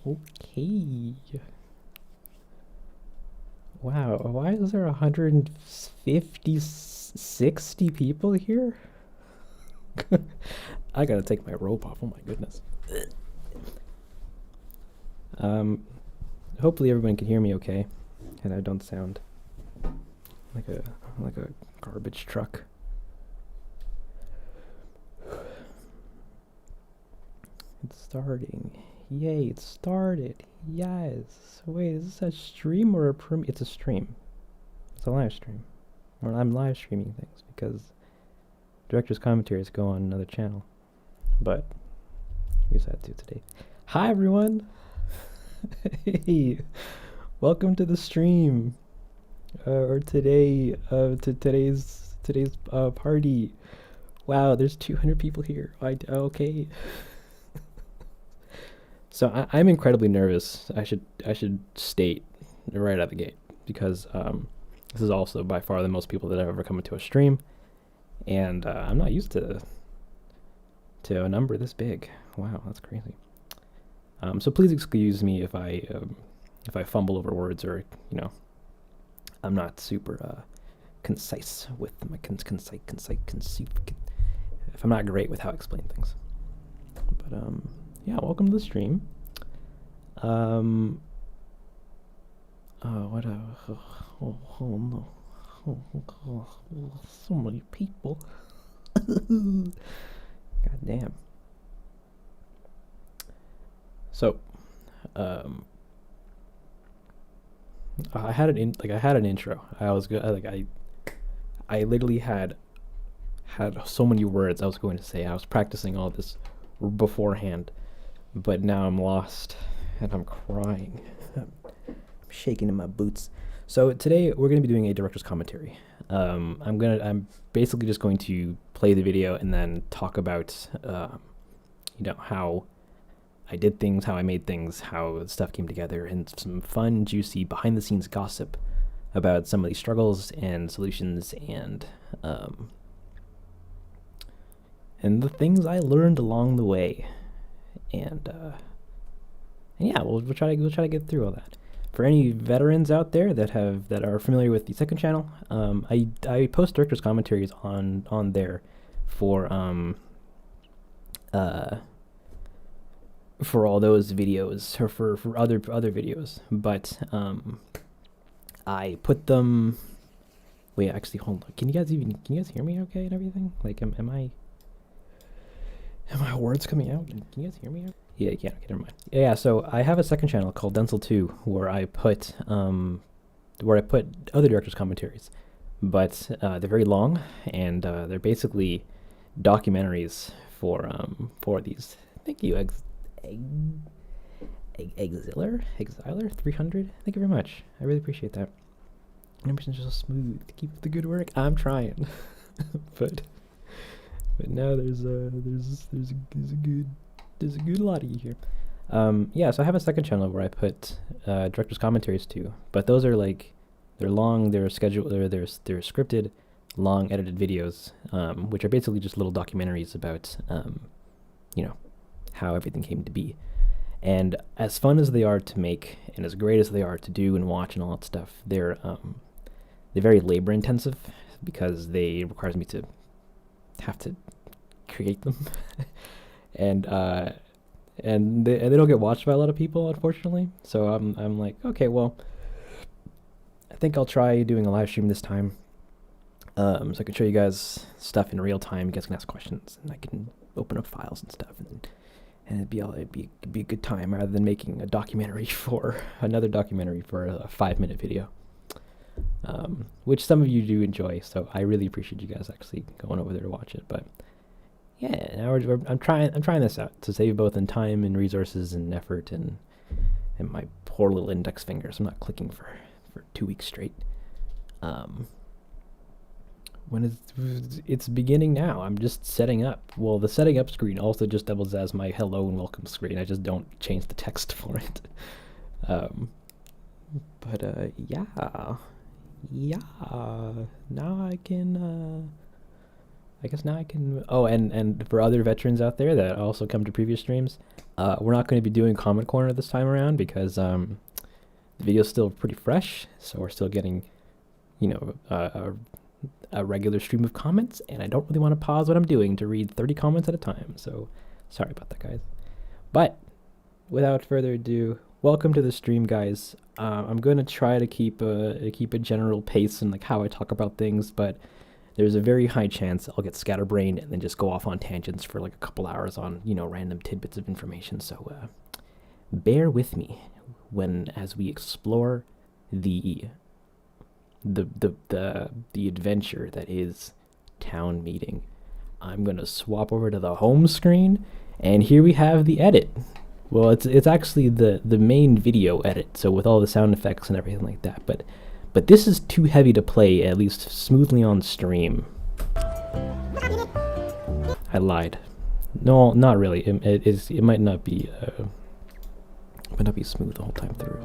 Okay. Wow, why is there 150, 60 people here? I gotta take my robe off. Oh my goodness. Um, Hopefully everyone can hear me okay, and I don't sound like a garbage truck. It's starting. Yay, it started. Yes. Wait, is this a stream or a It's a stream. It's a live stream. Well, I'm live streaming things because director's commentaries go on another channel. But we just had to today. Hi everyone. Hey, welcome to the stream. Or today, to today's party. Wow, there's 200 people here. Okay. So I'm incredibly nervous. I should state right out the gate because this is also by far the most people that have ever come into a stream, and I'm not used to a number this big. Wow, that's crazy. So please excuse me if I fumble over words or I'm not super concise with my concise. If I'm not great with how I explain things, but yeah, welcome to the stream. Oh, what a oh no, so many people. God damn. So, I had an intro. I was good. I literally had so many words I was going to say. I was practicing all this beforehand, but now I'm lost and I'm crying. I'm shaking in my boots. So today we're going to be doing a director's commentary. I'm basically just going to play the video and then talk about how I did things, how I made things, how stuff came together, and some fun, juicy behind the scenes gossip about some of these struggles and solutions and the things I learned along the way. And yeah, we'll try to get through all that. For any veterans out there that are familiar with the second channel, I post director's commentaries on there for all those videos or for other videos, but I put them. Wait, actually, hold on. Can you guys hear me okay and everything? Like, am my words coming out? Can you guys hear me? Yeah, you can. Okay, never mind. Yeah, so I have a second channel called Densle 2 where I put other directors' commentaries, but they're very long and they're basically documentaries for these. Thank you, Exiler 300. Thank you very much. I really appreciate that. 100% so smooth. Keep up the good work. I'm trying, but now there's a good lot of you here. Yeah, so I have a second channel where I put director's commentaries too, but those are they're long, they're scheduled, they're scripted, long edited videos, which are basically just little documentaries about how everything came to be. And as fun as they are to make, and as great as they are to do and watch and all that stuff, they're very labor intensive because it requires me to have to create them, and they don't get watched by a lot of people, unfortunately. So I'm like, okay, well, I think I'll try doing a live stream this time, so I can show you guys stuff in real time. You guys can ask questions, and I can open up files and stuff, and it'd be a good time rather than making a documentary for another documentary for a 5-minute video, which some of you do enjoy. So I really appreciate you guys actually going over there to watch it. But yeah, now I'm trying this out to save both in time and resources and effort and my poor little index fingers. I'm not clicking for 2 weeks straight. When it's beginning now. I'm just setting up. Well, the setting up screen also just doubles as my hello and welcome screen. I just don't change the text for it. Yeah. Now I can I guess now I can. Oh, and for other veterans out there that also come to previous streams, we're not going to be doing Comment Corner this time around because the video's still pretty fresh, so we're still getting, a regular stream of comments, and I don't really want to pause what I'm doing to read 30 comments at a time. So sorry about that, guys. But without further ado, welcome to the stream, guys. I'm going to try to keep a general pace in like how I talk about things, but there's a very high chance I'll get scatterbrained and then just go off on tangents for like a couple hours on, random tidbits of information. So bear with me as we explore the adventure that is town meeting. I'm gonna swap over to the home screen, and here we have the edit. Well, it's actually the main video edit, so with all the sound effects and everything like that. But this is too heavy to play, at least smoothly on stream. I lied. No, not really. It might not be smooth the whole time through.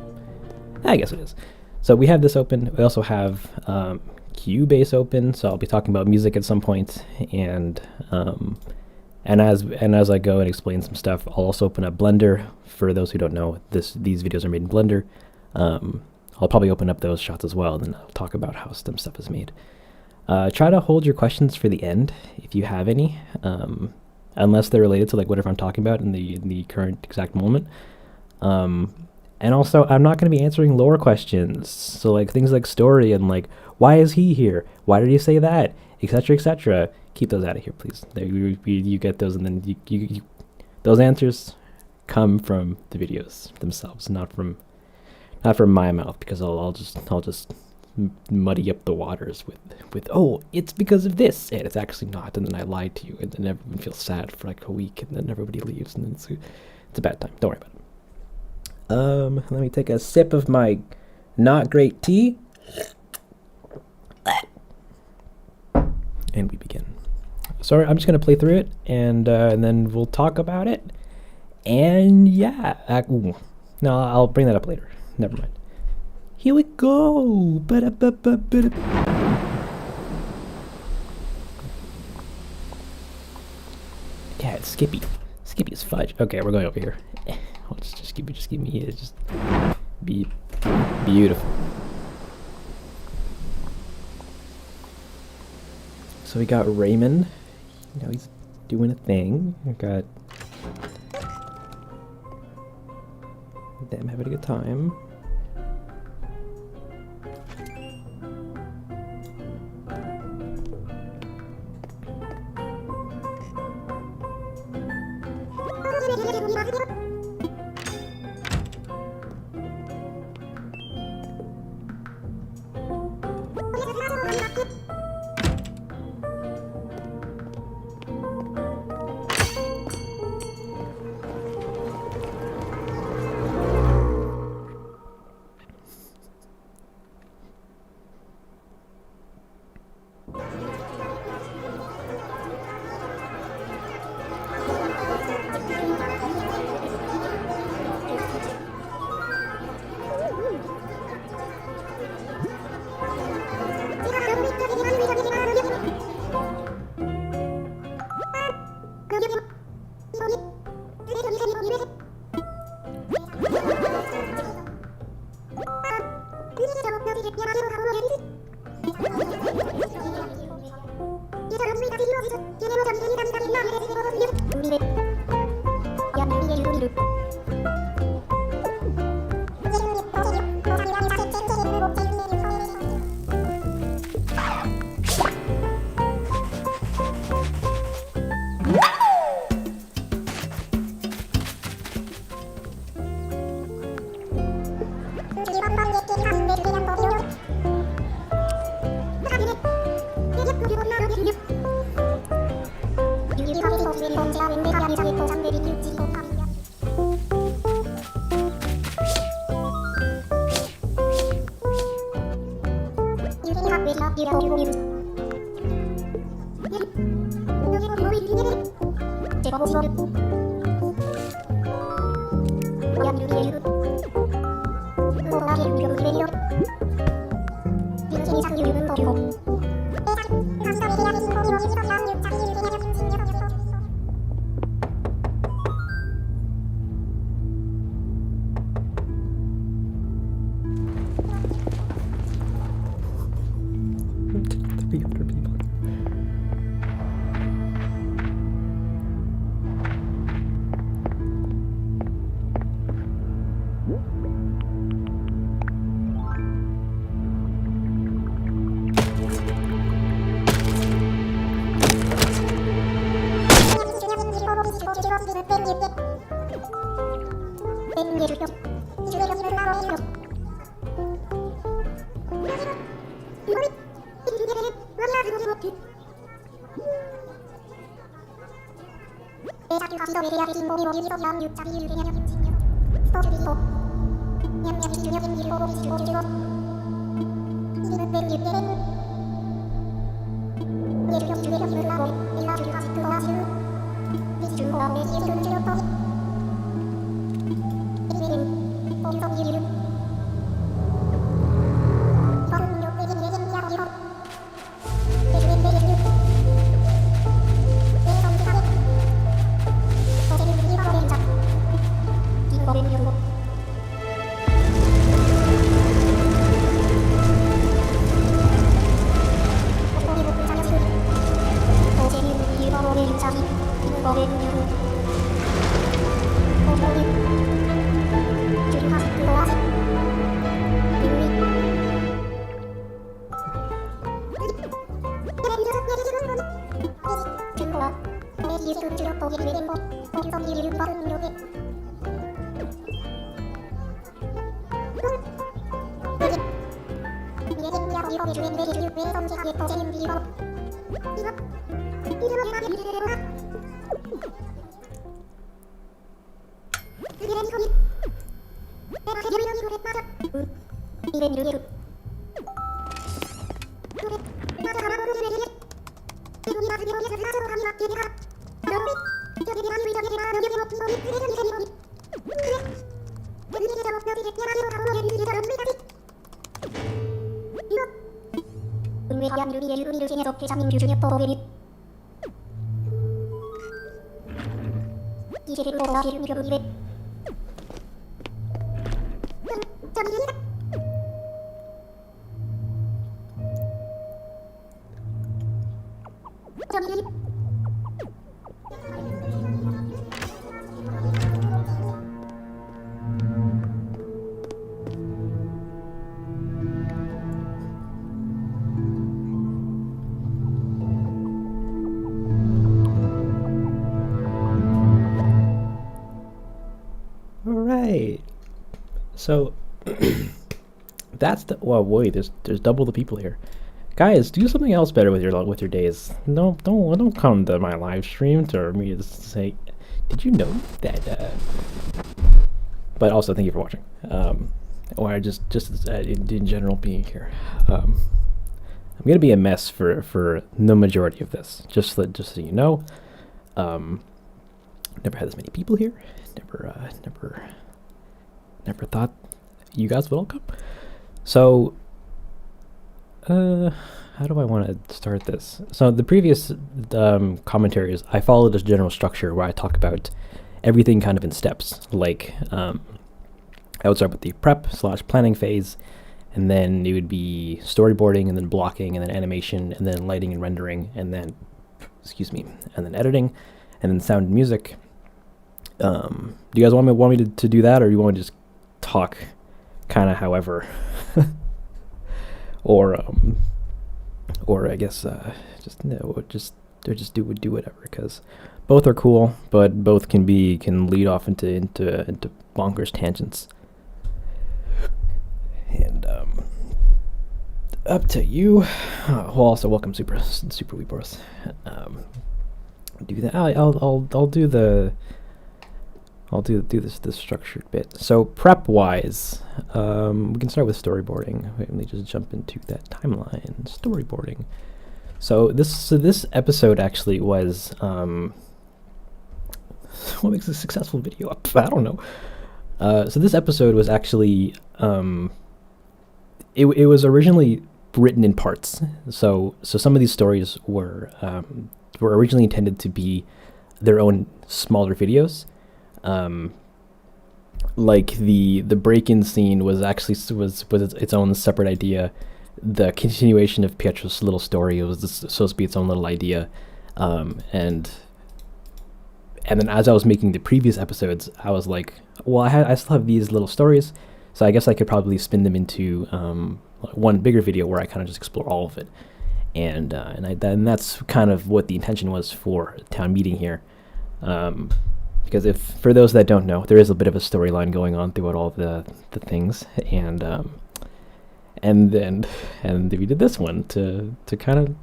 I guess it is. So we have this open. We also have Cubase open. So I'll be talking about music at some point, and as I go and explain some stuff, I'll also open up Blender. For those who don't know, these videos are made in Blender. I'll probably open up those shots as well, and then I'll talk about how some stuff is made. Try to hold your questions for the end, if you have any, unless they're related to like whatever I'm talking about in the current exact moment. And also, I'm not going to be answering lore questions, so like things like story and like, why is he here? Why did he say that? Etc. etc. Keep those out of here, please. You get those, and then you those answers come from the videos themselves, not from my mouth, because I'll just muddy up the waters with oh, it's because of this, and it's actually not, and then I lied to you, and then everyone feels sad for like a week, and then everybody leaves, and then it's a bad time. Don't worry about it. Let me take a sip of my not great tea, and we begin. Sorry, I'm just gonna play through it, and then we'll talk about it, and yeah. No, I'll bring that up later. Never mind. Here we go. Yeah, it's Skippy. Skippy is fudge. Okay, we're going over here. Just give me it. Just be beautiful. So we got Raymond. He's doing a thing. We got them having a good time. Alright. So that's the wait, there's double the people here. Guys, do something else better with your days. No, don't come to my live stream to me to say, did you know that but also thank you for watching. Or just in general being here. I'm gonna be a mess for the majority of this. Just so you know. Never had this many people here. Never thought you guys would all come. So, how do I want to start this? So the previous commentaries, I followed this general structure where I talk about everything kind of in steps. Like, I would start with the prep/planning phase, and then it would be storyboarding, and then blocking, and then animation, and then lighting and rendering, and then, and then editing, and then sound and music. Do you guys want me to do that, or do you want to just talk kind of however? or I guess just do whatever, because both are cool, but both can lead off into bonkers tangents. And up to you. Well, also welcome Super Weeporus. Do that. I'll do this structured bit. So prep wise, we can start with storyboarding. Wait, let me just jump into that timeline. Storyboarding. So this episode actually was what makes a successful video up? I don't know. So this episode was actually it was originally written in parts. So some of these stories were originally intended to be their own smaller videos. Like the break-in scene was actually was its own separate idea. The continuation of Pietro's little story, it was supposed to be its own little idea. And then as I was making the previous episodes, I was like, well, I still have these little stories, so I guess I could probably spin them into one bigger video where I kind of just explore all of it. And that's kind of what the intention was for town meeting here. because if for those that don't know, there is a bit of a storyline going on throughout all the things, and we did this one to kind of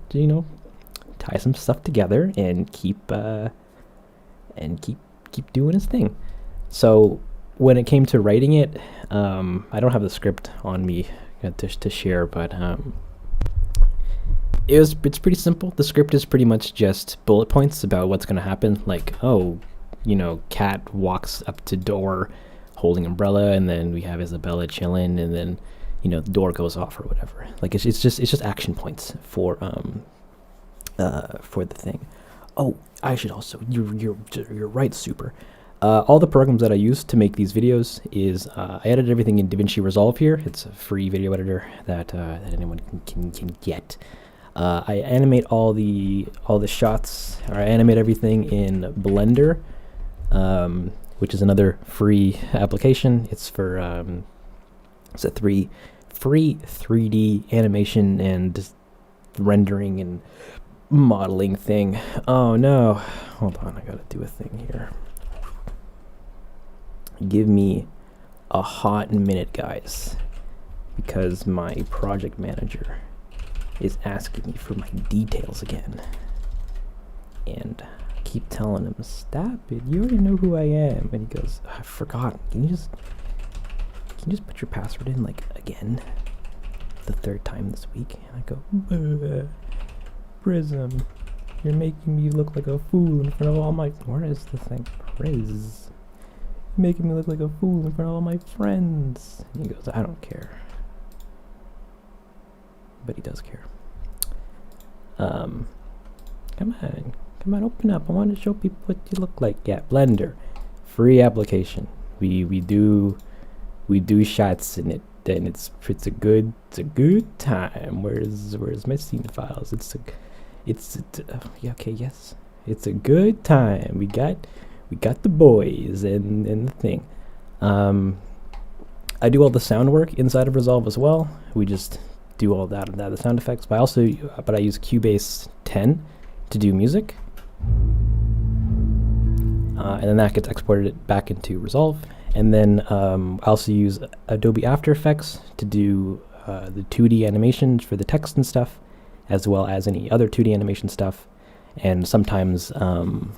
tie some stuff together and keep doing his thing. So when it came to writing it, I don't have the script on me to share, but it's pretty simple. The script is pretty much just bullet points about what's going to happen, like, Kat walks up to door holding umbrella, and then we have Isabella chilling, and then the door goes off or whatever. Like it's just action points for the thing. Oh, I should also, you're right, Super. All the programs that I use to make these videos is I edit everything in DaVinci Resolve here. It's a free video editor that anyone can get. I animate all the shots, or I animate everything in Blender, which is another free application. It's for it's a free 3D animation and rendering and modeling thing. Oh no, hold on, I gotta do a thing here. Give me a hot minute, guys, because my project manager is asking me for my details again, and I keep telling him, stop it, you already know who I am, and he goes, I forgot, can you just put your password in, like, again, the third time this week? And I go, Prism, you're making me look like a fool in front of all my, where is the thing, Priz, you're making me look like a fool in front of all my friends. And he goes, I don't care. But he does care. Come on, open up. I want to show people what you look like. Yeah, Blender, free application. We do shots in it, and it's a good time. Where's my scene files? Okay, yes, it's a good time. We got the boys and the thing. I do all the sound work inside of Resolve as well. We just do all that and the sound effects, but I use Cubase 10 to do music, and then that gets exported back into Resolve. And then I also use Adobe After Effects to do the 2D animations for the text and stuff, as well as any other 2D animation stuff. And sometimes, and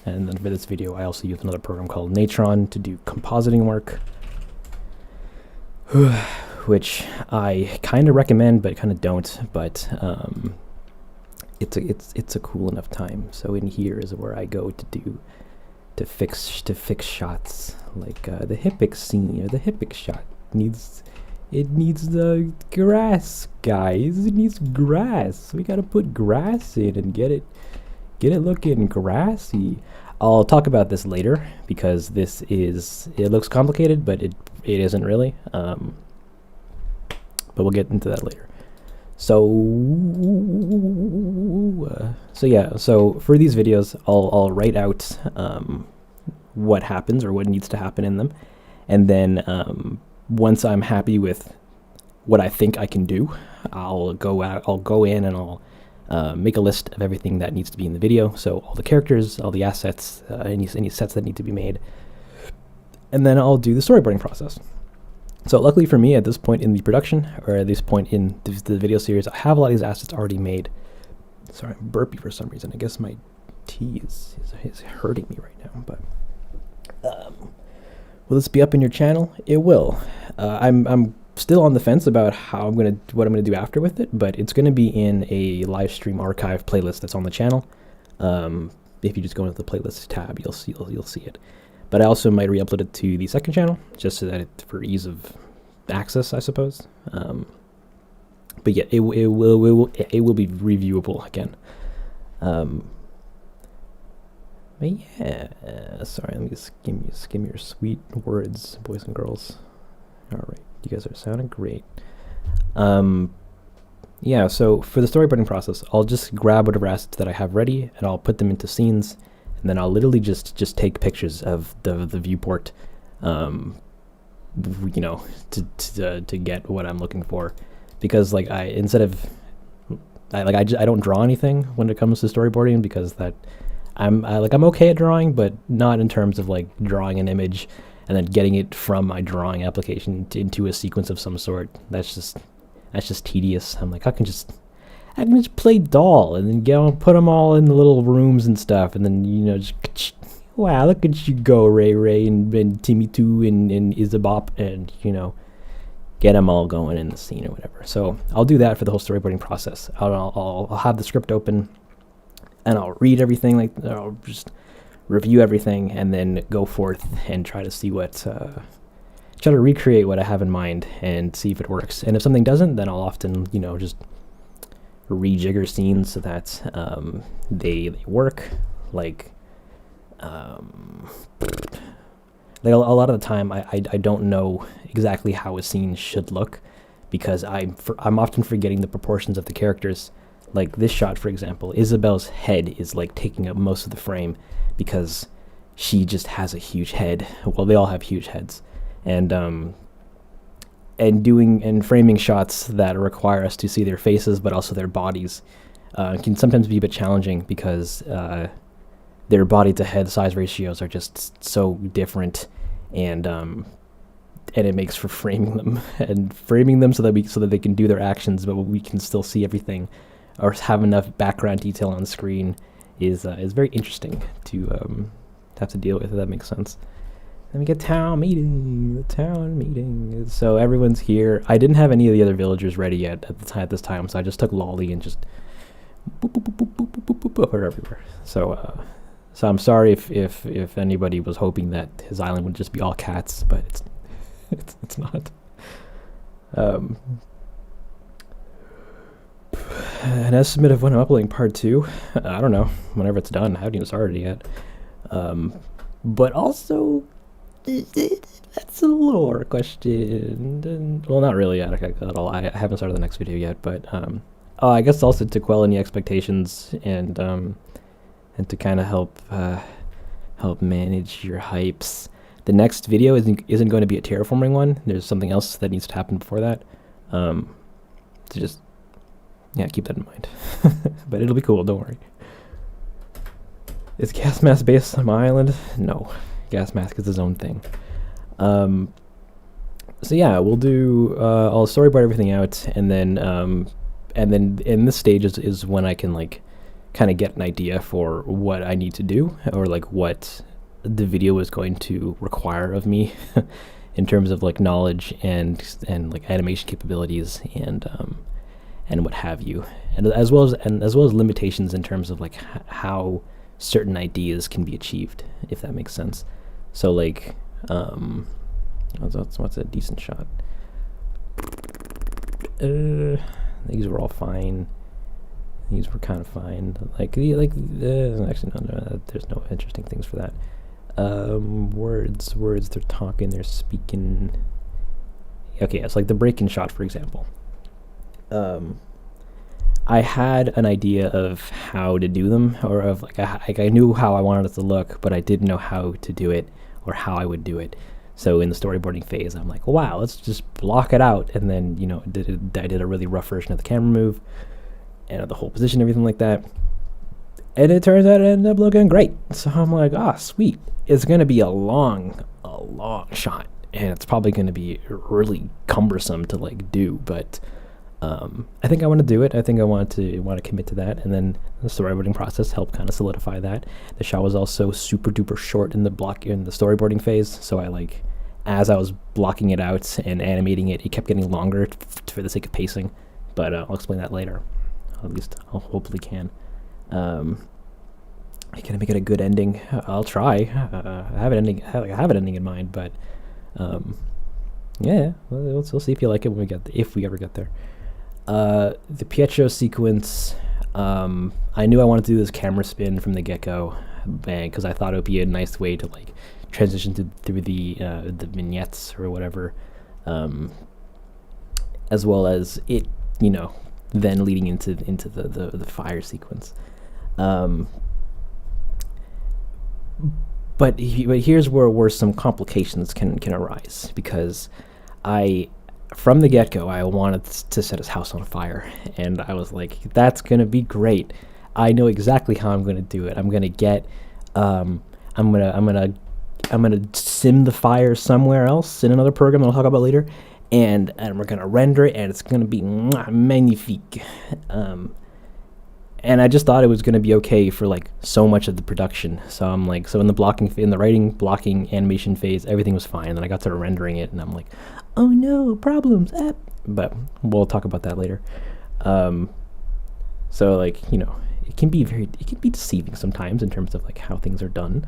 then for this video, I also use another program called Natron to do compositing work, which I kind of recommend, but kind of don't. But it's a cool enough time. So in here is where I go to fix shots, like the Hippic scene, or the Hippic shot needs the grass, guys. It needs grass. We gotta put grass in and get it looking grassy. I'll talk about this later, because it looks complicated, but it isn't really. But we'll get into that later. So yeah. So for these videos, I'll write out what happens or what needs to happen in them, and then once I'm happy with what I think I can do, I'll go in and I'll make a list of everything that needs to be in the video. So all the characters, all the assets, any sets that need to be made, and then I'll do the storyboarding process. So luckily for me, at this point in the production, or at this point in the video series, I have a lot of these assets already made. Sorry, I'm burpy for some reason. I guess my tea is hurting me right now. But will this be up in your channel? It will. I'm still on the fence about what I'm gonna do after with it, but it's gonna be in a live stream archive playlist that's on the channel. If you just go into the playlist tab, you'll see it. But I also might re-upload it to the second channel, just so that for ease of access, I suppose. But yeah, it will be reviewable again. But yeah, sorry, let me just skim your sweet words, boys and girls. All right, you guys are sounding great. Yeah, so for the storyboarding process, I'll just grab whatever assets that I have ready, and I'll put them into scenes. And then I'll literally just take pictures of the viewport, to get what I'm looking for, because like I don't draw anything when it comes to storyboarding, because that I'm okay at drawing, but not in terms of like drawing an image and then getting it from my drawing application into a sequence of some sort. That's just tedious. I'm like, I can just play doll and then put them all in the little rooms and stuff, and then just wow, look at you go, Ray and Timmy Two and Isabop, and get them all going in the scene or whatever. So I'll do that for the whole storyboarding process. I'll have the script open, and I'll read everything. Like I'll just review everything, and then go forth and try to see try to recreate what I have in mind and see if it works. And if something doesn't, then I'll often just rejigger scenes so that they work. Like a lot of the time, I don't know exactly how a scene should look because I'm often forgetting the proportions of the characters. Like this shot, for example, Isabel's head is like taking up most of the frame because she just has a huge head. Well, they all have huge heads, and framing shots that require us to see their faces but also their bodies can sometimes be a bit challenging because their body to head size ratios are just so different, and it makes for framing them so that they can do their actions, but we can still see everything or have enough background detail on the screen is very interesting to have to deal with. If that makes sense. Let me get the town meeting. So everyone's here. I didn't have any of the other villagers ready yet at this time, so I just took Lolly and just boop, boop, boop, boop, boop, boop, boop, boop, her everywhere. So I'm sorry if anybody was hoping that his island would just be all cats, but it's not. An estimate of when I'm uploading part 2. I don't know. Whenever it's done. I haven't even started yet. But also, that's a lore question. Well, not really yet at all. I haven't started the next video yet, but I guess also to quell any expectations and to kind of help manage your hypes. The next video isn't going to be a terraforming one. There's something else that needs to happen before that. So just keep that in mind. But it'll be cool. Don't worry. Is Gas Mask based on my island? No. Gas Mask is his own thing. So yeah, we'll do. I'll storyboard everything out, and then in this stage is when I can like kind of get an idea for what I need to do, or like what the video is going to require of me in terms of like knowledge and like animation capabilities and what have you, and as well as limitations in terms of like how certain ideas can be achieved, if that makes sense. So like what's a decent shot? These were all fine. These were kind of fine. Actually no, there's no interesting things for that. Words, they're talking, they're speaking. Okay, it's like the break-in shot, for example. I had an idea of how to do them, or of like I knew how I wanted it to look, but I didn't know how to do it or how I would do it. So in the storyboarding phase, I'm like, wow, let's just block it out, and then I did a really rough version of the camera move and of the whole position, everything like that. And it turns out it ended up looking great. So I'm like, sweet. It's gonna be a long shot, and it's probably gonna be really cumbersome to like do, but I think I want to do it. I think I want to commit to that, and then the storyboarding process helped kind of solidify that. The shot was also super duper short in the storyboarding phase, so as I was blocking it out and animating it, it kept getting longer for the sake of pacing. But I'll explain that later. At least I'll hopefully can. Can I make it a good ending? I'll try. I have an ending in mind, but yeah, we'll see if you like it if we ever get there. The Pietro sequence, I knew I wanted to do this camera spin from the get-go, because I thought it would be a nice way to like transition through the vignettes or whatever, as well as it, then leading into the fire sequence. But here's where some complications can arise, because from the get-go, I wanted to set his house on fire, and I was like, that's gonna be great. I know exactly how I'm gonna do it. I'm gonna get, I'm gonna sim the fire somewhere else in another program I'll talk about later, and we're gonna render it, and it's gonna be magnifique. And I just thought it was gonna be okay for like so much of the production. So I'm like, so in the writing, blocking, animation phase, everything was fine. And then I got to rendering it, and I'm like, oh no, problems. But we'll talk about that later. So like, it can be deceiving sometimes in terms of like how things are done.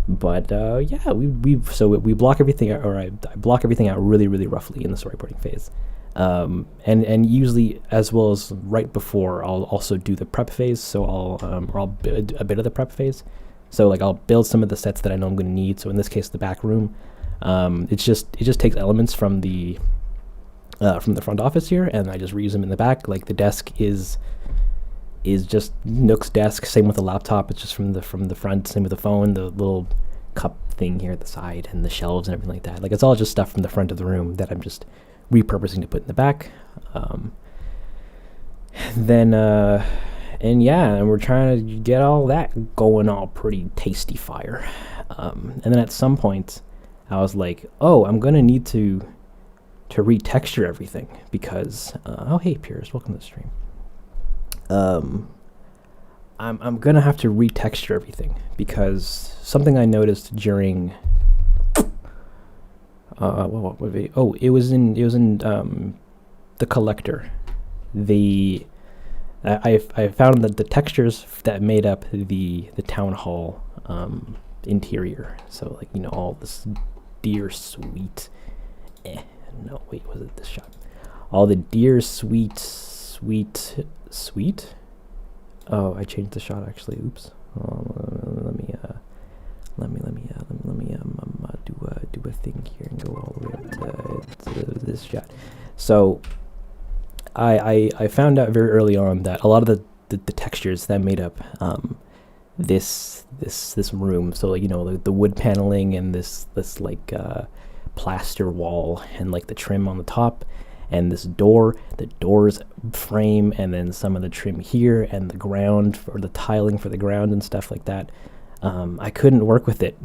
But yeah, we block everything out, or I block everything out really, really roughly in the storyboarding phase. And usually, as well as right before, I'll also do the prep phase. So I'll build a bit of the prep phase. So like I'll build some of the sets that I know I'm going to need. So in this case, the back room, it just takes elements from the front office here, and I just reuse them in the back. Like the desk is just Nook's desk. Same with the laptop. It's just from the front. Same with the phone. The little cup thing here at the side, and the shelves and everything like that. Like it's all just stuff from the front of the room that I'm just repurposing to put in the back. And we're trying to get all that going all pretty tasty fire. And then at some point, I was like, oh, I'm gonna need to retexture everything because oh hey Piers, welcome to the stream. I'm gonna have to retexture everything because something I noticed during what would be? Oh, it was in the collector. I found that the textures that made up the town hall interior. So like all this deer sweet. No, wait, was it this shot? All the deer sweet. Oh, I changed the shot actually. Oops. Let me do a thing here and go all the way up to this shot. So I found out very early on that a lot of the textures that made up this room. So like the wood paneling and this like plaster wall and like the trim on the top. And this door, the door's frame, and then some of the trim here, and the ground, or the tiling for the ground and stuff like that. I couldn't work with it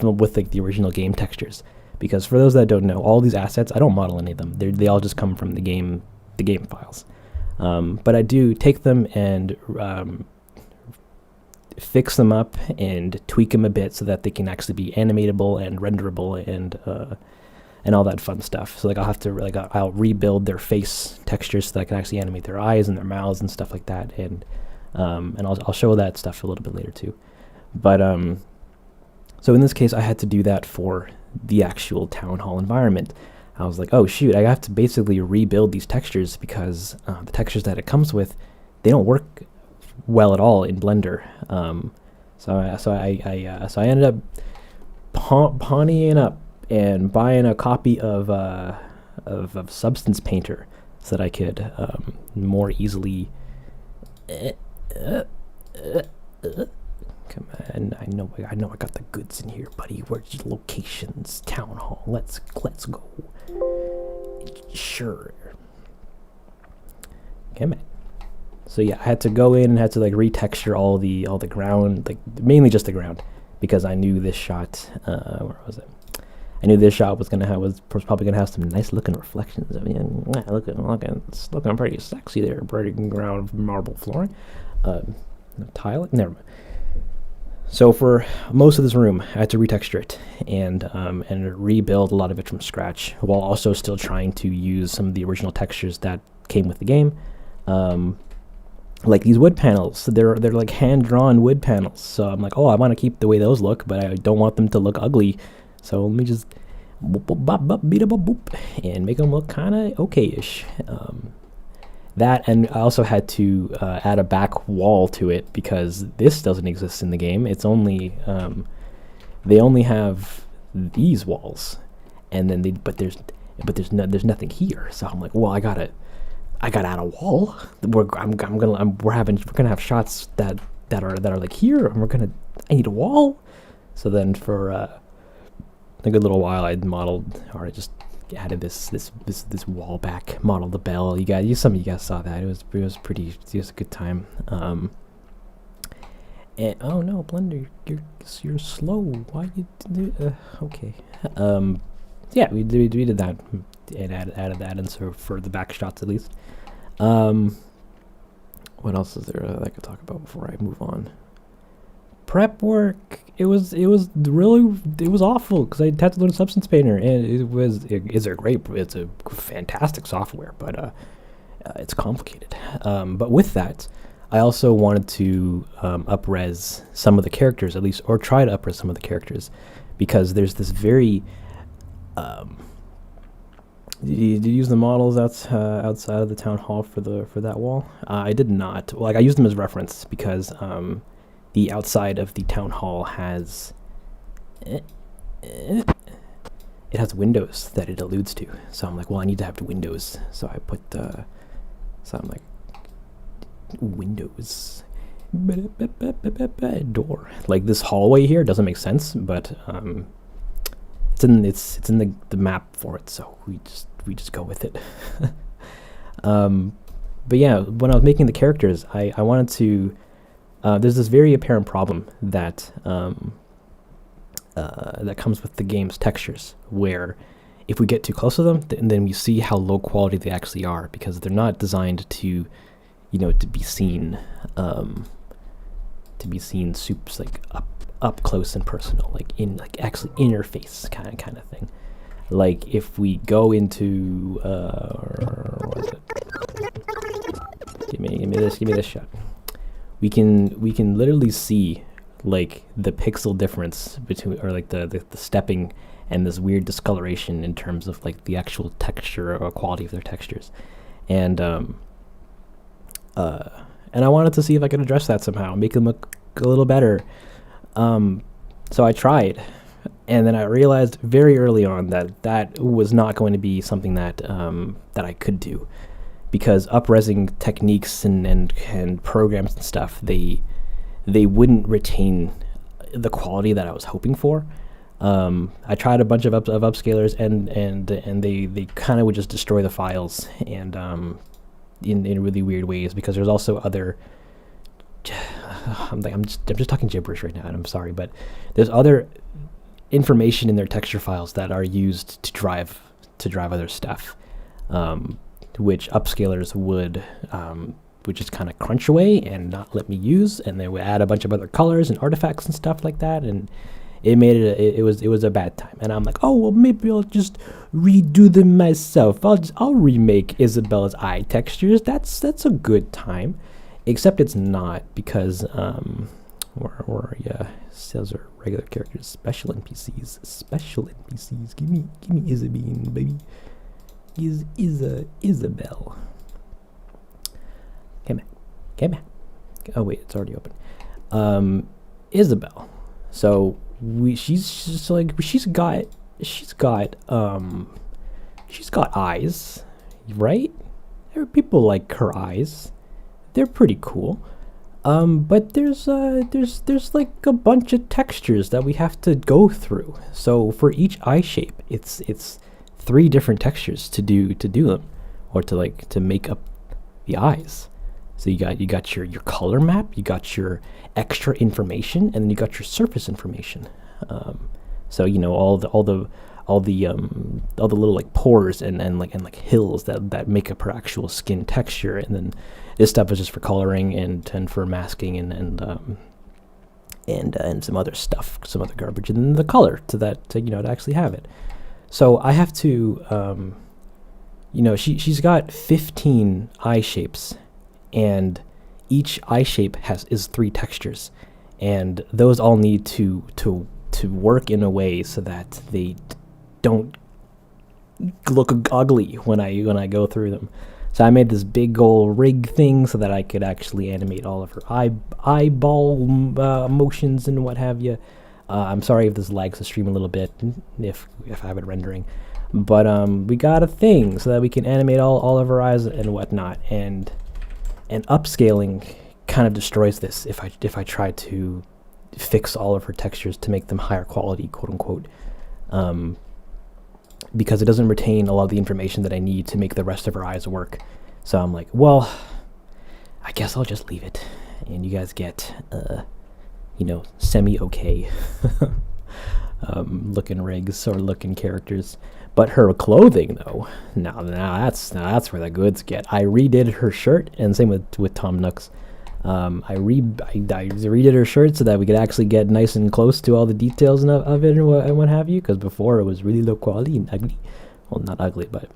with like the original game textures, because for those that don't know, all these assets, I don't model any of them. They all just come from the game files. But I do take them and fix them up and tweak them a bit so that they can actually be animatable and renderable and all that fun stuff. So like I'll rebuild their face textures so that I can actually animate their eyes and their mouths and stuff like that. And I'll show that stuff a little bit later too. But so in this case, I had to do that for the actual town hall environment. I was like, oh shoot, I have to basically rebuild these textures because the textures that it comes with, they don't work well at all in Blender. So I ended up pawning up and buying a copy of Substance Painter so that I could more easily. Come on, I know I got the goods in here, buddy. Where's your locations? Town hall. Let's go. Sure. Come on. So yeah, I had to go in and had to like retexture all the ground, like mainly just the ground, because I knew this shot. Where was it? I knew this shot was probably gonna have some nice looking reflections. I mean, it's looking pretty sexy there. Pretty ground marble flooring, tile. Never mind. So for most of this room, I had to retexture it and rebuild a lot of it from scratch, while also still trying to use some of the original textures that came with the game. Like these wood panels, they're like hand-drawn wood panels. So I'm like, oh, I want to keep the way those look, but I don't want them to look ugly. So let me just boop and make them look kind of okay-ish. That, and I also had to add a back wall to it because this doesn't exist in the game. It's only they only have these walls, and then there's nothing here. So I'm like, well, I gotta add a wall. We're gonna have shots that are like here, and I need a wall. So then for a good little while, I just added this wall back, modeled the bell. Some of you guys saw that. It was a good time. And oh no, Blender, you're slow. Why you do? Okay. Yeah, we did that and added that in so for the back shots at least. What else is there that I could talk about before I move on? Prep work. It was awful because I had to learn Substance Painter, and it's a fantastic software, but it's complicated. But with that, I also wanted to up-res some of the characters, at least, or try to up-res some of the characters, because there's this very... Did you use the models outside of the town hall for that wall? I did not. Well, like, I used them as reference because the outside of the town hall has... it has windows that it alludes to. So I'm like, well, I need to have windows. So I put the... So I'm like, windows, door. Like this hallway here doesn't make sense, but it's in the map for it, so we just go with it. But yeah, when I was making the characters, I wanted to. There's this very apparent problem that that comes with the game's textures, where if we get too close to them, then we see how low quality they actually are, because they're not designed to, to be seen, soups like up close and personal, like actually in your face kind of thing. Like if we go into what is it? Give me this shot. We can literally see like the pixel difference between, or like the stepping and this weird discoloration in terms of like the actual texture or quality of their textures, and I wanted to see if I could address that somehow, make them look a little better. So I tried, and then I realized very early on that was not going to be something that that I could do, because up-resing techniques and programs and stuff, they wouldn't retain the quality that I was hoping for. I tried a bunch of upscalers, and they kind of would just destroy the files, and in really weird ways, because there's also other... I'm just talking gibberish right now, and I'm sorry, but there's other information in their texture files that are used to drive other stuff, which upscalers would just kind of crunch away and not let me use, and they would add a bunch of other colors and artifacts and stuff like that, and it made it was a bad time. And I'm like, oh well, maybe I'll just redo them myself. I'll remake Isabella's eye textures. That's a good time. Except it's not, because where are ya? Those are regular characters, special NPCs. Give me Isabine, baby. Isabelle. Come back. Oh wait, it's already open. Isabelle. So she's got eyes, right? There are people like her eyes. They're pretty cool. But there's like a bunch of textures that we have to go through. So for each eye shape, it's 3 different textures to do them, or to make up the eyes. So you got your color map, you got your extra information, and then you got your surface information. So all the little like pores and hills that make up her actual skin texture, and then this stuff is just for coloring and for masking and some other stuff, some other garbage, and then the color to actually have it. So I have to she's got 15 eye shapes, and each eye shape is 3 textures, and those all need to work in a way so that they don't look ugly when I go through them. So I made this big old rig thing so that I could actually animate all of her eyeball motions and what have you. I'm sorry if this lags the stream a little bit, if I have it rendering, but we got a thing so that we can animate all of her eyes and whatnot, and upscaling kind of destroys this if I try to fix all of her textures to make them higher quality, quote unquote, because it doesn't retain a lot of the information that I need to make the rest of her eyes work. So I'm like, well, I guess I'll just leave it, and you guys get semi-okay looking rigs or looking characters. But her clothing, though, now that's where the goods get. I redid her shirt, and same with Tom Nook's. I redid her shirt so that we could actually get nice and close to all the details of it and what have you. Because before it was really low quality and ugly. Well, not ugly, but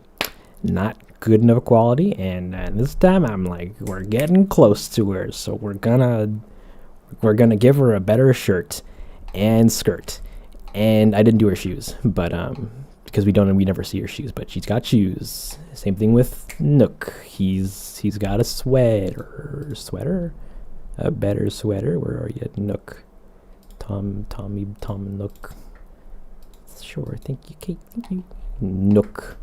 not good enough quality. And this time I'm like, we're getting close to her, so we're gonna give her a better shirt and skirt. And I didn't do her shoes, but because we never see her shoes, but she's got shoes. Same thing with Nook. He's got a sweater, a better sweater. Where are you, Nook? Tom and Nook. Sure, thank you. Nook.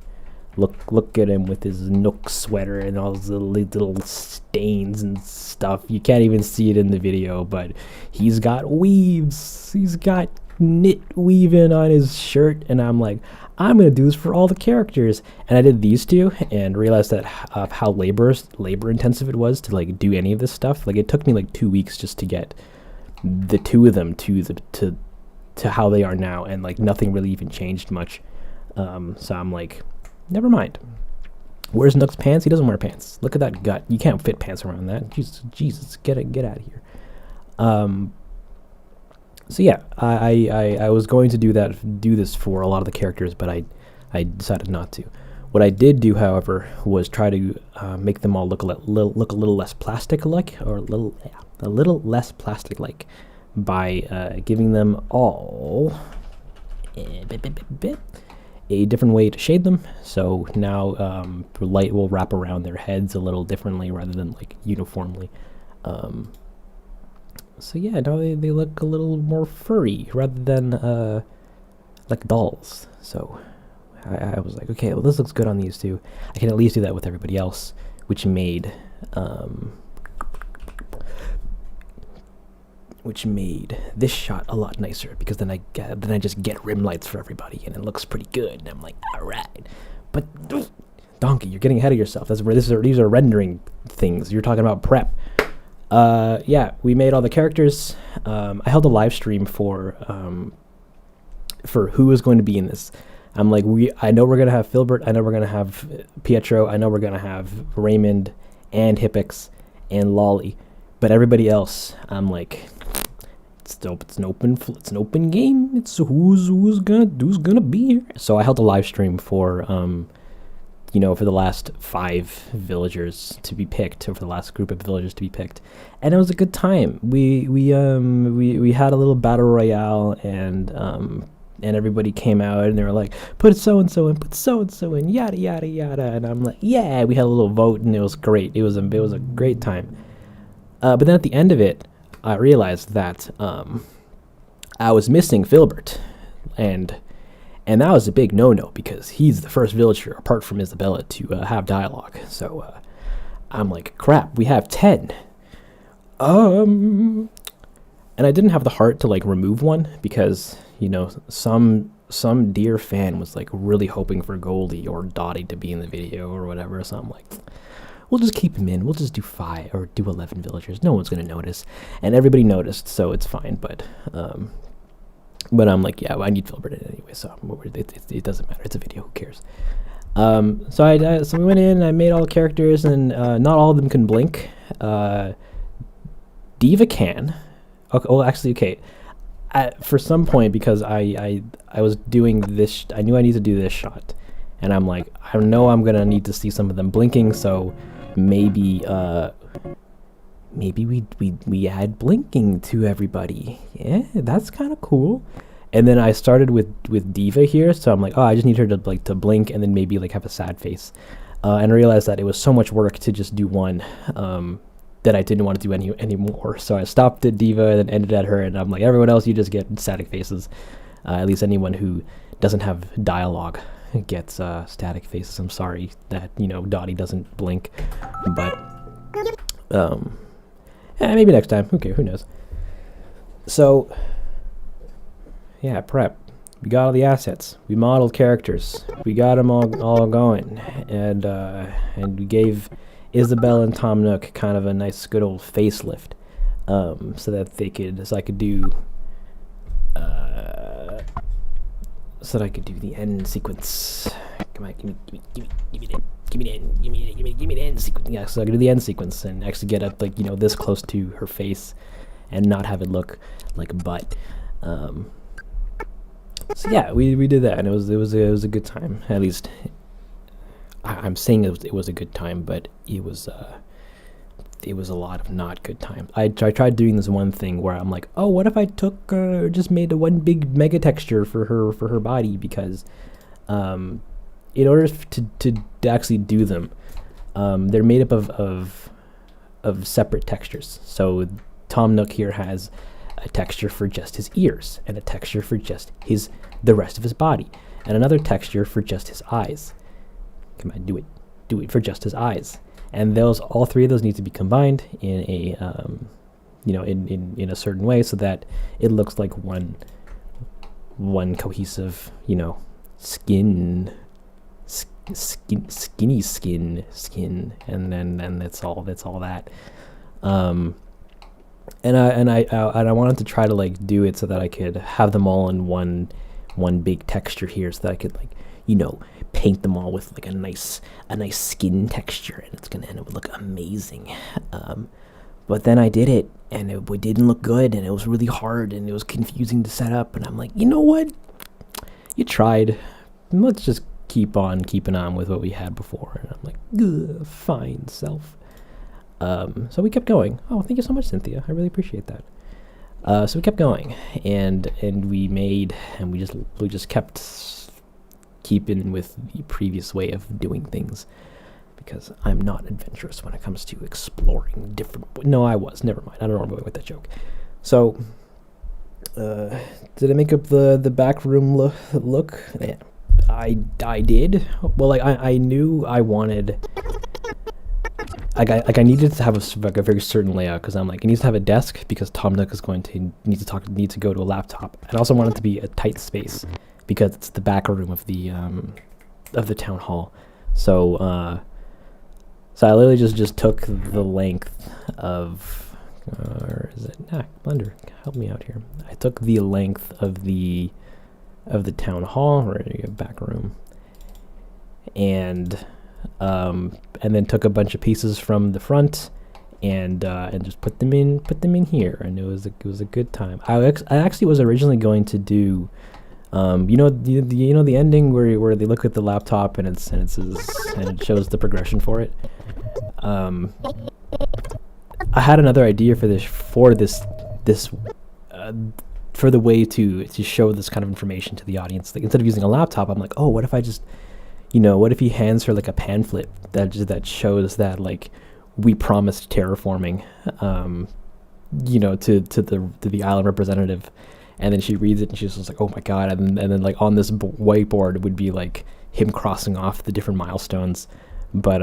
Look at him with his Nook sweater and all the little stains and stuff. You can't even see it in the video, but he's got weaves. He's got knit weaving on his shirt, and I'm like, I'm gonna do this for all the characters. And I did these two and realized that how labor intensive it was to like do any of this stuff. Like, it took me like 2 weeks just to get the two of them to how they are now, and like nothing really even changed much. So I'm like, never mind. Where's Nook's pants? He doesn't wear pants. Look at that gut. You can't fit pants around that. Jesus, get out of here. So yeah, I was going to do this for a lot of the characters, but I decided not to. What I did do, however, was try to make them all look a little less plastic-like, or a little less plastic-like, by giving them all a different way to shade them. So now the light will wrap around their heads a little differently rather than like uniformly. So yeah, now they look a little more furry rather than like dolls. So I was like, okay, well, this looks good on these two. I can at least do that with everybody else, which made this shot a lot nicer, because then I just get rim lights for everybody and it looks pretty good. And I'm like, all right. But Donkey, you're getting ahead of yourself. That's where these are rendering things. You're talking about prep. Yeah, we made all the characters. I held a live stream for who is going to be in this. I'm like, I know we're gonna have Filbert. I know we're gonna have Pietro. I know we're gonna have Raymond and Hippix and Lolly. But everybody else, I'm like, it's an open game. It's who's gonna be here. So I held a live stream for for the last 5 villagers to be picked, or for the last group of villagers to be picked, and it was a good time. We had a little battle royale, and everybody came out and they were like, put so and so in, put so and so in, yada yada yada, and I'm like, yeah. We had a little vote and it was great. It was a great time. But then at the end of it, I realized that I was missing Filbert, and that was a big no-no, because he's the first villager, apart from Isabella, to have dialogue. So I'm like, crap, we have 10. And I didn't have the heart to like remove one, because some dear fan was like really hoping for Goldie or Dottie to be in the video or whatever. So I'm like, we'll just keep him in. We'll just do 5 or do 11 villagers. No one's gonna notice, and everybody noticed, so it's fine. But I'm like, yeah, well, I need Filbert in it anyway, so it doesn't matter. It's a video. Who cares? So we went in and I made all the characters, and not all of them can blink. Diva can. Okay, well, actually, okay. For some point, because I was doing this, I knew I needed to do this shot, and I'm like, I know I'm gonna need to see some of them blinking, so maybe we add blinking to everybody. Yeah, that's kind of cool. And then I started with Diva here, so I'm like, oh, I just need her to blink and then maybe like have a sad face. And I realized that it was so much work to just do one that I didn't want to do anymore. So I stopped at Diva and then ended at her, and I'm like, everyone else, you just get static faces. At least anyone who doesn't have dialogue gets static faces. I'm sorry that Dottie doesn't blink, but maybe next time. Okay, who knows? So yeah, prep. We got all the assets. We modeled characters. We got them all going, and we gave Isabel and Tom Nook kind of a nice, good old facelift. so I could do the end sequence. Come on, give me the end sequence. Yeah, so I could do the end sequence and actually get up like this close to her face, and not have it look like a butt. So yeah, we did that, and it was a good time. At least I'm saying it was a good time, but it was a lot of not good times. I tried doing this one thing where I'm like, oh, what if I took just made a one big mega texture for her body, because in order to actually do them, they're made up of separate textures. So Tom Nook here has a texture for just his ears, and a texture for just the rest of his body, and another texture for just his eyes. Come on, do it for just his eyes. And all three of those need to be combined in a in a certain way, so that it looks like one cohesive skinny skin, and then that's all that. And I wanted to try to like do it so that I could have them all in one big texture here, so that I could paint them all with like a nice skin texture, and it would look amazing. But then I did it, and it didn't look good, and it was really hard, and it was confusing to set up. And I'm like, you know what? You tried. Let's just keep on keeping on with what we had before. And I'm like, fine, self. So we kept going. Oh, thank you so much, Cynthia. I really appreciate that. So we kept going, and we just kept keeping with the previous way of doing things, because I'm not adventurous when it comes to exploring different. No, I was. Never mind. I don't know with that joke. So, did I make up the back room look? Yeah, I did. Well, like I knew I wanted. I needed to have a very certain layout, because I'm like, it needs to have a desk, because Tom Nook is going to need to go to a laptop. And I also want it to be a tight space, because it's the back room of the town hall. So I literally just took the length of, or is it? Blender, help me out here. I took the length of the town hall, or back room, and then took a bunch of pieces from the front, and just put them in here, and it was a good time. I actually was originally going to do, the ending where they look at the laptop and it shows the progression for it. I had another idea for the way to show this kind of information to the audience. Like, instead of using a laptop, I'm like, oh, what if I just, what if he hands her like a pamphlet that shows that like we promised terraforming, to the island representative, and then she reads it and she's just like, oh my god, and then like on this whiteboard would be like him crossing off the different milestones. But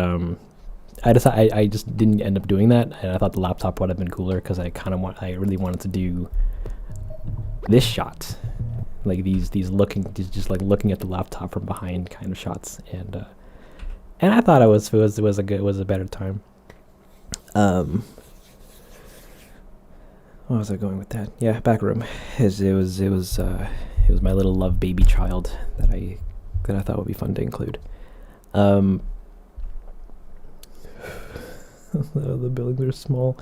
I just didn't end up doing that, and I thought the laptop would have been cooler, because I really wanted to do this shot, like these looking at the laptop from behind kind of shots, and I thought it was a better time. Where was I going with that? Yeah, back room. It was my little love baby child that I thought would be fun to include. The buildings are small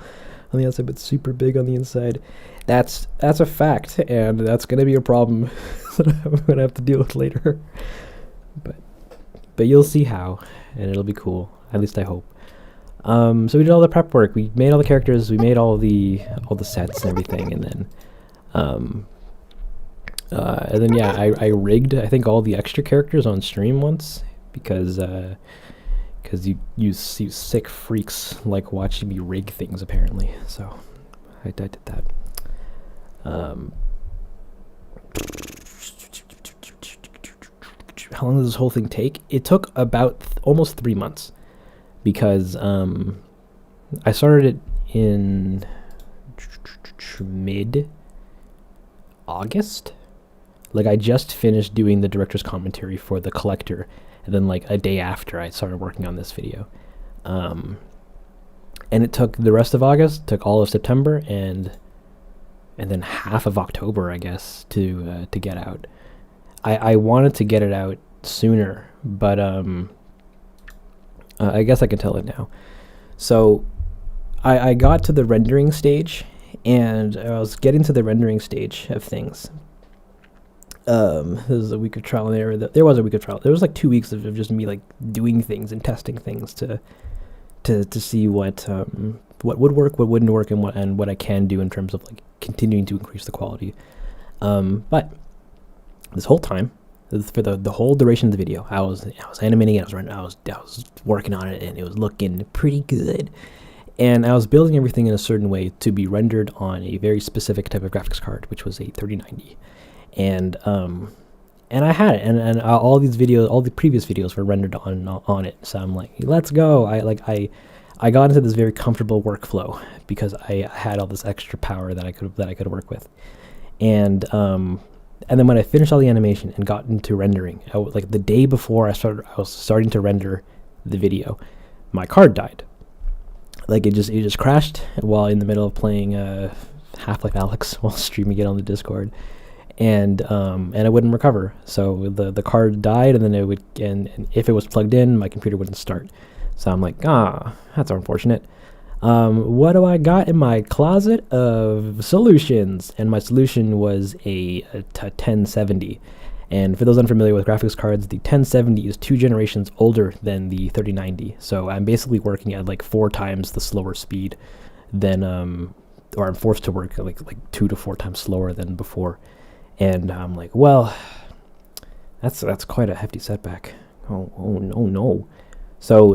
on the outside, but super big on the inside. That's a fact, and that's gonna be a problem that I'm gonna have to deal with later. But you'll see how, and it'll be cool. At least I hope. So we did all the prep work. We made all the characters. We made all the sets and everything, and then yeah, I rigged, I think, all the extra characters on stream once, because you sick freaks like watching me rig things, apparently. So I did that. How long does this whole thing take? It took about almost 3 months, because I started it in mid-August. Like, I just finished doing the director's commentary for The Collector, and then like a day after I started working on this video. And it took the rest of August, took all of September, and then half of October, I guess, to get out. I wanted to get it out sooner, but I guess I can tell it now. So I got to the rendering stage, and I was getting to the rendering stage of things. There was a week of trial and error. There was a week of trial. There was like 2 weeks of just me like doing things and testing things to see what would work, what wouldn't work, and what I can do in terms of like continuing to increase the quality. But this whole time, for the whole duration of the video, I was animating it. I was working on it, and it was looking pretty good. And I was building everything in a certain way to be rendered on a very specific type of graphics card, which was a 3090. And I had it, and all these videos, all the previous videos were rendered on it. So I'm like, let's go. I got into this very comfortable workflow because I had all this extra power that I could work with. And then when I finished all the animation and got into rendering, like the day before I was starting to render the video, my card died. Like it just crashed while in the middle of playing Half-Life Alyx while streaming it on the Discord. And it wouldn't recover. So the card died, and then it would, and if it was plugged in, my computer wouldn't start. So I'm like, that's unfortunate. What do I got in my closet of solutions? And my solution was a 1070. And for those unfamiliar with graphics cards, the 1070 is 2 generations older than the 3090. So I'm basically working at like 4 times the slower speed than, or I'm forced to work at like 2 to 4 times slower than before. And I'm like, well, that's quite a hefty setback. Oh no. So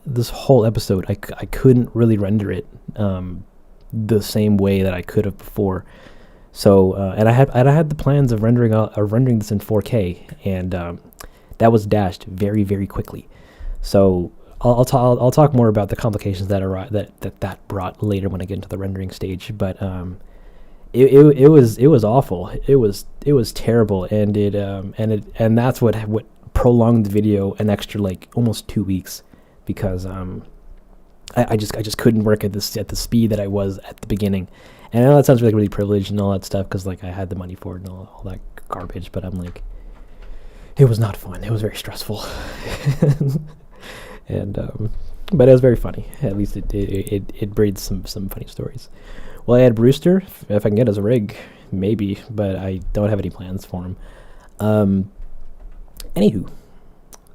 this whole episode, I couldn't really render it the same way that I could have before. So and I had the plans of rendering this in 4K, and that was dashed very, very quickly. So I'll talk more about the complications that brought later when I get into the rendering stage. But it was awful. It was terrible, and and that's what prolonged the video an extra like almost 2 weeks, because I just couldn't work at the speed that I was at the beginning. And I know that sounds really privileged and all that stuff, because like I had the money for it and all that garbage, but I'm like, it was not fun. It was very stressful. And but it was very funny. At least it breeds some funny stories. Well, I had Brewster, if I can get his rig, maybe, but I don't have any plans for him. Anywho,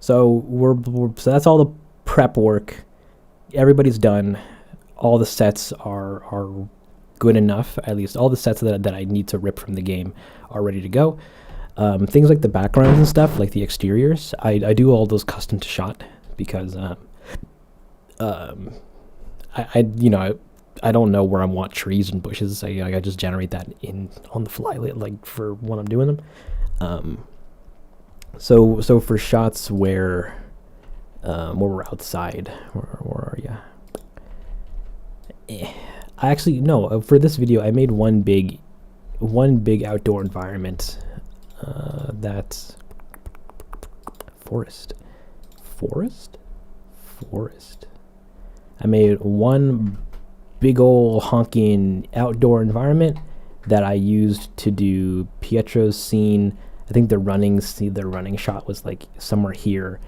so so that's all the prep work. Everybody's done. All the sets are good enough. At least all the sets that I need to rip from the game are ready to go. Things like the backgrounds and stuff, like the exteriors, I do all those custom to shot, because I don't know where I want trees and bushes. I just generate that on the fly, like for when I'm doing them. So for shots where we're outside, where are you? I actually no. For this video, I made one big outdoor environment. That's forest. I made one big old honking outdoor environment that I used to do Pietro's scene. I think the running shot was like somewhere here.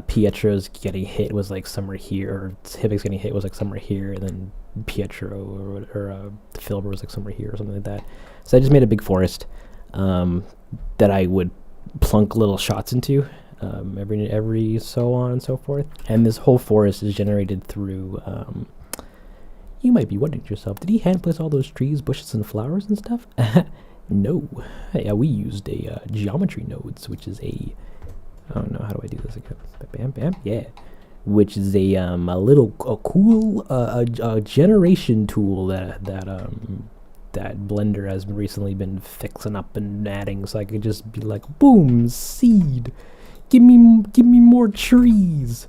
Pietro's getting hit was like somewhere here, or Hibbick's getting hit was like somewhere here, and then Pietro or Filbert was like somewhere here or something like that. So I just made a big forest that I would plunk little shots into every so on and so forth. And this whole forest is generated through. You might be wondering to yourself, did he hand place all those trees, bushes, and flowers and stuff? No. Yeah, we used a geometry nodes, which is I don't know, how do I do this again? Bam, bam, yeah. Which is a cool generation tool that Blender has recently been fixing up and adding, so I could just be like, boom, seed, give me more trees.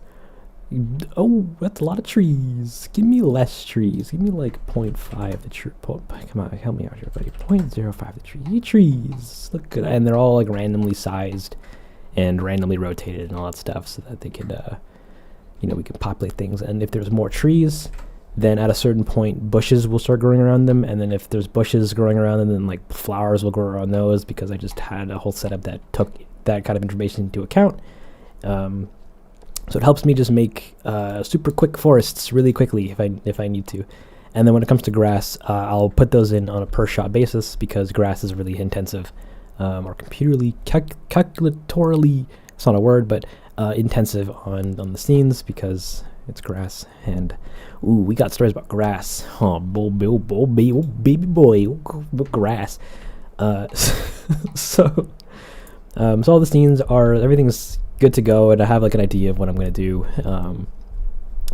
Oh, that's a lot of trees. Give me less trees. Give me like 0.5 the tree. Come on, help me out here, buddy. 0.05 the tree. Trees. Look good. And they're all like randomly sized and randomly rotated and all that stuff, so that they could, we can populate things. And if there's more trees, then at a certain point bushes will start growing around them, and then if there's bushes growing around them, then like flowers will grow around those, because I just had a whole setup that took that kind of information into account. So it helps me just make super quick forests really quickly if I need to. And then when it comes to grass, I'll put those in on a per shot basis, because grass is really intensive, or calculatorily, it's not a word, but intensive on the scenes, because it's grass. And we got stories about grass. Oh, baby boy, grass. So all the scenes everything's good to go, and I have like an idea of what I'm gonna do.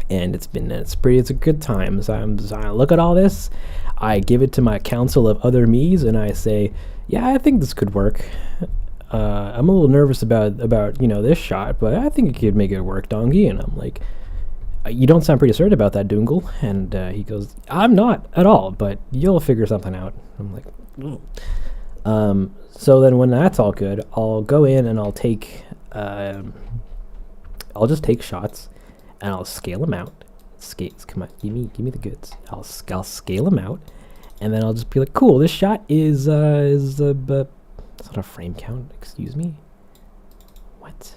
And it's a good time. So I look at all this, I give it to my council of other me's, and I say, yeah, I think this could work. I'm a little nervous about this shot, but I think it could make it work, Dongy. And I'm like, you don't sound pretty certain about that, Dongle. And he goes, I'm not at all, but you'll figure something out. I'm like, so then when that's all good, I'll go in and I'll just take shots, and I'll scale them out. Come on, give me the goods. I'll scale them out, and then I'll just be like, cool, this shot is it's not a frame count. Excuse me. What?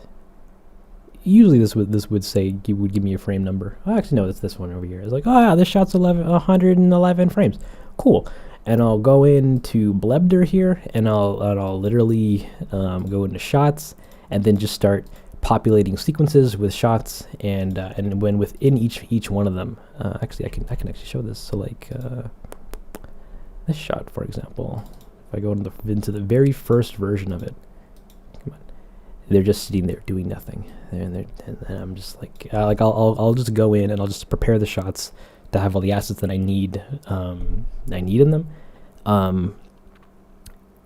Usually this would say, you would give me a frame number. Oh, actually no, it's this one over here. It's like, oh yeah, this shot's 111 frames. Cool. And I'll go into Blender here, and I'll literally go into shots, and then just start populating sequences with shots, and when within each one of them, actually I can actually show this. So like this shot, for example, if I go into the very first version of it, come on, they're just sitting there doing nothing, and I'm just like I'll just go in and I'll just prepare the shots to have all the assets that I need in them,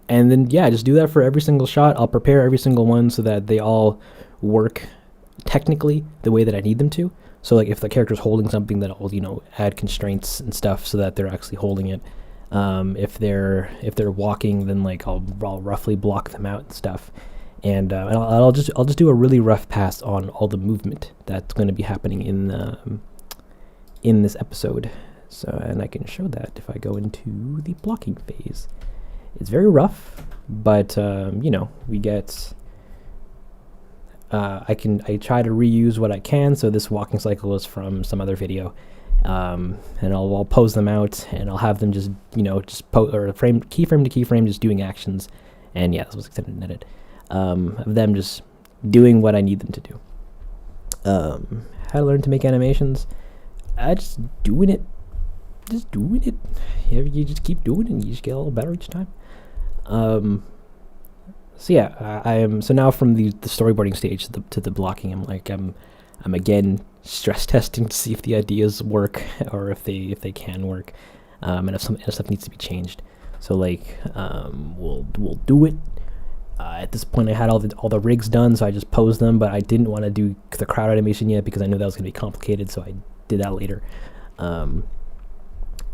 and then yeah, just do that for every single shot. I'll prepare every single one so that they all work technically the way that I need them to. So like if the character's holding something, that I'll add constraints and stuff so that they're actually holding it. If they're walking, then like I'll roughly block them out and stuff. And I'll just do a really rough pass on all the movement that's going to be happening in this episode. So, and I can show that if I go into the blocking phase. It's very rough, but we get. I try to reuse what I can. So this walking cycle is from some other video, and I'll pose them out, and I'll have them just keyframe to keyframe, just doing actions. And yeah, this was extended and edit of them just doing what I need them to do. How to learn to make animations? Just doing it. You just keep doing it, and you just get a little better each time. So yeah, I am. So now from the storyboarding stage to the blocking, I'm again stress testing to see if the ideas work, or if they can work, and if stuff needs to be changed. So like we'll do it. At this point, I had all the rigs done, so I just posed them, but I didn't want to do the crowd animation yet because I knew that was going to be complicated, so I did that later.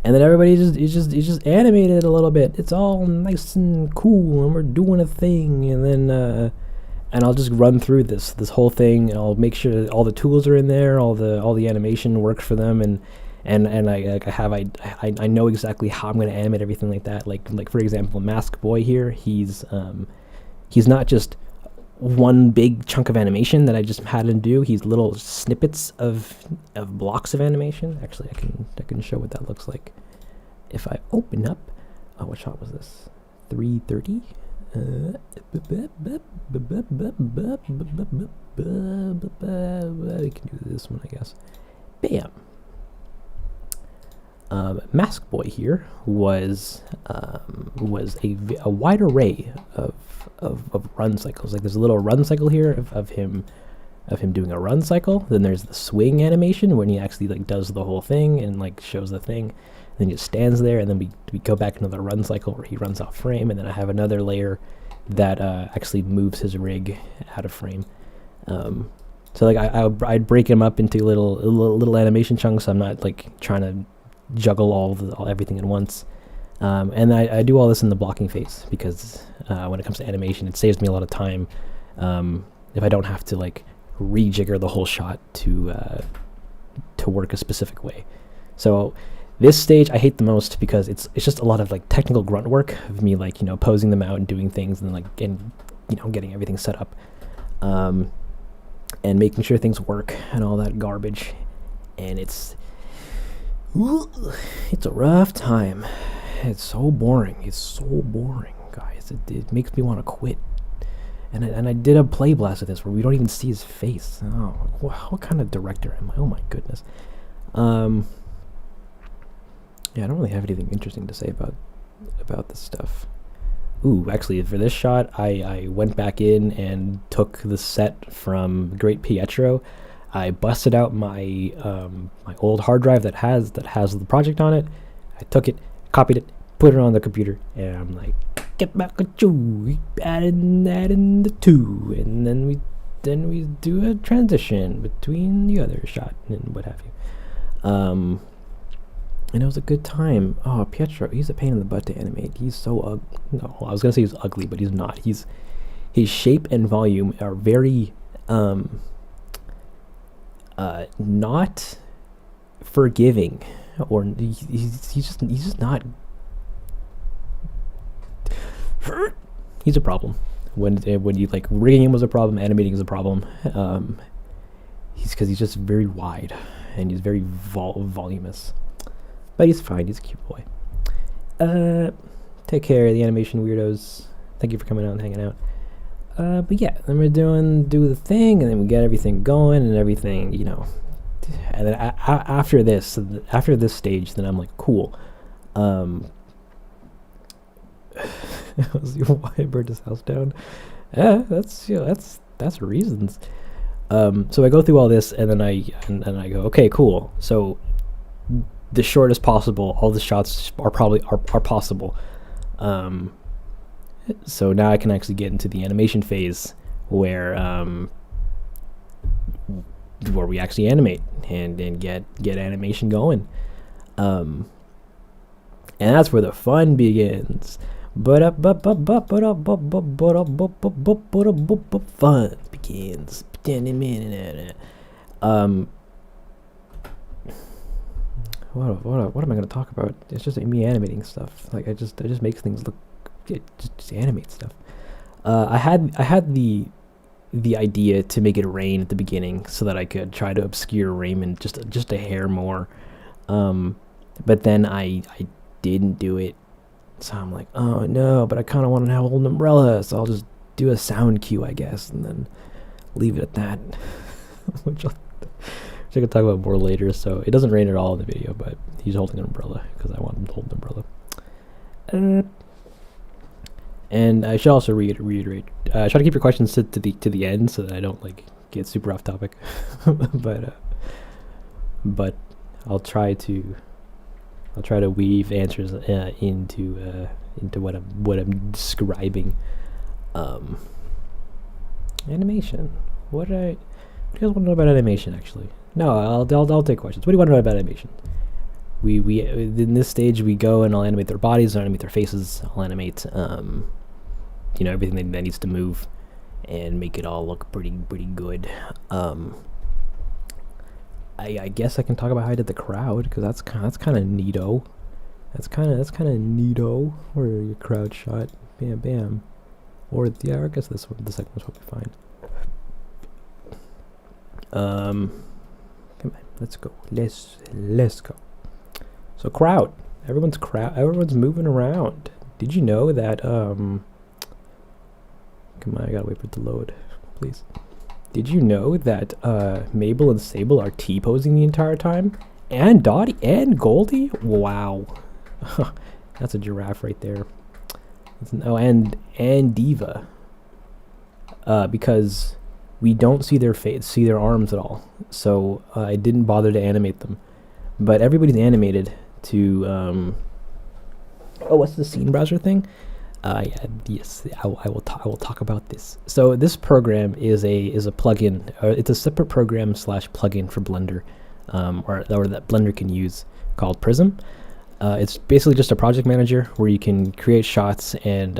And then everybody just animated a little bit. It's all nice and cool, and we're doing a thing. And then and I'll just run through this whole thing. And I'll make sure all the tools are in there, all the animation works for them, and I know exactly how I'm going to animate everything like that. Like for example, Mask Boy here, he's not just one big chunk of animation that I just had him do. He's little snippets of blocks of animation. Actually, I can show what that looks like if I open up. Oh, what shot was this? 330. We can do this one, I guess. Bam. Mask Boy here was a wide array of run cycles. Like there's a little run cycle here of him doing a run cycle. Then there's the swing animation when he actually like does the whole thing and like shows the thing. Then he just stands there, and then we go back into the run cycle where he runs off frame. And then I have another layer that actually moves his rig out of frame. So like I'd break him up into little animation chunks. I'm not like trying to juggle everything at once. And I do all this in the blocking phase because when it comes to animation, it saves me a lot of time if I don't have to like rejigger the whole shot to work a specific way. So this stage I hate the most because it's just a lot of like technical grunt work of me like, you know, posing them out and doing things and like, and you know, getting everything set up, and making sure things work and all that garbage. And it's a rough time. It's so boring. It's so boring, guys. It makes me want to quit. And I did a play blast of this where we don't even see his face. Oh, what kind of director am I? Oh my goodness. Yeah, I don't really have anything interesting to say about this stuff. Ooh, actually, for this shot, I went back in and took the set from Great Pietro. I busted out my my old hard drive that has the project on it. I took it, copied it, put it on the computer, and I'm like, get back at you, add in the two, and then we do a transition between the other shot and what have you. And it was a good time. Oh, Pietro, he's a pain in the butt to animate. He's so ugly. No, I was gonna say he's ugly, but he's not. His shape and volume are very not forgiving, or he's just not. He's a problem. When you like, rigging him was a problem, animating is a problem. Because he's just very wide and he's very voluminous. But he's fine. He's a cute boy. Take care of the animation weirdos. Thank you for coming out and hanging out. But yeah, then we do the thing, and then we get everything going and everything, you know. And then after this stage, then I'm like, cool. Why I burned his house down? Yeah, that's reasons. So I go through all this, and then I go, okay, cool. So the shortest possible, all the shots are possible. So now I can actually get into the animation phase where we actually animate and get animation going. And that's where the fun begins. Fun begins. What am I going to talk about? It's just me animating stuff. Like I just make things look. Just animate stuff. I had the idea to make it rain at the beginning so that I could try to obscure Raymond just a hair more. But then I didn't do it. So I'm like, oh no, but I kind of want to hold an umbrella, so I'll just do a sound cue, I guess, and then leave it at that. which I can talk about more later. So it doesn't rain at all in the video, but he's holding an umbrella because I want him to hold an umbrella. And I should also reiterate, try to keep your questions to the end so that I don't like get super off topic. but I'll try to weave answers into what I'm describing. Animation. What do you guys want to know about animation? Actually, no. I'll take questions. What do you want to know about animation? We in this stage we go and I'll animate their bodies, I'll animate their faces, I'll animate everything that needs to move and make it all look pretty good. I guess I can talk about how I did the crowd, because that's kind of neato. That's kind of neato. Or your crowd shot, bam bam. Or yeah, I guess the second one's probably fine. Come on, let's go. Let's go. So crowd, everyone's moving around. Did you know that come on, I gotta wait for it to load, please. Did you know that Mabel and Sable are T-posing the entire time? And Dottie and Goldie? Wow. That's a giraffe right there. And Diva. Because we don't see their arms at all. So I didn't bother to animate them. But everybody's animated to what's the scene browser thing? Yes, I will talk about this. So this program is a plugin. It's a separate program / plugin for Blender, or that Blender can use, called Prism. It's basically just a project manager where you can create shots and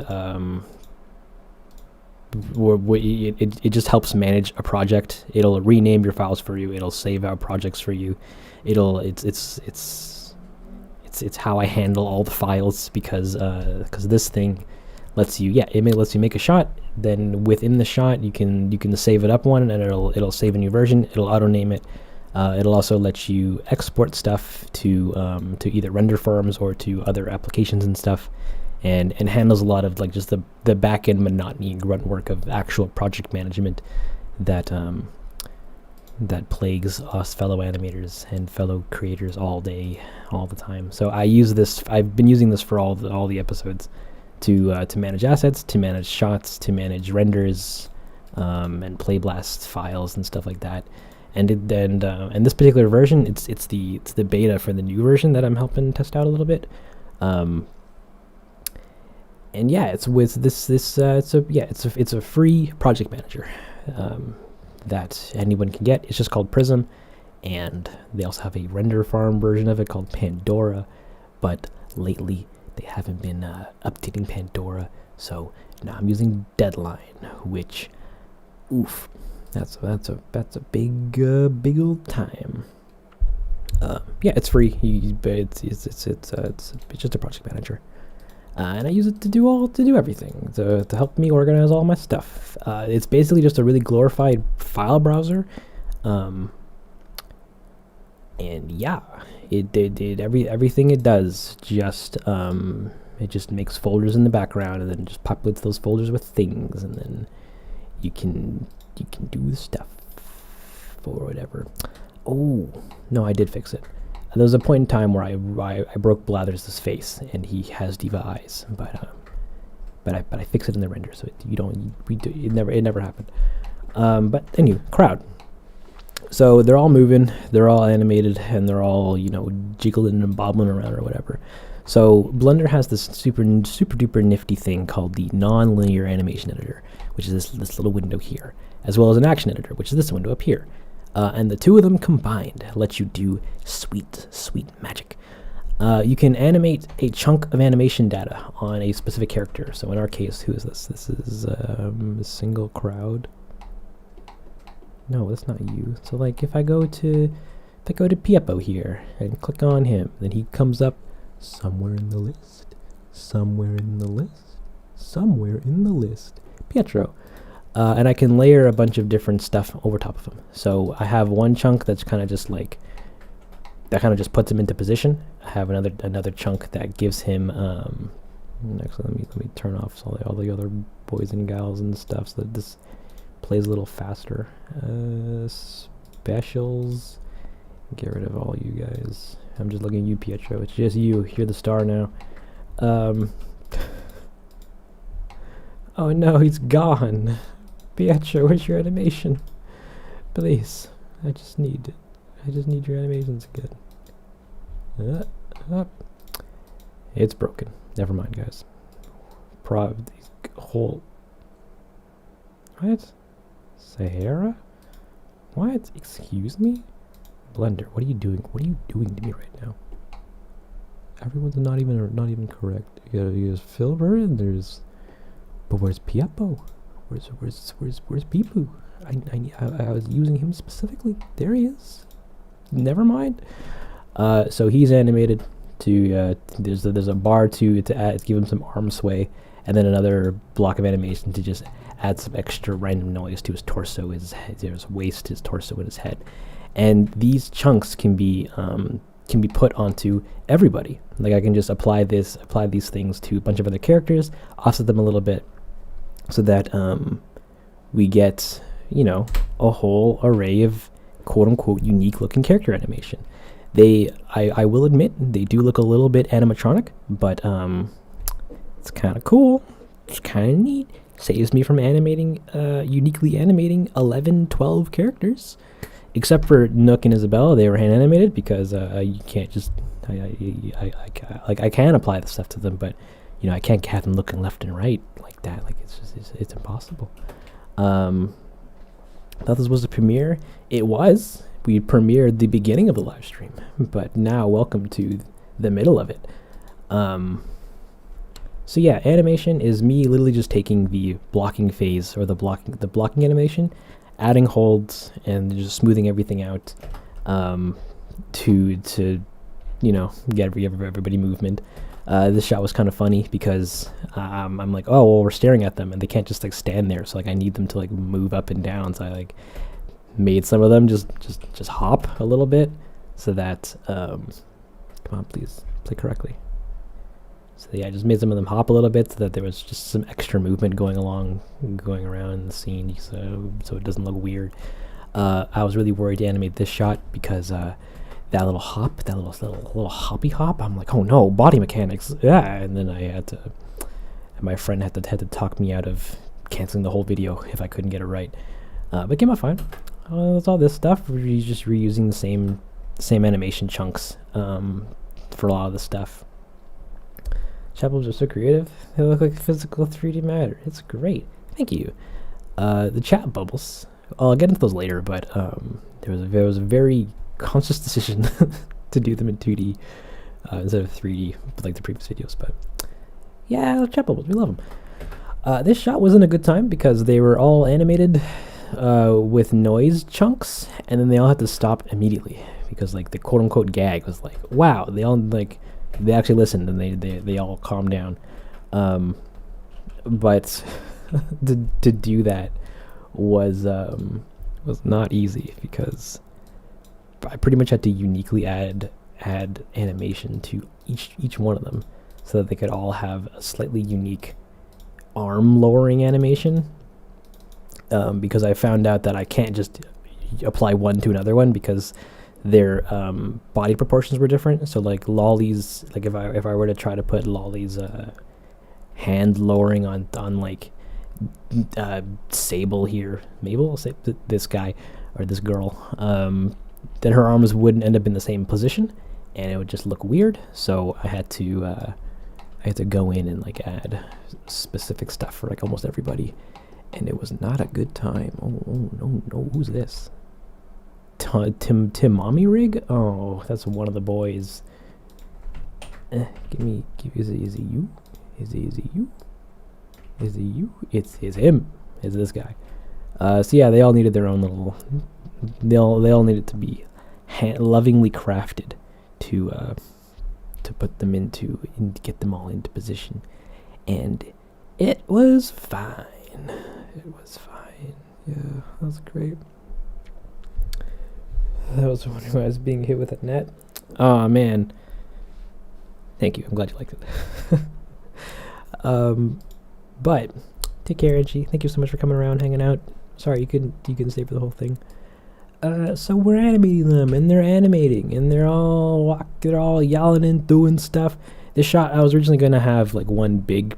it just helps manage a project. It'll rename your files for you. It'll save out projects for you. It's how I handle all the files, because this thing lets you lets you make a shot. Then within the shot you can save it up one, and it'll save a new version. It'll auto name it. It'll also let you export stuff to either render farms or to other applications and stuff, and handles a lot of like just the back end monotony and grunt work of actual project management that plagues us fellow animators and fellow creators all day, all the time. So I've been using this for all the episodes to manage assets, to manage shots, to manage renders, and play blast files and stuff like that. And this particular version, it's the beta for the new version that I'm helping test out a little bit. And yeah, it's with this it's a free project manager that anyone can get. It's just called Prism, and they also have a render farm version of it called Pandora, but lately they haven't been updating Pandora, so now I'm using Deadline, which, oof, that's a big old time. Yeah, it's free. It's just a project manager, and I use it to do everything, to help me organize all my stuff. It's basically just a really glorified file browser, and yeah, it did everything it does. Just it just makes folders in the background, and then just populates those folders with things, and then you can do the stuff or whatever. Oh no, I did fix it. There was a point in time where I broke Blathers' face, and he has diva eyes, but I fixed it in the render, so it never happened. But anyway, crowd. So they're all moving, they're all animated, and they're all jiggling and bobbling around or whatever. So Blender has this super duper nifty thing called the non-linear animation editor, which is this little window here, as well as an action editor, which is this window up here. And the two of them combined let you do sweet magic. You can animate a chunk of animation data on a specific character. So in our case, who is this? This is a single crowd. No, that's not you. So like if I go to Piepo here and click on him, then he comes up somewhere in the list. Pietro. And I can layer a bunch of different stuff over top of him. So I have one chunk that's kind of just like, that kind of just puts him into position. I have another chunk that gives him, actually let me turn off all the other boys and gals and stuff so that this plays a little faster. Specials, get rid of all you guys. I'm just looking at you, Pietro. It's just you. You're the star now. Oh no, he's gone. Pietro, where's your animation? Please, I just need your animations again. It's broken. Never mind, guys. Whole. What? Sahara? What? Excuse me? Blender, what are you doing? What are you doing to me right now? Everyone's not even correct. There's Filbert and there's. But where's Piepo? Where's Peepoo? I was using him specifically. There he is. Never mind. So he's animated to there's a bar to give him some arm sway, and then another block of animation to just add some extra random noise to his torso, his waist, his torso, and his head. And these chunks can be put onto everybody. Like I can just apply these things to a bunch of other characters, offset them a little bit, so that we get a whole array of quote unquote unique looking character animation. I will admit they do look a little bit animatronic, but it's kind of cool. It's kind of neat. Saves me from uniquely animating 11, 12 characters. Except for Nook and Isabella, they were hand animated because you can't just I can apply the stuff to them, but I can't have them looking left and right like that. Like it's impossible. Thought this was a premiere. It was. We premiered the beginning of the live stream, but now welcome to the middle of it. So yeah, animation is me literally just taking the blocking phase or the blocking animation, adding holds and just smoothing everything out, to get everybody movement. This shot was kind of funny because I'm like, oh well, we're staring at them and they can't just like stand there. So like I need them to like move up and down. So I like made some of them just hop a little bit so that come on, please play correctly. So yeah, I just made some of them hop a little bit so that there was just some extra movement going around the scene, so it doesn't look weird. I was really worried to animate this shot because that little hop, that little hoppy hop. I'm like, oh no, body mechanics, yeah. And then my friend had to talk me out of canceling the whole video if I couldn't get it right. But it came out fine. That's all this stuff. We're just reusing the same animation chunks for a lot of the stuff. Chat bubbles are so creative. They look like physical 3D matter. It's great. Thank you. The chat bubbles. I'll get into those later, but there was a very conscious decision to do them in 2D instead of 3D, like the previous videos. But yeah, chat bubbles, we love them. This shot wasn't a good time because they were all animated with noise chunks, and then they all had to stop immediately because like the quote unquote gag was like, wow, they actually listened and they all calmed down. But to do that was not easy because I pretty much had to uniquely add animation to each one of them so that they could all have a slightly unique arm lowering animation. Because I found out that I can't just apply one to another one because their body proportions were different. So like Lolly's, like if I were to try to put Lolly's hand lowering on like Sable here, Mabel, this guy or this girl, then her arms wouldn't end up in the same position, and it would just look weird. So I had to go in and like add specific stuff for like almost everybody, and it was not a good time. Oh no, who's this? Tim Mommy Rig? Oh, that's one of the boys. Is it you? Is it you? It's him. It's this guy. So yeah, they all needed their own little. They all needed to be lovingly crafted to put them into and get them all into position, and it was fine. Yeah, that was great. That was when I was being hit with a net. Oh man. Thank you. I'm glad you liked it. But take care, Angie. Thank you so much for coming around, hanging out. Sorry you couldn't stay for the whole thing. So we're animating them, and they're animating, and they're all yelling and doing stuff. This shot, I was originally gonna have like one big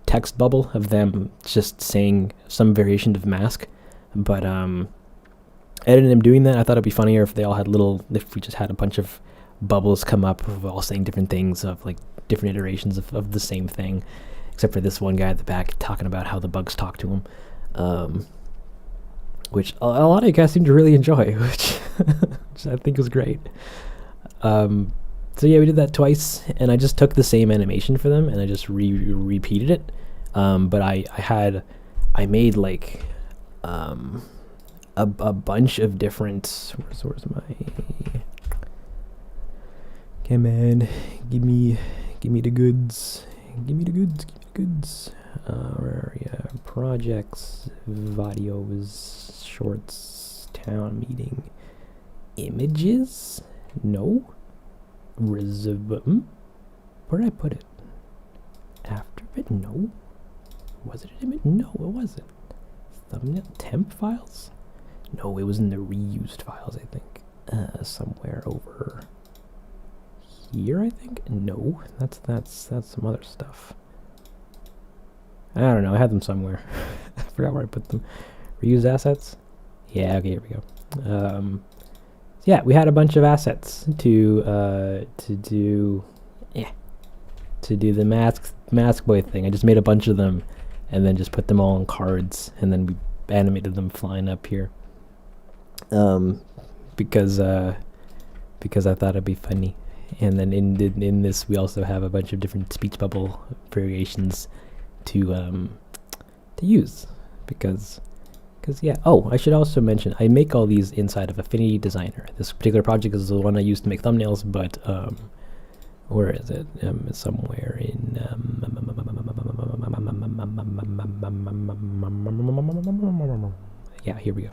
text bubble of them just saying some variation of mask, but I ended up doing that. I thought it'd be funnier if they all had if we just had a bunch of bubbles come up of all saying different things of like different iterations of the same thing, except for this one guy at the back talking about how the bugs talk to him, which a lot of you guys seem to really enjoy, which I think was great. So yeah, we did that twice, and I just took the same animation for them and I just repeated it, but I made like a bunch of different. Where's my? Come on, give me the goods. Give me the goods. Where are you? Projects, videos, shorts, town meeting, images. No. Where did I put it? After it? No. Was it an image? No, it wasn't. Thumbnail temp files? No, it was in the reused files, I think. Somewhere over here, I think? No, that's some other stuff. I don't know, I had them somewhere. I forgot where I put them. Reused assets? Yeah, okay, here we go. Yeah, we had a bunch of assets to do the mask boy thing. I just made a bunch of them and then just put them all on cards, and then we animated them flying up here. Because I thought it'd be funny. And then in this, we also have a bunch of different speech bubble variations to use, because yeah. Oh, I should also mention I make all these inside of Affinity Designer. This particular project is the one I use to make thumbnails, but where is it? Somewhere in yeah, here we go.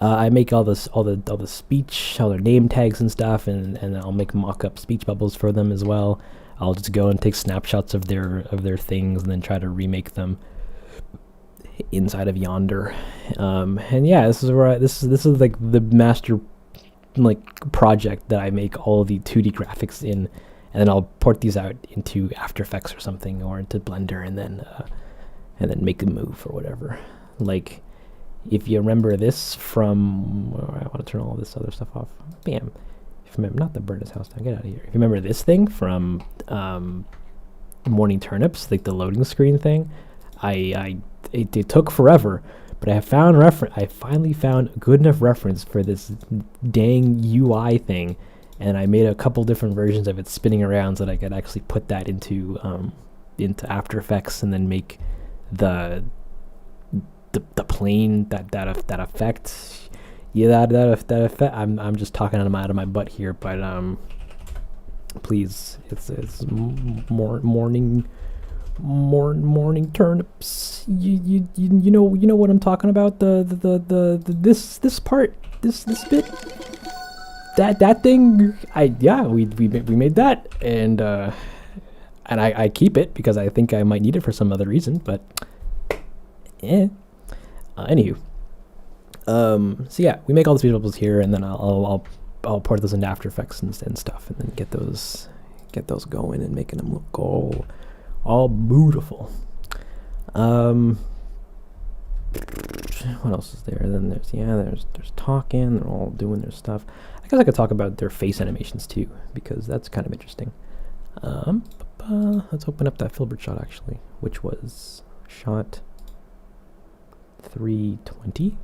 I make all the speech, all their name tags and stuff, and I'll make mock-up speech bubbles for them as well. I'll just go and take snapshots of their things and then try to remake them inside of Yonder. And yeah, this is where this is like the master like project that I make all the 2D graphics in, and then I'll port these out into After Effects or something, or into Blender, and then make them move or whatever. Like, if you remember this from, I want to turn all this other stuff off. Bam. If you remember, not the burn his house down. Get out of here. If you remember this thing from Morning Turnips, like the loading screen thing, it took forever, but I finally found a good enough reference for this dang UI thing, and I made a couple different versions of it spinning around so that I could actually put that into After Effects and then make the plane that effect. Yeah, that effect. I'm just talking out of my butt here, but please, it's morning turnips. You know what I'm talking about. This part, this bit, that thing. We made that, and I keep it because I think I might need it for some other reason, but yeah. Anywho, so yeah, we make all the speech bubbles here, and then I'll port those into After Effects and stuff, and then get those going and making them look all beautiful. What else is there? Then there's talking. They're all doing their stuff. I guess I could talk about their face animations too, because that's kind of interesting. Let's open up that Filbert shot actually, which was shot 320.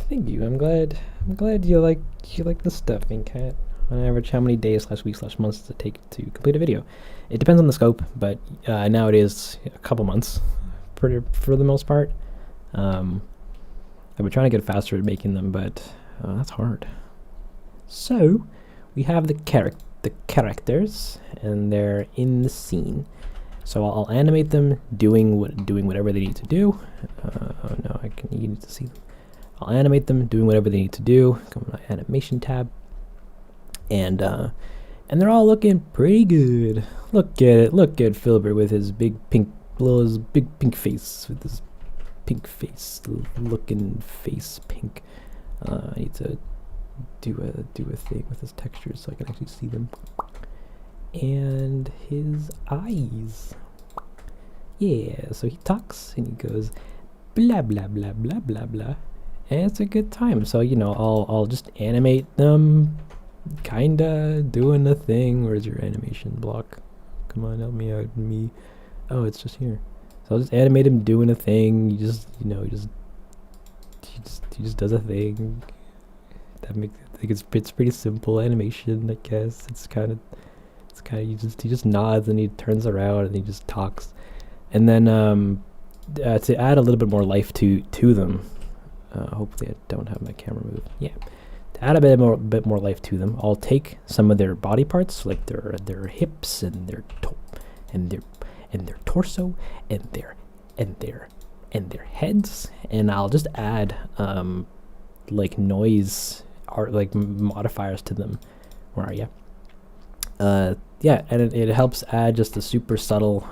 Thank you. I'm glad you like this stuff, Inkcat. On average, how many days / weeks / months does it take to complete a video? It depends on the scope, but now it is a couple months for the most part. I've been trying to get faster at making them, but that's hard. So we have the characters, and they're in the scene. So I'll animate them doing whatever they need to do. Oh no, you need to see them. I'll animate them doing whatever they need to do. Come on, animation tab, and they're all looking pretty good. Look at Filbert with his big pink face, with his pink face, looking face pink. I need to do a thing with his textures so I can actually see them. And his eyes. Yeah, so he talks and he goes blah blah blah blah blah blah, and it's a good time. So I'll just animate them, kinda doing a thing. Where's your animation block? Come on, help me out. Oh, it's just here. So I'll just animate him doing a thing. He just does a thing. I think it's pretty simple animation, I guess. It's kind of he just nods and he turns around and he just talks, and then to add a little bit more life to them. Hopefully I don't have my camera moved. Yeah, to add a bit more life to them, I'll take some of their body parts, like their hips and their torso and their heads, and I'll just add like noise or like modifiers to them. Where are you? Yeah, and it helps add just a super subtle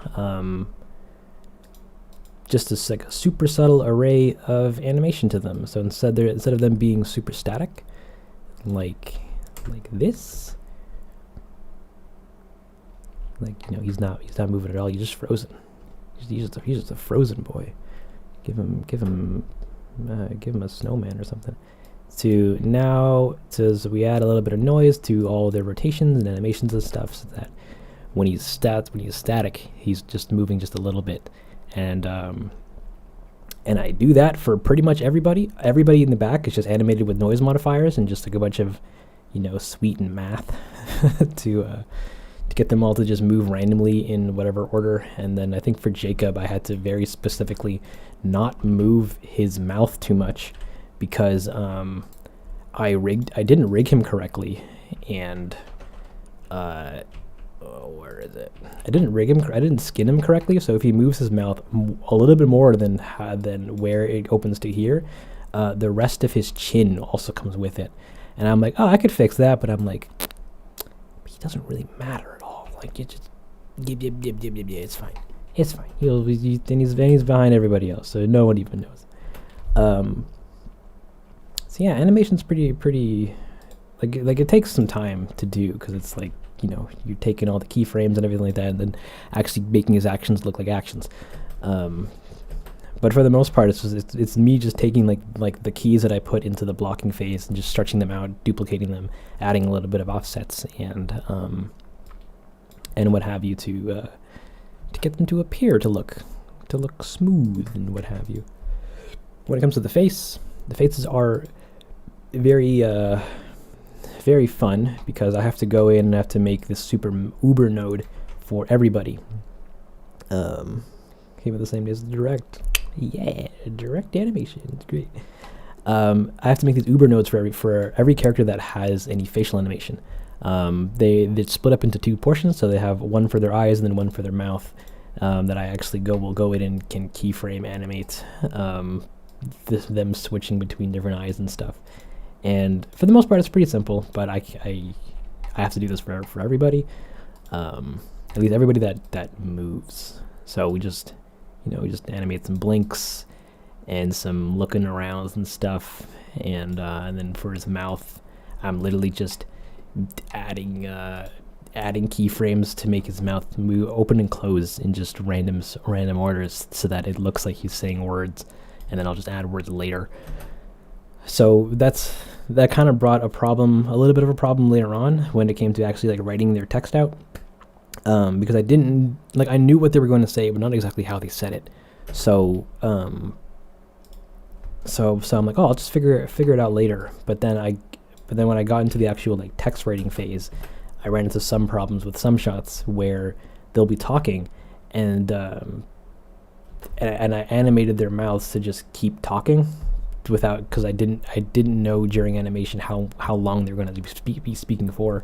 like a super subtle array of animation to them. So instead of them being super static, like this, like he's not moving at all. He's just frozen. He's just a frozen boy. Give him a snowman or something. So we add a little bit of noise to all their rotations and animations and stuff, so that when he's static, he's just moving just a little bit, and I do that for pretty much everybody. Everybody in the back is just animated with noise modifiers and just like a bunch of, sweet and math to get them all to just move randomly in whatever order. And then I think for Jacob, I had to very specifically not move his mouth too much because I didn't rig him correctly, and where is it? I didn't skin him correctly. So if he moves his mouth a little bit more than where it opens to here, the rest of his chin also comes with it. And I'm like, oh, I could fix that, but I'm like, he doesn't really matter at all. Like, you just, it's fine. It's fine. He's behind everybody else, so no one even knows. So yeah, animation's pretty, like it takes some time to do because it's like, you're taking all the keyframes and everything like that, and then actually making his actions look like actions. But for the most part, it's me just taking like the keys that I put into the blocking phase and just stretching them out, duplicating them, adding a little bit of offsets and what have you to get them to appear to look smooth and what have you. When it comes to the faces are very very fun because I have to go in and have to make this super uber node for everybody. Came at the same day as the direct. Yeah, direct animation. It's great. I have to make these uber nodes for every character that has any facial animation. They split up into two portions, so they have one for their eyes and then one for their mouth. That I actually will go in and can keyframe animate them switching between different eyes and stuff. And for the most part, it's pretty simple, but I have to do this for everybody, at least everybody that moves. So we just animate some blinks and some looking around and stuff, and then for his mouth, I'm literally just adding keyframes to make his mouth move, open and close in just random orders, so that it looks like he's saying words, and then I'll just add words later. So that kind of brought a little bit of a problem later on when it came to actually like writing their text out, because I knew what they were going to say, but not exactly how they said it. So I'm like, oh, I'll just figure it out later. But then when I got into the actual like text writing phase, I ran into some problems with some shots where they'll be talking, and I animated their mouths to just keep talking because I didn't know during animation how long they were going to be speaking for.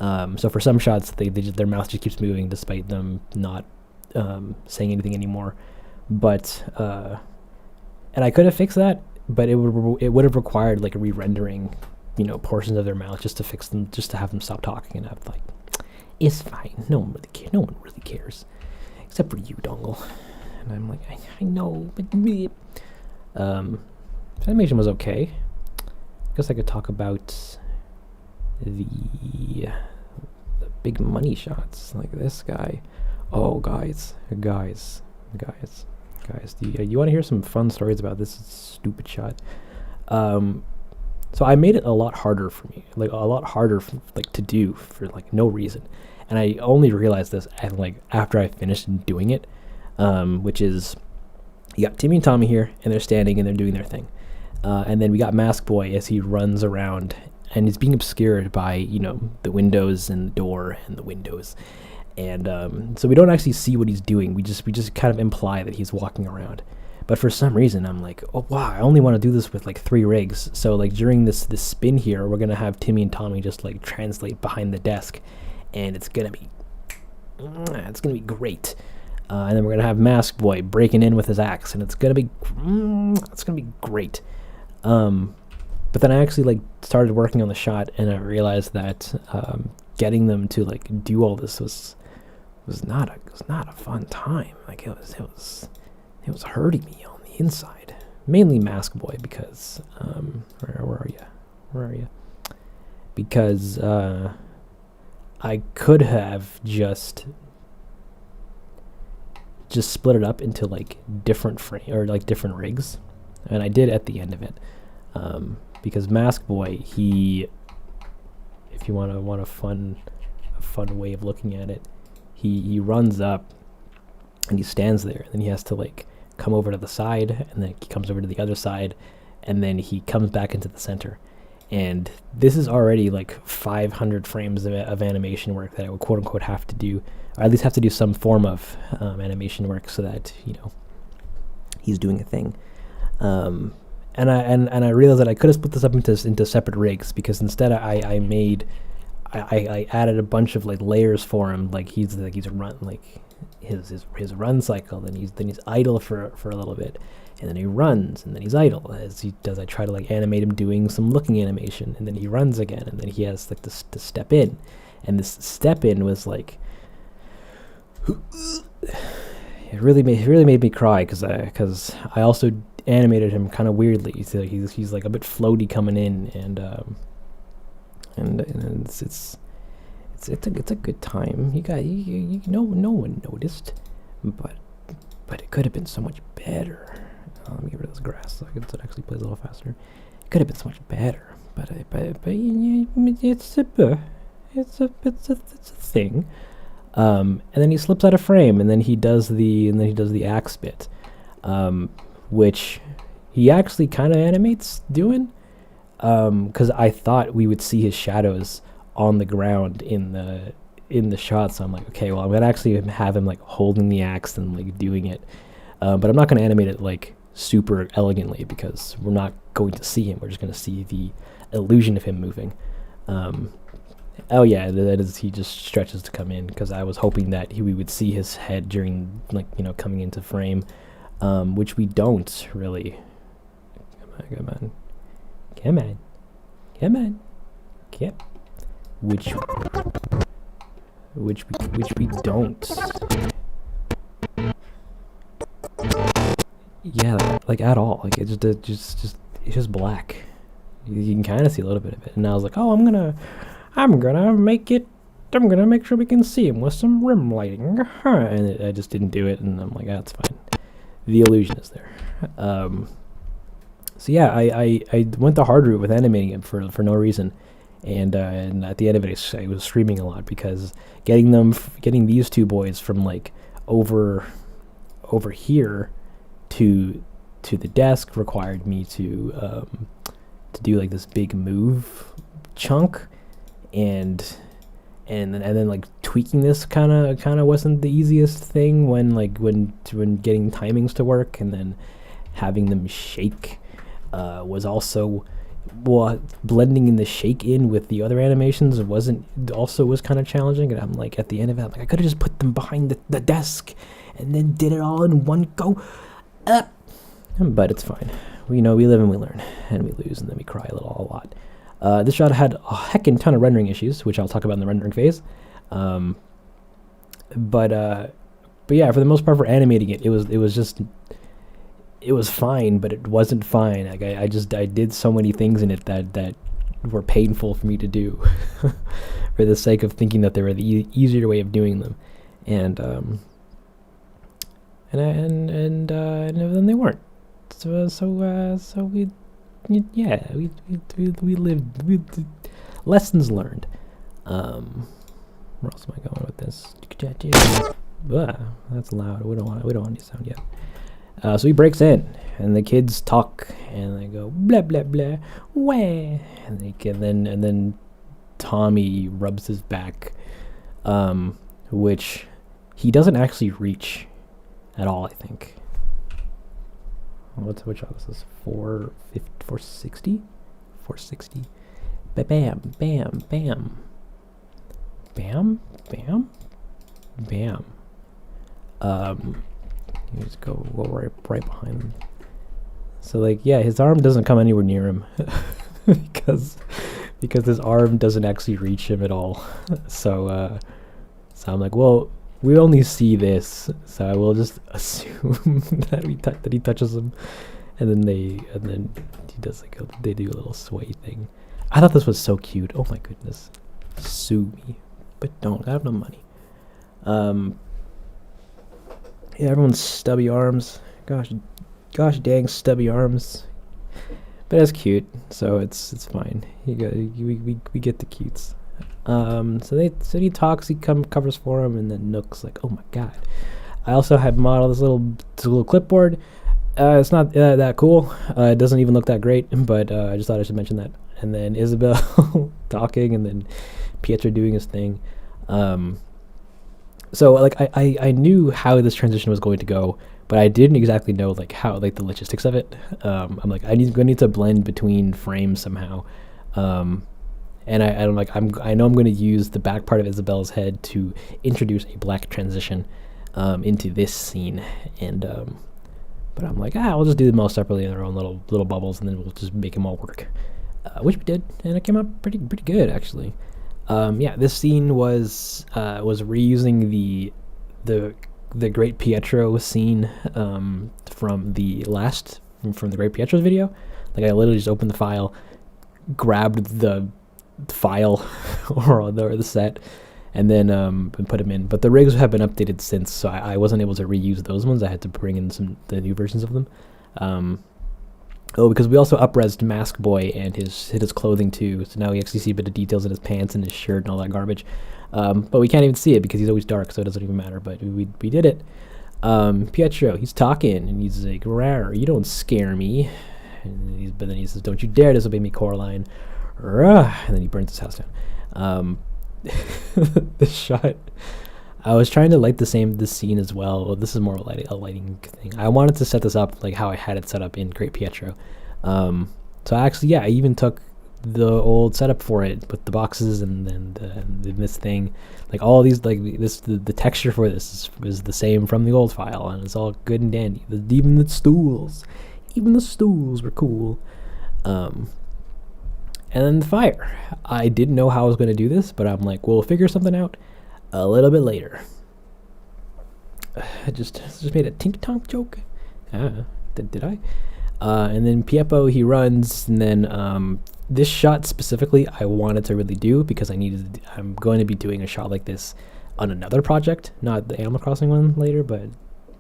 So for some shots, their mouth just keeps moving despite them not saying anything anymore. But and I could have fixed that, but it would have required like re-rendering, portions of their mouth just to fix them, just to have them stop talking. And I'm like, it's fine. No one really cares, except for you, Dongle. And I'm like, I know, but animation was okay. I guess I could talk about the big money shots like this guy. Oh, guys, do you want to hear some fun stories about this stupid shot? So I made it a lot harder for me, to do for like no reason, and I only realized this after I finished doing it, which is you got Timmy and Tommy here, and they're standing and they're doing their thing, and then we got Mask Boy as he runs around and he's being obscured by the windows and the door and the windows, and so we don't actually see what he's doing. We just kind of imply that he's walking around. But for some reason, I'm like, oh wow, I only want to do this with like 3 rigs. So like during this spin here, we're gonna have Timmy and Tommy just like translate behind the desk, and it's gonna be great. And then we're gonna have Mask Boy breaking in with his axe, and it's gonna be great. But then I actually like started working on the shot, and I realized that getting them to like do all this was not a fun time. Like it was hurting me on the inside, mainly Mask Boy, because where are you? Because I could have just split it up into like different different rigs, and I did at the end of it, because Mask Boy, if you want a fun way of looking at it, he runs up and he stands there, and then he has to like come over to the side, and then he comes over to the other side, and then he comes back into the center. And this is already like 500 frames of animation work that I would quote unquote have to do, or at least have to do some form of animation work so that, you know, he's doing a thing. And I realized that I could have split this up into separate rigs, because instead I added a bunch of like layers for him. Like he's run like his run cycle, then he's idle for a little bit, and then he runs, and then he's idle. As he does, I try to like animate him doing some looking animation, and then he runs again, and then he has like this to step in, and this step in was like it really made me cry, because I also animated him kind of weirdly. So he's like a bit floaty coming in, and it's a good time. No one noticed, but it could have been so much better. Let me get rid of this grass so it actually plays a little faster. It could have been so much better, but it's a thing. And then he slips out of frame, and then he does the axe bit, which he actually kind of animates doing, because I thought we would see his shadows on the ground in the shot. So I'm like, okay, well, I'm gonna actually have him like holding the axe and like doing it, but I'm not gonna animate it like super elegantly, because we're not going to see him. We're just gonna see the illusion of him moving. Oh yeah, that is, he just stretches to come in, because I was hoping that we would see his head during, like, you know, coming into frame, which we don't really. Come on. Which we don't. Yeah, like at all. Like it's just black. You can kind of see a little bit of it. And I was like, oh, I'm gonna make sure we can see him with some rim lighting. And I just didn't do it, and I'm like, that's fine. The illusion is there. So yeah, I went the hard route with animating him for no reason, and at the end of it, I was screaming a lot, because getting these two boys from like over here to the desk required me to do like this big move chunk, and then like tweaking this kind of wasn't the easiest thing when getting timings to work, and then having them shake was also, well, blending in the shake in with the other animations was kind of challenging. And I'm like, at the end of it, I'm like, I could have just put them behind the desk and then did it all in one go. But it's fine. We live and we learn, and we lose, and then we cry a lot. This shot had a heckin' ton of rendering issues, which I'll talk about in the rendering phase. But yeah, for the most part, for animating it, it was fine, but it wasn't fine. Like I did so many things in it that were painful for me to do, for the sake of thinking that they were the easier way of doing them, and then they weren't. So we lived. Lessons learned. Where else am I going with this? That's loud. We don't want any sound yet. So he breaks in, and the kids talk, and they go blah blah blah, wah, and then Tommy rubs his back, which he doesn't actually reach at all. I think. Which one is this? 460? 460. Bam, bam, bam, bam, bam, bam. You just go right behind him. So like, yeah, his arm doesn't come anywhere near him because his arm doesn't actually reach him at all. So I'm like, well, we only see this, so I will just assume that he touches him, and then he does they do a little sway thing. I thought this was so cute. Oh my goodness, sue me, but don't. I have no money. Yeah, everyone's stubby arms. Gosh dang stubby arms. But that's cute, so it's fine. We get the cutes. So he talks, he covers for him, and then Nook's like, "Oh my god." I also had modeled this little clipboard. It's not that cool. It doesn't even look that great, but I just thought I should mention that. And then Isabel talking, and then Pietro doing his thing. So like I knew how this transition was going to go, but I didn't exactly know like how like the logistics of it. I'm like gonna need to blend between frames somehow. And I know I'm going to use the back part of Isabel's head to introduce a black transition into this scene, and but I'm like, we'll just do them all separately in their own little bubbles, and then we'll just make them all work, which we did, and it came out pretty good actually. This scene was reusing the Great Pietro scene from the Great Pietro's video. Like I literally just opened the file, grabbed the file or the set, and then put them in. But the rigs have been updated since, so I wasn't able to reuse those ones. I had to bring in the new versions of them. Because we also up-resed Mask Boy and his clothing too, so now we actually see a bit of details in his pants and his shirt and all that garbage. But we can't even see it because he's always dark, so it doesn't even matter. But we did it. Pietro, he's talking, and he's like, "Rawr, you don't scare me." But then he says, "Don't you dare disobey me, Coraline." And then he burns his house down. The shot, I was trying to light this scene as well. Well, this is more a lighting thing. I wanted to set this up like how I had it set up in Great Pietro. So actually, I even took the old setup for it with the boxes and then this thing, like all these, like this, the texture for this is the same from the old file, and it's all good and dandy. Even the stools were cool. And then the fire. I didn't know how I was going to do this, but I'm like, we'll figure something out a little bit later. I just made a tink-tonk joke. Did I? And then Piepo, he runs, and then this shot specifically I wanted to really do because I'm going to be doing a shot like this on another project, not the Animal Crossing one later, but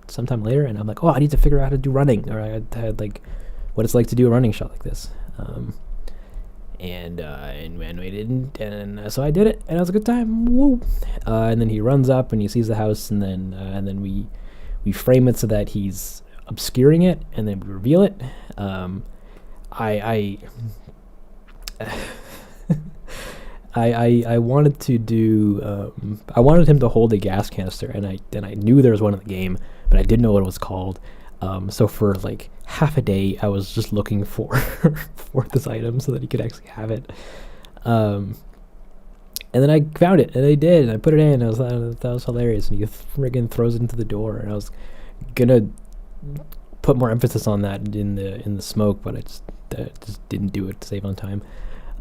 sometime later. And I'm like, I need to figure out how to do running, or I had like what it's like to do a running shot like this. And we didn't, and so I did it, and it was a good time. Woo! And then he runs up and he sees the house, and then we frame it so that he's obscuring it, and then we reveal it. I wanted to do. I wanted him to hold a gas canister, and I knew there was one in the game, but I didn't know what it was called. So for like half a day, I was just looking for for this item so that he could actually have it. And then I found it, and I did, and I put it in. That was hilarious. And he friggin' throws it into the door, and I was gonna put more emphasis on that in the smoke, but I just didn't do it to save on time.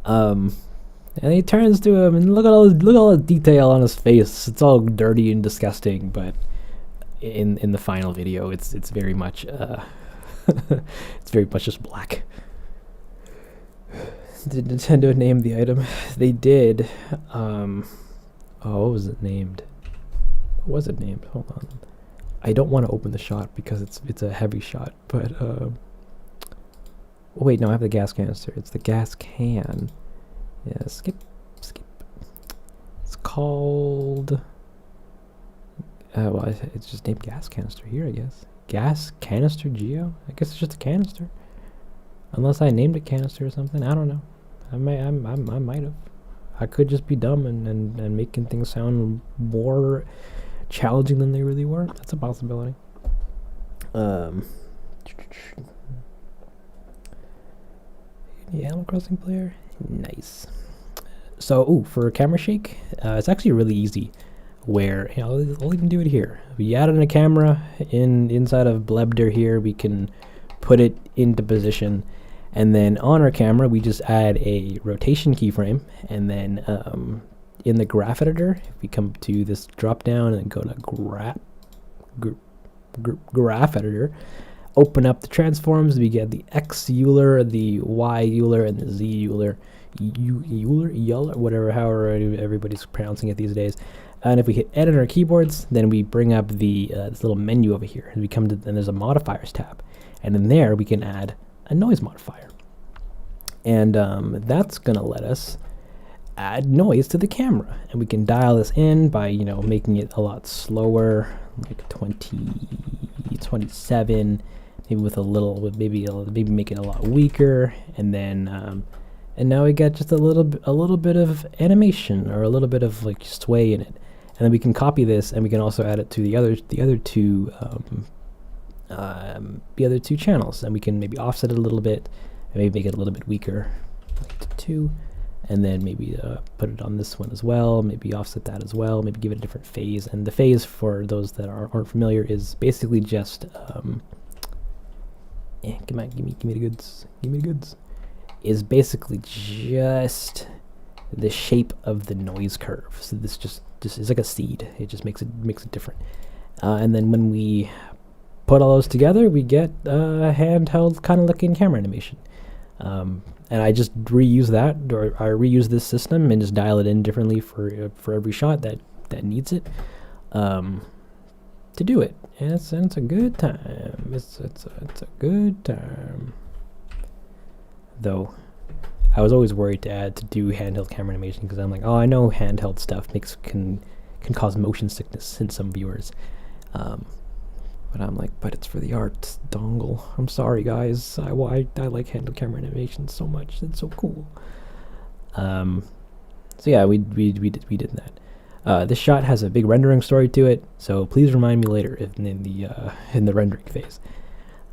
And he turns to him, and look at all the detail on his face. It's all dirty and disgusting, but in the final video, it's very much it's very much just black. Did Nintendo name the item? They did. What was it named? What was it named? Hold on. I don't want to open the shot because it's a heavy shot, but wait, no, I have the gas canister. It's the gas can. Yeah, skip. It's called it's just named gas canister here, I guess. Gas canister Geo? I guess it's just a canister. Unless I named it canister or something. I don't know. I might have. I could just be dumb and making things sound more challenging than they really were. That's a possibility. The Animal Crossing player? Nice. So, for camera shake, it's actually really easy. Where I'll even do it here. We added a camera inside of Blebder here. We can put it into position, and then on our camera we just add a rotation keyframe, and then in the graph editor, if we come to this drop down and go to graph editor, open up the transforms. We get the X Euler, the Y Euler, and the Z Euler, whatever, however everybody's pronouncing it these days. And if we hit edit on our keyboards, then we bring up the this little menu over here, and we come to, and there's a modifiers tab, and in there we can add a noise modifier, and that's gonna let us add noise to the camera, and we can dial this in by, you know, making it a lot slower, like 20, 27, maybe with a little, maybe make it a lot weaker, and then and now we get just a little bit of animation, or a little bit of like sway in it, and then we can copy this, and we can also add it to the other two channels, and we can maybe offset it a little bit, and maybe make it a little bit weaker, like to 2. And then maybe put it on this one as well, maybe offset that as well, maybe give it a different phase. And the phase, for those that aren't familiar, is basically just give me the goods. Is basically just the shape of the noise curve. So this just is like a seed. It just makes it different. And then when we put all those together, we get a handheld kind of looking camera animation. And I just reuse that, or I reuse this system and just dial it in differently for every shot that needs it, to do it. And it's a good time. It's a good time. Though, I was always worried to do handheld camera animation, because I'm like, oh, I know handheld stuff can cause motion sickness in some viewers. But I'm like, but it's for the art, Dongle. I'm sorry, guys. I like handheld camera animation so much. It's so cool. So yeah, we did that. This shot has a big rendering story to it, so please remind me later in the rendering phase.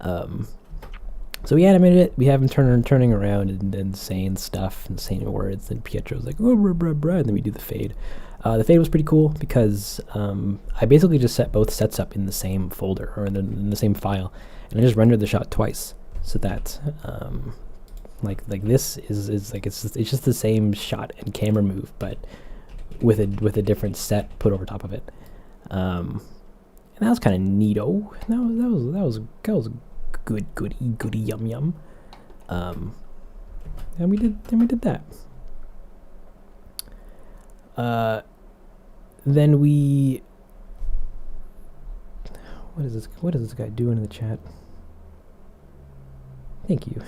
So we animated it. We have him turning around and saying stuff and saying words. And Pietro's like, oh, bruh, bruh, bruh, and then we do the fade. The fade was pretty cool because I basically just set both sets up in the same folder, or in the same file, and I just rendered the shot twice, so that like this is like it's just the same shot and camera move, but with a different set put over top of it. And that was kind of neato. That was goody yum yum. And we did that. Then we, what is this guy doing in the chat? Thank you.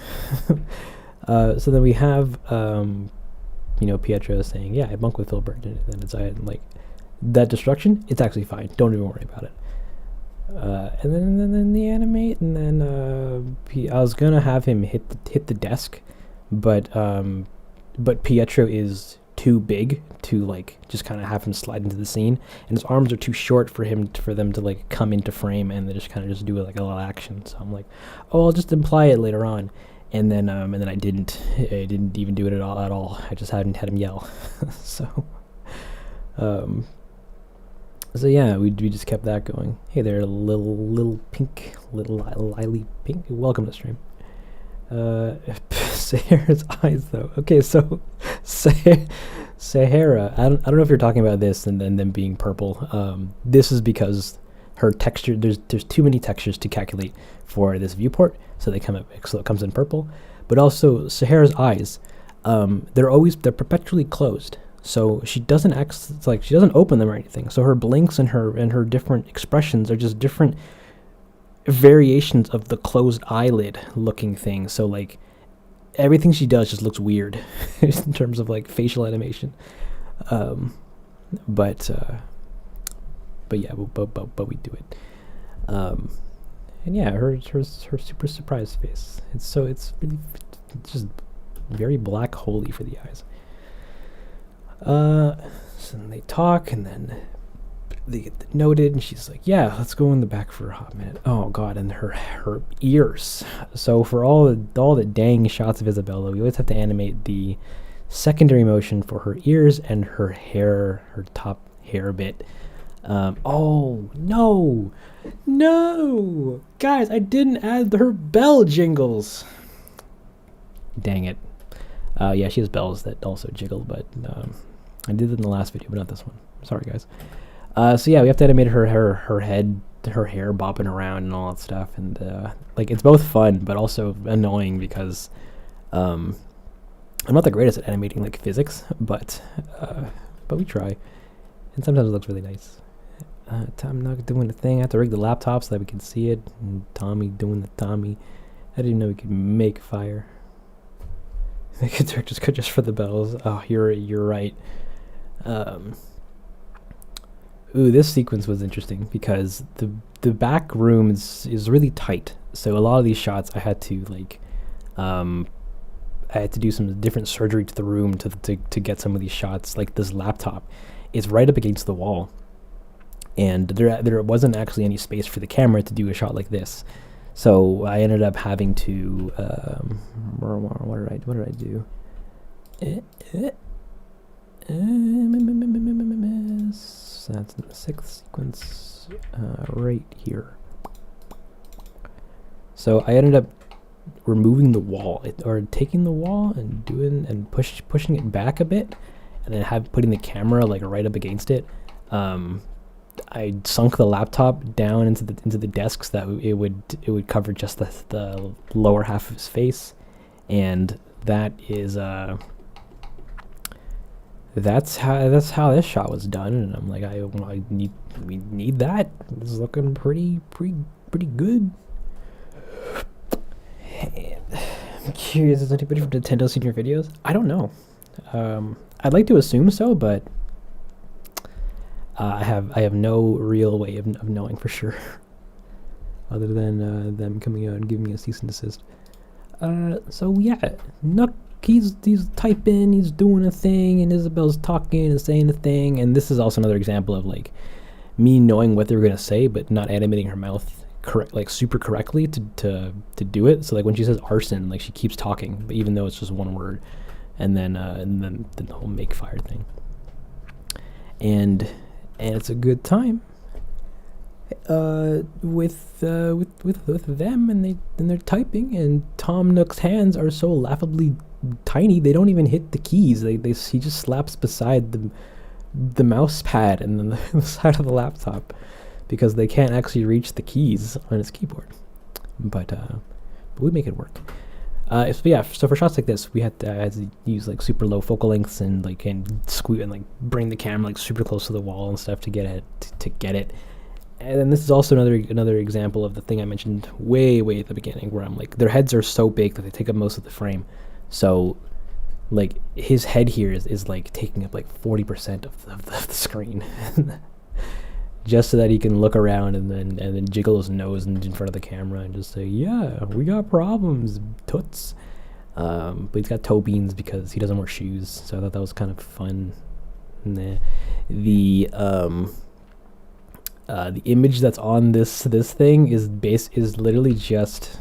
So then we have Pietro saying, yeah, I bunk with Filbert, and then it's like that destruction, it's actually fine, don't even worry about it. And then the animate, and then I was gonna have him hit the desk, but Pietro is too big to like just kind of have him slide into the scene, and his arms are too short for them to like come into frame, and they just kind of just do it like a little action. So I'm like, oh, I'll just imply it later on, and then I didn't even do it at all. I just hadn't had him yell. So yeah, we just kept that going. Hey there, little Lily Pink. Welcome to stream. Sahara's eyes though. Okay, so Sahara, I don't know if you're talking about this and then them being purple. This is because her texture, there's too many textures to calculate for this viewport, so it comes in purple. But also Sahara's eyes, they're perpetually closed. So she doesn't she doesn't open them or anything. So her blinks and her different expressions are just different variations of the closed eyelid looking thing. So like everything she does just looks weird in terms of like facial animation. But yeah, but we do it. And yeah, her super surprised face. It's really just very black holy for the eyes. So then they talk, and then they get noted, and she's like, yeah, let's go in the back for a hot minute. Oh god, and her ears. So for all the dang shots of Isabella, we always have to animate the secondary motion for her ears and her hair, her top hair bit. Oh no guys, I didn't add her bell jingles. Dang it. Yeah, she has bells that also jiggle, but I did it in the last video, but not this one. Sorry, guys. So yeah, we have to animate her head, her hair bopping around and all that stuff, and like it's both fun but also annoying because I'm not the greatest at animating like physics, but we try, and sometimes it looks really nice. Tom not doing the thing. I have to rig the laptop so that we can see it. And Tommy doing the Tommy. I didn't know we could make fire. Make it just for the bells. Oh, you're right. Ooh, this sequence was interesting because the back room is really tight. So a lot of these shots I had to I had to do some different surgery to the room to get some of these shots. Like this laptop is right up against the wall, and there wasn't actually any space for the camera to do a shot like this. So I ended up having to what did I do? So that's in the 6th sequence, right here. So I ended up removing the wall, or taking the wall and pushing it back a bit, and then putting the camera like right up against it. I sunk the laptop down into the desk so that it would cover just the lower half of his face, and that is that's how this shot was done. And I'm like, we need that. This is looking pretty good. And I'm curious, has anybody from Nintendo seen your videos? I don't know. I'd like to assume so, but I have no real way of knowing for sure, other than them coming out and giving me a cease and desist. So yeah, Nook, he's typing, he's doing a thing, and Isabel's talking and saying a thing, and this is also another example of like me knowing what they were gonna say, but not animating her mouth super correctly to do it. So like when she says arson, like she keeps talking, but even though it's just one word, and then the whole make fire thing, and it's a good time with them, and they're typing, and Tom Nook's hands are so laughably tiny they don't even hit the keys. He just slaps beside the mouse pad and then the side of the laptop, because they can't actually reach the keys on his keyboard. But we make it work. So for shots like this, I had to use like super low focal lengths and squeeze and like bring the camera like super close to the wall and stuff to get it. And then this is also another example of the thing I mentioned way at the beginning, where I'm like, their heads are so big that they take up most of the frame. So like his head here is like taking up like 40% of the screen. Just so that he can look around and then jiggle his nose in front of the camera and just say, yeah, we got problems, toots. But he's got toe beans because he doesn't wear shoes, so I thought that was kind of fun. And the image that's on this thing is literally just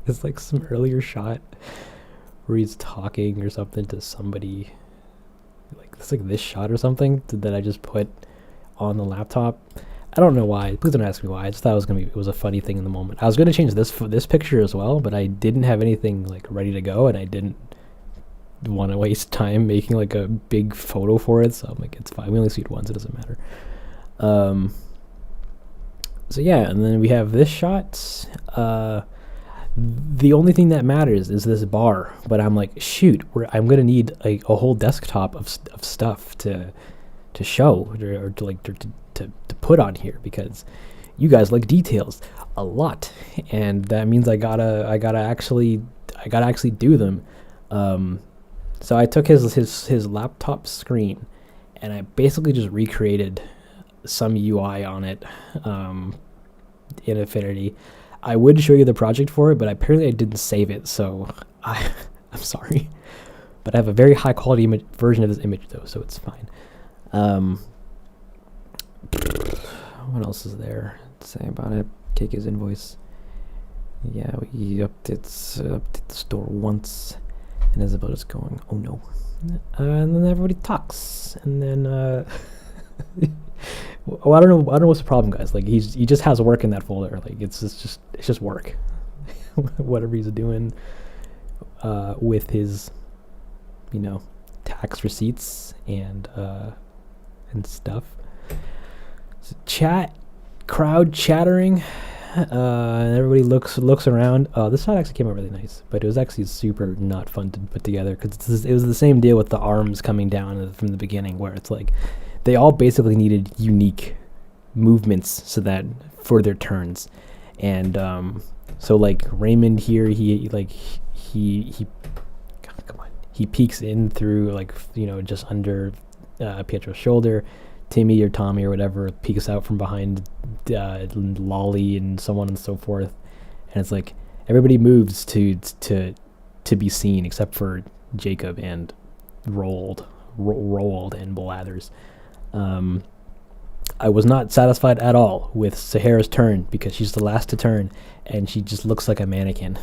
it's like some earlier shot where he's talking or something to somebody. Like it's like this shot or something that I just put on the laptop. I don't know why. Please don't ask me why. I just thought it was a funny thing in the moment. I was going to change this picture as well, but I didn't have anything like ready to go, and I didn't want to waste time making like a big photo for it. So I'm like, it's fine. We only see it once. It doesn't matter. So yeah, and then we have this shot. The only thing that matters is this bar, but I'm like, shoot, I'm going to need a whole desktop of stuff to show or to put on here, because you guys like details a lot, and that means I gotta actually do them. So I took his laptop screen and I basically just recreated some UI on it in Affinity. I would show you the project for it, but apparently I didn't save it, so I'm sorry, but I have a very high quality version of this image though, so it's fine. What else is there to say about it? Cake his invoice. Yeah, we updated the store once, and Isabel is going, oh no. And then everybody talks, and then well, I don't know what's the problem, guys. Like he just has work in that folder. Like it's just work. Whatever he's doing with his tax receipts and stuff. So crowd chattering, and everybody looks around. This shot actually came out really nice, but it was actually super not fun to put together, because it was the same deal with the arms coming down from the beginning, where it's like they all basically needed unique movements so that for their turns, and so like Raymond here, he he peeks in through, like, just under Pietro's shoulder. Timmy or Tommy or whatever peeks out from behind Lolly and so on and so forth. And it's like everybody moves to be seen except for Jacob and Roald and Blathers. I was not satisfied at all with Sahara's turn because she's the last to turn and she just looks like a mannequin.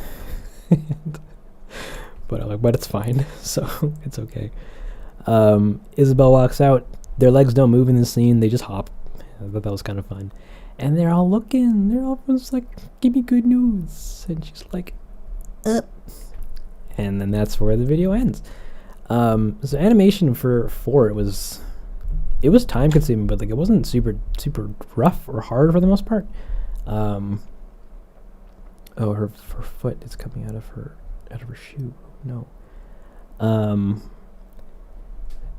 But it's fine, so it's okay. Isabel walks out. Their legs don't move in the scene; they just hop. I thought that was kind of fun. And they're all looking. They're all just like, "Give me good news," and she's like, "Up." And then that's where the video ends. So animation for 4, it was time consuming, but like it wasn't super rough or hard for the most part. Her foot is coming out of her shoe. No.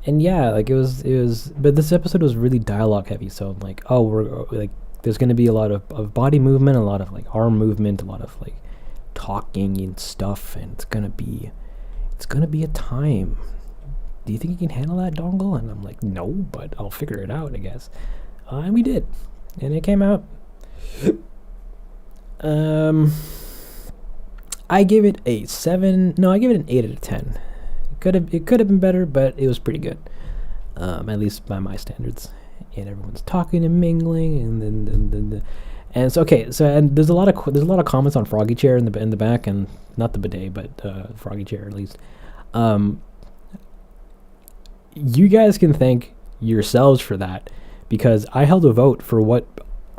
And yeah, like it was, but this episode was really dialogue heavy. So I'm like, we're like, there's going to be a lot of body movement, a lot of like arm movement, a lot of like talking and stuff, and it's gonna be a time. Do you think you can handle that, Dongle? And I'm like, no, but I'll figure it out, I guess. And we did, and it came out. I give it a 7. No, I give it an 8 out of 10. It could have been better, but it was pretty good, at least by my standards. And everyone's talking and mingling, and then and so okay. So and there's a lot of comments on Froggy Chair in the back, and not the bidet, but Froggy Chair at least. You guys can thank yourselves for that, because I held a vote for what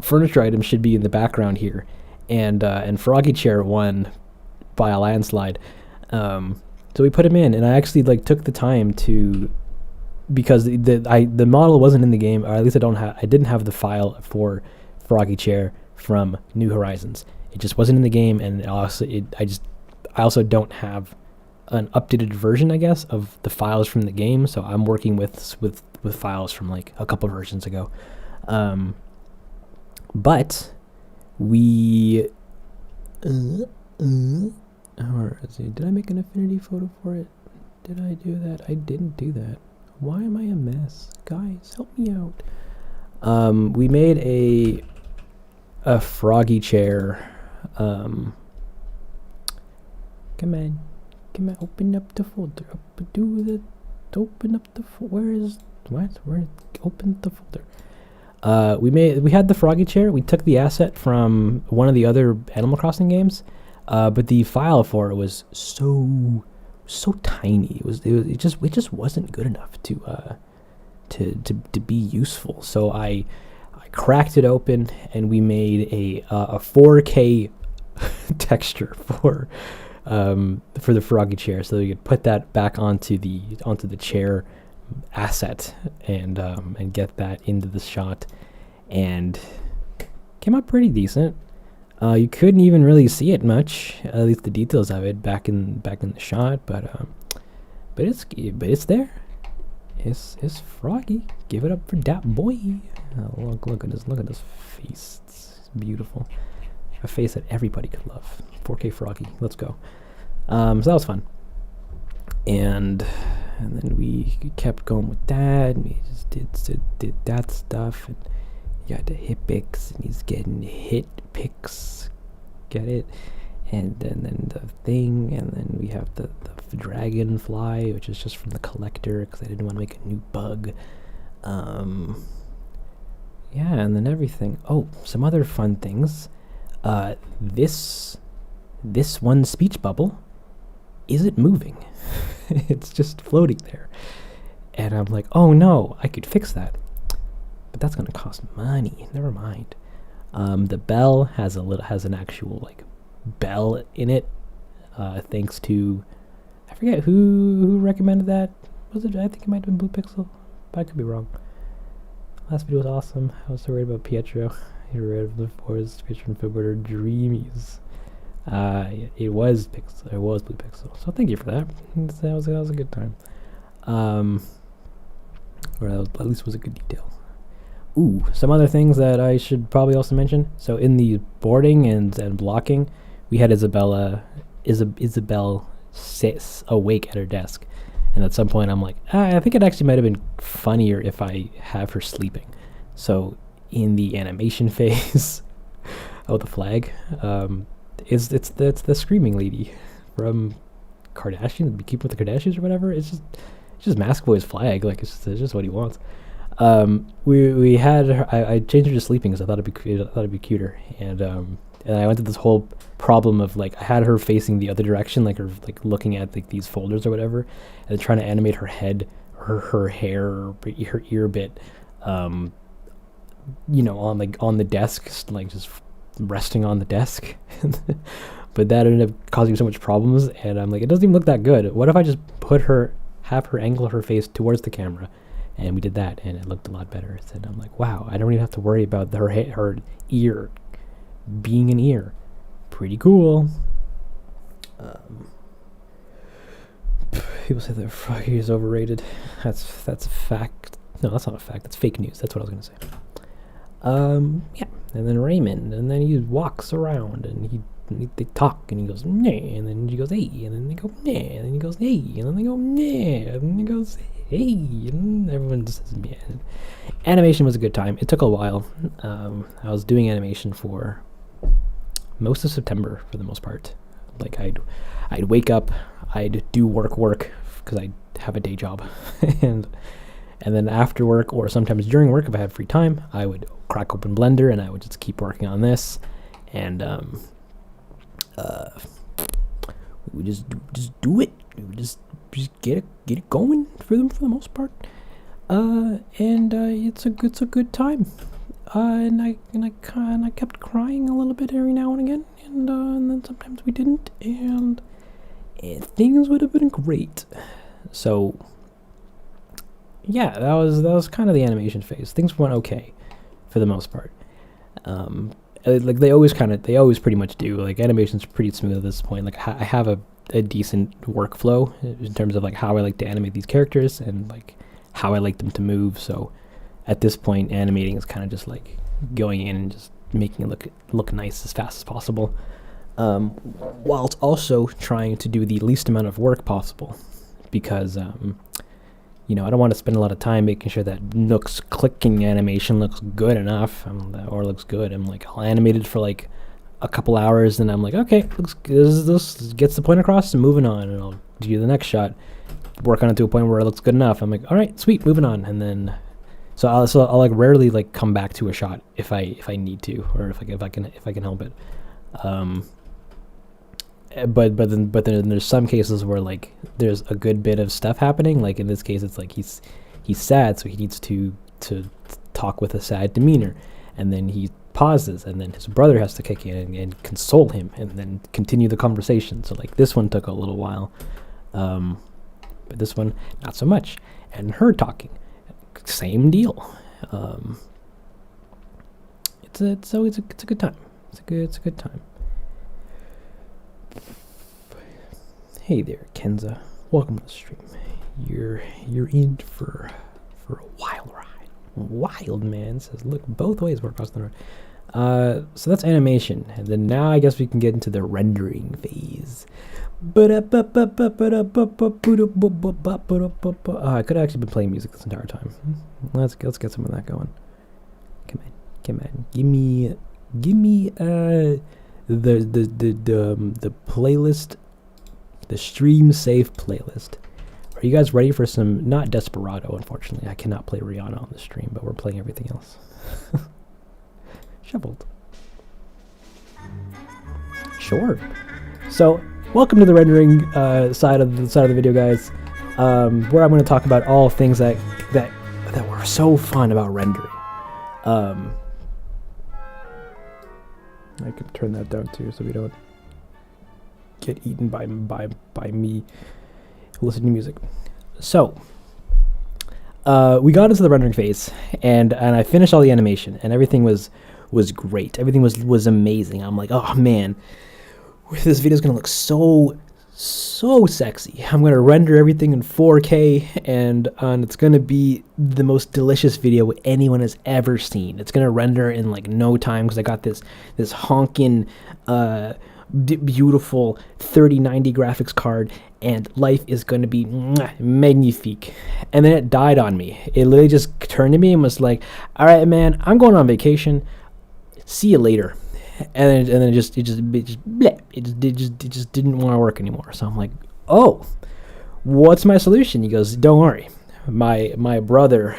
furniture items should be in the background here, and Froggy Chair won by a landslide. So we put him in, and I actually like took the time to, because the model wasn't in the game, or at least I didn't have the file for Froggy Chair from New Horizons. It just wasn't in the game, and I also don't have an updated version, I guess, of the files from the game. So I'm working with files from like a couple versions ago. But we. Did I make an affinity photo for it? Did I do that? I didn't do that. Why am I a mess? Guys, help me out. We made a Froggy Chair. Come on, open up the folder. Open up the folder. Where? Open the folder. We had the Froggy Chair. We took the asset from one of the other Animal Crossing games. But the file for it was so tiny. It just wasn't good enough to be useful. So I cracked it open, and we made a 4K texture for the Froggy Chair, so we could put that back onto the chair asset and get that into the shot, and came out pretty decent. You couldn't even really see it much, at least the details of it back in the shot, but it's there. It's Froggy. Give it up for that boy. Oh, look at this face. It's beautiful. A face that everybody could love. 4K Froggy. Let's go. So that was fun. And then we kept going with that, and we just did that stuff, and you got the hit picks, and he's getting hit picks. Get it? And then the thing, and then we have the dragonfly, which is just from the collector, because I didn't want to make a new bug. Yeah, and then everything. Oh, some other fun things. This one speech bubble isn't moving. It's just floating there. And I'm like, oh no, I could fix that. But that's gonna cost money. Never mind. The bell has an actual like bell in it. Thanks to, I forget who recommended that. Was it? I think it might have been Blue Pixel, but I could be wrong. Last video was awesome. I was so worried about Pietro. He read the forest picture from Fibber Dreamies. It was Pixel. It was Blue Pixel. So thank you for that. That was a good time. Or at least was a good detail. Ooh, some other things that I should probably also mention. So in the boarding and blocking, we had Isabel sits awake at her desk. And at some point, I'm like, I think it actually might have been funnier if I have her sleeping. So in the animation phase of the flag, it's the screaming lady from Kardashian, Keep with the Kardashians or whatever. It's just McAvoy's flag. Like it's just what he wants. We had her, I changed her to sleeping because I thought it'd be cuter, and I went through this whole problem of like I had her facing the other direction, like her like looking at like these folders or whatever, and trying to animate her head, her hair, her ear bit, on the desk, like just resting on the desk. But that ended up causing so much problems, and I'm like, it doesn't even look that good. What if I just have her angle her face towards the camera? And we did that, and it looked a lot better. And I'm like, wow, I don't even have to worry about her ear being an ear. Pretty cool. People say that Froggy is overrated. That's a fact. No, that's not a fact. That's fake news. That's what I was gonna say. Yeah. And then Raymond, and then he walks around, and they talk, and he goes, nah, and then he goes, hey, and then they go, nah, and then he goes, hey, and then they go, nah, and then he goes, hey, and everyone just says, man. Animation was a good time. It took a while. I was doing animation for most of September for the most part. Like I'd wake up, I'd do work because I have a day job, and then after work or sometimes during work if I had free time, I would crack open Blender and I would just keep working on this, and we would just do it. We would just get it going for the most part, and it's a good time. And I kept crying a little bit every now and again, and then sometimes we didn't, and things would have been great. So yeah, that was kind of the animation phase. Things went okay for the most part. Like they always pretty much do. Like animation's pretty smooth at this point. Like I have a decent workflow in terms of like how I like to animate these characters and like how I like them to move. So at this point, animating is kind of just like going in and just making it look nice as fast as possible, whilst also trying to do the least amount of work possible, because I don't want to spend a lot of time making sure that Nook's clicking animation looks good enough, or looks good. I'm like, I'll animate it for like a couple hours, and I'm like, okay, looks good. This gets the point across, and moving on, and I'll do the next shot, work on it to a point where it looks good enough. I'm like, all right, sweet, moving on, and then so I'll like rarely like come back to a shot if I need to, or if I can help it. But then there's some cases where like there's a good bit of stuff happening. Like in this case, it's like he's sad, so he needs to talk with a sad demeanor, and then he pauses, and then his brother has to kick in and console him, and then continue the conversation. So like this one took a little while, but this one not so much. And her talking, same deal. It's a good time. It's a good time. Hey there, Kenza. Welcome to the stream. You're in for a wild ride. Wild man says, look both ways. We're across the road. So that's animation, and then now I guess we can get into the rendering phase. I could have actually been playing music this entire time. Let's get some of that going. Come on. Give me the playlist, the stream safe playlist. Are you guys ready for some, not Desperado, unfortunately. I cannot play Rihanna on the stream, but we're playing everything else. Shoveled. Sure. So, welcome to the rendering side of the video, guys, where I'm going to talk about all things that were so fun about rendering. I can turn that down too, so we don't get eaten by me listening to music. So, we got into the rendering phase, and I finished all the animation, and everything was great. Everything was amazing. I'm like, oh man, this video is gonna look so sexy. I'm gonna render everything in 4K, and it's gonna be the most delicious video anyone has ever seen. It's gonna render in like no time because I got this honking beautiful 3090 graphics card, and life is going to be magnifique. And then it died on me. It literally just turned to me and was like, all right, man, I'm going on vacation. See you later. And then it just didn't want to work anymore. So I'm like, oh, what's my solution? He goes, don't worry. My brother,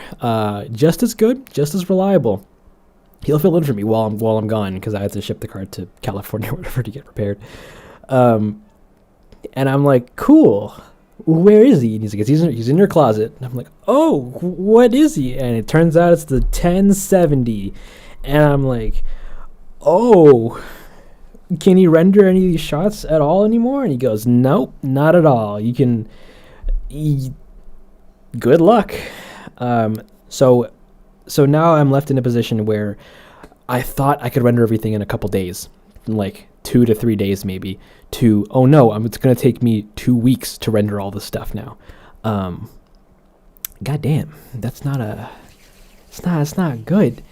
just as good, just as reliable. He'll fill in for me while I'm gone, because I had to ship the card to California or whatever to get repaired. And I'm like, cool. Where is he? And he's like, he's in your closet. And I'm like, oh, what is he? And it turns out it's the 1070. And I'm like, oh, can he render any of these shots at all anymore? And he goes, nope, not at all. You can. Good luck. So now I'm left in a position where I thought I could render everything in a couple days, like 2 to 3 days maybe, to, oh no, it's going to take me 2 weeks to render all this stuff now. God damn, it's not good.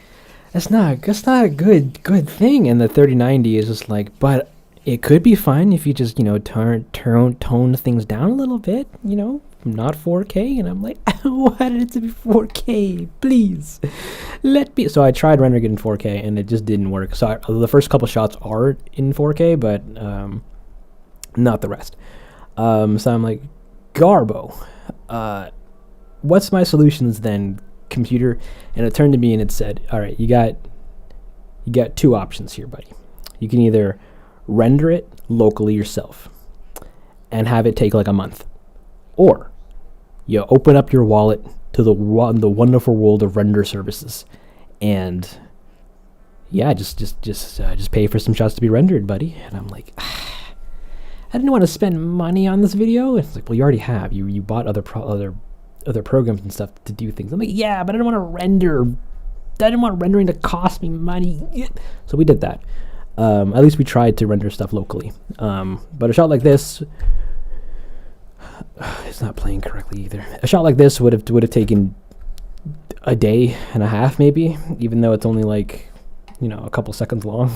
It's not a good thing. And the 3090 is just like, but it could be fine if you just, tone things down a little bit, not 4K. And I'm like, I wanted it to be 4K, please. So I tried rendering it in 4K and it just didn't work. So the first couple shots are in 4K, but not the rest. So I'm like, Garbo, what's my solutions then, computer? And it turned to me and it said, all right, you got 2 options here, buddy. You can either render it locally yourself and have it take like a month, or you open up your wallet to the wonderful world of render services, and just pay for some shots to be rendered, buddy. And I'm like, I didn't want to spend money on this video. And it's like, well, you already have. You bought other programs and stuff to do things. I'm like, yeah, but I didn't want to render. I didn't want rendering to cost me money. So we did that. At least we tried to render stuff locally. But a shot like this, it's not playing correctly either. A shot like this would have taken a day and a half maybe, even though it's only like, a couple seconds long.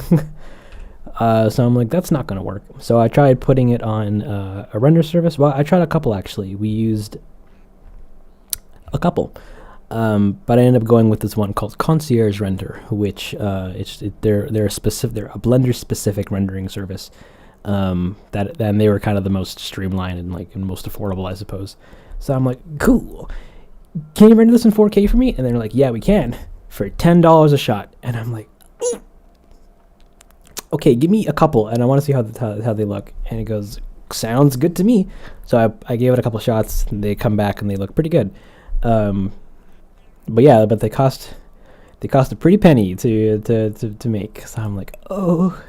So I'm like, that's not going to work. So I tried putting it on a render service. Well, I tried a couple actually. We used a couple. But I ended up going with this one called Concierge Render, which they're a Blender specific rendering service. And they were kind of the most streamlined and most affordable, I suppose. So I'm like, cool. Can you render this in 4K for me? And they're like, yeah, we can, for $10 a shot. And I'm like, okay, give me a couple, and I want to see how they look. And it goes, sounds good to me. So I gave it a couple shots. And they come back and they look pretty good. But they cost a pretty penny to make. So I'm like, oh,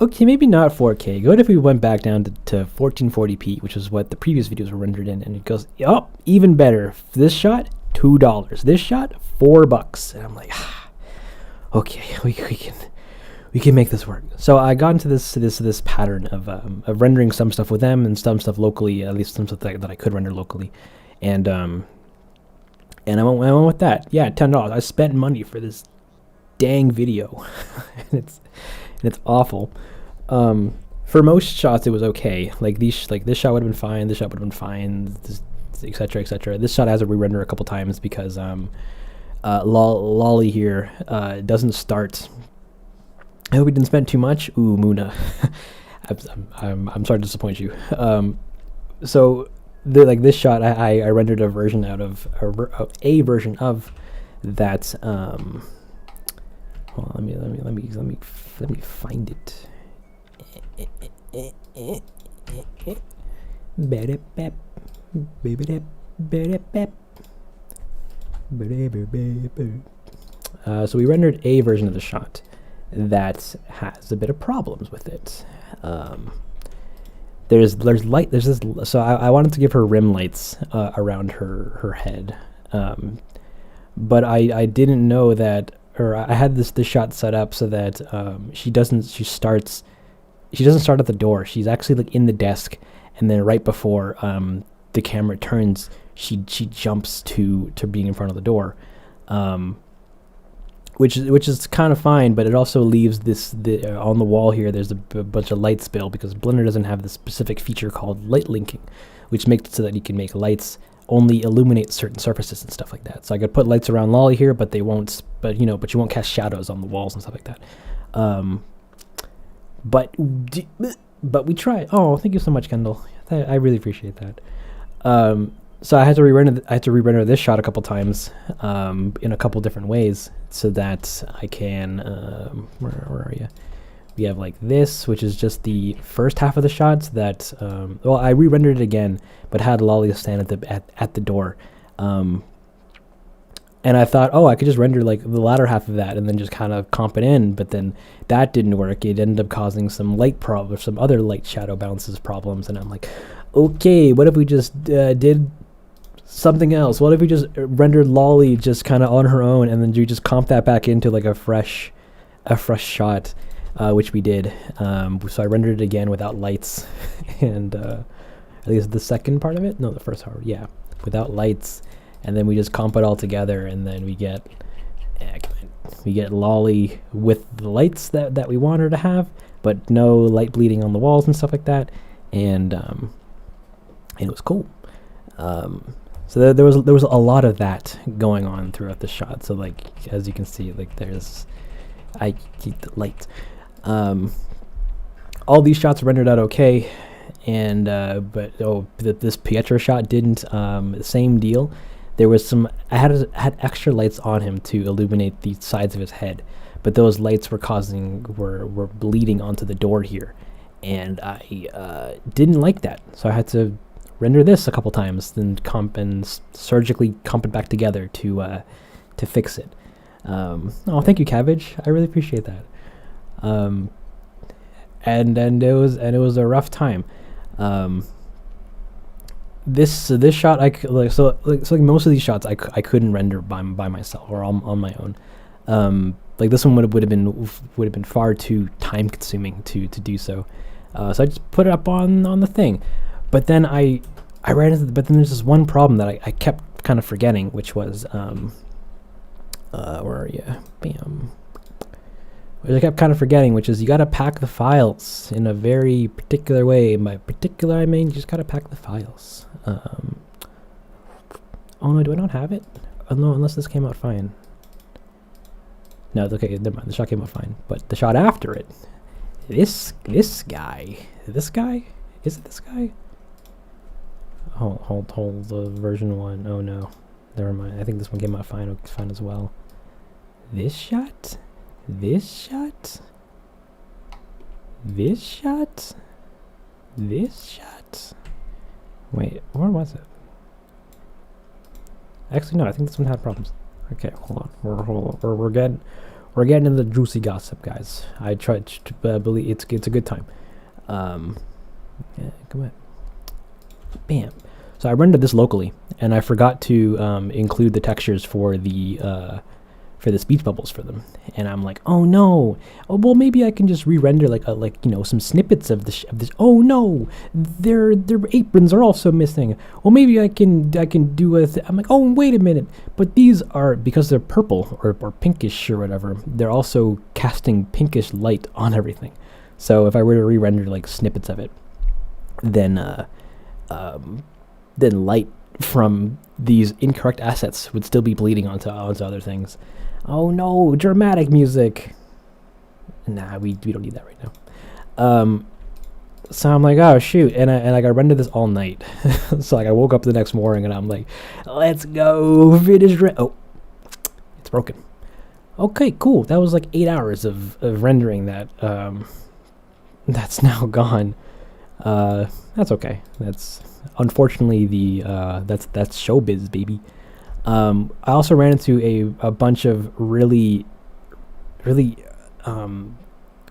okay, maybe not 4K. Good if we went back down to 1440p, which is what the previous videos were rendered in. And it goes, oh, even better. This shot, $2. This shot, $4. And I'm like, okay, we can make this work. So I got into this pattern of rendering some stuff with them and some stuff locally, at least some stuff that I could render locally, and I went with that. Yeah, $10. I spent money for this dang video, and it's awful. For most shots, it was okay. Like this shot would have been fine. This shot would have been fine, etc., etc. This shot has to re-render a couple times because Lolly here doesn't start. I hope we didn't spend too much. Ooh, Muna. I'm sorry to disappoint you. So this shot, I rendered a version out of a version of that. Well, let me find it. So we rendered a version of the shot that has a bit of problems with it. There's this. So I wanted to give her rim lights around her head, but I didn't know that, or I had this shot set up so that she doesn't start at the door. She's actually in the desk, and then right before the camera turns, she jumps to being in front of the door. which is kind of fine, but it also leaves on the wall here. There's a bunch of light spill because Blender doesn't have this specific feature called light linking, which makes it so that you can make lights only illuminate certain surfaces and stuff like that. So I could put lights around Lolly here, but they won't. But you won't cast shadows on the walls and stuff like that. But we try. Oh, thank you so much, Kendall. I really appreciate that. So I had to re-render this shot a couple times in a couple different ways so that I can. Where are you? We have like this, which is just the first half of the shots that. Well, I re-rendered it again, but had Lolly stand at the door. And I thought, I could just render like the latter half of that and then just kind of comp it in. But then that didn't work. It ended up causing some light problems, some other light shadow bounces problems. And I'm like, okay, what if we just did something else? What if we just rendered Lolly just kind of on her own and then you just comp that back into like a fresh shot, which we did. So I rendered it again without lights and at least the second part of it. No, the first part, yeah, without lights. And then we just comp it all together, and then we get Lolly with the lights that we want her to have, but no light bleeding on the walls and stuff like that, and it was cool. So there was a lot of that going on throughout the shot. So like as you can see, like I keep the light. All these shots rendered out okay, and but this Pietro shot didn't. Same deal. There was some. I had extra lights on him to illuminate the sides of his head, but those lights were bleeding onto the door here, and I didn't like that. So I had to render this a couple times, then surgically comp it back together to fix it. Thank you, Cabbage. I really appreciate that. And it was a rough time. This shot most of these shots I couldn't render by myself or on my own. Like this one would have been far too time consuming to do so. So I just put it up on the thing. But then I ran into but then there's this one problem that I kept kind of forgetting, which was where are you? Bam. Which I kept kind of forgetting, which is you gotta pack the files in a very particular way. By particular, I mean you just gotta pack the files. Oh no, do I not have it? Oh no, unless this came out fine. No, it's okay, never mind. The shot came out fine. But the shot after it, this guy. Is it this guy? Hold the version 1. Oh no. Never mind. I think this one came out fine as well. This shot? This shot? This shot? This shot? Wait, where was it? Actually, no, I think this one had problems. Okay, hold on. We're getting into the juicy gossip, guys. I tried to believe it's a good time. Yeah, come on. Bam. So I rendered this locally, and I forgot to include the textures for the speech bubbles for them. And I'm like, oh no. Oh well, maybe I can just re-render like some snippets of this. Oh no, their aprons are also missing. Well, maybe I can do a. I'm like, oh wait a minute. But these are, because they're purple or pinkish or whatever. They're also casting pinkish light on everything. So if I were to re-render like snippets of it, then light from these incorrect assets would still be bleeding onto other things. Oh no, dramatic music. Nah, we don't need that right now. So I'm like, oh shoot, and I rendered this all night. So like I woke up the next morning and I'm like, let's go finish. Oh, it's broken. Okay, cool. That was like 8 hours of rendering that. That's now gone. That's okay. That's unfortunately that's showbiz, baby. I also ran into a bunch of really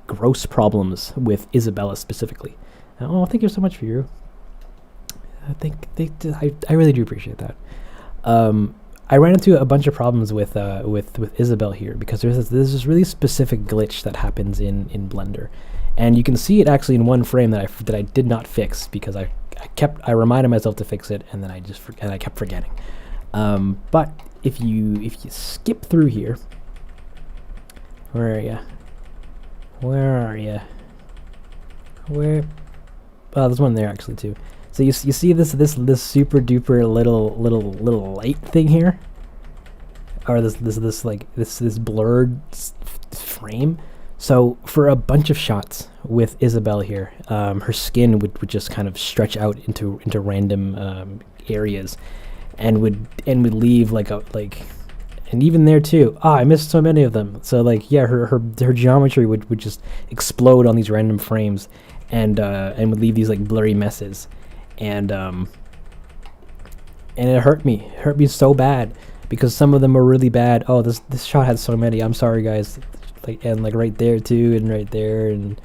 gross problems with Isabella specifically. Oh, thank you so much for you. I really do appreciate that. I ran into a bunch of problems with Isabel here because there's this really specific glitch that happens in Blender, and you can see it actually in one frame that I did not fix because I reminded myself to fix it, and then I kept forgetting. But if you skip through here, Where are ya? Where are ya? Where? Oh, there's one there actually too. So you see this super duper little light thing here, or this blurred frame. So for a bunch of shots with Isabelle here, her skin would just kind of stretch out into random areas, and would leave and even there too. I missed so many of them. So yeah, her geometry would just explode on these random frames, and would leave these blurry messes, and it hurt me so bad, because some of them were really bad. Oh, this shot had so many. I'm sorry, guys. And right there too, and right there, and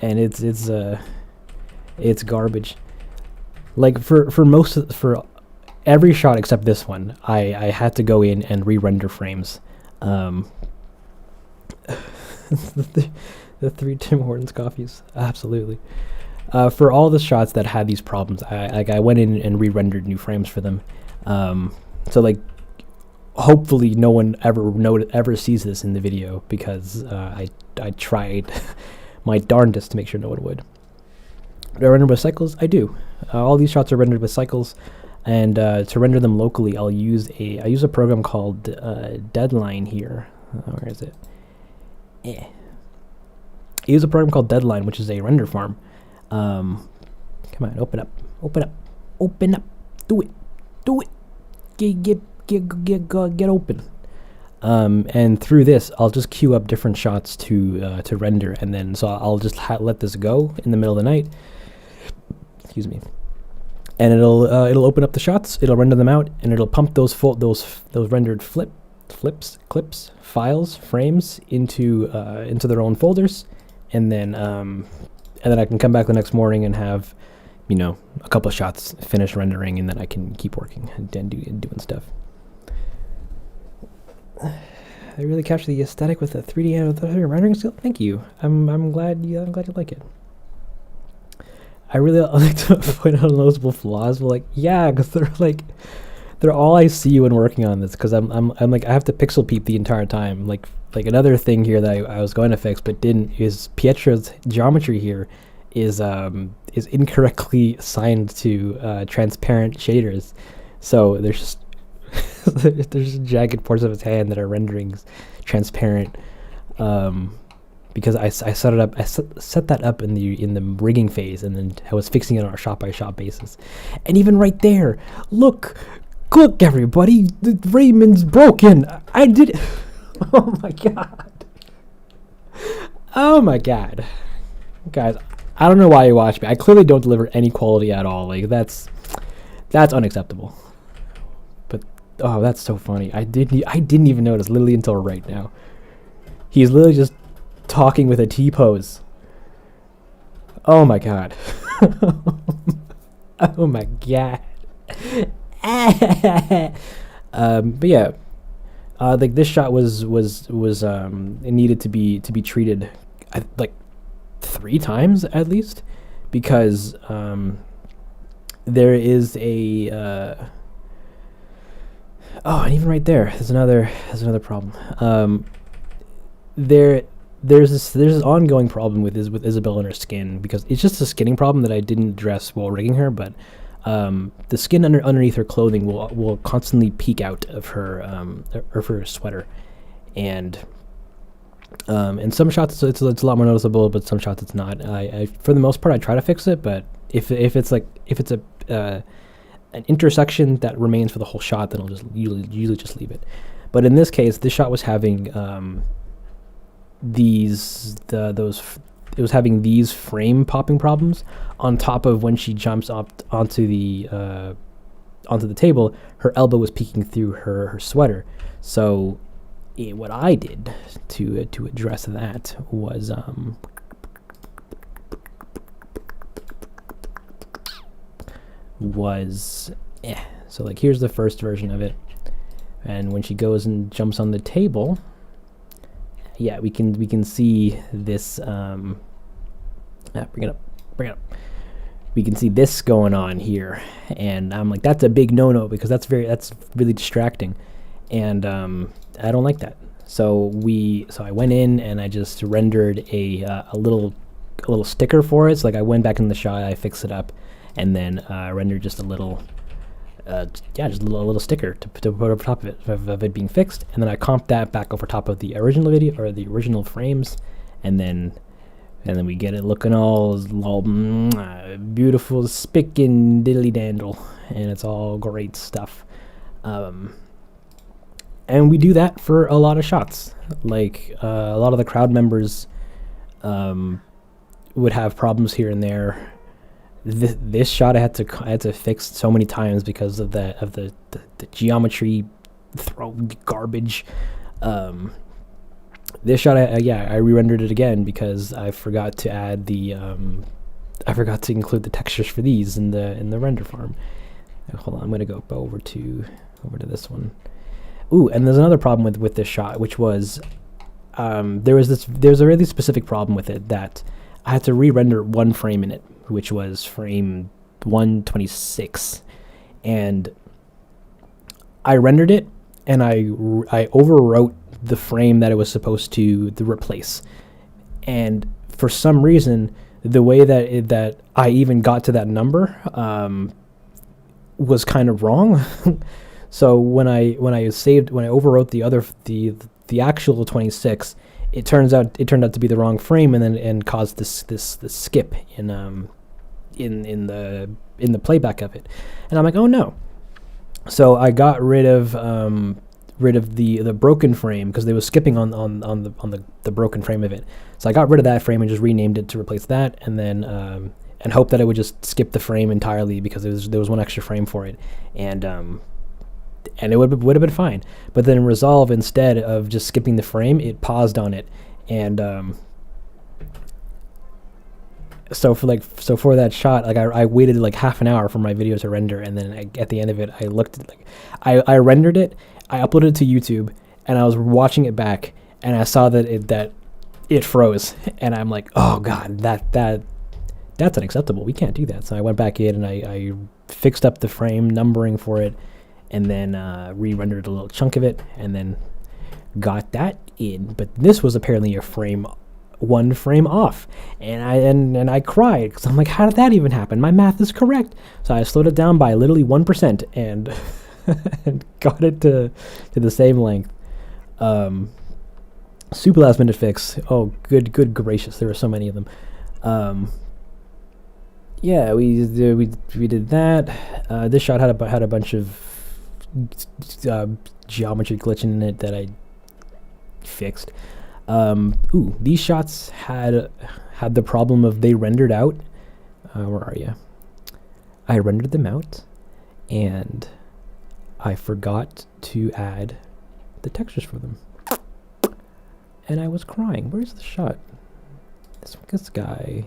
it's garbage. For every shot except this one, I had to go in and re-render frames. The 3 Tim Hortons coffees, absolutely. For all the shots that had these problems, I went in and re-rendered new frames for them. So hopefully no one ever sees this in the video, because I tried my darndest to make sure no one would. Do I render with cycles? I do. All these shots are rendered with cycles, and to render them locally, I use a program called Deadline here. Where is it? I use a program called Deadline, which is a render farm. Come on, open up, do it, get open. And through this, I'll just queue up different shots to render, and then so I'll just let this go in the middle of the night. Excuse me. And it'll open up the shots, it'll render them out, and it'll pump those rendered clips, files, frames into their own folders, and then I can come back the next morning and have, a couple of shots finished rendering, and then I can keep working and doing stuff. I really captured the aesthetic with the 3D and rendering skill. Thank you. I'm glad you like it. I really like to point out noticeable flaws, but yeah, because they're all I see when working on this, because I'm I have to pixel peep the entire time. Like another thing here that I was going to fix but didn't is Pietro's geometry here is incorrectly assigned to transparent shaders. So there's just there's jagged parts of his hand that are rendering transparent. Because I set that up in the rigging phase, and then I was fixing it on a shot by shot basis. And even right there, look everybody, Raymond's broken. I did it. Oh my god, guys, I don't know why you watch me. I clearly don't deliver any quality at all. That's unacceptable. But oh, that's so funny. I didn't even notice literally until right now. He's literally just talking with a T-pose. Oh my god. Oh my god. But yeah, this shot was it needed to be treated 3 times at least, because there is a and even right there, there's another problem. There's this ongoing problem with Isabelle and her skin, because it's just a skinning problem that I didn't address while rigging her, but the skin underneath her clothing will constantly peek out of her sweater, and some shots it's a lot more noticeable, but some shots it's not. I for the most part I try to fix it, but if it's an intersection that remains for the whole shot, then I'll just usually just leave it. But in this case, this shot was having it was having these frame popping problems on top of when she jumps up onto the table, her elbow was peeking through her sweater. So what I did to address that was so here's the first version of it, and when she goes and jumps on the table, yeah, we can see this. Bring it up. We can see this going on here, and I'm that's a big no-no, because that's really distracting, and I don't like that. So I went in and I just rendered a little sticker for it. So like I went back in the shot, I fixed it up, and then rendered just a little just a little sticker to put over top of it being fixed, and then I comped that back over top of the original video or the original frames, and then we get it looking all beautiful, spick and diddly dandle, and it's all great stuff. And we do that for a lot of shots. Like a lot of the crowd members would have problems here and there. This shot I had to fix so many times because of the geometry throw garbage. This shot I re-rendered it again because I forgot to add I forgot to include the textures for these in the render farm. Hold on, I'm gonna go over to this one. Ooh, and there's another problem with this shot, which was there's a really specific problem with it that I had to re-render one frame in it, which was frame 126, and I rendered it and I overwrote the frame that it was supposed to replace, and for some reason the way that I even got to that number was kind of wrong. So when I overwrote the actual 26, it turned out to be the wrong frame, and caused this skip in the playback of it, and I'm like, oh no. So I got rid of the broken frame because they were skipping on the broken frame of it. So I got rid of that frame and just renamed it to replace that, and then and hoped that it would just skip the frame entirely because there was one extra frame for it, and it would have been fine. But then in Resolve, instead of just skipping the frame, it paused on it, and so for that shot, like I waited like half an hour for my video to render, and then at the end of it, I looked at, like I rendered it, I uploaded it to YouTube, and I was watching it back, and I saw that it froze, and I'm like, oh god, that's unacceptable. We can't do that. So I went back in and I fixed up the frame numbering for it, and then re-rendered a little chunk of it, and then got that in. But this was apparently one frame off, and I cried because I'm like, how did that even happen? My math is correct. So I slowed it down by literally 1% and and got it to the same length. Super last minute fix. Oh, good gracious, there were so many of them. Yeah, we did that. This shot had a bunch of geometry glitching in it that I fixed. Ooh, these shots had the problem of they rendered out. Where are you? I rendered them out, and I forgot to add the textures for them, and I was crying. Where's the shot? This guy.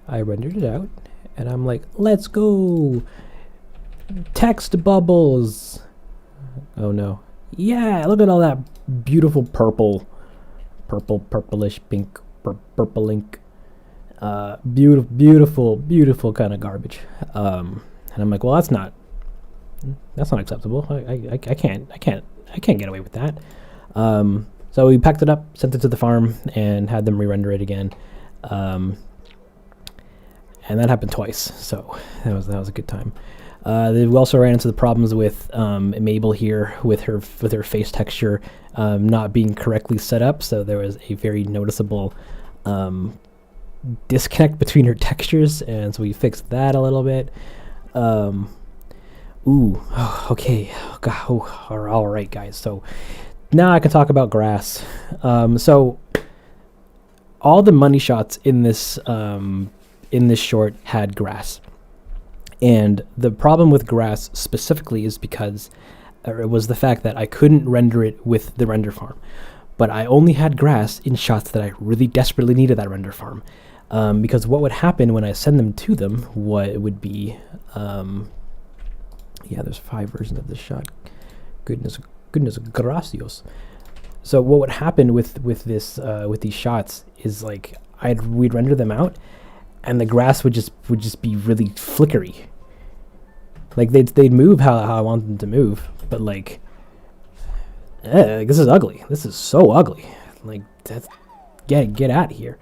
I rendered it out, and I'm like, let's go! Text bubbles! Oh no. Yeah, look at all that beautiful purplish pink, purple ink. Beautiful kind of garbage. And I'm like, well, that's not acceptable. I can't get away with that. So we packed it up, sent it to the farm, and had them re-render it again. And that happened twice, so that was a good time. We also ran into the problems with Mabel here with her face texture not being correctly set up, so there was a very noticeable disconnect between her textures, and so we fixed that a little bit. Okay. All right, guys. So now I can talk about grass. So all the money shots in this short had grass. And the problem with grass specifically is because it was the fact that I couldn't render it with the render farm. But I only had grass in shots that I really desperately needed that render farm. Because what would happen when I send them to them, what would be... there's 5 versions of this shot. Goodness gracios. So what would happen with these shots is like we'd render them out, and the grass would just be really flickery. Like they'd move how I want them to move, but like, this is ugly. This is so ugly. Like, that's get out of here.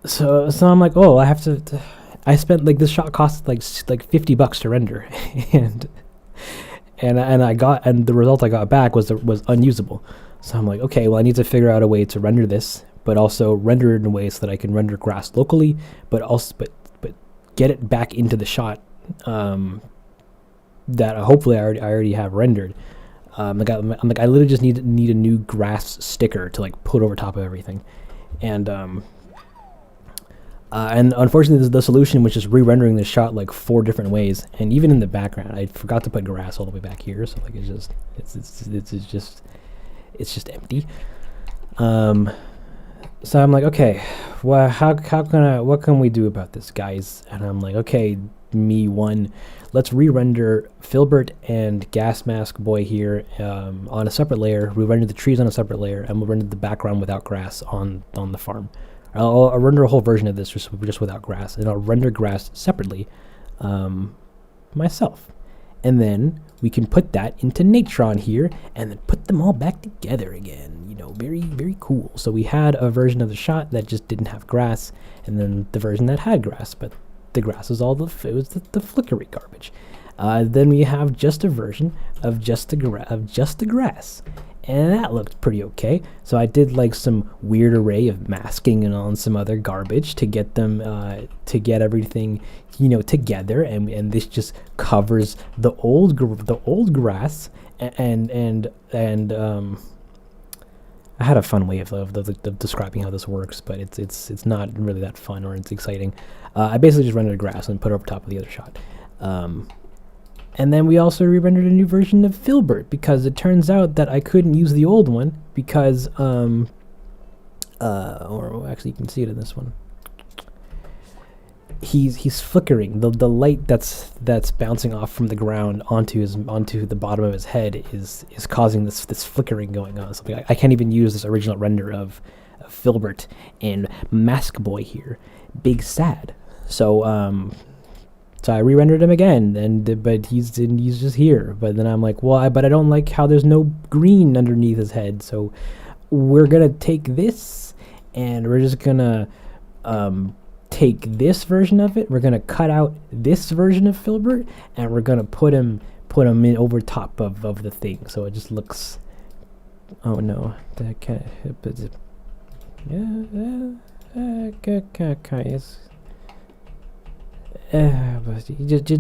So I'm like, oh, I have to. I spent like this shot cost like $50 to render, and the result I got back was unusable. So I'm like, okay, well, I need to figure out a way to render this, but also render it in a way so that I can render grass locally, but get it back into the shot that hopefully I already have rendered. I'm like, I literally just need a new grass sticker to like put over top of everything, and unfortunately the solution was just re-rendering the shot like 4 different ways, and even in the background I forgot to put grass all the way back here, so like it's just empty. So I'm like, okay, well, what can we do about this, guys? And I'm like, okay, let's re-render Filbert and Gas Mask Boy here on a separate layer. We render the trees on a separate layer, and we'll render the background without grass on the farm. I'll render a whole version of this just without grass, and I'll render grass separately myself. And then we can put that into Natron here, and then put them all back together again. Very, very cool. So we had a version of the shot that just didn't have grass, and then the version that had grass, but the grass was the flickery garbage. Then we have just a version of just the grass, and that looked pretty okay. So I did like some weird array of masking and on some other garbage to get them to get everything together, and this just covers the old grass and I had a fun way of describing how this works, but it's not really that fun or it's exciting. I basically just rendered grass and put it over top of the other shot. And then we also re-rendered a new version of Filbert, because it turns out that I couldn't use the old one because, or actually you can see it in this one. He's flickering. The light that's bouncing off from the ground onto the bottom of his head is causing this flickering going on. So I can't even use this original render of Filbert and Mask Boy here. Big sad. So I re-rendered him again, but he's just here. But then I'm like, well, but I don't like how there's no green underneath his head. So we're gonna take this, and we're just gonna take this version of it. We're gonna cut out this version of Filbert, and we're gonna put him in over top of the thing, so it just looks. Oh no, that can't. But just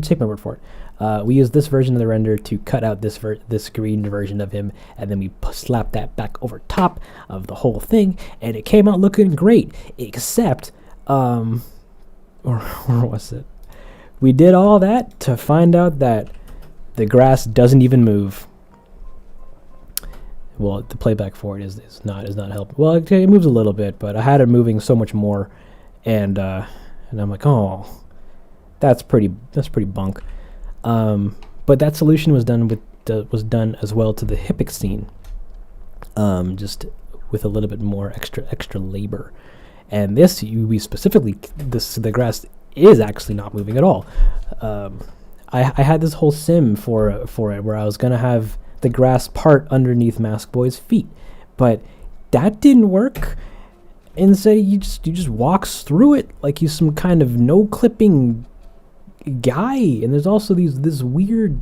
take my word for it. We use this version of the render to cut out this green version of him, and then we slap that back over top of the whole thing, and it came out looking great, except or was it? We did all that to find out that the grass doesn't even move. Well, the playback for it is not helping. Well, it moves a little bit, but I had it moving so much more, and I'm like, oh, that's pretty bunk. But that solution was done as well to the Hippic scene, just with a little bit more extra labor. And the grass is actually not moving at all. I had this whole sim for it where I was gonna have the grass part underneath Mask Boy's feet, but that didn't work. Instead, he just walks through it like he's some kind of no clipping guy. And there's also these weird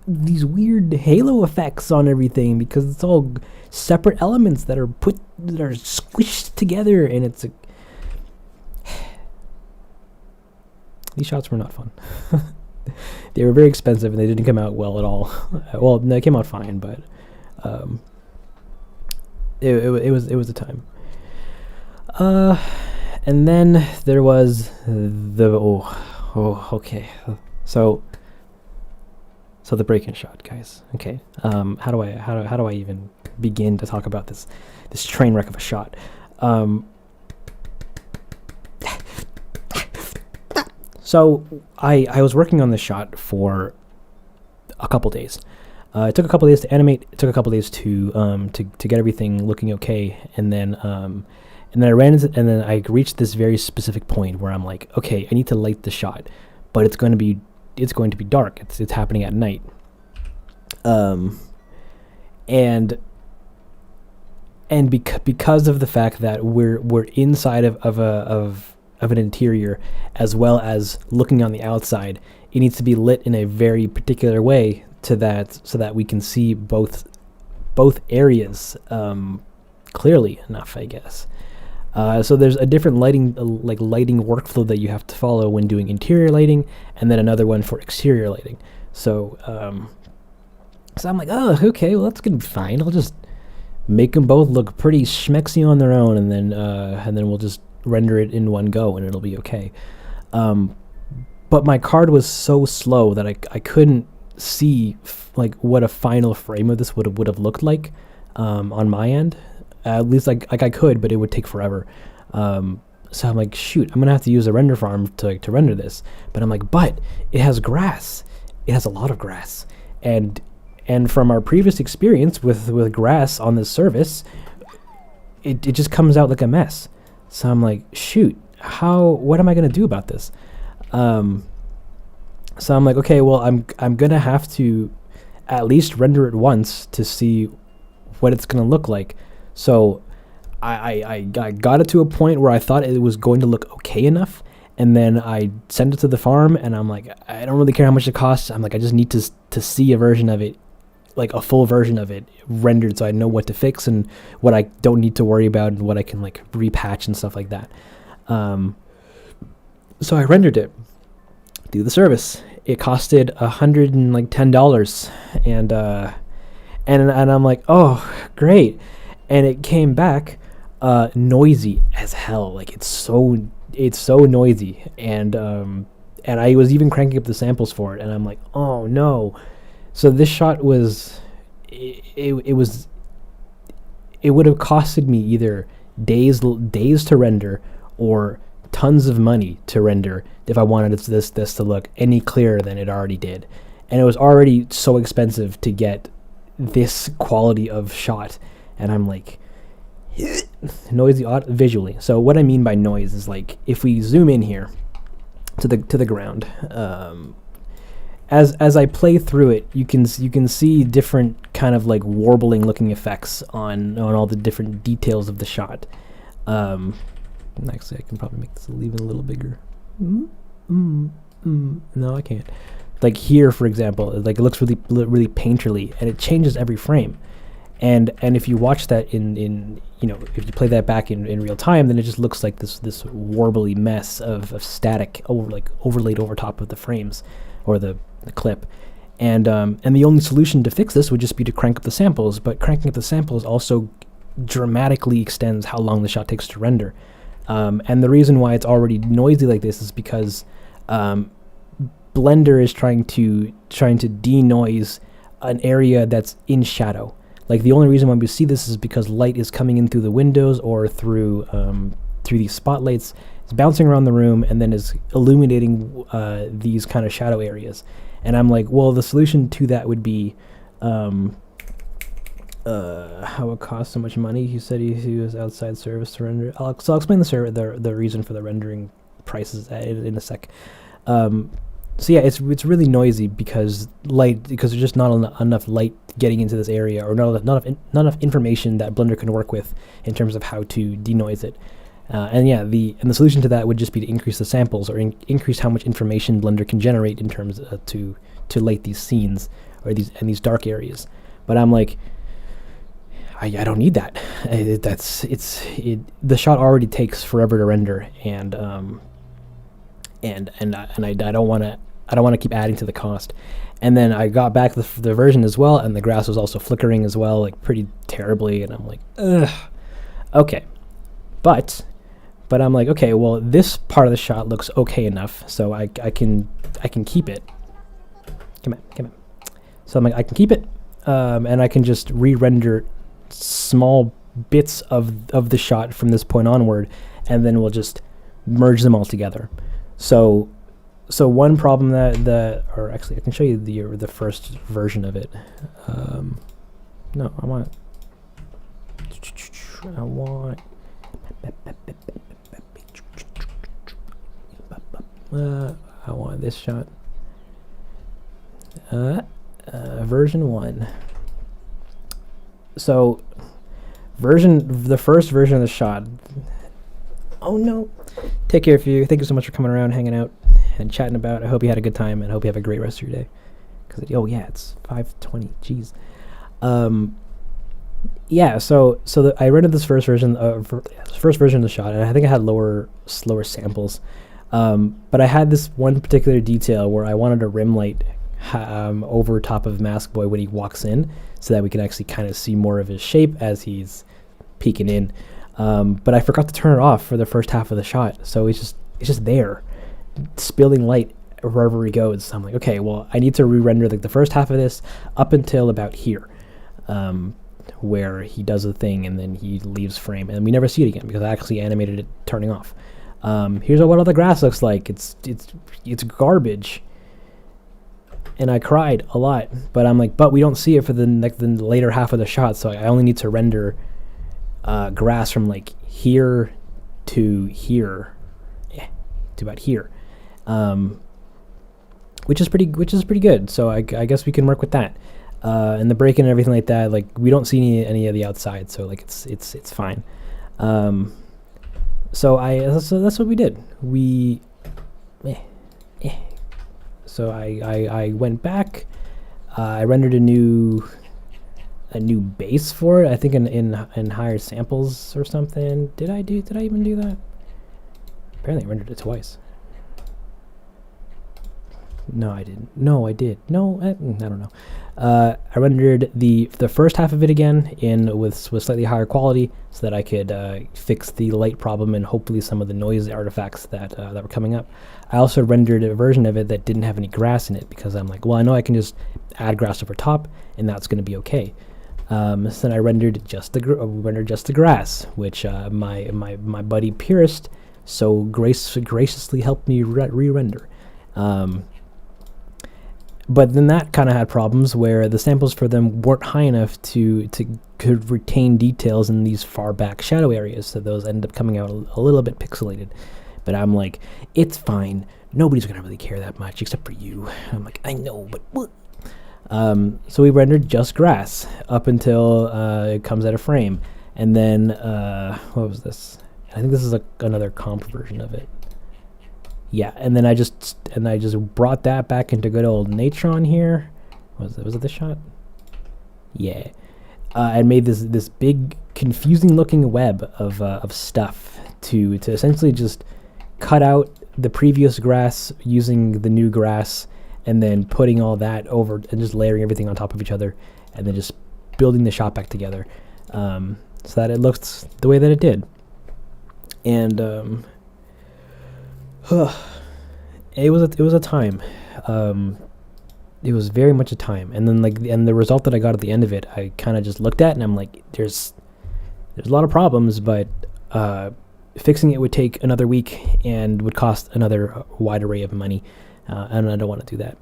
halo effects on everything, because it's all separate elements that are squished together, and it's these shots were not fun. They were very expensive, and they didn't come out well at all. Well, they came out fine, but it was a time. And then there was okay. So the break-in shot, guys. Okay. How do I even begin to talk about this train wreck of a shot? So I was working on this shot for a couple days. It took a couple days to animate. It took a couple days to get everything looking okay, and then I reached this very specific point where I'm like, okay, I need to light the shot, but it's going to be dark. It's happening at night. And because of the fact that we're inside of an interior, as well as looking on the outside, it needs to be lit in a very particular way so that we can see both areas clearly enough, I guess. So there's a different lighting workflow that you have to follow when doing interior lighting, and then another one for exterior lighting. So I'm like, oh, okay, well that's gonna be fine. I'll just make them both look pretty schmexy on their own, and then we'll just render it in one go, and it'll be okay. But my card was so slow that I couldn't see what a final frame of this would have looked like on my end. At least I could, but it would take forever. So I'm like, shoot, I'm gonna have to use a render farm to render this. But I'm like, but it has grass. It has a lot of grass, and from our previous experience with grass on this service, it just comes out like a mess. So I'm like, shoot, what am I gonna do about this? So I'm like, okay, well, I'm gonna have to at least render it once to see what it's gonna look like. So I got it to a point where I thought it was going to look okay enough, and then I sent it to the farm, and I'm like, I don't really care how much it costs. I'm like, I just need to see a version of it, like a full version of it rendered, so I know what to fix and what I don't need to worry about, and what I can repatch and stuff like that. So I rendered it through the service. It costed $110, and I'm like, oh, great. And it came back noisy as hell. It's so noisy, and I was even cranking up the samples for it, and I'm like, oh no. So this shot was it would have costed me either days to render or tons of money to render if I wanted this to look any clearer than it already did. And it was already so expensive to get this quality of shot, and I'm like, noisy visually. So what I mean by noise is, if we zoom in here to the ground, as I play through it, you can see different kind of warbling looking effects on all the different details of the shot. Actually, I can probably make this even a little bigger. No, I can't. Here, for example, it looks really painterly, and it changes every frame. And if you watch that in if you play that back in real time, then it just looks like this warbly mess of static overlaid over top of the frames or the clip. And the only solution to fix this would just be to crank up the samples, but cranking up the samples also dramatically extends how long the shot takes to render. And the reason why it's already noisy like this is because Blender is trying to denoise an area that's in shadow. The only reason why we see this is because light is coming in through the windows or through these spotlights. It's bouncing around the room and then is illuminating these kind of shadow areas. And I'm like, well, the solution to that would be how it costs so much money. He said he was outside service to render. So I'll explain the reason for the rendering prices in a sec. So yeah, it's really noisy because there's just not enough light getting into this area, or not enough information that Blender can work with in terms of how to denoise it. And the solution to that would just be to increase the samples, or increase how much information Blender can generate in terms to light these scenes or these dark areas. But I'm like, I don't need that. The shot already takes forever to render, and I don't want to keep adding to the cost. And then I got back the version as well, and the grass was also flickering as well, pretty terribly. And I'm like, ugh, okay. But I'm like, okay, well, this part of the shot looks okay enough, so I can keep it. Come on. So I'm like, I can keep it, and I can just re-render small bits of the shot from this point onward, and then we'll just merge them all together. So one problem or actually I can show you the first version of it. No, I want I want this shot. Version 1. So, the first version of the shot. Oh no. Take care of you. Thank you so much for coming around, hanging out, and chatting about. I hope you had a good time, and I hope you have a great rest of your day. It's 5:20. Jeez. Yeah. So I rented this first version of the shot, and I think I had slower samples. But I had this one particular detail where I wanted a rim light over top of Mask Boy when he walks in, so that we can actually kind of see more of his shape as he's peeking in. But I forgot to turn it off for the first half of the shot, so it's just there, spilling light wherever he goes. So I'm like, okay, well, I need to re-render like the first half of this up until about here, where he does the thing and then he leaves frame, and we never see it again because I actually animated it turning off. Here's what all the grass looks like. It's garbage. And I cried a lot, but I'm like, but we don't see it for the later half of the shot, so I only need to render grass from like here to here, to about here, which is pretty good. So I guess we can work with that, and the break-in and everything like that. Like we don't see any of the outside, so like it's fine. So that's what we did. So I went back. I rendered a new base for it. I think in higher samples or something. Did I even do that? Apparently I rendered it twice. No, I didn't. No, I did. No, I don't know. I rendered the first half of it again with slightly higher quality, so that I could fix the light problem and hopefully some of the noise artifacts that were coming up. I also rendered a version of it that didn't have any grass in it because I'm like, well, I know I can just add grass over top and that's going to be okay. So then I rendered just the grass, which my buddy Purist so graciously helped me re-render. But then that kind of had problems where the samples for them weren't high enough to could retain details in these far back shadow areas, so those ended up coming out a little bit pixelated. But I'm like, it's fine. Nobody's gonna really care that much except for you. I'm like, I know, but what? So we rendered just grass up until it comes out of frame, and then what was this? I think this is another comp version of it. Yeah, and then I just brought that back into good old Natron here. Was it this shot? Yeah, and made this big confusing looking web of stuff to essentially just cut out the previous grass using the new grass, and then putting all that over and just layering everything on top of each other, and then just building the shot back together, so that it looks the way that it did. And it was a time. It was very much a time. And then and the result that I got at the end of it, I kind of just looked at and I'm like, there's a lot of problems, but fixing it would take another week and would cost another wide array of money, and I don't want to do that.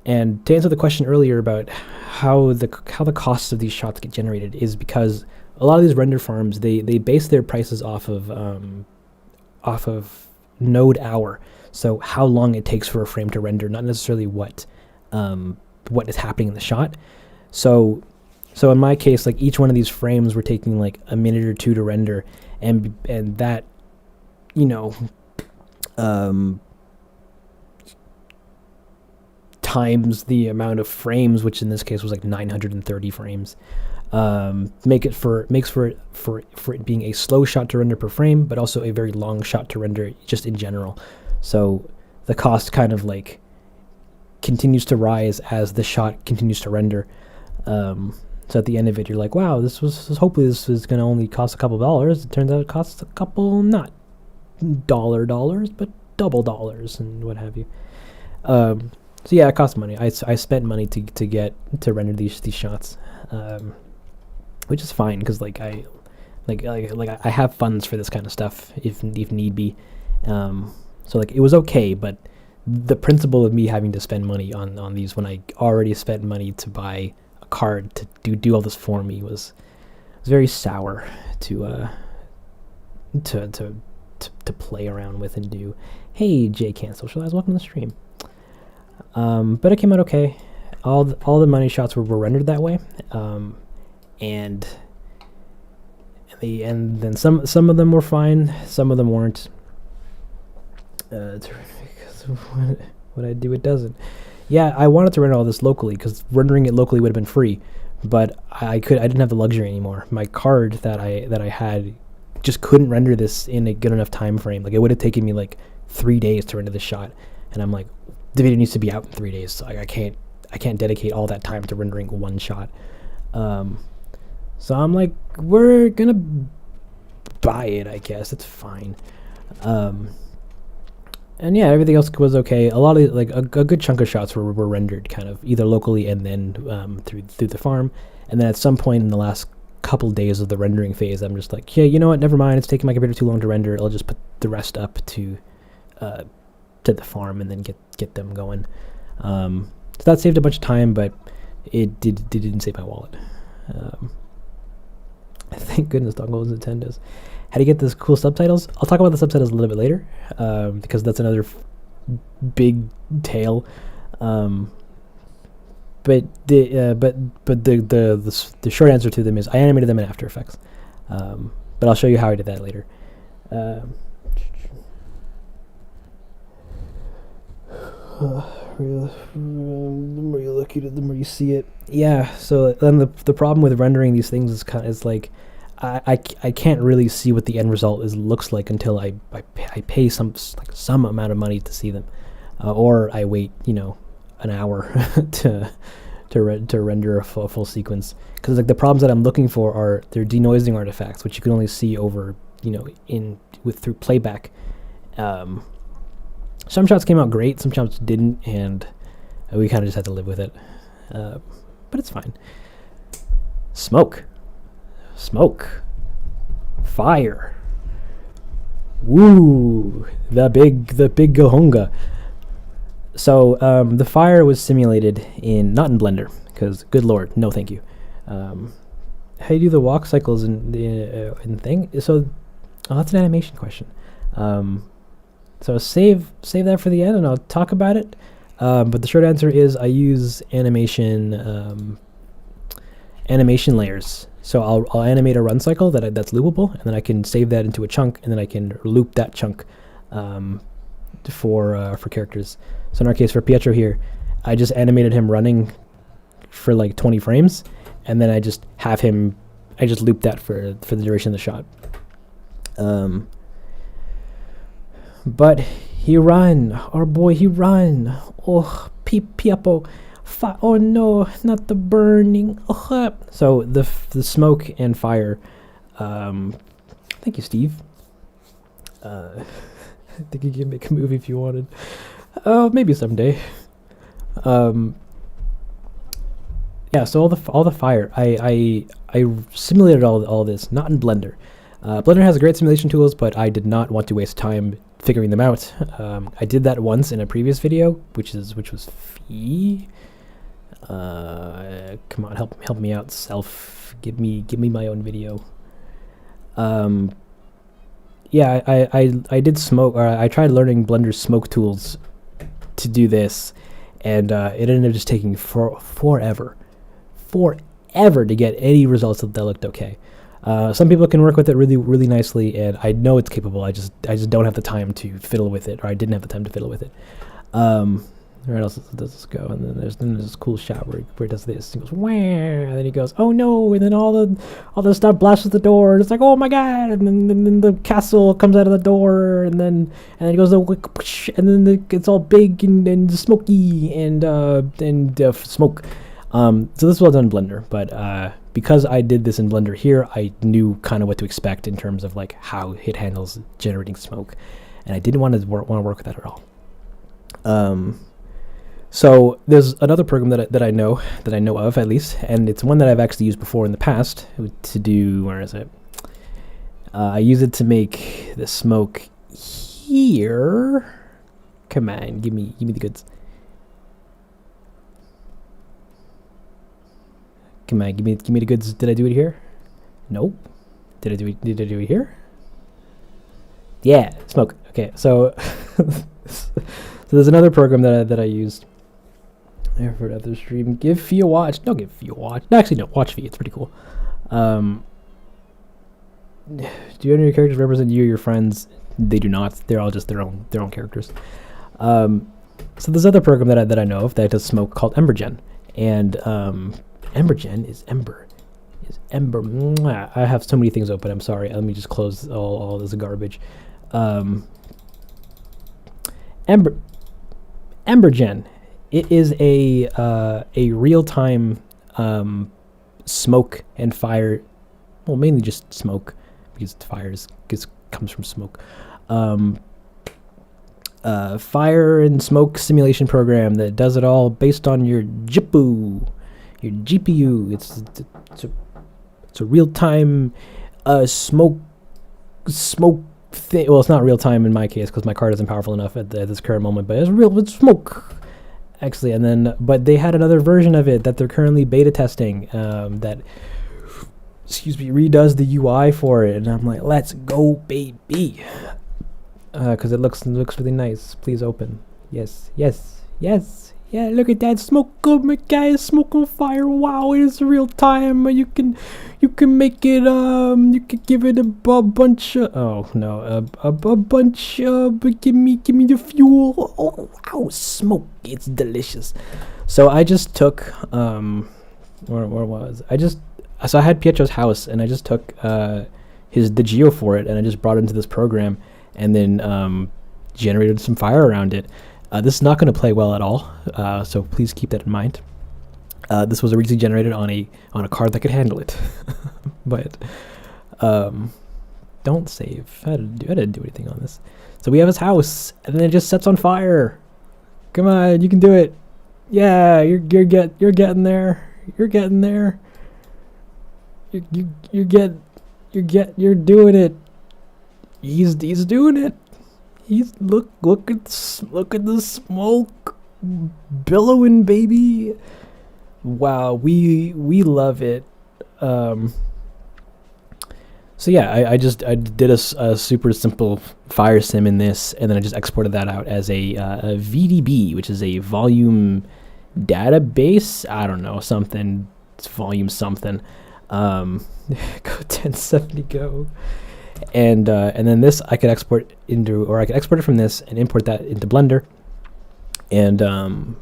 And to answer the question earlier about how the costs of these shots get generated is because a lot of these render farms, they base their prices off of node hour, so how long it takes for a frame to render, not necessarily what is happening in the shot. So in my case, like each one of these frames were taking like a minute or two to render, and that, times the amount of frames, which in this case was like 930 frames, makes for it being a slow shot to render per frame, but also a very long shot to render just in general. So the cost kind of like continues to rise as the shot continues to render. So at the end of it, you're like, wow, hopefully this is going to only cost a couple dollars. It turns out it costs a couple, not dollars, but double dollars and what have you. So yeah, it costs money. I spent money to render these shots, which is fine because I have funds for this kind of stuff if need be. So like it was okay, but the principle of me having to spend money on these when I already spent money to buy a card to do all this for me was very sour to play around with and do. Hey, J Can't Socialize, welcome to the stream. But it came out okay. All the money shots were rendered that way, and then some of them were fine, some of them weren't. What I do, it doesn't. Yeah, I wanted to render all this locally because rendering it locally would have been free, but I didn't have the luxury anymore. My card that I had just couldn't render this in a good enough time frame. Like, it would have taken me like 3 days to render this shot, and I'm like, the video needs to be out in 3 days. So I can't dedicate all that time to rendering one shot. So I'm like, we're gonna buy it, I guess. It's fine. And yeah, everything else was okay. A lot of a good chunk of shots were rendered kind of either locally and then through the farm. And then at some point in the last couple days of the rendering phase, I'm just like, yeah, you know what? Never mind. It's taking my computer too long to render. I'll just put the rest up to the farm and then get them going. So that saved a bunch of time, but it didn't save my wallet. Thank goodness Dongle is Nintendo's. How to get this cool subtitles? I'll talk about the subtitles a little bit later, because that's another big tale. But the short answer to them is I animated them in After Effects. But I'll show you how I did that later. The more you look at it, the more you see it. Yeah. So then the problem with rendering these things is like, I can't really see what the end result looks like until I pay some amount of money to see them, or I wait an hour to render a full sequence, because like the problems that I'm looking for are they're denoising artifacts, which you can only see over through playback. Some shots came out great, some shots didn't, and we kind of just had to live with it. But it's fine. Smoke, fire. Woo! The big Gahunga. So the fire was simulated not in Blender, because good lord, no thank you. How do you do the walk cycles in thing? So that's an animation question. So save that for the end, and I'll talk about it. But the short answer is I use animation layers. So I'll animate a run cycle that's loopable, and then I can save that into a chunk, and then I can loop that chunk for characters. So in our case, for Pietro here, I just animated him running for like 20 frames, and then I just loop that for the duration of the shot. But he run, our boy, he run. Oh, Piapo. Oh no, not the burning. Oh. So the smoke and fire. Thank you, Steve. I think you can make a movie if you wanted. Maybe someday. Yeah. So all the fire. I simulated all this, not in Blender. Blender has great simulation tools, but I did not want to waste time figuring them out. I did that once in a previous video, which was Fee. Come on, help me out, self. Give me my own video. Yeah, I did smoke, or I tried learning Blender's smoke tools to do this, and it ended up just taking forever to get any results that looked okay. Some people can work with it really, really nicely, and I know it's capable. I just don't have the time to fiddle with it, or I didn't have the time to fiddle with it. Where else does this go? And then there's this cool shot where it does this. He goes, wah, and then he goes, oh no, and then all the stuff blasts the door, and it's like, oh my god, and then the castle comes out of the door, and then it goes, and then it's all big and smoky and smoke. So this was all done in Blender, but because I did this in Blender here, I knew kind of what to expect in terms of like how it handles generating smoke, and I didn't want to work with that at all. So there's another program that I know of, at least, and it's one that I've actually used before in the past to do. Where is it? I use it to make the smoke here. Come on, give me the goods. Come on, give me the goods. Did I do it here? Nope. Did I do it here? Yeah, smoke. Okay, so so there's another program that I used For another stream, give Fee a watch. No, give Fee a watch. No, actually, no. Watch Fee. It's pretty cool. Do any of your characters represent you or your friends? They do not. They're all just their own characters. So there's other program that I know of that does smoke called Embergen, and Embergen is Ember. Mwah. I have so many things open. I'm sorry. Let me just close all this garbage. Embergen. It is a real time smoke and fire. Well, mainly just smoke, because fire comes from smoke. Fire and smoke simulation program that does it all based on your GPU. It's a real time smoke thing. Well, it's not real time in my case because my card isn't powerful enough at this current moment. But it's smoke. Actually, but they had another version of it that they're currently beta testing. That redoes the UI for it, and I'm like, let's go, baby. Because it looks really nice. Please open. Yes. Yeah, look at that smoke! Oh my god, smoke on fire! Wow, it is real time. You can make it. You can give it a bunch. Oh no, a bunch. But give me the fuel. Oh wow, smoke! It's delicious. So I just took where was I just. So I had Pietro's house, and I just took the geo for it, and I just brought it into this program, and then generated some fire around it. This is not going to play well at all, so please keep that in mind. This was originally generated on a card that could handle it, but don't save. I didn't do anything on this. So we have his house, and then it just sets on fire. Come on, you can do it. Yeah, you're getting there. You're getting there. You're doing it. He's doing it. Look at the smoke billowing, baby. Wow, we love it. So yeah, I did a super simple fire sim in this, and then I just exported that out as a VDB, which is a volume database. I don't know, something. It's volume something. Go 1070 go. And then this I could export into, or I could export it from this and import that into Blender. And oh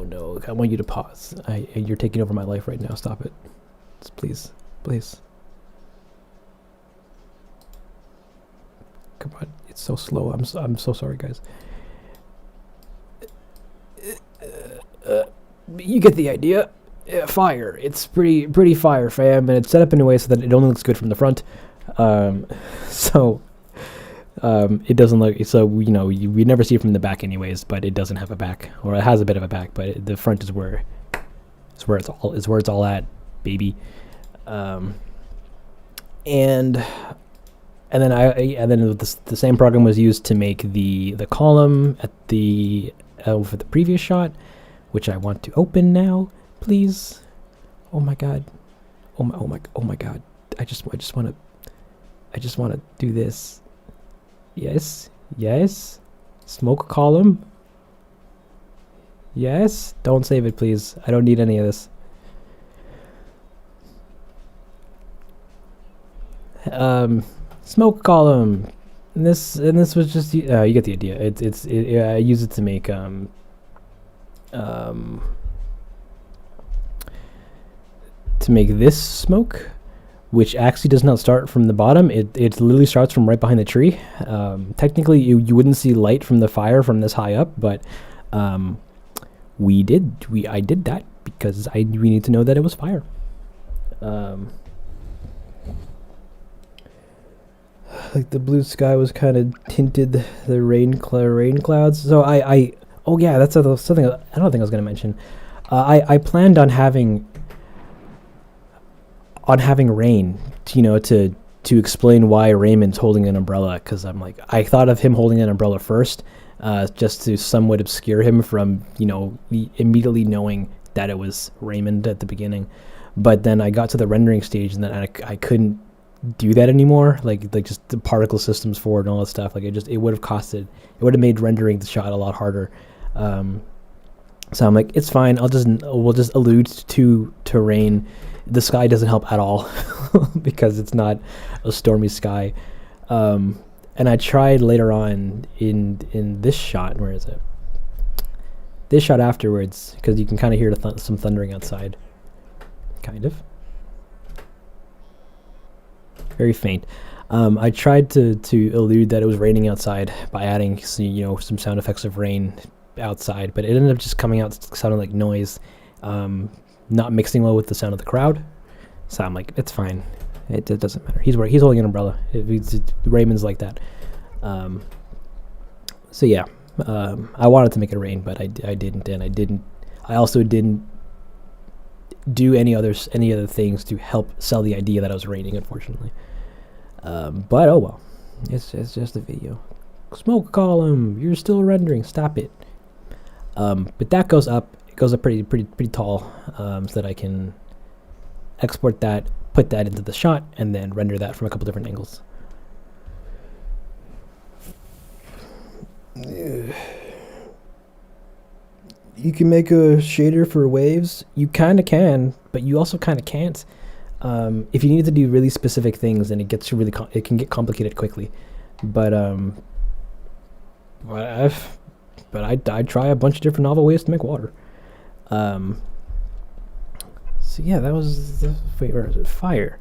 no, I want you to pause. You're taking over my life right now. Stop it, please. Come on, it's so slow. I'm so sorry, guys. You get the idea. Fire. It's pretty fire, fam, and it's set up in a way so that it only looks good from the front. It doesn't look, so we never see it from the back anyways, but it doesn't have a back, or it has a bit of a back, but the front is where it's all at, baby. And then the same program was used to make the column at the for the previous shot, which I want to open now. Please. Oh my god. Oh my god. I just want to do this. Yes. Smoke column. Yes. Don't save it, please. I don't need any of this. Smoke column. And this was just you get the idea. I use it to make this smoke, which actually does not start from the bottom. It literally starts from right behind the tree. Technically, you wouldn't see light from the fire from this high up, but I did that because we need to know that it was fire. Like the blue sky was kind of tinted, the rain clouds. So oh yeah, that's something I don't think I was going to mention. I planned on having rain, to explain why Raymond's holding an umbrella, because I thought of him holding an umbrella first, just to somewhat obscure him from immediately knowing that it was Raymond at the beginning. But then I got to the rendering stage, and then I couldn't do that anymore. Like just the particle systems for it and all that stuff. It would have made rendering the shot a lot harder. So I'm like, it's fine. We'll just allude to rain. The sky doesn't help at all because it's not a stormy sky. And I tried later on in this shot. Where is it? This shot afterwards, because you can kind of hear some thundering outside. Kind of. Very faint. I tried to allude that it was raining outside by adding some sound effects of rain outside, but it ended up just coming out sounding like noise, not mixing well with the sound of the crowd. So I'm like, it's fine. It doesn't matter. He's holding an umbrella. Raymond's like that. So yeah, I wanted to make it rain, but I didn't, and I also didn't do any other things to help sell the idea that it was raining, unfortunately. But oh well, it's just a video. Smoke column, you're still rendering. Stop it. But that goes up. It goes up pretty tall, so that I can export that, put that into the shot, and then render that from a couple different angles. You can make a shader for waves. You kind of can, but you also kind of can't. If you need to do really specific things, then it gets it can get complicated quickly. But I try a bunch of different novel ways to make water. So yeah, that was wait, where is it? Fire.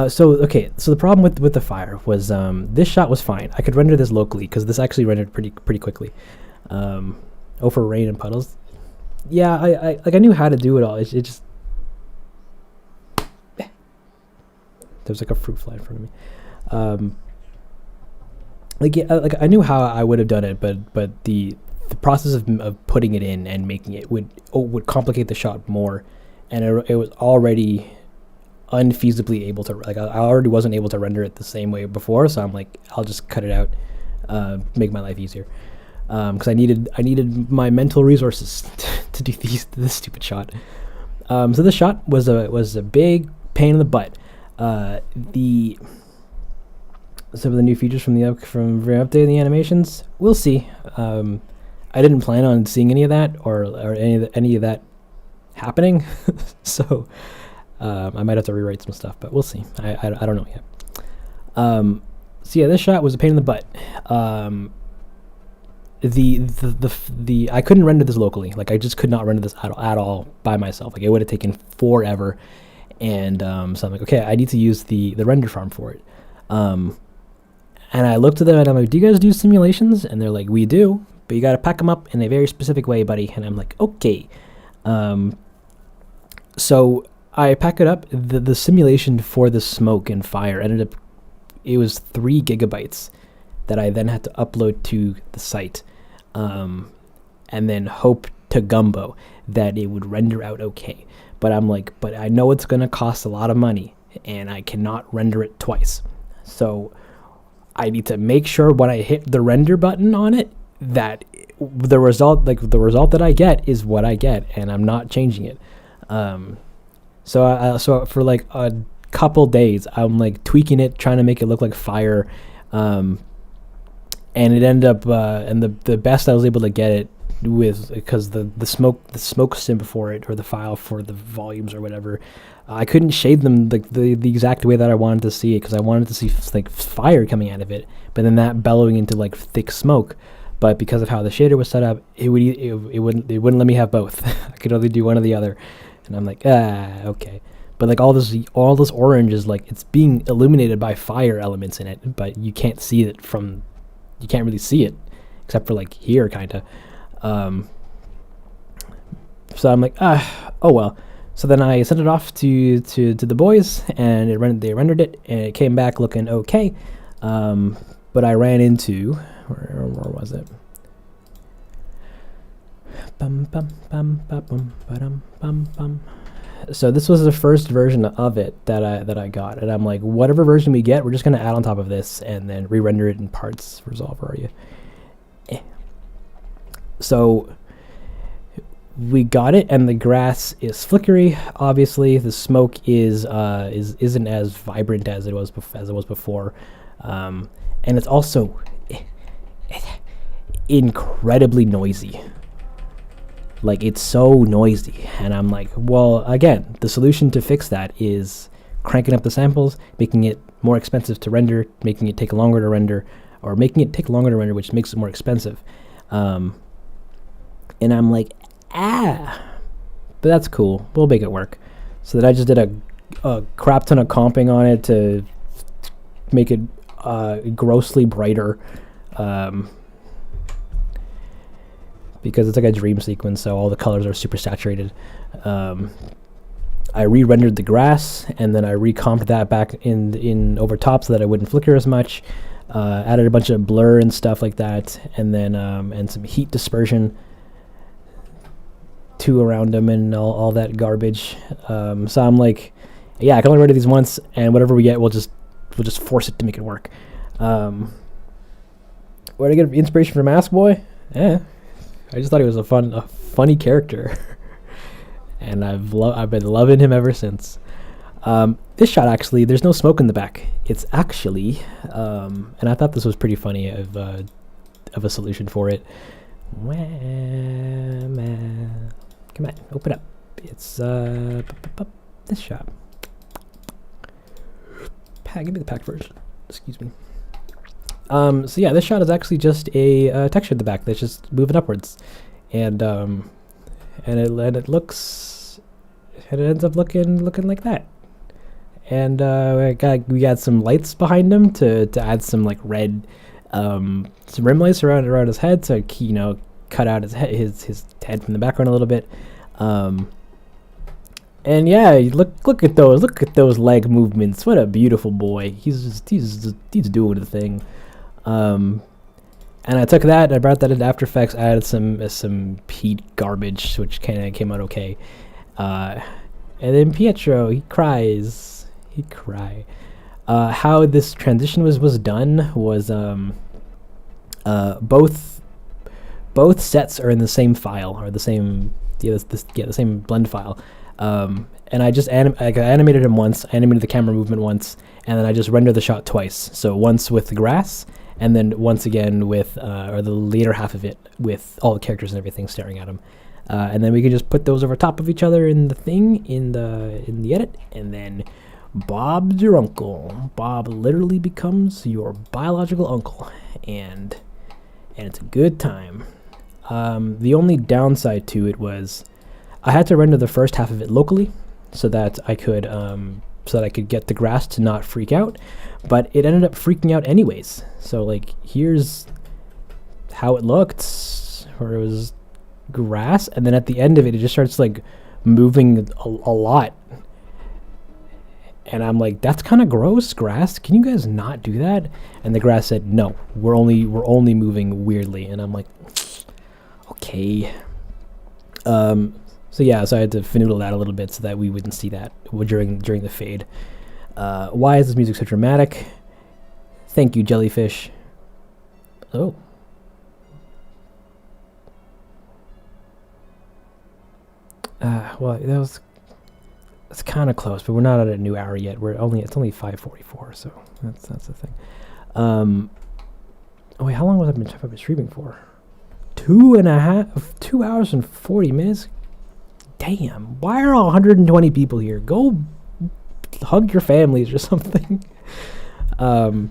So the problem with the fire was this shot was fine. I could render this locally because this actually rendered pretty quickly. For rain and puddles. Yeah, I knew how to do it all. It just there's like a fruit fly in front of me. I knew how I would have done it, but the process of putting it in and making it would complicate the shot more, and it was already unfeasibly able to, I already wasn't able to render it the same way before, so I'm like, I'll just cut it out, make my life easier, because I needed my mental resources to do this stupid shot. So this shot was a big pain in the butt. Some of the new features from updating the animations, we'll see. I didn't plan on seeing any of that or any of that happening, so I might have to rewrite some stuff, but we'll see. I don't know yet. So yeah, this shot was a pain in the butt. I couldn't render this locally. Like, I just could not render this at all by myself. Like, it would have taken forever. And so I'm like, okay, I need to use the render farm for it. And I looked at them and I'm like, do you guys do simulations? And they're like, we do, but you got to pack them up in a very specific way, buddy. And I'm like, okay. So I pack it up. The simulation for the smoke and fire it was 3 gigabytes that I then had to upload to the site, and then hope to Gumbo that it would render out okay. But I'm like, but I know it's going to cost a lot of money, and I cannot render it twice. So I need to make sure when I hit the render button on it that the result that I get is what I get, and I'm not changing it. So for like a couple days, I'm like tweaking it, trying to make it look like fire, and it ended up and the best I was able to get it with, because the smoke sim for it, or the file for the volumes or whatever, I couldn't shade them the exact way that I wanted to see it, because I wanted to see like fire coming out of it, but then that bellowing into like thick smoke. But because of how the shader was set up, it wouldn't let me have both. I could only do one or the other, and I'm like, okay. But like all this orange is like, it's being illuminated by fire elements in it, but you can't see it you can't really see it except for like here, kind of. So I'm like, oh well. So then I sent it off to the boys, and they rendered it, and it came back looking okay. But I ran into, where was it? So this was the first version of it that I got, and I'm like, whatever version we get, we're just gonna add on top of this and then re-render it in parts. Resolve area. So we got it, and the grass is flickery. Obviously, the smoke isn't as vibrant as it was before, and it's also incredibly noisy. Like, it's so noisy, and I'm like, well, again, the solution to fix that is cranking up the samples, making it more expensive to render, making it take longer to render, or making it take longer to render, which makes it more expensive. And I'm like, but that's cool. We'll make it work. So then I just did a crap ton of comping on it to make it grossly brighter. Because it's like a dream sequence, so all the colors are super saturated. I re-rendered the grass, and then I recomped that back in over top so that it wouldn't flicker as much. Added a bunch of blur and stuff like that, and then and some heat dispersion too around them and all that garbage. So I'm like, yeah, I can only render these once, and whatever we get, we'll just force it to make it work. Where did I get inspiration for Mask Boy? I just thought he was a funny character, and I've been loving him ever since. This shot, actually, there's no smoke in the back. It's actually, and I thought this was pretty funny of a solution for it. Come on, open up. It's this shot. Give me the pack first. Excuse me. So yeah, this shot is actually just a texture at the back that's just moving upwards, and it looks, and it ends up looking like that. And we got some lights behind him to add some like red, some rim lights around his head to cut out his head from the background a little bit. And yeah, look at those leg movements. What a beautiful boy. He's doing the thing. And I took that and I brought that into After Effects. I added some heat garbage, which kind of came out okay. And then Pietro, he cries. How this transition was done was both sets are in the same file, or the same the same blend file. And I just animated him once, I animated the camera movement once, and then I just rendered the shot twice. So once with the grass, and then once again with, or the later half of it with all the characters and everything staring at him. And then we can just put those over top of each other in the thing, in the edit, and then Bob's your uncle. Bob literally becomes your biological uncle, and it's a good time. The only downside to it was I had to render the first half of it locally so that I could get the grass to not freak out, but it ended up freaking out anyways. So like, here's how it looked, where it was grass, and then at the end of it, it just starts like moving a lot. And I'm like, that's kind of gross, grass. Can you guys not do that? And the grass said, no, we're only moving weirdly. And I'm like, okay. So yeah, so I had to finagle that a little bit so that we wouldn't see that during the fade. Why is this music so dramatic? Thank you, Jellyfish. Oh. Well, it's kind of close, but we're not at a new hour yet. It's only 5:44, so that's the thing. Oh wait, how long have I been streaming for? 2 hours and 40 minutes. Damn, why are all 120 people here? Go hug your families or something. But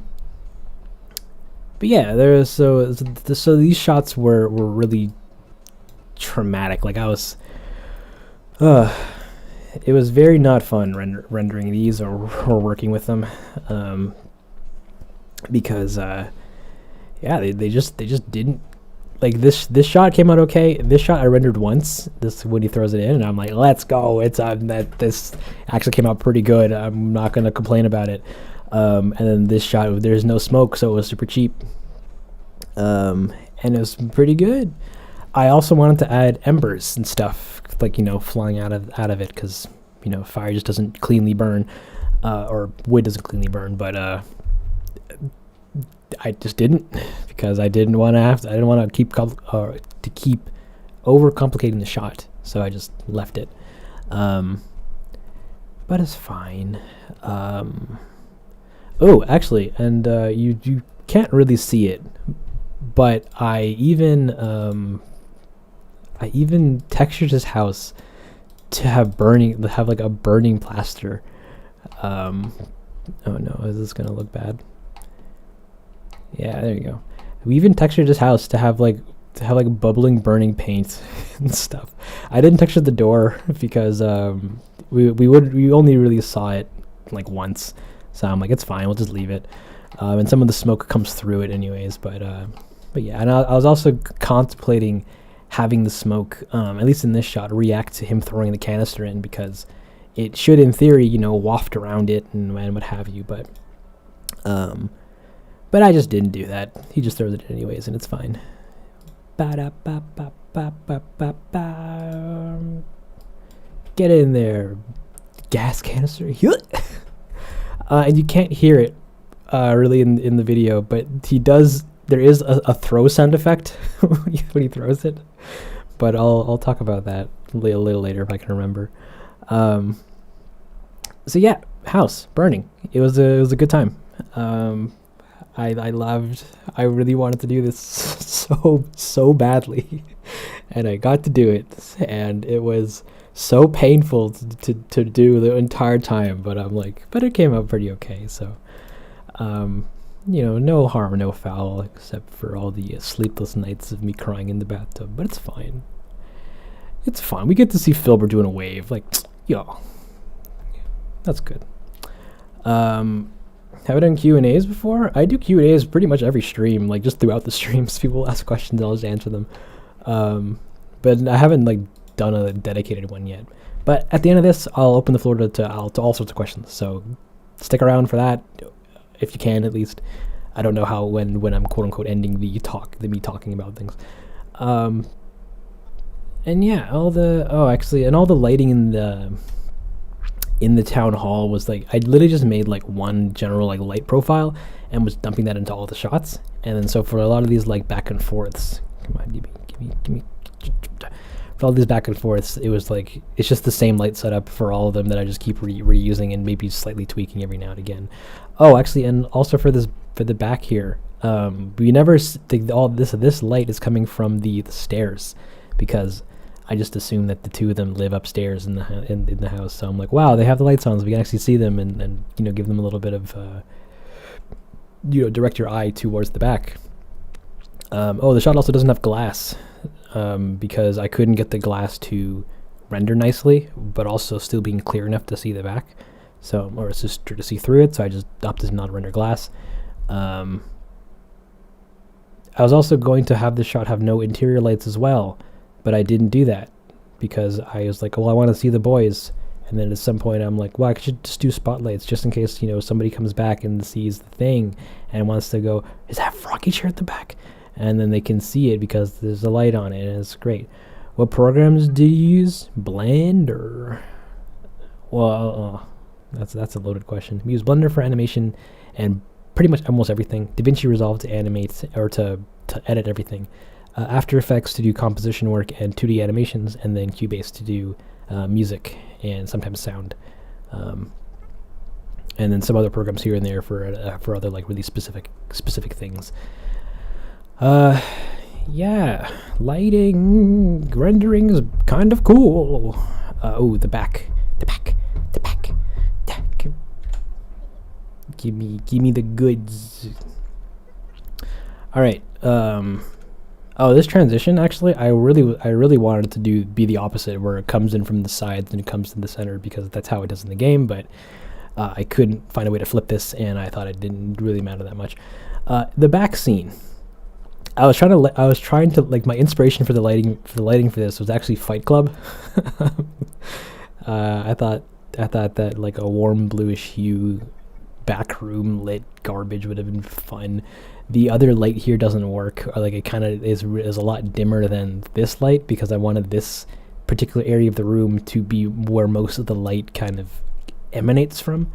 yeah, so these shots were really traumatic. Like, I was, it was very not fun rendering these or working with them, because they just didn't. Like, this shot came out okay. This shot I rendered once. This when he throws it in, and I'm like, let's go. It's this actually came out pretty good. I'm not gonna complain about it. And then this shot, there's no smoke, so it was super cheap. And it was pretty good. I also wanted to add embers and stuff, like, flying out of it, because fire just doesn't cleanly burn, or wood doesn't cleanly burn. But I just didn't, because I didn't want to keep overcomplicating the shot, so I just left it. But it's fine. Oh, actually, and you can't really see it, but I I even textured his house to have like a burning plaster. Oh no, is this gonna look bad? Yeah, there you go. We even textured his house to have like bubbling, burning paint and stuff. I didn't texture the door because we only really saw it like once, so I'm like, it's fine, we'll just leave it. And some of the smoke comes through it anyways, but yeah. And I was also contemplating having the smoke, at least in this shot, react to him throwing the canister in, because it should, in theory, waft around it and what have you. But I just didn't do that. He just throws it in anyways, and it's fine. Get in there, gas canister. And you can't hear it really in the video, but he does. There is a throw sound effect when he throws it, but I'll talk about that a little later if I can remember. So yeah, house burning. It was a good time. I really wanted to do this so badly, and I got to do it, and it was so painful to do the entire time. But I'm like, but it came out pretty okay. So, no harm, no foul, except for all the sleepless nights of me crying in the bathtub. But it's fine. It's fine. We get to see Filbert doing a wave. Like, yo, that's good. Have I done Q&As before? I do Q&As pretty much every stream, like just throughout the streams. People ask questions, I'll just answer them. But I haven't like done a dedicated one yet. But at the end of this, I'll open the floor to all sorts of questions. So stick around for that, if you can at least. I don't know how when I'm quote unquote ending the me talking about things. And yeah, all the lighting in the town hall was like, I literally just made like one general like light profile and was dumping that into all the shots. And then so for a lot of these like back and forths, come on, give me for all these back and forths, it was like, it's just the same light setup for all of them that I just keep reusing and maybe slightly tweaking every now and again. Oh, actually, and also for the back here, we never think all this light is coming from the stairs, because I just assume that the two of them live upstairs in the house. So I'm like, wow, they have the lights on, so we can actually see them and give them a little bit of direct your eye towards the back. The shot also doesn't have glass, because I couldn't get the glass to render nicely, but also still being clear enough to see the back. So, or it's just to see through it. So I just opted not to render glass. I was also going to have this shot have no interior lights as well, but I didn't do that because I was like, well, I want to see the boys. And then at some point I'm like, well, I should just do spotlights just in case, somebody comes back and sees the thing and wants to go, is that Froggy chair at the back? And then they can see it because there's a light on it and it's great. What programs do you use? Blender. Well, that's a loaded question. We use Blender for animation and pretty much almost everything. DaVinci Resolve to animate or to edit everything. After Effects to do composition work and 2D animations, and then Cubase to do music and sometimes sound. And then some other programs here and there for other like really specific things. Yeah, lighting, rendering is kind of cool. The back. Give me the goods. All right. This transition, actually, I really wanted to be the opposite, where it comes in from the sides and it comes in the center, because that's how it does in the game. But I couldn't find a way to flip this, and I thought it didn't really matter that much. The back scene. I was trying to like, my inspiration for the lighting for this was actually Fight Club. I thought that like a warm bluish hue back room lit garbage would have been fun. The other light here doesn't work, or like it kind of is a lot dimmer than this light, because I wanted this particular area of the room to be where most of the light kind of emanates from.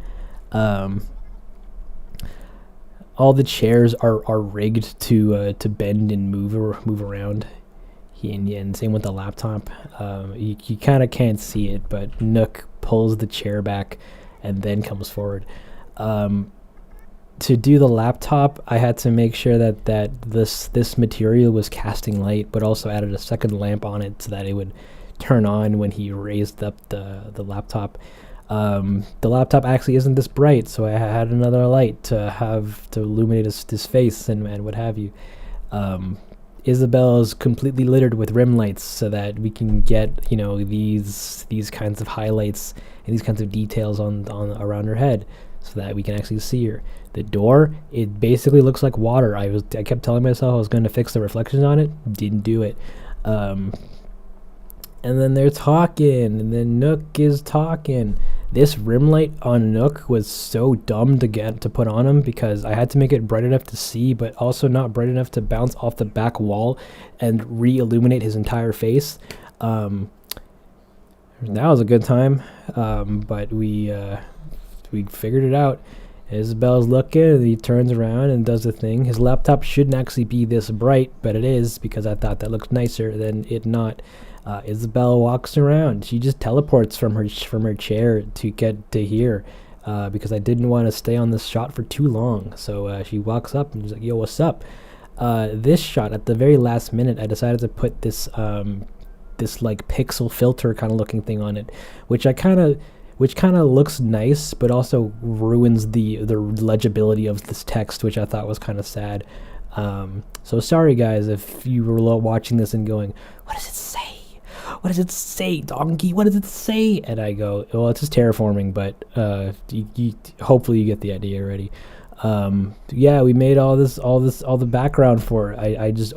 All the chairs are rigged to bend and move around. And same with the laptop. You kind of can't see it, but Nook pulls the chair back and then comes forward. to do the laptop, I had to make sure that this material was casting light, but also added a second lamp on it so that it would turn on when he raised up the laptop. The laptop actually isn't this bright, so I had another light to illuminate his face and what have you. Isabel is completely littered with rim lights so that we can get these kinds of highlights and these kinds of details on around her head, so that we can actually see her. The door, it basically looks like water. I kept telling myself I was going to fix the reflections on it, didn't do it. And then they're talking, and then Nook is talking. This rim light on Nook was so dumb to put on him, because I had to make it bright enough to see, but also not bright enough to bounce off the back wall and re-illuminate his entire face. That was a good time, but we figured it out. Isabel's looking, and he turns around and does the thing. His laptop shouldn't actually be this bright, but it is, because I thought that looked nicer than it not. Isabel walks around. She just teleports from her chair to get to here, because I didn't want to stay on this shot for too long. So she walks up and she's like, "Yo, what's up?" This shot, at the very last minute, I decided to put this like pixel filter kind of looking thing on it, which kind of looks nice, but also ruins the legibility of this text, which I thought was kind of sad. So sorry guys if you were watching this and going, "What does it say? What does it say, donkey? What does it say?" And I go, "Well, it's just terraforming, but hopefully you get the idea already." Yeah, we made all the background for it. I just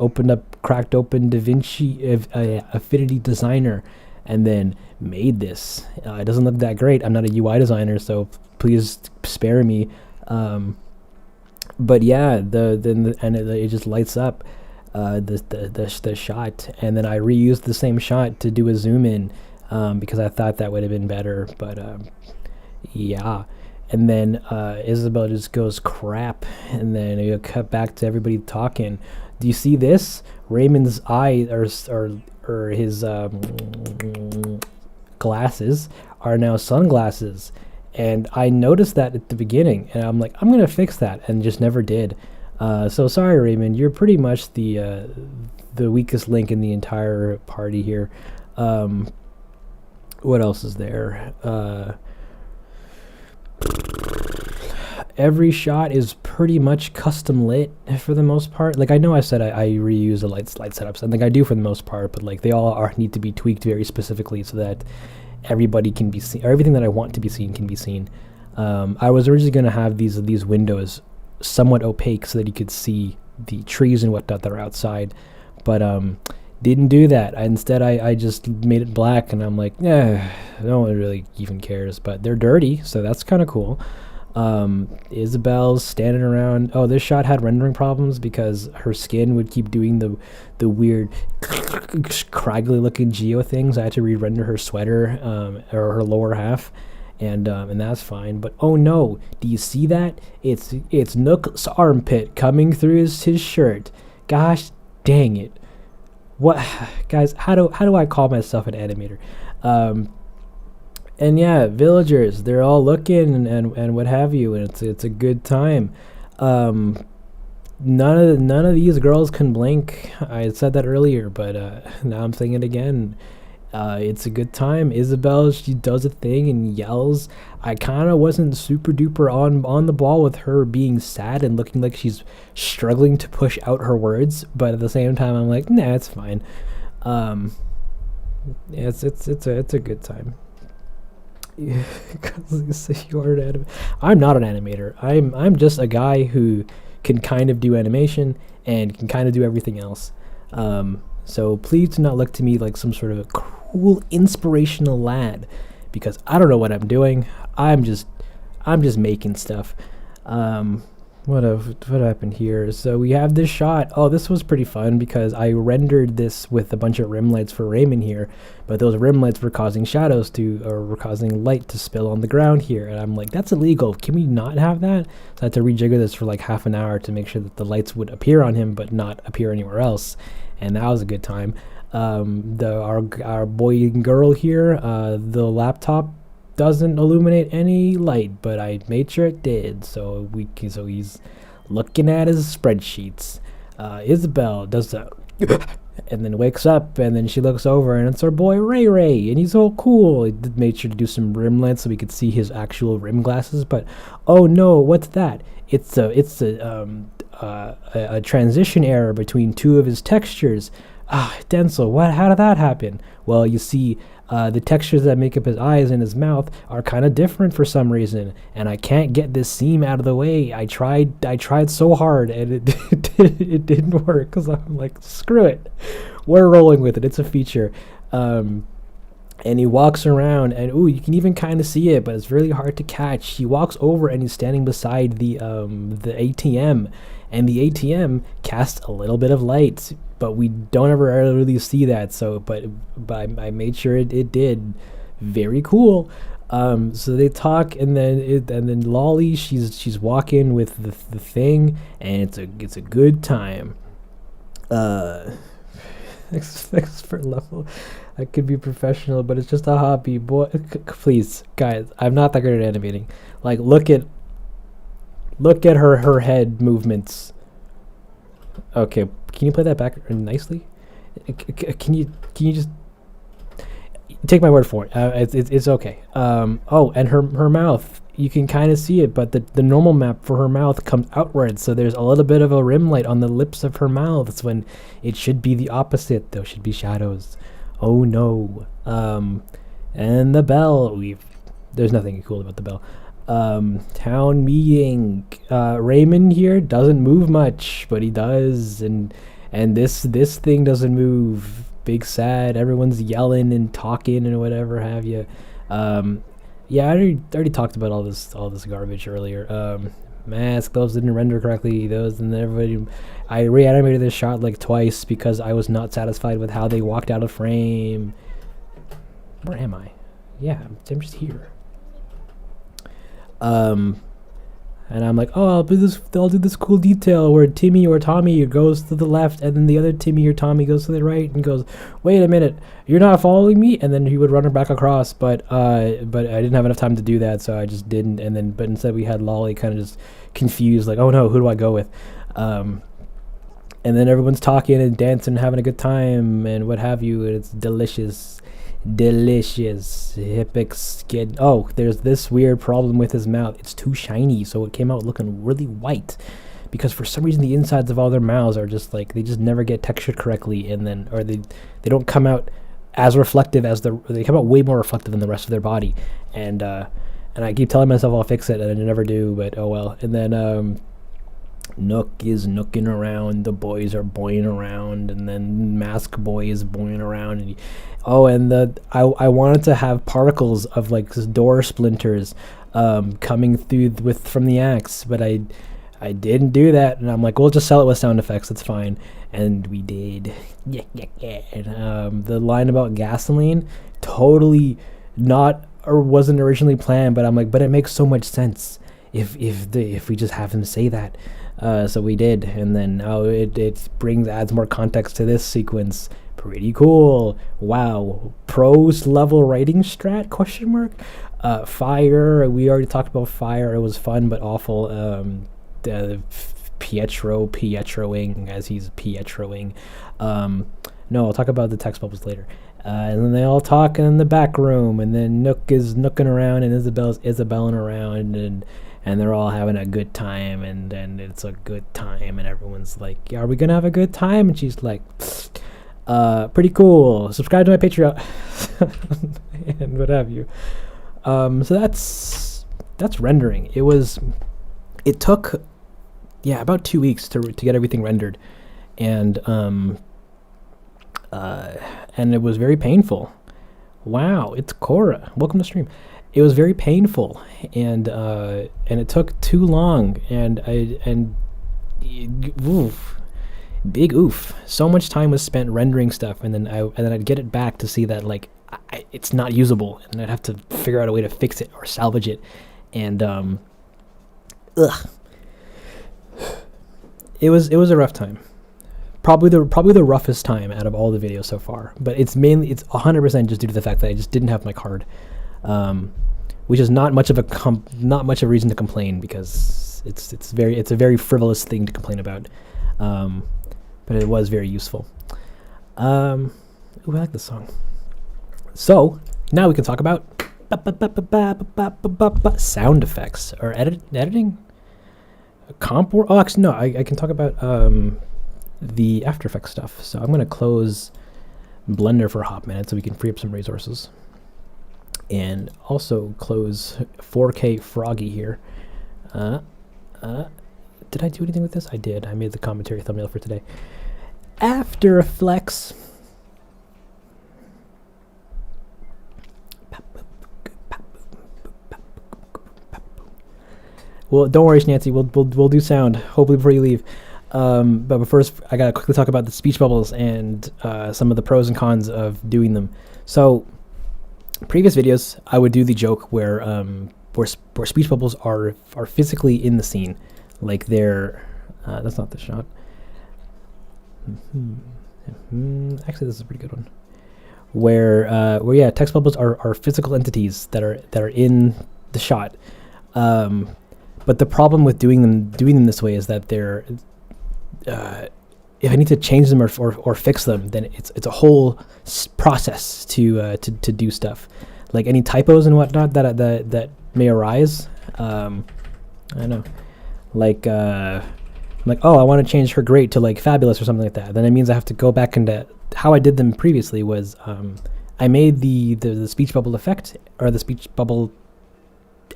cracked open DaVinci Affinity Designer, and then made this. It doesn't look that great. I'm not a UI designer, so please spare me. But yeah, it just lights up the shot, and then I reused the same shot to do a zoom in, because I thought that would have been better. But yeah, and then Isabel just goes crap, and then you cut back to everybody talking. Do you see this? Raymond's eye or his glasses are now sunglasses, and I noticed that at the beginning, and I'm like, I'm gonna fix that, and just never did. So sorry, Raymond, you're pretty much the weakest link in the entire party here. What else is there? Every shot is pretty much custom lit for the most part. Like, I know I said I reuse the light setups, and like I do for the most part, but like they all need to be tweaked very specifically so that everybody can be seen, or everything that I want to be seen can be seen. I was originally going to have these windows somewhat opaque so that you could see the trees and whatnot that are outside, but didn't do that. Instead, I just made it black, and I'm like, no one really even cares, but they're dirty, so that's kind of cool. Isabel's standing around. Oh, this shot had rendering problems because her skin would keep doing the weird craggly looking geo things. I had to re-render her sweater, or her lower half, and that's fine. But oh no, do you see that? It's Nook's armpit coming through his shirt. Gosh dang it. What, guys, how do I call myself an animator? And yeah, villagers, they're all looking and what have you, and it's a good time. None of these girls can blink. I said that earlier, but now I'm saying it again. It's a good time. Isabel, she does a thing and yells. I kind of wasn't super duper on the ball with her being sad and looking like she's struggling to push out her words, but at the same time I'm like, nah, it's fine. It's a good time. Because you're an I'm not an animator. I'm just a guy who can kind of do animation and can kind of do everything else. So please do not look to me like some sort of a cool inspirational lad, because I don't know what I'm doing. I'm just making stuff. What happened here? So we have this shot. Oh, this was pretty fun because I rendered this with a bunch of rim lights for Raymond here, but those rim lights were causing were causing light to spill on the ground here, and I'm like, that's illegal. Can we not have that? So I had to rejigger this for like half an hour to make sure that the lights would appear on him but not appear anywhere else, and that was a good time. Our boy and girl here, the laptop doesn't illuminate any light, but I made sure it did. So he's looking at his spreadsheets. Isabel does that, and then wakes up, and then she looks over, and it's our boy Ray Ray, and he's all cool. He made sure to do some rim lights so we could see his actual rim glasses. But oh no, what's that? It's a transition error between two of his textures. Densle, what? How did that happen? Well, you see, the textures that make up his eyes and his mouth are kind of different for some reason, and I can't get this seam out of the way. I tried so hard, and it didn't work, because I'm like, screw it. We're rolling with it. It's a feature. And he walks around, and you can even kind of see it, but it's really hard to catch. He walks over, and he's standing beside the ATM, and the ATM casts a little bit of light, but we don't ever really see that. So, but I made sure it did. Very cool. So they talk, and then Lolly, she's walking with the thing, and it's a good time. Expert level. I could be professional, but it's just a hobby. Boy, please, guys, I'm not that good at animating. Like, look at her head movements. Okay, can you play that back nicely? Can you just take my word for it? It's okay. And her mouth, you can kind of see it, but the normal map for her mouth comes outwards, so there's a little bit of a rim light on the lips of her mouth when it should be the opposite. Those should be shadows. Oh no. And the bell. There's nothing cool about the bell. Town meeting. Raymond here doesn't move much, but he does, and this thing doesn't move. Big sad. Everyone's yelling and talking and whatever have you. Yeah, I already talked about all this garbage earlier. Mask, those didn't render correctly. Those, and everybody. I reanimated this shot like twice because I was not satisfied with how they walked out of frame. Where am I? Yeah, I'm just here. And I'm like, I'll do this cool detail where Timmy or Tommy goes to the left, and then the other Timmy or Tommy goes to the right, and goes, wait a minute, you're not following me? And then he would run her back across, but I didn't have enough time to do that, so I just didn't. But instead we had Lolly kind of just confused, like, oh no, who do I go with? And then everyone's talking and dancing and having a good time and what have you, and it's delicious. Hippic skin. There's this weird problem with his mouth. It's too shiny, so it came out looking really white, because for some reason the insides of all their mouths are just like, they just never get textured correctly, and then they don't come out as reflective as they come out way more reflective than the rest of their body, and I keep telling myself I'll fix it, and I never do, but oh well. And then Nook is nooking around, the boys are boying around, and then Mask Boy is boying around, and I wanted to have particles of like door splinters coming through from the axe, but I didn't do that, and I'm like, we'll just sell it with sound effects, it's fine. And we did. Yeah. And the line about gasoline, totally not, or wasn't originally planned, but I'm like, but it makes so much sense if we just have him say that. So we did, and then it adds more context to this sequence. Pretty cool. Wow. Pros level writing strat? Question mark. Fire. We already talked about fire. It was fun but awful. Pietroing as he's Pietroing. No, I'll talk about the text bubbles later. And then they all talk in the back room, and then Nook is nooking around, and Isabel's Isabelling around, and they're all having a good time, and it's a good time, and everyone's like, are we gonna have a good time? And she's like, pretty cool. Subscribe to my Patreon and what have you. So that's rendering. It took about 2 weeks to get everything rendered, and it was very painful. Wow, it's Cora. Welcome to stream. It was very painful, and it took too long, oof, big oof. So much time was spent rendering stuff, and then I'd get it back to see that like it's not usable, and I'd have to figure out a way to fix it or salvage it, and It was a rough time. Probably the roughest time out of all the videos so far. But it's 100% just due to the fact that I just didn't have my card. which is not much of a reason to complain, because it's a very frivolous thing to complain about, but it was very useful. Ooh, I like this song. So now we can talk about sound effects or editing. Comp. Oh, actually, no. I can talk about the After Effects stuff. So I'm going to close Blender for a hot minute so we can free up some resources, and also close 4K Froggy here. Did I do anything with this? I did. I made the commentary thumbnail for today. After Effects. Well, don't worry, Nancy. We'll do sound hopefully before you leave. But first, I gotta quickly talk about the speech bubbles and some of the pros and cons of doing them. So, previous videos, I would do the joke where speech bubbles are physically in the scene, like they're. That's not the shot. Actually, this is a pretty good one. Where text bubbles are physical entities that are in the shot. But the problem with doing them this way is that they're if I need to change them or fix them, then it's a whole process to do stuff, like any typos and whatnot that may arise. I know, like oh, I want to change her great to like fabulous or something like that. Then it means I have to go back into how I did them previously. Was I made the speech bubble effect or the speech bubble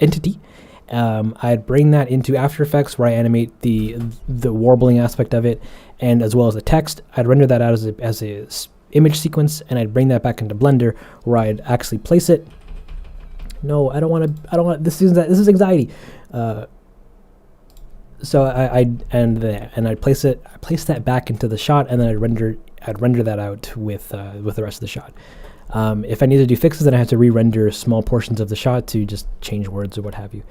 entity. I'd bring that into After Effects where I animate the warbling aspect of it, and as well as the text. I'd render that out as a image sequence, and I'd bring that back into Blender where I'd actually place it. No, I don't want. This is anxiety. So I'd place it. I place that back into the shot, and then I'd render that out with the rest of the shot. If I need to do fixes, then I have to re-render small portions of the shot to just change words or what have you.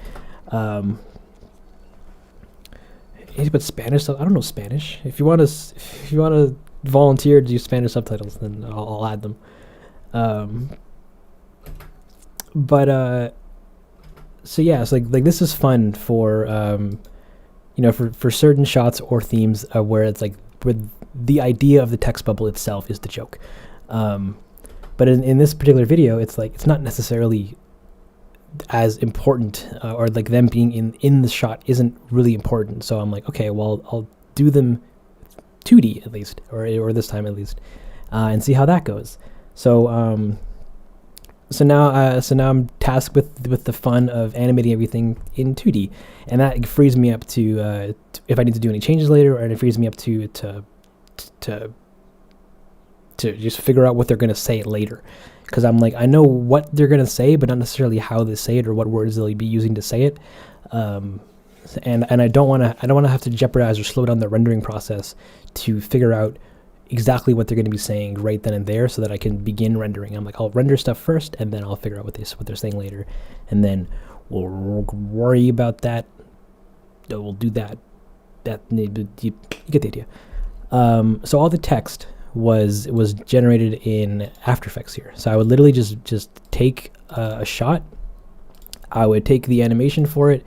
But Spanish, I don't know Spanish. If you want to volunteer to do Spanish subtitles, then I'll add them. So yeah, it's like this is fun for for certain shots or themes where it's like where the idea of the text bubble itself is the joke. But in this particular video, it's like it's not necessarily as important, or like them being in the shot isn't really important. So I'm like, okay, well, I'll do them 2D at least, or this time at least, and see how that goes. So now I'm tasked with the fun of animating everything in 2D, and that frees me up to if I need to do any changes later, and it frees me up to just figure out what they're going to say later. Because I'm like, I know what they're going to say, but not necessarily how they say it or what words they'll be using to say it. And I don't want to have to jeopardize or slow down the rendering process to figure out exactly what they're going to be saying right then and there, so that I can begin rendering. I'm like, I'll render stuff first, and then I'll figure out what they're saying later, and then we'll worry about that. We'll do that. You get the idea. So all the text was generated in After Effects here. So I would literally just take a shot. I would take the animation for it,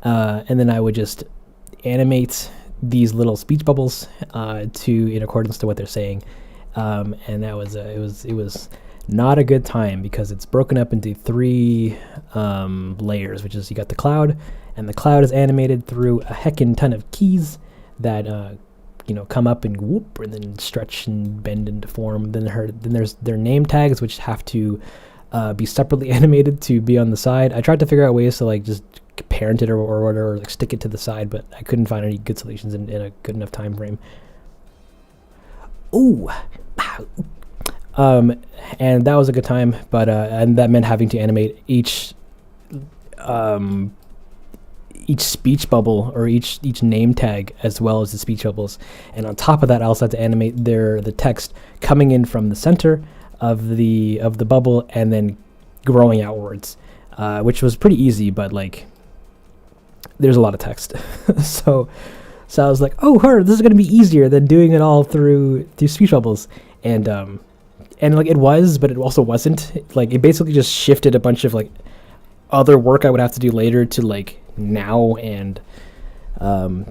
and then I would just animate these little speech bubbles in accordance to what they're saying. And that was it was not a good time, because it's broken up into 3 layers, which is you got the cloud, and the cloud is animated through a heckin' ton of keys that come up and whoop, and then stretch and bend into form. Then there's their name tags, which have to be separately animated to be on the side. I tried to figure out ways to like just parent it or whatever, or like stick it to the side, but I couldn't find any good solutions in a good enough time frame. Ooh. And that was a good time, but and that meant having to animate each speech bubble or each name tag, as well as the speech bubbles. And on top of that, I also had to animate the text coming in from the center of the bubble and then growing outwards, which was pretty easy, but like there's a lot of text. so I was like, oh, this is going to be easier than doing it all through speech bubbles. And like it was, but it also wasn't. Like it basically just shifted a bunch of like other work I would have to do later to like now, and I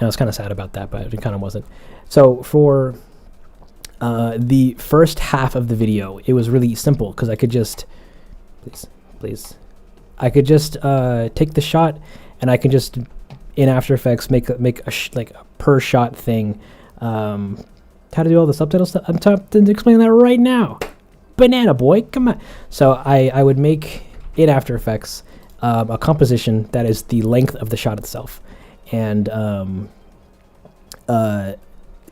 was kind of sad about that, but it kind of wasn't. So for the first half of the video, it was really simple because I could just, please, I could just take the shot, and I can just in After Effects make a like a per shot thing. How to do all the subtitle stuff? I'm to explain that right now. Banana boy, come on. So I would make in After Effects a composition that is the length of the shot itself, and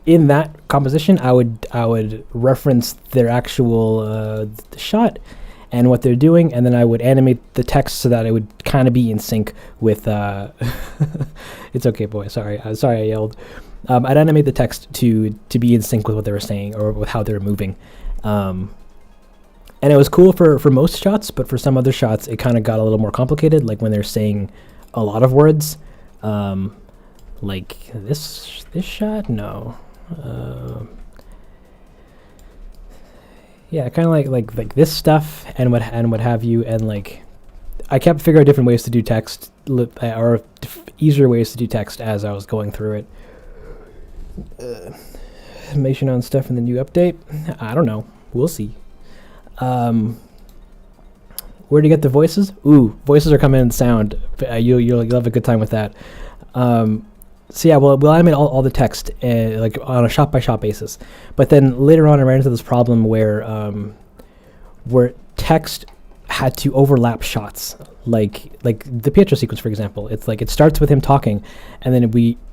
in that composition, I would reference their actual shot and what they're doing, and then I would animate the text so that it would kind of be in sync with. It's okay, boy. Sorry, I yelled. I'd animate the text to be in sync with what they were saying or with how they were moving. And it was cool for most shots, but for some other shots, it kind of got a little more complicated, like when they're saying a lot of words. Like this shot? No. Yeah, kind of like this stuff and what have you, and like I kept figuring out different ways to do text, or easier ways to do text as I was going through it. Information on stuff in the new update? I don't know. We'll see. Where to get the voices? Ooh, voices are coming in sound. You'll have a good time with that. So yeah, we'll animate all the text like on a shot-by-shot basis. But then later on, I ran into this problem where text had to overlap shots. Like the Pietro sequence, for example. It's like it starts with him talking, and then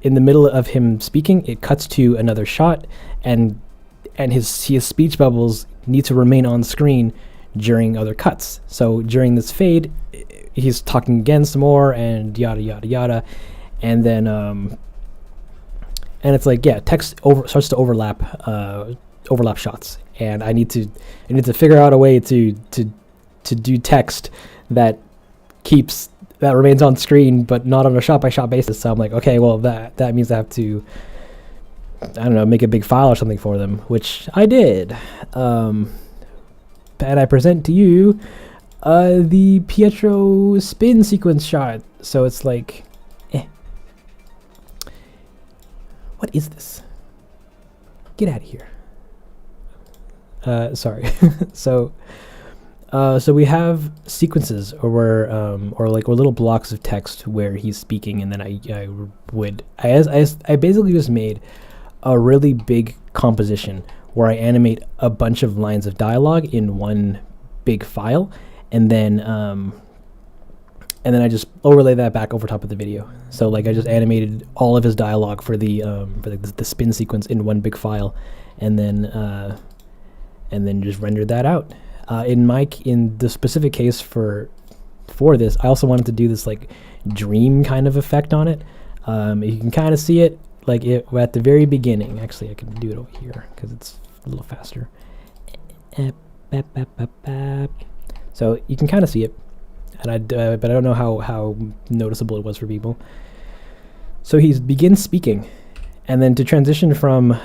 in the middle of him speaking, it cuts to another shot, and his speech bubbles need to remain on screen during other cuts. So during this fade, he's talking again some more, and yada yada yada, and then and it's like, yeah, text starts to overlap shots, and I need to figure out a way to do text that remains on screen but not on a shot by shot basis. So I'm like, okay, well that means I have to, I don't know, make a big file or something for them, which I did. And I present to you the Pietro spin sequence shot. So it's like, what is this? Get out of here. Sorry. So we have sequences or little blocks of text where he's speaking, and then I basically just made a really big composition where I animate a bunch of lines of dialogue in one big file, and then I just overlay that back over top of the video. So like I just animated all of his dialogue for the spin sequence in one big file, and then just rendered that out. In the specific case for this, I also wanted to do this like dream kind of effect on it. You can kind of see it like at the very beginning. Actually, I can do it over here because it's a little faster. So you can kind of see it, and but I don't know how noticeable it was for people. So he begins speaking, and then to transition from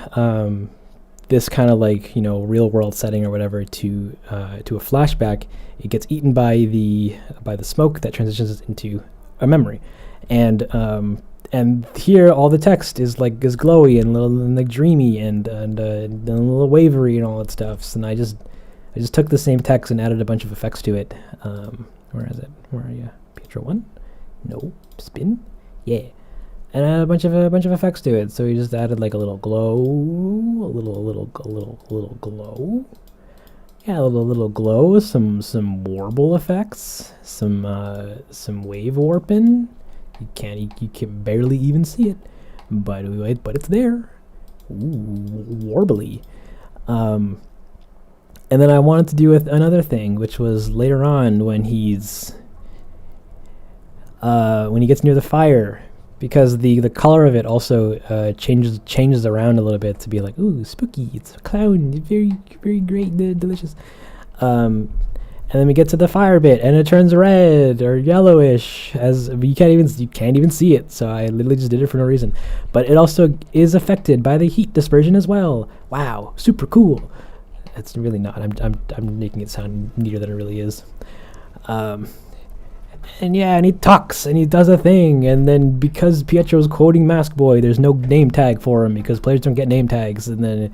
this kind of like, you know, real world setting or whatever to a flashback, it gets eaten by the smoke that transitions into a memory, and here all the text is glowy and like dreamy and a little wavery and all that stuff. So I just took the same text and added a bunch of effects to it. Where is it? Where are you? Pietro 1? No. Spin? Yeah. And added a bunch of effects to it. So we just added like a little glow, a little glow. Yeah, a little glow, some warble effects, some wave warping. You can barely even see it, but it's there. Ooh, warbly. And then I wanted to do with another thing, which was later on when he gets near the fire, because the color of it also changes around a little bit to be like, ooh, spooky, it's a clown, very very great, delicious. And then we get to the fire bit, and it turns red or yellowish, as you can't even see it. So I literally just did it for no reason. But it also is affected by the heat dispersion as well. Wow, super cool. It's really not. I'm making it sound neater than it really is. and he talks and he does a thing, and then because Pietro's quoting Mask Boy, there's no name tag for him because players don't get name tags, and then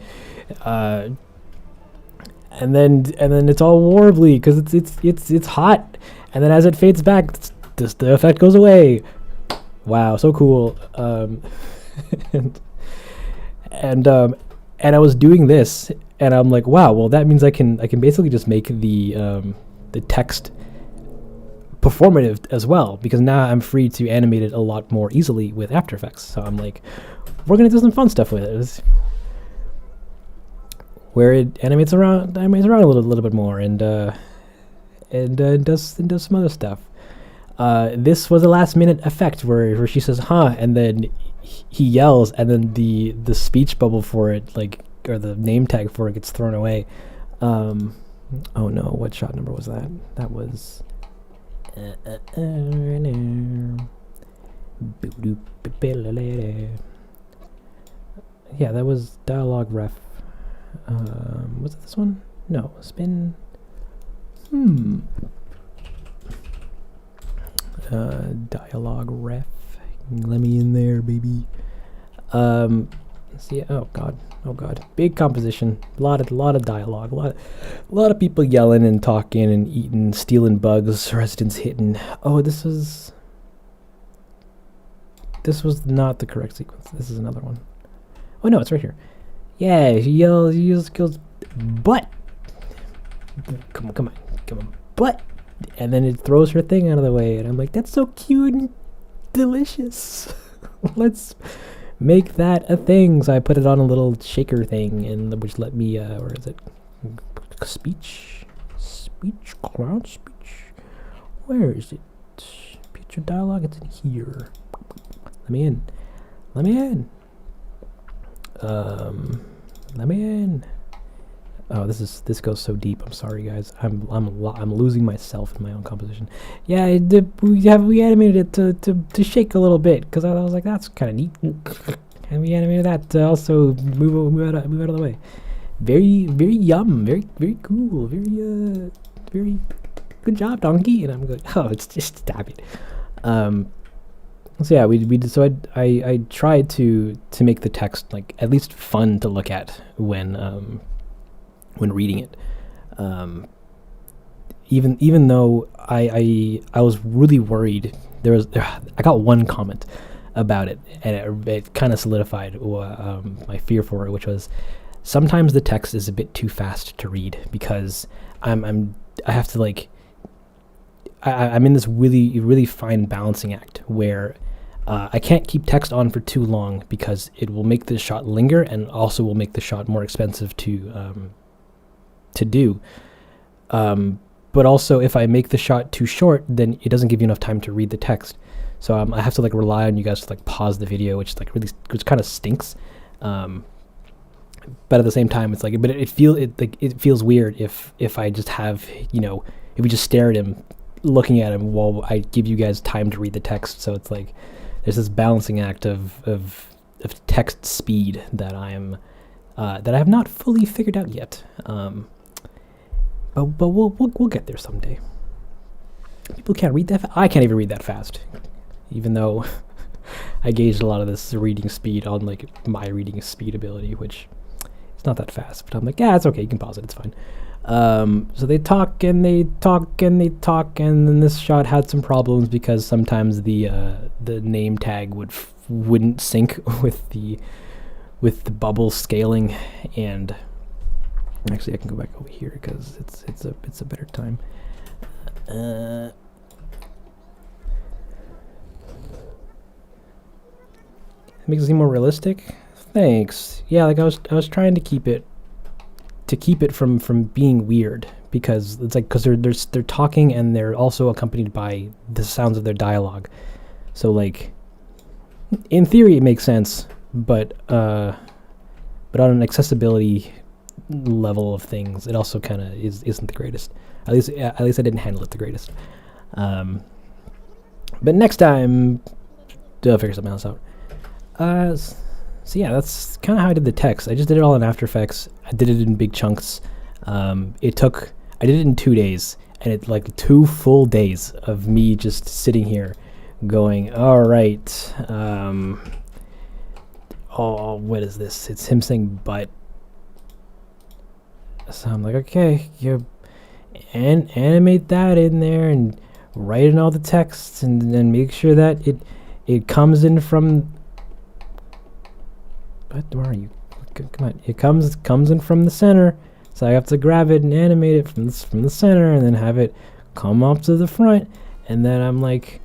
it's all warbly because it's hot, and then as it fades back, the effect goes away. Wow, so cool. And I was doing this, and I'm like, wow, well that means I can basically just make the text performative as well, because now I'm free to animate it a lot more easily with After Effects. So I'm like, we're gonna do some fun stuff with it, where it animates around a little bit more, and does some other stuff. This was a last minute effect where she says "huh," and then he yells, and then the speech bubble for it, like, or the name tag for it, gets thrown away. Oh no, what shot number was that? That was yeah, that was dialogue ref. Was it this one? No, spin. Dialogue ref. Let me in there, baby. Let's see. Oh god. Big composition. A lot of dialogue. A lot of people yelling and talking and eating, stealing bugs, residents hitting. Oh, this was not the correct sequence. This is another one. Oh no, it's right here. Yeah, she yells. He uses skills, but come on, but. And then it throws her thing out of the way, and I'm like, that's so cute and delicious. Let's make that a thing. So I put it on a little shaker thing, and which let me, where is it? Speech, crowd speech. Where is it? Picture dialogue. It's in here. Let me in. Let me in. Oh, this goes so deep. I'm sorry, guys. I'm losing myself in my own composition. Yeah, we animated it to shake a little bit, because I was like, that's kind of neat. And we animated that to also move out of the way. Very yum. Very cool. Very good job, donkey. And I'm going, oh, it's just stop it. So yeah, we did. So I tried to make the text like at least fun to look at when reading it, even though I was really worried. I got one comment about it, and it kind of solidified my fear for it, which was sometimes the text is a bit too fast to read, because I have to, like, I'm in this really fine balancing act where I can't keep text on for too long, because it will make the shot linger and also will make the shot more expensive to do. But also, if I make the shot too short, then it doesn't give you enough time to read the text. So I have to like rely on you guys to like pause the video, which kind of stinks. But at the same time, it's like, but it feels weird if I just have, if we just stare at him, looking at him while I give you guys time to read the text. So it's like there's this balancing act of text speed that I have not fully figured out yet. But we'll get there someday. People can't read that. I can't even read that fast, even though I gauged a lot of this reading speed on like my reading speed ability, which it's not that fast. But I'm like, yeah, it's okay. You can pause it. It's fine. So they talk and they talk and they talk, and then this shot had some problems because sometimes the name tag wouldn't sync with the bubble scaling. And actually, I can go back over here because it's a better time. Makes it seem more realistic. Thanks. Yeah, like I was trying to keep it from being weird, because it's like, because they're talking and they're also accompanied by the sounds of their dialogue. So like, in theory, it makes sense, but on an accessibility level of things, it also kind of isn't the greatest. At least I didn't handle it the greatest. But next time, I'll figure something else out. So yeah, that's kind of how I did the text. I just did it all in After Effects. I did it in big chunks. I did it in 2 days, And it's like 2 full days of me just sitting here going, all right, what is this? It's him saying but. So I'm like, okay, you animate that in there and write in all the texts and then make sure that it comes in from. What? Where are you? Come on! It comes in from the center, so I have to grab it and animate it from the center, and then have it come up to the front, and then I'm like,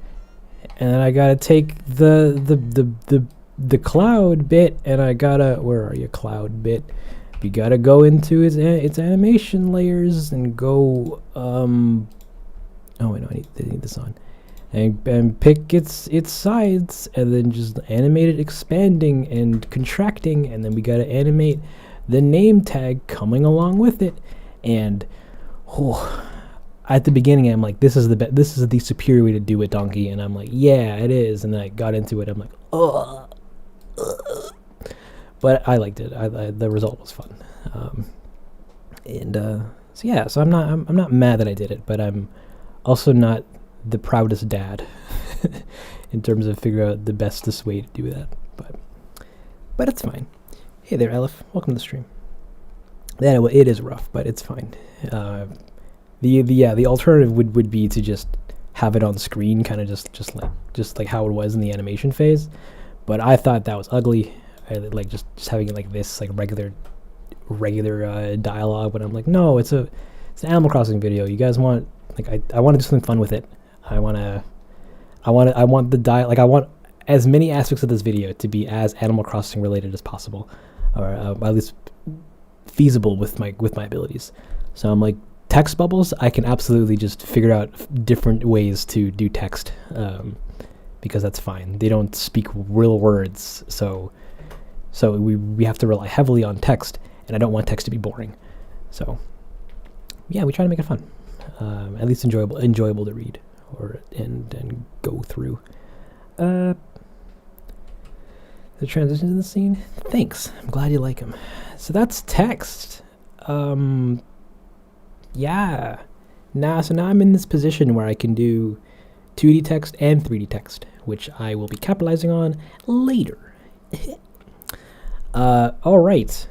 and then I gotta take the cloud bit, and I gotta, where are you, cloud bit? You gotta go into its animation layers and go oh wait, no, I need this on, and pick its sides, and then just animate it expanding and contracting, and then we gotta animate the name tag coming along with it. And at the beginning I'm like, this is the superior way to do it, Donkey, and I'm like, yeah, it is. And then I got into it, I'm like, ugh. But I liked it. The result was fun, so yeah. So I'm not mad that I did it, but I'm also not the proudest dad in terms of figuring out the bestest way to do that. But it's fine. Hey there, Elif. Welcome to the stream. Yeah, it is rough, but it's fine. The alternative would be to just have it on screen, kind of just like how it was in the animation phase. But I thought that was ugly. I like just having it like this, like regular dialogue. But I'm like, no, it's an Animal Crossing video. You guys want, like, I want to do something fun with it. I want I want as many aspects of this video to be as Animal Crossing related as possible, or at least feasible with my abilities. So I'm like, text bubbles, I can absolutely just figure out different ways to do text, because that's fine. They don't speak real words, so we have to rely heavily on text, and I don't want text to be boring. So yeah, we try to make it fun, at least enjoyable to read and go through. The transitions in the scene, thanks. I'm glad you like them. So that's text. Yeah. So now I'm in this position where I can do 2D text and 3D text, which I will be capitalizing on later. All right.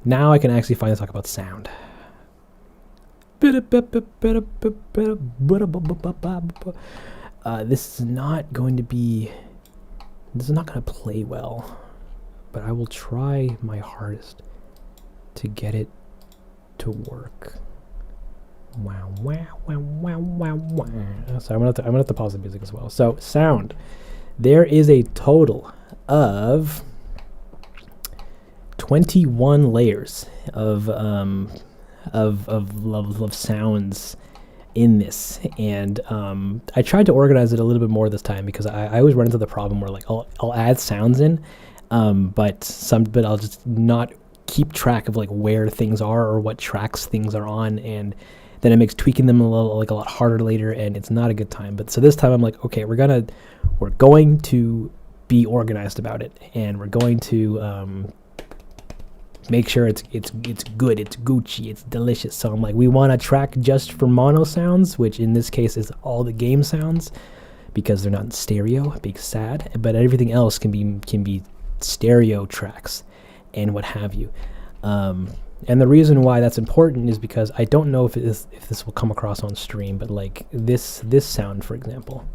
Now I can actually finally talk about sound. This is not going to play well, but I will try my hardest to get it to work. Wow, wow, wow, wow, wow, wow. So I'm gonna have to pause the music as well. So sound. There is a total of 21 layers of sounds in this, and I tried to organize it a little bit more this time, because I always run into the problem where, like, I'll add sounds in, but I'll just not keep track of like where things are or what tracks things are on, and then it makes tweaking them a lot harder later, and it's not a good time. But so this time I'm like, okay, we're going to be organized about it, and we're going to make sure it's good, it's Gucci, it's delicious. So I'm like, we want a track just for mono sounds, which in this case is all the game sounds, because they're not in stereo. Big sad. But everything else can be stereo tracks and what have you. And the reason why that's important is because I don't know if this will come across on stream, but like this sound, for example,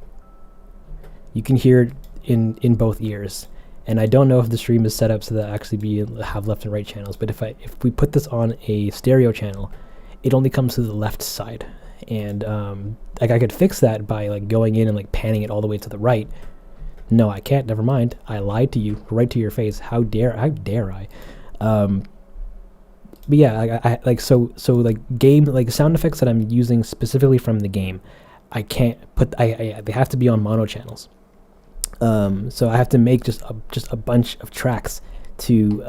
you can hear it in both ears. And I don't know if the stream is set up so that actually have left and right channels. But if we put this on a stereo channel, it only comes to the left side. And like I could fix that by like going in and like panning it all the way to the right. No, I can't. Never mind. I lied to you right to your face. How dare I? But yeah, I like so like game, like sound effects that I'm using specifically from the game, I can't put. They have to be on mono channels. So I have to make just a bunch of tracks to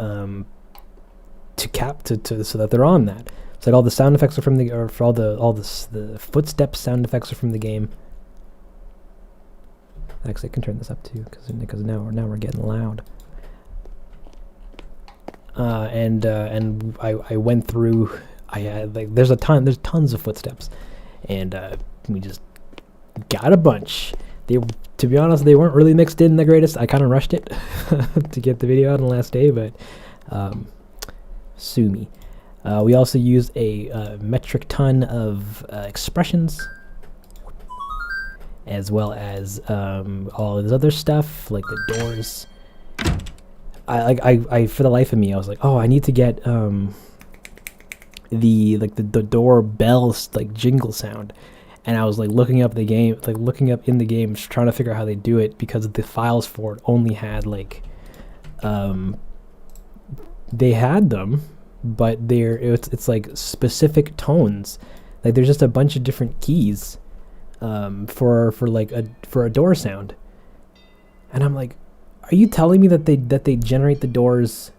so that they're on that. So like all the sound effects are from the footsteps sound effects are from the game. Actually, I can turn this up too, because now we're getting loud. And I went through. I had there's tons of footsteps, and we just got a bunch. To be honest, they weren't really mixed in the greatest. I kind of rushed it to get the video out on the last day, but sue me. We also used a metric ton of expressions, as well as all of this other stuff like the doors. I for the life of me, I was like, oh, I need to get the door bells like jingle sound, and I was like looking up in the game, trying to figure out how they do it, because the files for it only had like they had them, but it's like specific tones. Like there's just a bunch of different keys for a door sound, and I'm like, are you telling me that they generate the doors,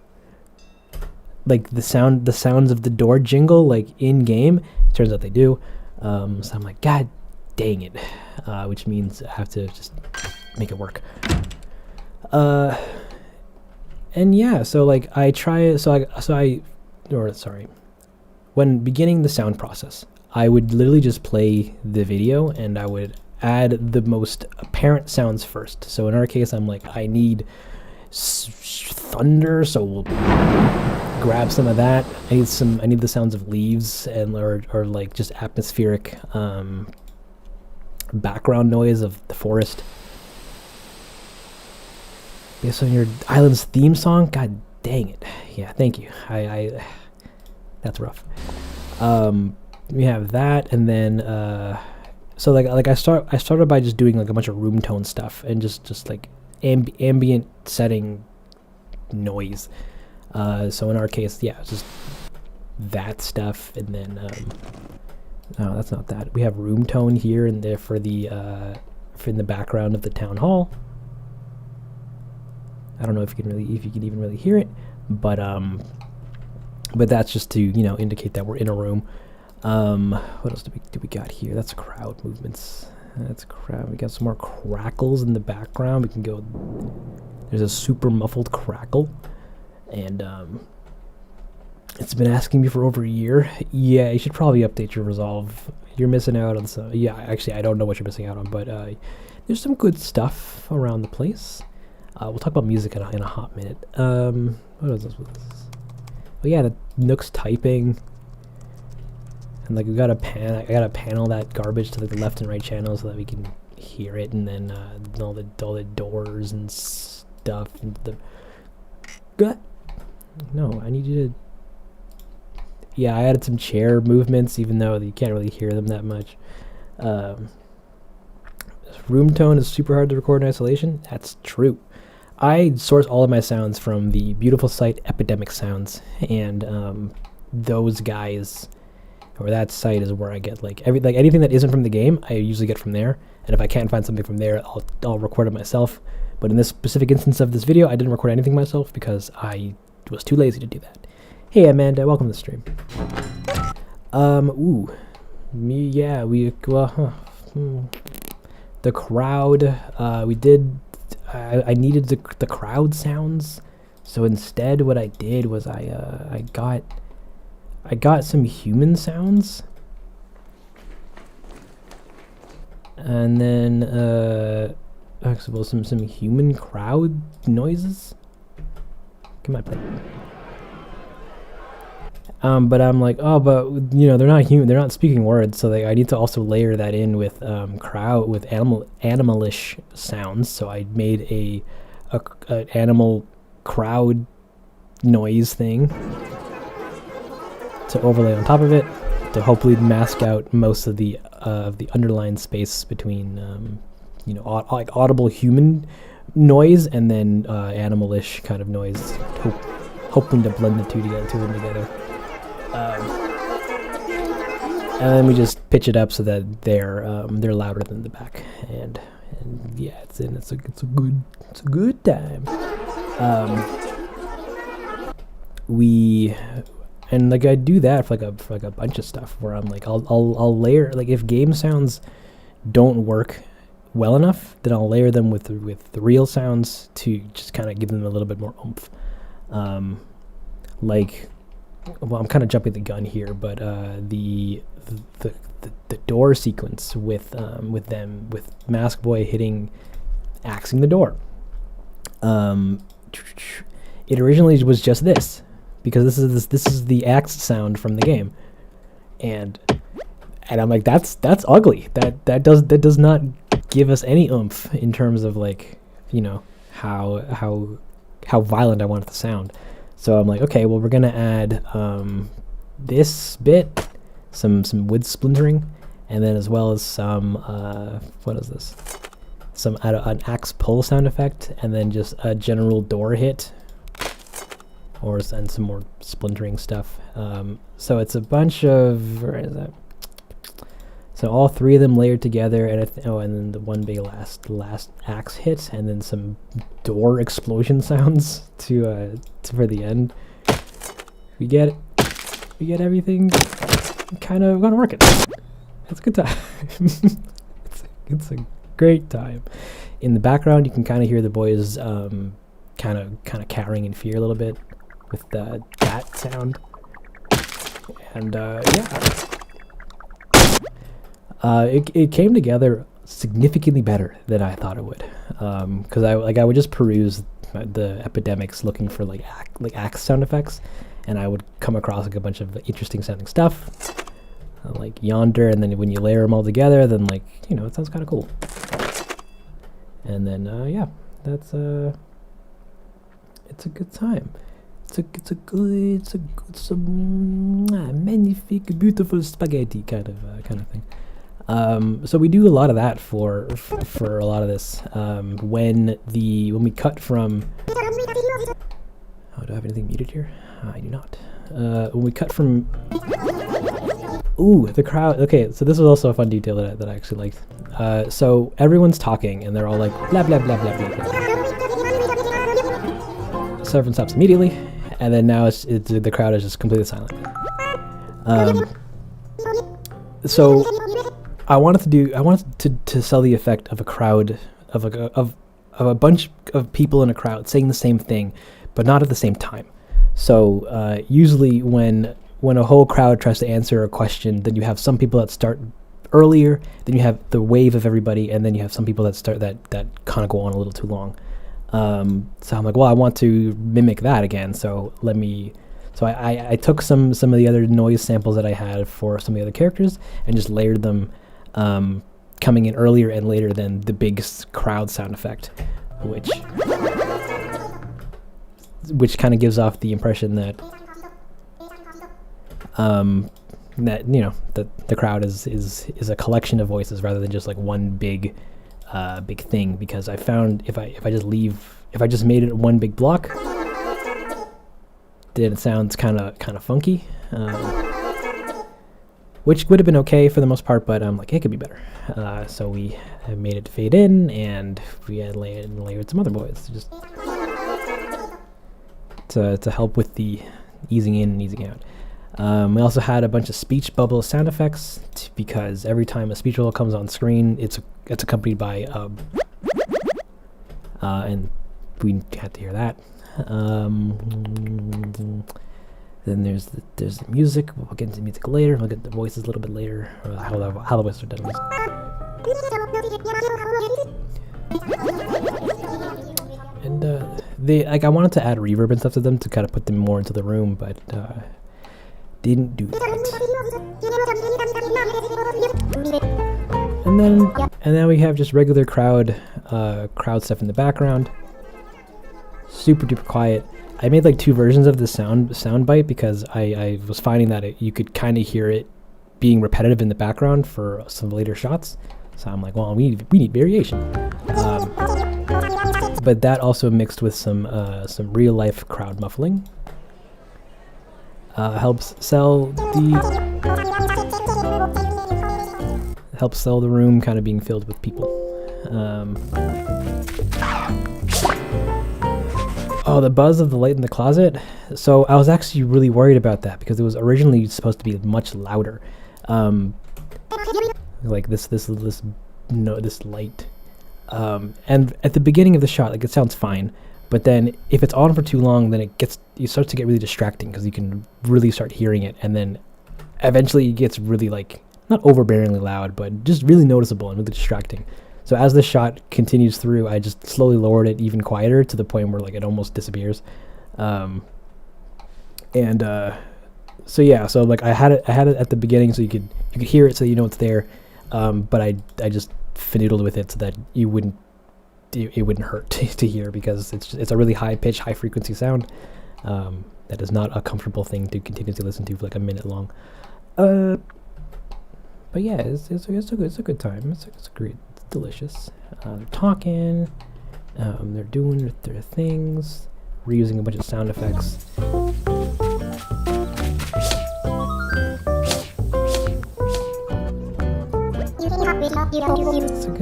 like the sounds of the door jingle, like in game? Turns out they do. So I'm like, God dang it, which means I have to just make it work. And yeah, so like when beginning the sound process, I would literally just play the video and I would add the most apparent sounds first. So in our case, I'm like, I need thunder, so we'll grab some of that. I need the sounds of leaves and or like just atmospheric background noise of the forest. Based on your island's theme song, god dang it. Yeah, thank you. I that's rough. We have that, and then so like I started by just doing like a bunch of room tone stuff and just like ambient setting noise. So in our case, yeah, it's just that stuff, and then no, that's not that. We have room tone here and there for in the background of the town hall. I don't know if you can even really hear it, but that's just to indicate that we're in a room. What else do we got here? That's crowd movements. That's crowd. We got some more crackles in the background. We can go. There's a super muffled crackle, and it's been asking me for over a year. Yeah, you should probably update your Resolve. You're missing out on some. Yeah, actually, I don't know what you're missing out on, but there's some good stuff around the place. We'll talk about music in a hot minute. What is this? Oh yeah, the Nook's typing. And like I gotta panel that garbage to the left and right channel so that we can hear it, and then all the doors and stuff and no, I need you to. Yeah, I added some chair movements, even though you can't really hear them that much. Room tone is super hard to record in isolation. That's true. I source all of my sounds from the beautiful site Epidemic Sounds, and those guys, or that site, is where I get like anything that isn't from the game. I usually get from there, and if I can't find something from there, I'll record it myself. But in this specific instance of this video, I didn't record anything myself because I was too lazy to do that. Hey Amanda, welcome to the stream. The crowd. We did. I needed the crowd sounds, so instead what I did was I got some human sounds, and then some human crowd noises. Come on, play. But I'm like, oh, but they're not human. They're not speaking words, so I need to also layer that in with animalish sounds. So I made a animal crowd noise thing to overlay on top of it to hopefully mask out most of the underlying space between like audible human noise and then animalish kind of noise, hoping to blend the two of them together. And then we just pitch it up so that they're louder than the back, and yeah, it's a good time. I do that for like a bunch of stuff where I'm like I'll layer, like if game sounds don't work well enough, then I'll layer them with the real sounds to just kind of give them a little bit more oomph. Well, I'm kind of jumping the gun here, but the the the door sequence with Mask Boy axing the door. It originally was just this, because this is the axe sound from the game, and I'm like, that's ugly. That does not give us any oomph in terms of, like, how violent I want it to sound. So I'm like, okay, well, we're gonna add this bit, some wood splintering, and then as well as some what is this? An axe pull sound effect, and then just a general door hit, and some more splintering stuff. So it's a bunch of, where is that? So all three of them layered together, and and then the one big last axe hit, and then some door explosion sounds for the end. We get everything kind of gonna work it. It's a good time. it's a great time. In the background, you can kind of hear the boys kind of cowering in fear a little bit with that sound, and it came together significantly better than I thought it would, because I would just peruse the epidemics looking for like axe sound effects, and I would come across like a bunch of interesting sounding stuff, like yonder, and then when you layer them all together, then it sounds kind of cool. And then that's it's a good time. It's a magnifique, beautiful spaghetti kind of thing. So we do a lot of that for a lot of this. When we cut from, do I have anything muted here? I do not. When we cut from, the crowd. Okay, so this was also a fun detail that I actually liked. So everyone's talking and they're all like blah blah blah blah blah blah. So everyone stops immediately, and then now the crowd is just completely silent. So I wanted to sell the effect of a crowd of a bunch of people in a crowd saying the same thing, but not at the same time. So usually when a whole crowd tries to answer a question, then you have some people that start earlier, then you have the wave of everybody, and then you have some people that start that kind of go on a little too long. So I'm like, well, I want to mimic that again. So I took some of the other noise samples that I had for some of the other characters and just layered them, coming in earlier and later than the big crowd sound effect, which kind of gives off the impression that the crowd is a collection of voices rather than just like one big thing. Because I found if I just made it one big block, then it sounds kind of funky, which would have been okay for the most part, but I'm like, it could be better. So we made it fade in, and we had layered some other voices just to help with the easing in and easing out. We also had a bunch of speech bubble sound effects, because every time a speech bubble comes on screen, it's accompanied by and we had to hear that. Then there's the music. We'll get into music later. We'll get the voices a little bit later, or how the voices are done. And I wanted to add reverb and stuff to them to kind of put them more into the room, but didn't do that. And then we have just regular crowd stuff in the background. Super duper quiet. I made like two versions of the sound bite because I was finding that you could kind of hear it being repetitive in the background for some later shots. So I'm like, well, we need variation. But that also mixed with some real life crowd muffling. Helps sell the room kind of being filled with people. The buzz of the light in the closet. So I was actually really worried about that because it was originally supposed to be much louder. Like this light. And at the beginning of the shot, like, it sounds fine, but then if it's on for too long, then it starts to get really distracting because you can really start hearing it. And then eventually it gets really like, not overbearingly loud, but just really noticeable and really distracting. So as the shot continues through, I just slowly lowered it even quieter to the point where like it almost disappears. So yeah, so like I had it at the beginning so you could hear it so you know it's there. But I just finagled with it so that it wouldn't hurt to hear, because it's a really high pitch, high frequency sound. That is not a comfortable thing to continuously listen to for like a minute long. But yeah, it's a good time. It's great. It's delicious. They're talking. They're doing their things. Reusing a bunch of sound effects.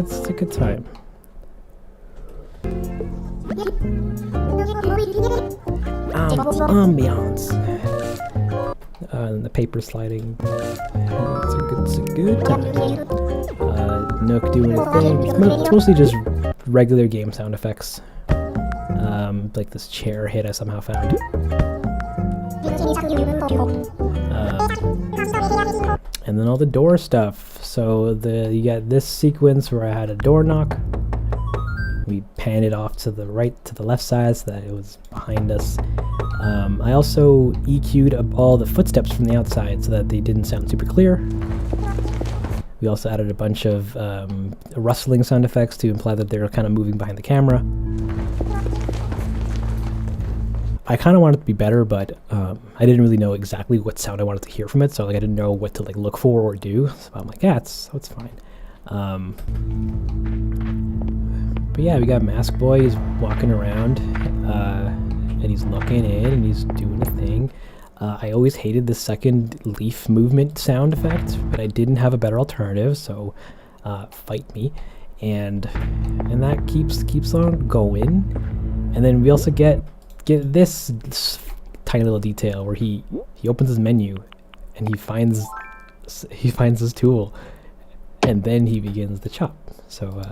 It's a good time. The ambiance. And the paper sliding. It's a good time. Nook doing a thing. It's mostly just regular game sound effects. Like this chair hit I somehow found. And then all the door stuff. So you got this sequence where I had a door knock. We panned it off to the right, to the left side so that it was behind us. I also EQ'd up all the footsteps from the outside so that they didn't sound super clear. We also added a bunch of rustling sound effects to imply that they're kind of moving behind the camera. I kind of wanted it to be better, but I didn't really know exactly what sound I wanted to hear from it, so like I didn't know what to like look for or do. So I'm like, yeah, it's fine. But yeah, we got Mask Boy. He's walking around, and he's looking in, and he's doing a thing. I always hated the second leaf movement sound effect, but I didn't have a better alternative, so fight me. And that keeps on going. And then we also get this tiny little detail where he opens his menu and he finds his tool, and then he begins the chop. So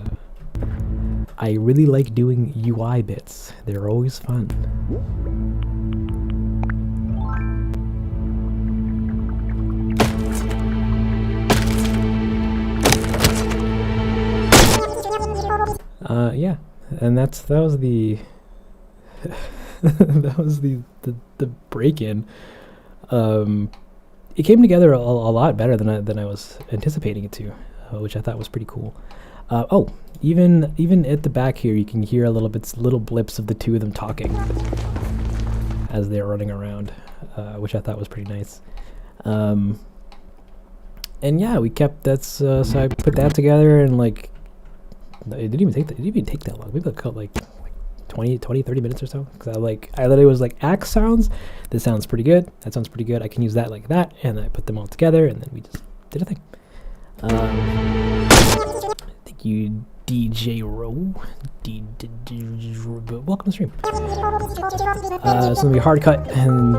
I really like doing UI bits. They're always fun. Yeah, and that was the that was the break-in. It came together a lot better than I was anticipating it to, which I thought was pretty cool. Even at the back here, you can hear little blips of the two of them talking as they're running around, which I thought was pretty nice. And yeah, we kept that. So I put that together, and like it didn't even take that long. Maybe like 20, 30 minutes or so. Because I literally was like, axe sounds. This sounds pretty good. That sounds pretty good. I can use that like that, and I put them all together, and then we just did a thing. Thank you, DJ Rowe. Welcome to the stream. It's gonna be a hard cut, and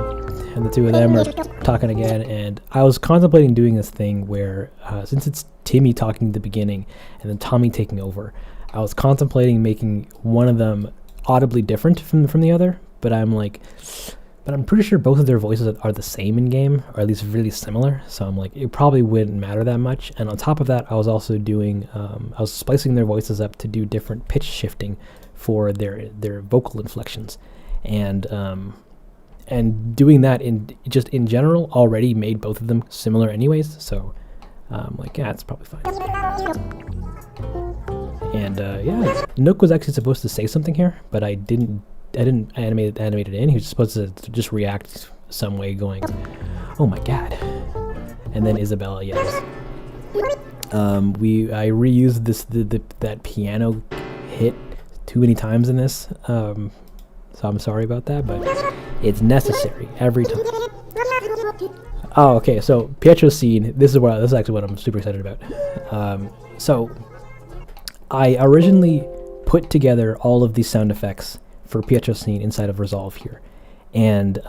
the two of them are talking again. And I was contemplating doing this thing where, since it's Timmy talking at the beginning and then Tommy taking over, I was contemplating making one of them audibly different from the other. But I'm pretty sure both of their voices are the same in game, or at least really similar. So I'm like, it probably wouldn't matter that much. And on top of that, I was also doing, I was splicing their voices up to do different pitch shifting for their vocal inflections, and doing that in general already made both of them similar anyways. So I'm like, yeah, it's probably fine. And yeah, Nook was actually supposed to say something here, but I didn't animate it in. He was supposed to just react some way, going, "Oh my god!" And then Isabella yells. I reused that piano hit too many times in this, so I'm sorry about that, but it's necessary every time. Oh, okay. So Pietro's scene. This is actually what I'm super excited about. So I originally put together all of these sound effects for Pietro's scene inside of Resolve here, and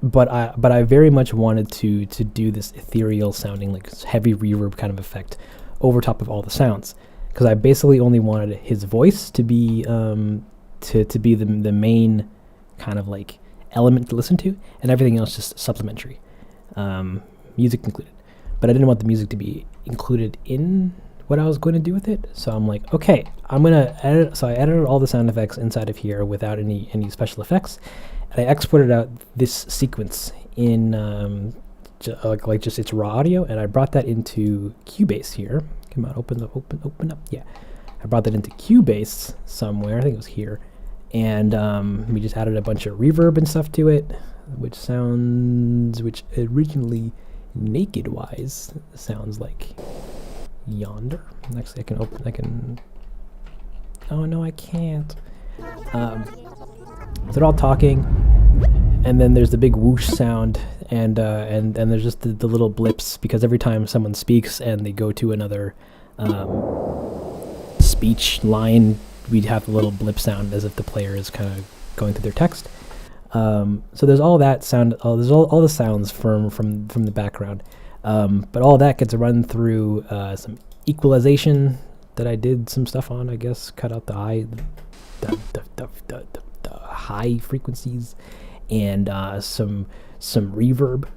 but I very much wanted to do this ethereal sounding, like heavy reverb kind of effect over top of all the sounds, because I basically only wanted his voice to be to be the main kind of like element to listen to, and everything else just supplementary. music included. But I didn't want the music to be included in what I was going to do with it. So I'm like, okay, I'm going to edit. So I edited all the sound effects inside of here without any special effects. And I exported out this sequence in like just its raw audio, and I brought that into Cubase here. Come on, open up. Yeah, I brought that into Cubase somewhere. I think it was here, and we just added a bunch of reverb and stuff to it, which originally naked wise sounds like yonder. Actually, I can. Oh no, I can't. So they're all talking, and then there's the big whoosh sound, and there's just the little blips, because every time someone speaks and they go to another speech line, we'd have the little blip sound as if the player is kind of going through their text. So there's all that sound. There's all the sounds from the background, but all that gets run through some equalization that I did some stuff on. I guess cut out the high frequencies, and some reverb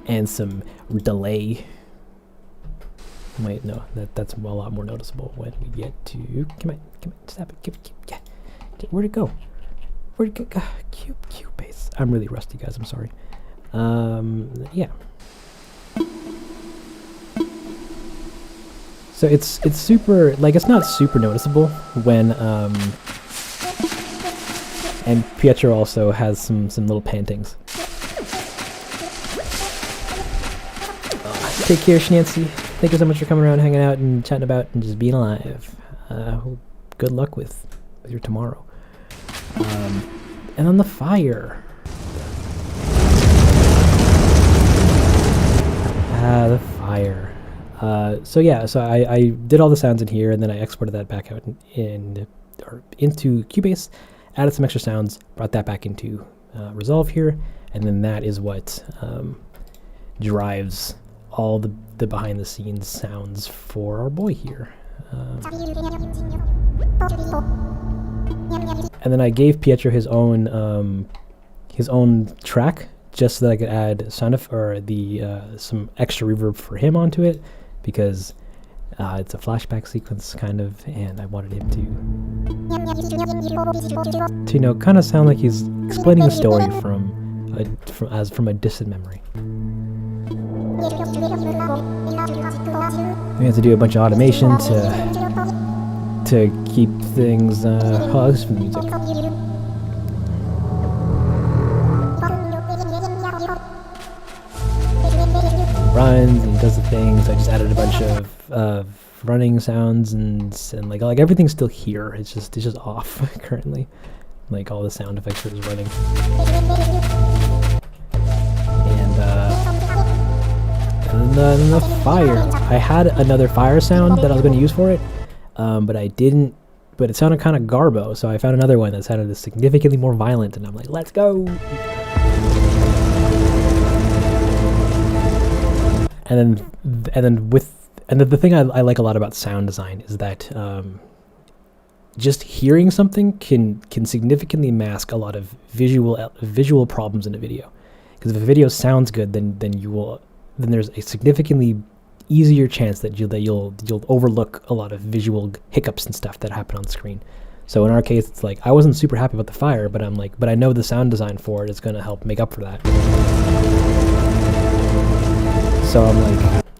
and some delay. Wait, no, that's a lot more noticeable when we get to. Come on, stop it. Yeah. Where'd it go? Cubase. I'm really rusty, guys. I'm sorry. Yeah. So it's super, like, it's not super noticeable when and Pietro also has some little pantings. Take care, Shancy. Thank you so much for coming around, hanging out, and chatting about and just being alive. Good luck with your tomorrow. And on the fire. The fire. So I did all the sounds in here, and then I exported that back out into Cubase, added some extra sounds, brought that back into Resolve here, and then that is what drives all the behind the scenes sounds for our boy here. And then I gave Pietro his own track, just so that I could add some extra reverb for him onto it, because it's a flashback sequence kind of, and I wanted him to kind of sound like he's explaining a story from a distant memory. We have to do a bunch of automation to keep things. Oh, this is from the music. Runs and does the things. I just added a bunch of running sounds and like everything's still here. It's just off currently. Like all the sound effects are just running. And then the fire. I had another fire sound that I was going to use for it, but I didn't. But it sounded kind of garbo, so I found another one that sounded significantly more violent, and I'm like, let's go. And then the thing I like a lot about sound design is that just hearing something can significantly mask a lot of visual problems in a video. Because if a video sounds good, then there's a significantly easier chance that you'll overlook a lot of visual hiccups and stuff that happen on screen. So in our case, it's like I wasn't super happy about the fire, but I know the sound design for it is going to help make up for that.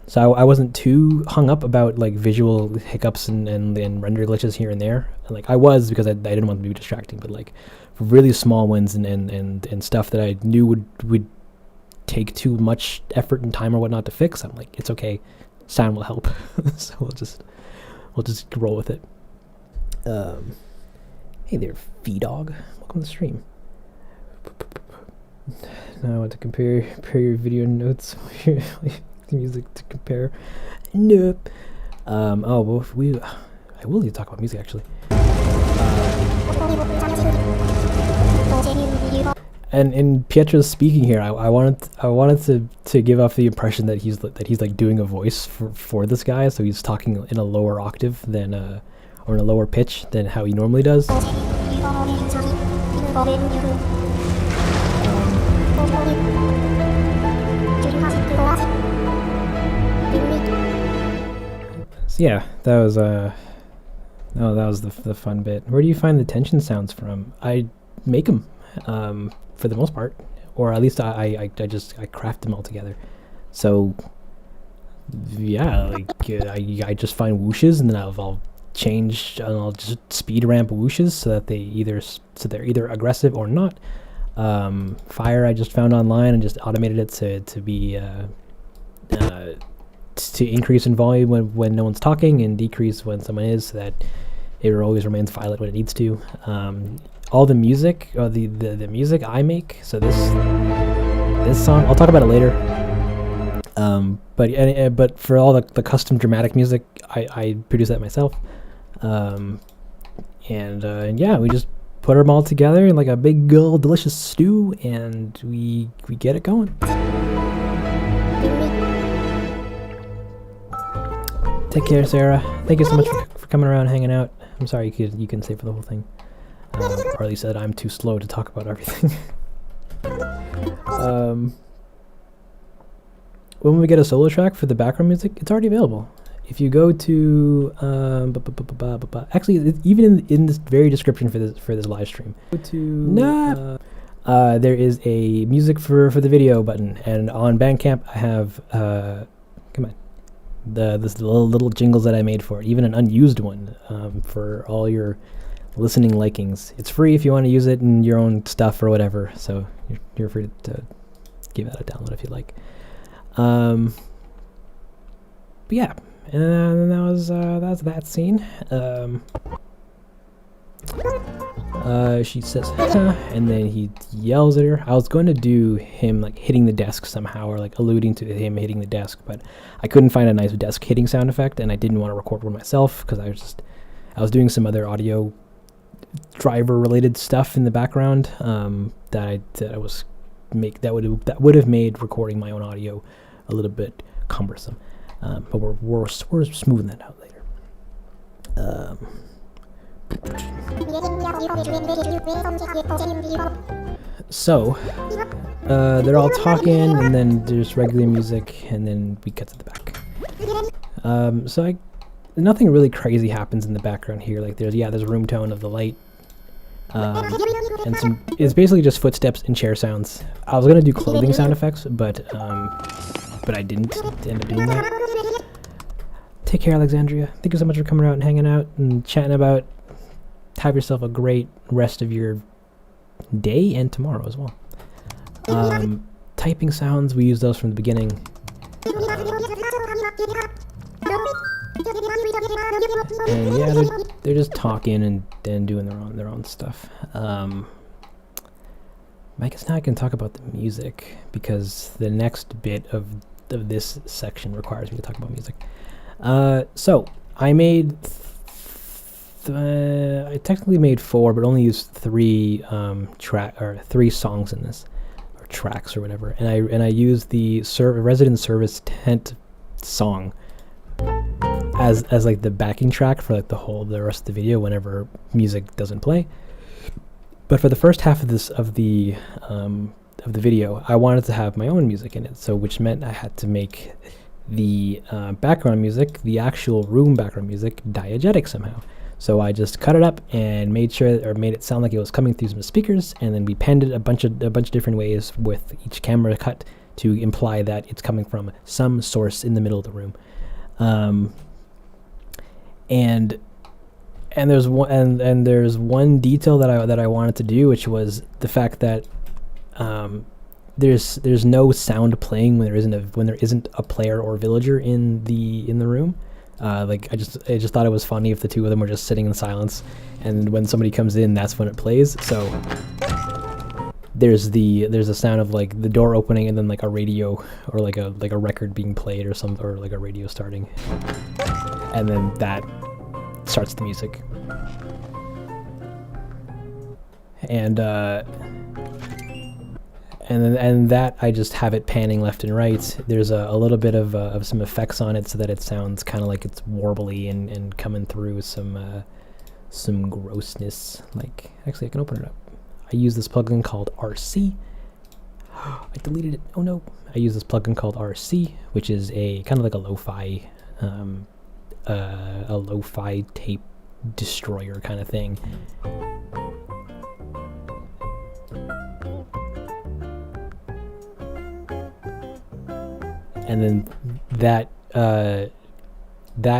So I wasn't too hung up about like visual hiccups and render glitches here and there. Like I was, because I didn't want them to be distracting, but like for really small ones and stuff that I knew would take too much effort and time or whatnot to fix, I'm like, it's okay, sound will help. So we'll just roll with it. Hey there, V-Dog. Welcome to the stream. Now I want to compare your video notes with the music to compare. Nope. I will need to talk about music actually. And in Pietro's speaking here, I wanted to give off the impression that he's like doing a voice for this guy, so he's talking in a lower octave than or in a lower pitch than how he normally does. yeah, that was oh, that was the fun bit. Where do you find the tension sounds from? I make them, for the most part, or at least I craft them all together. So yeah, like I just find whooshes, and then I'll change, and I'll just speed ramp whooshes so that they're either aggressive or not. Fire I just found online and just automated it to be to increase in volume when no one's talking and decrease when someone is, so that it always remains violet when it needs to. All the music, or the music I make. So this song, I'll talk about it later. But for all the custom dramatic music, I produce that myself. And yeah, we just put them all together in like a big old delicious stew, and we get it going. Take care, Sarah. Thank you so much for coming around and hanging out. I'm sorry you couldn't stay for the whole thing. Or at least that I'm too slow to talk about everything. When we get a solo track for the background music, it's already available. If you go to actually, even in this very description for this live stream, go to there is a music for the video button, and on Bandcamp I have come on, this little jingles that I made for it, even an unused one, for all your listening likings. It's free if you want to use it in your own stuff or whatever, so you're free to give that a download if you like. But yeah, and that's that scene. She says, and then he yells at her. I was going to do him like hitting the desk somehow, or like alluding to him hitting the desk, but I couldn't find a nice desk hitting sound effect, and I didn't want to record one myself because I was doing some other audio driver related stuff in the background, that would have made recording my own audio a little bit cumbersome. But we're smoothing that out later. So they're all talking, and then there's regular music, and then we get to the back. So nothing really crazy happens in the background here. Like there's room tone of the light, and it's basically just footsteps and chair sounds. I was gonna do clothing sound effects, but I didn't end up doing that. Take care, Alexandria. Thank you so much for coming out and hanging out and chatting about. Have yourself a great rest of your day and tomorrow as well. Typing sounds, we use those from the beginning. And yeah, they're just talking and doing their own stuff. I guess now I can talk about the music, because the next bit of this section requires me to talk about music. So I made I technically made 4, but only used 3 songs in this, or tracks or whatever. And I used the resident service tent song as like the backing track for like the rest of the video whenever music doesn't play. But for the first half of the video, I wanted to have my own music in it, so which meant I had to make the background music, the actual room background music, diegetic somehow. So I just cut it up and made it sound like it was coming through some speakers, and then we panned it a bunch of different ways with each camera cut to imply that it's coming from some source in the middle of the room. And there's one detail that I wanted to do, which was the fact that there's no sound playing when there isn't a player or villager in the room. Like I just thought it was funny if the two of them were just sitting in silence, and when somebody comes in, that's when it plays. So there's a sound of like the door opening, and then like a radio or like a record being played or like a radio starting, and then that starts the music. And that I just have it panning left and right. There's a little bit of some effects on it so that it sounds kind of like it's warbly and coming through some grossness. Like, actually, I can open it up. I use this plugin called RC. I deleted it. Oh no! I use this plugin called RC, which is a kind of like a lo-fi a lo-fi tape destroyer kind of thing. And then that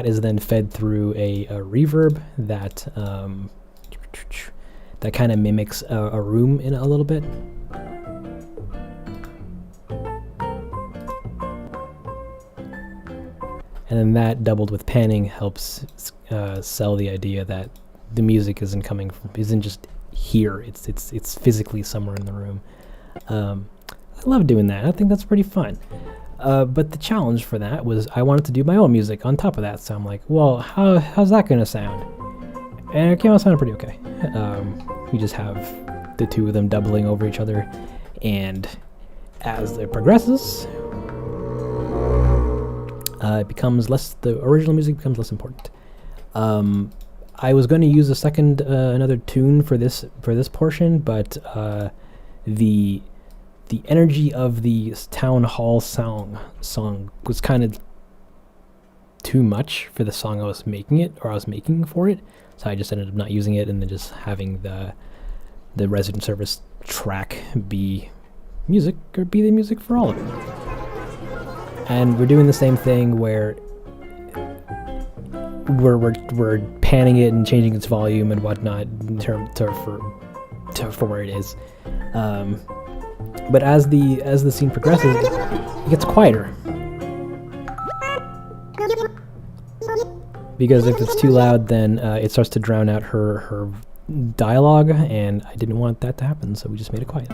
is then fed through a reverb that that kind of mimics a room in a little bit. And then that, doubled with panning, helps sell the idea that the music isn't just here. It's physically somewhere in the room. I love doing that. I think that's pretty fun. But the challenge for that was I wanted to do my own music on top of that. So I'm like, well, how's that gonna sound? And it came out sounding pretty okay. We just have the two of them doubling over each other, and as it progresses, the original music becomes less important. I was going to use another tune for this portion, but the energy of the town hall song was kind of too much for the song I was making for it. So I just ended up not using it, and then just having the resident service track be the music for all of it. And we're doing the same thing where we're panning it and changing its volume and whatnot for where it is. But as the scene progresses, it gets quieter. Because if it's too loud, then it starts to drown out her dialogue, and I didn't want that to happen, so we just made it quiet.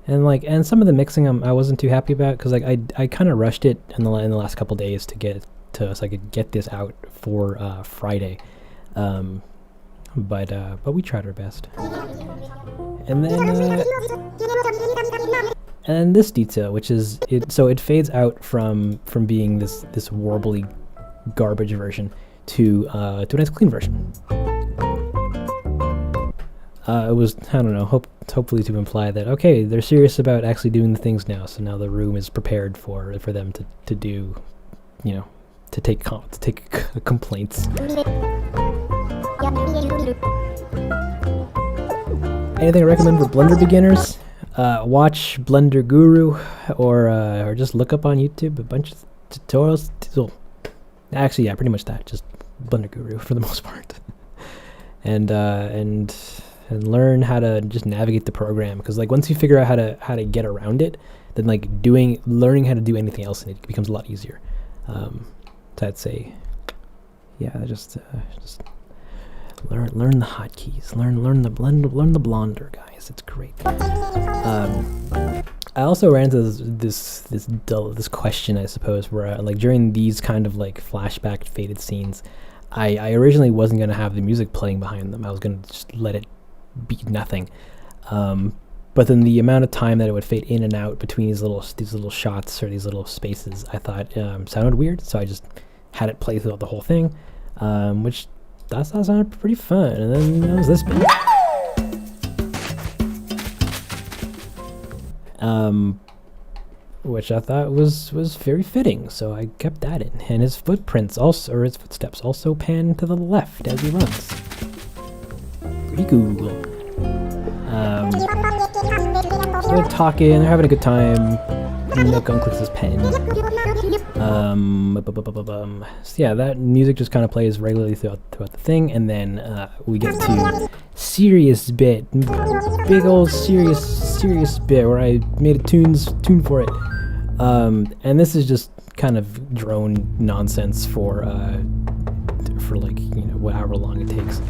And some of the mixing I wasn't too happy about, because I kind of rushed it in the last couple days so I could get this out for Friday, but we tried our best. And then this detail, which is it fades out from being this warbly garbage version to a nice clean version. It was, I don't know, hopefully to imply that, okay, they're serious about actually doing the things now, so now the room is prepared for them to do, to take complaints. Anything I recommend for Blender beginners? Watch Blender Guru, or just look up on YouTube a bunch of tutorials. Actually, yeah, pretty much that. Just Blender Guru for the most part, and learn how to just navigate the program. Because once you figure out how to get around it, then learning how to do anything else in it becomes a lot easier. So I'd say, yeah, just learn the hotkeys, learn the Blender, guys. It's great. I also ran into this question, I suppose, where during these kind of flashback faded scenes, I originally wasn't gonna have the music playing behind them. I was gonna just let it be nothing. But then the amount of time that it would fade in and out between these little shots or these little spaces, I thought sounded weird. So I just had it play throughout the whole thing, which that sounded pretty fun. And then there was this bit, which I thought was very fitting. So I kept that in, and his footsteps also pan to the left as he runs. Pretty cool. So they're talking, they're having a good time. Milk unclicks his pen. So yeah, that music just kind of plays regularly throughout the thing, and then we get to serious bit, big old serious bit where I made a tune for it. And this is just kind of drone nonsense for however long it takes.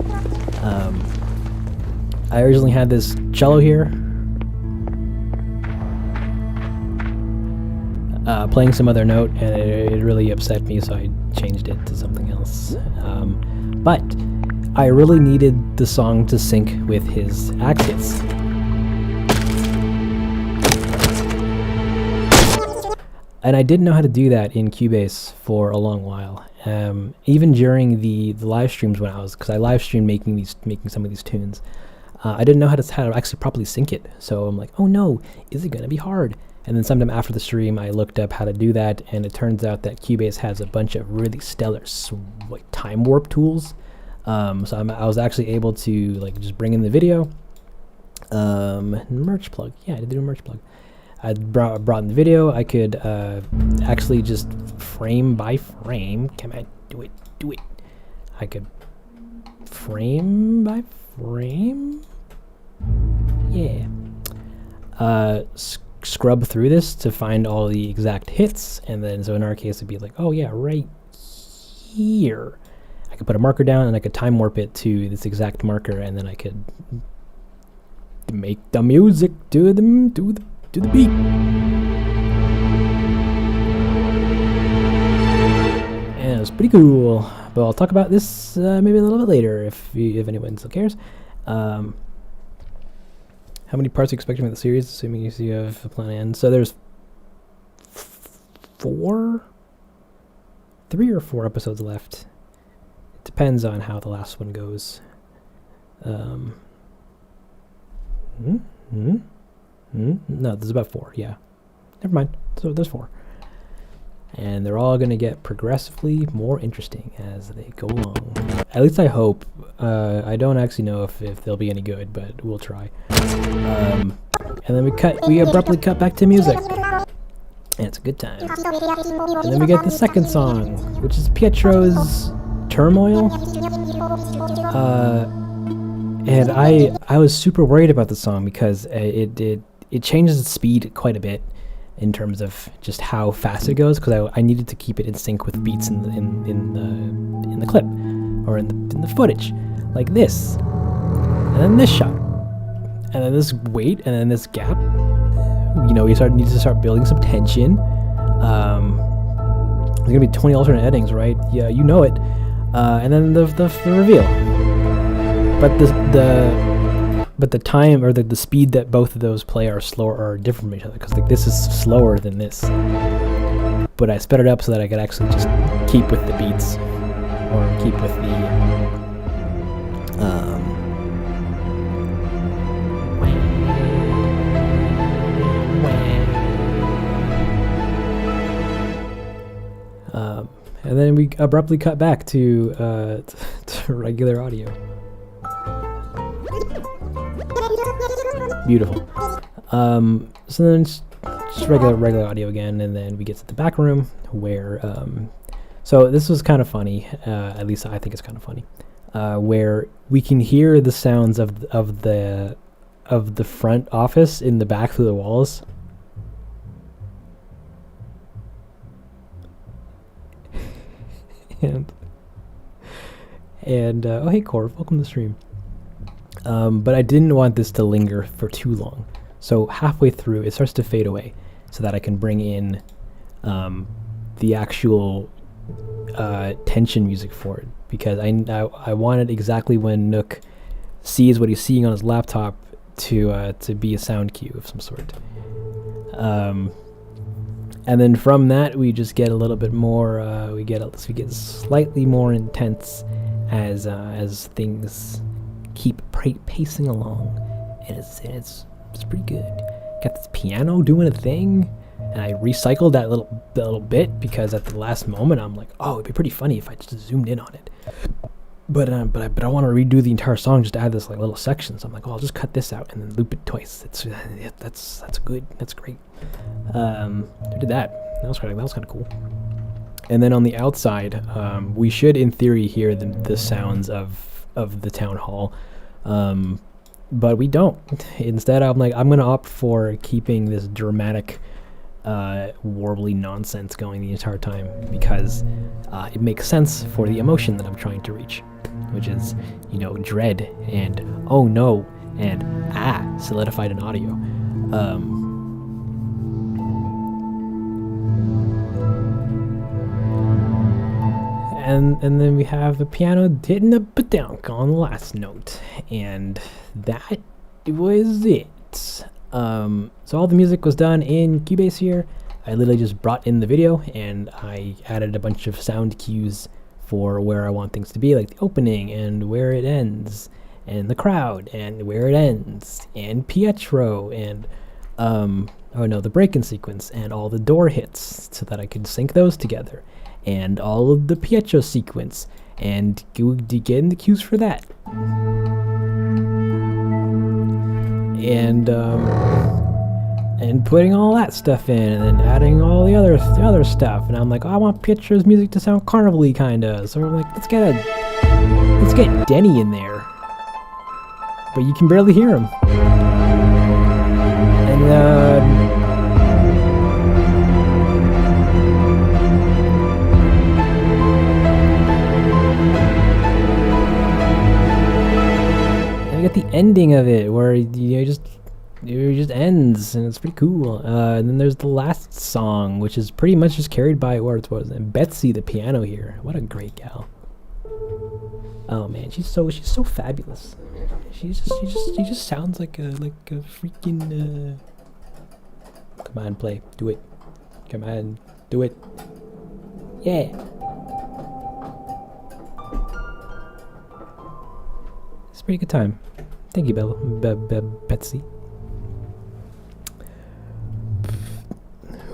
I originally had this cello here, playing some other note, and it really upset me, so I changed it to something else. But I really needed the song to sync with his accents. And I didn't know how to do that in Cubase for a long while. Even during the live streams because I live streamed making some of these tunes. I didn't know how to actually properly sync it. So I'm like, oh no, is it going to be hard? And then sometime after the stream, I looked up how to do that, and it turns out that Cubase has a bunch of really stellar like time warp tools. So I was actually able to like just bring in the video. Merch plug. Yeah, I did do a merch plug. I brought in the video. I could actually just frame by frame. Come on, do it. I could frame by frame. Yeah. Scrub through this to find all the exact hits, and then so in our case it'd be like, oh yeah, right here. I could put a marker down and I could time warp it to this exact marker, and then I could make the music to the beat. And it was pretty cool. But I'll talk about this maybe a little bit later if anyone still cares. How many parts are you expecting with the series, assuming you have a plan to end? So there's 3 or 4 episodes left. It depends on how the last one goes. No, there's about 4, yeah. Never mind, so there's 4. And they're all going to get progressively more interesting as they go along. At least I hope. I don't actually know if they'll be any good, but we'll try. And then we abruptly cut back to music. And it's a good time. And then we get the second song, which is Pietro's Turmoil. And I was super worried about the song because it changes the speed quite a bit in terms of just how fast it goes, because I needed to keep it in sync with beats in the clip or in the footage, like this, and then this shot, and then this wait, and then this gap. You know, we need to start building some tension. There's gonna be 20 alternate endings, right? Yeah, you know it. And then the reveal. But the time or the speed that both of those play are slower or different from each other, because like this is slower than this. But I sped it up so that I could actually just keep with the beats or keep with the and then we abruptly cut back to regular audio. Beautiful. So then it's just regular audio again, and then we get to the back room where so this was kind of funny, at least I think it's kind of funny, where we can hear the sounds of the front office in the back through the walls. and oh hey Corv, welcome to the stream. But I didn't want this to linger for too long. So halfway through, it starts to fade away so that I can bring in the actual tension music for it. Because I wanted exactly when Nook sees what he's seeing on his laptop to be a sound cue of some sort. And then from that, we just get a little bit more, we get slightly more intense as things keep pacing along, and it's pretty good. Got this piano doing a thing, and I recycled that little bit because at the last moment I'm like, oh, it'd be pretty funny if I just zoomed in on it. But I want to redo the entire song, just to add this like little section. So I'm like, oh, I'll just cut this out and then loop it twice. That's good. That's great. I did that. That was kind of cool. And then on the outside, we should in theory hear the sounds of the town hall, but we don't. Instead, I'm gonna opt for keeping this dramatic warbly nonsense going the entire time, because it makes sense for the emotion that I'm trying to reach, which is, dread and oh no and solidified in audio. And then we have the piano hitting a badunk on the last note, and that was it. So all the music was done in Cubase here. I literally just brought in the video, and I added a bunch of sound cues for where I want things to be, like the opening and where it ends, and the crowd, and where it ends, and Pietro, and the break-in sequence, and all the door hits, so that I could sync those together, and all of the Pietro sequence, and get in the cues for that, and putting all that stuff in, and then adding all the other stuff, and I'm like, oh, I want Pietro's music to sound carnival-y kinda, so I'm like, let's get Denny in there, but you can barely hear him, and I get the ending of it where it just ends, and it's pretty cool. And then there's the last song, which is pretty much just carried by Betsy, the piano here. What a great gal! Oh man, she's so fabulous. She just sounds like a freaking. Come on, play, do it. Come on, do it. Yeah. It's a pretty good time. Thank you, Betsy.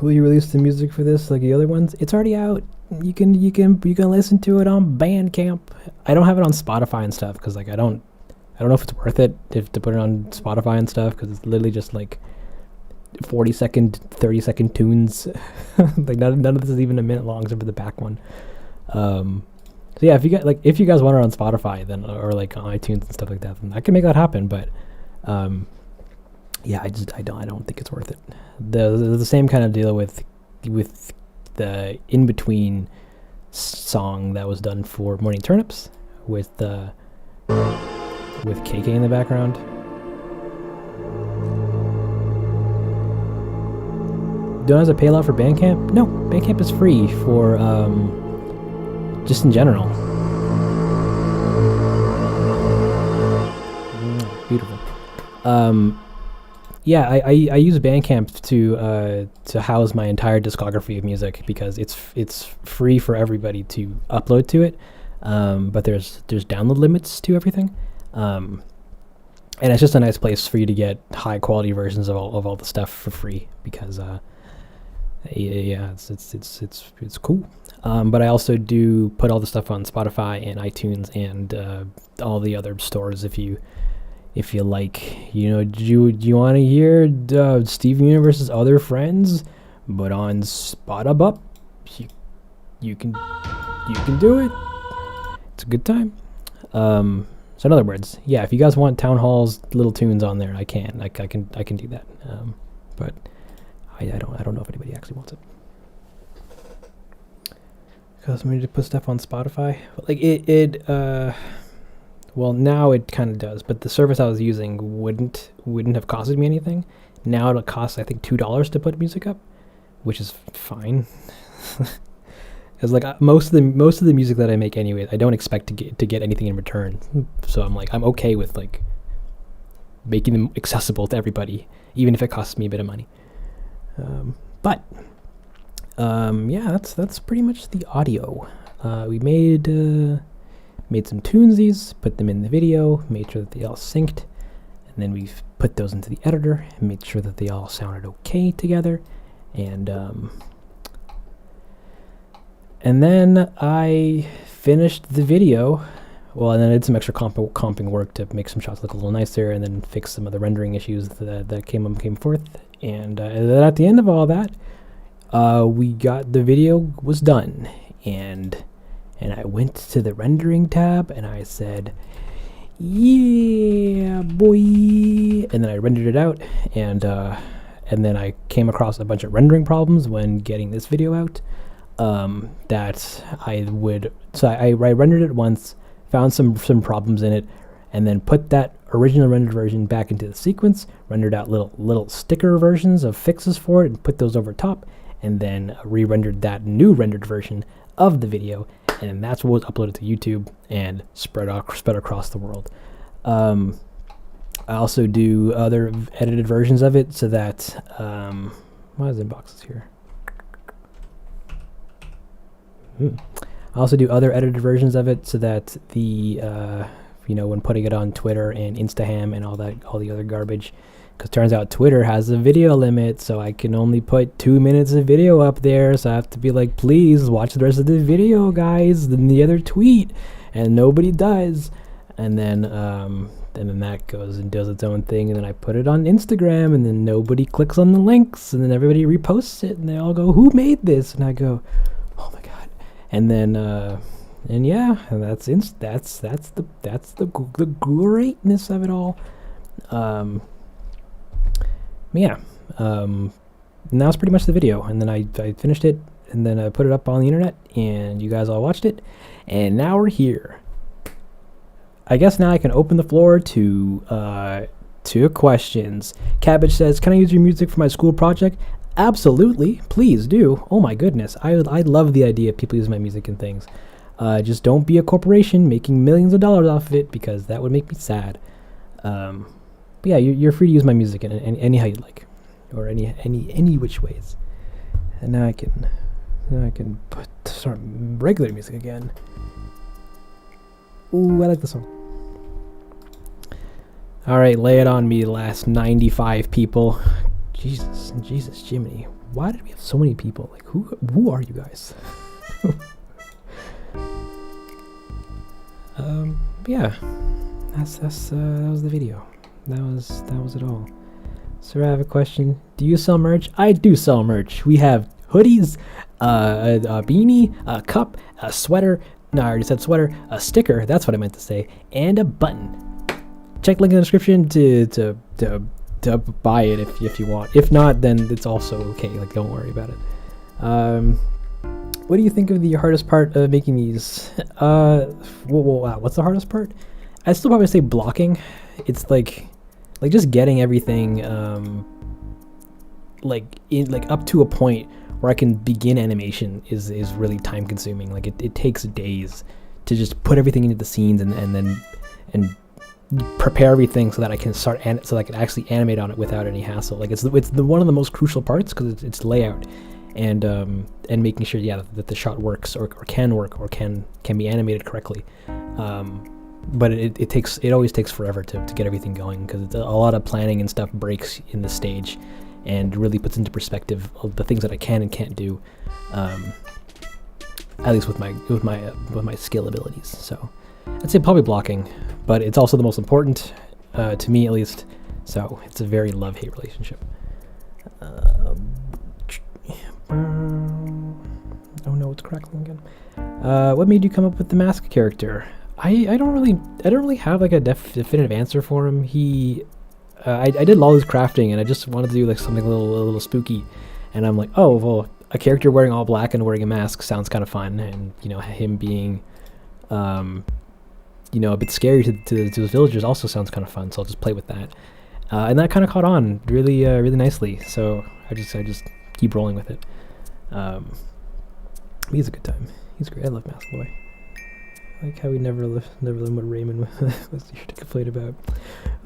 Will you release the music for this like the other ones? It's already out. You can listen to it on Bandcamp. I don't have it on Spotify and stuff because like I don't know if it's worth it to put it on Spotify and stuff because it's literally just like 40-second, 30-second tunes. Like none of this is even a minute long except for the back one. So yeah, if you guys want it on Spotify then or like on iTunes and stuff like that, then I can make that happen. But yeah, I don't think it's worth it. The same kind of deal with the in between song that was done for Morning Turnips with KK in the background. Don't have to pay a lot for Bandcamp? No, Bandcamp is free for just in general. Beautiful. Yeah, I use Bandcamp to house my entire discography of music because it's free for everybody to upload to it, but there's download limits to everything, and it's just a nice place for you to get high quality versions of all the stuff for free because yeah, it's cool. But I also do put all the stuff on Spotify and iTunes and all the other stores if you like, do you want to hear Steven Universe's other friends, but on Spotify, you can do it. It's a good time. So in other words, yeah, if you guys want Town Hall's little tunes on there, I can do that. But I don't know if anybody actually wants it. Because we need to put stuff on Spotify, like well, now it kind of does, but the service I was using wouldn't have costed me anything. Now it'll cost, I think, $2 to put music up, which is fine. Because like most of the music that I make anyway, I don't expect to get anything in return. So I'm okay with like making them accessible to everybody, even if it costs me a bit of money. Yeah, that's pretty much the audio. We made some tunesies, put them in the video, made sure that they all synced, and then we put those into the editor and made sure that they all sounded okay together, and then I finished the video. Well, and then I did some extra comping work to make some shots look a little nicer, and then fix some of the rendering issues that came forth, and then at the end of all that, the video was done, and I went to the rendering tab and I said, yeah, boy. And then I rendered it out, and then I came across a bunch of rendering problems when getting this video out. I rendered it once, found some problems in it, and then put that original rendered version back into the sequence, rendered out little sticker versions of fixes for it, and put those over top, and then re-rendered that new rendered version of the video, and that's what was uploaded to YouTube and spread across the world. I also do other edited versions of it so that why is inboxes here? I also do other edited versions of it so that the when putting it on Twitter and Instagram and all the other garbage. Because turns out Twitter has a video limit, so I can only put 2 minutes of video up there. So I have to be like, please watch the rest of the video, guys, in the other tweet, and nobody does. And then that goes and does its own thing, and then I put it on Instagram, and then nobody clicks on the links, and then everybody reposts it, and they all go, "Who made this?" And I go, "Oh my god!" And then and yeah, and that's the greatness of it all. Yeah, and that was pretty much the video. And then I finished it, and then I put it up on the internet, and you guys all watched it, and now we're here. I guess now I can open the floor to questions. Cabbage says, "Can I use your music for my school project?" Absolutely, please do. Oh my goodness, I love the idea of people using my music and things. Just don't be a corporation making millions of dollars off of it, because that would make me sad. But yeah, you're free to use my music in any how you like, or any which ways. And now I can start regular music again. Ooh, I like this song. All right, lay it on me, last 95 people. Jesus Jiminy, why did we have so many people? Like, who are you guys? Yeah, that was the video. That was it all. So I have a question. Do you sell merch? I do sell merch. We have hoodies, a beanie, a cup, a sweater. No, I already said sweater. A sticker. That's what I meant to say. And a button. Check link in the description to buy it if you want. If not, then it's also okay. Like, don't worry about it. What do you think of the hardest part of making these? What's the hardest part? I'd still probably say blocking. It's like just getting everything up to a point where I can begin animation is really time consuming. Like it takes days to just put everything into the scenes and prepare everything so that I can so that I can actually animate on it without any hassle. Like it's one of the most crucial parts, because it's layout and making sure that the shot works or can work or can be animated correctly. But it always takes forever to get everything going, because a lot of planning and stuff breaks in the stage, and really puts into perspective of the things that I can and can't do, at least with my skill abilities. So I'd say probably blocking, but it's also the most important to me, at least. So it's a very love-hate relationship. Oh no, it's crackling again. What made you come up with the mask character? I don't really have like a definitive answer for him. I did all his crafting, and I just wanted to do like something a little spooky, and I'm like, oh well, a character wearing all black and wearing a mask sounds kind of fun, and him being a bit scary to the villagers also sounds kind of fun. So I'll just play with that, and that kind of caught on really nicely. So I just keep rolling with it. He's a good time. He's great. I love Mask Boy. I like how we never learned what Raymond was here to complain about.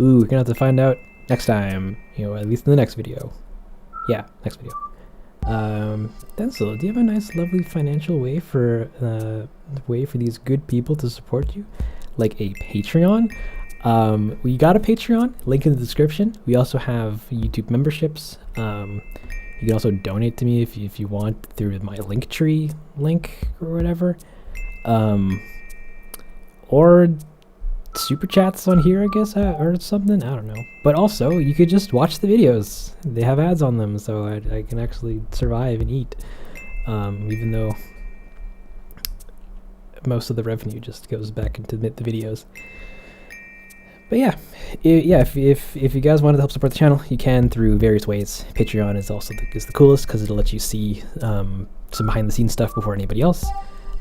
Ooh, we're gonna have to find out next time. At least in the next video. Yeah, next video. Densle, do you have a nice, lovely financial way for these good people to support you, like a Patreon? We got a Patreon. Link in the description. We also have YouTube memberships. You can also donate to me if you want through my Linktree link or whatever. Or super chats on here, I guess, or something. I don't know. But also, you could just watch the videos. They have ads on them, so I can actually survive and eat. Even though most of the revenue just goes back into the videos. But yeah, if you guys wanted to help support the channel, you can through various ways. Patreon is also the coolest, because it'll let you see some behind the scenes stuff before anybody else.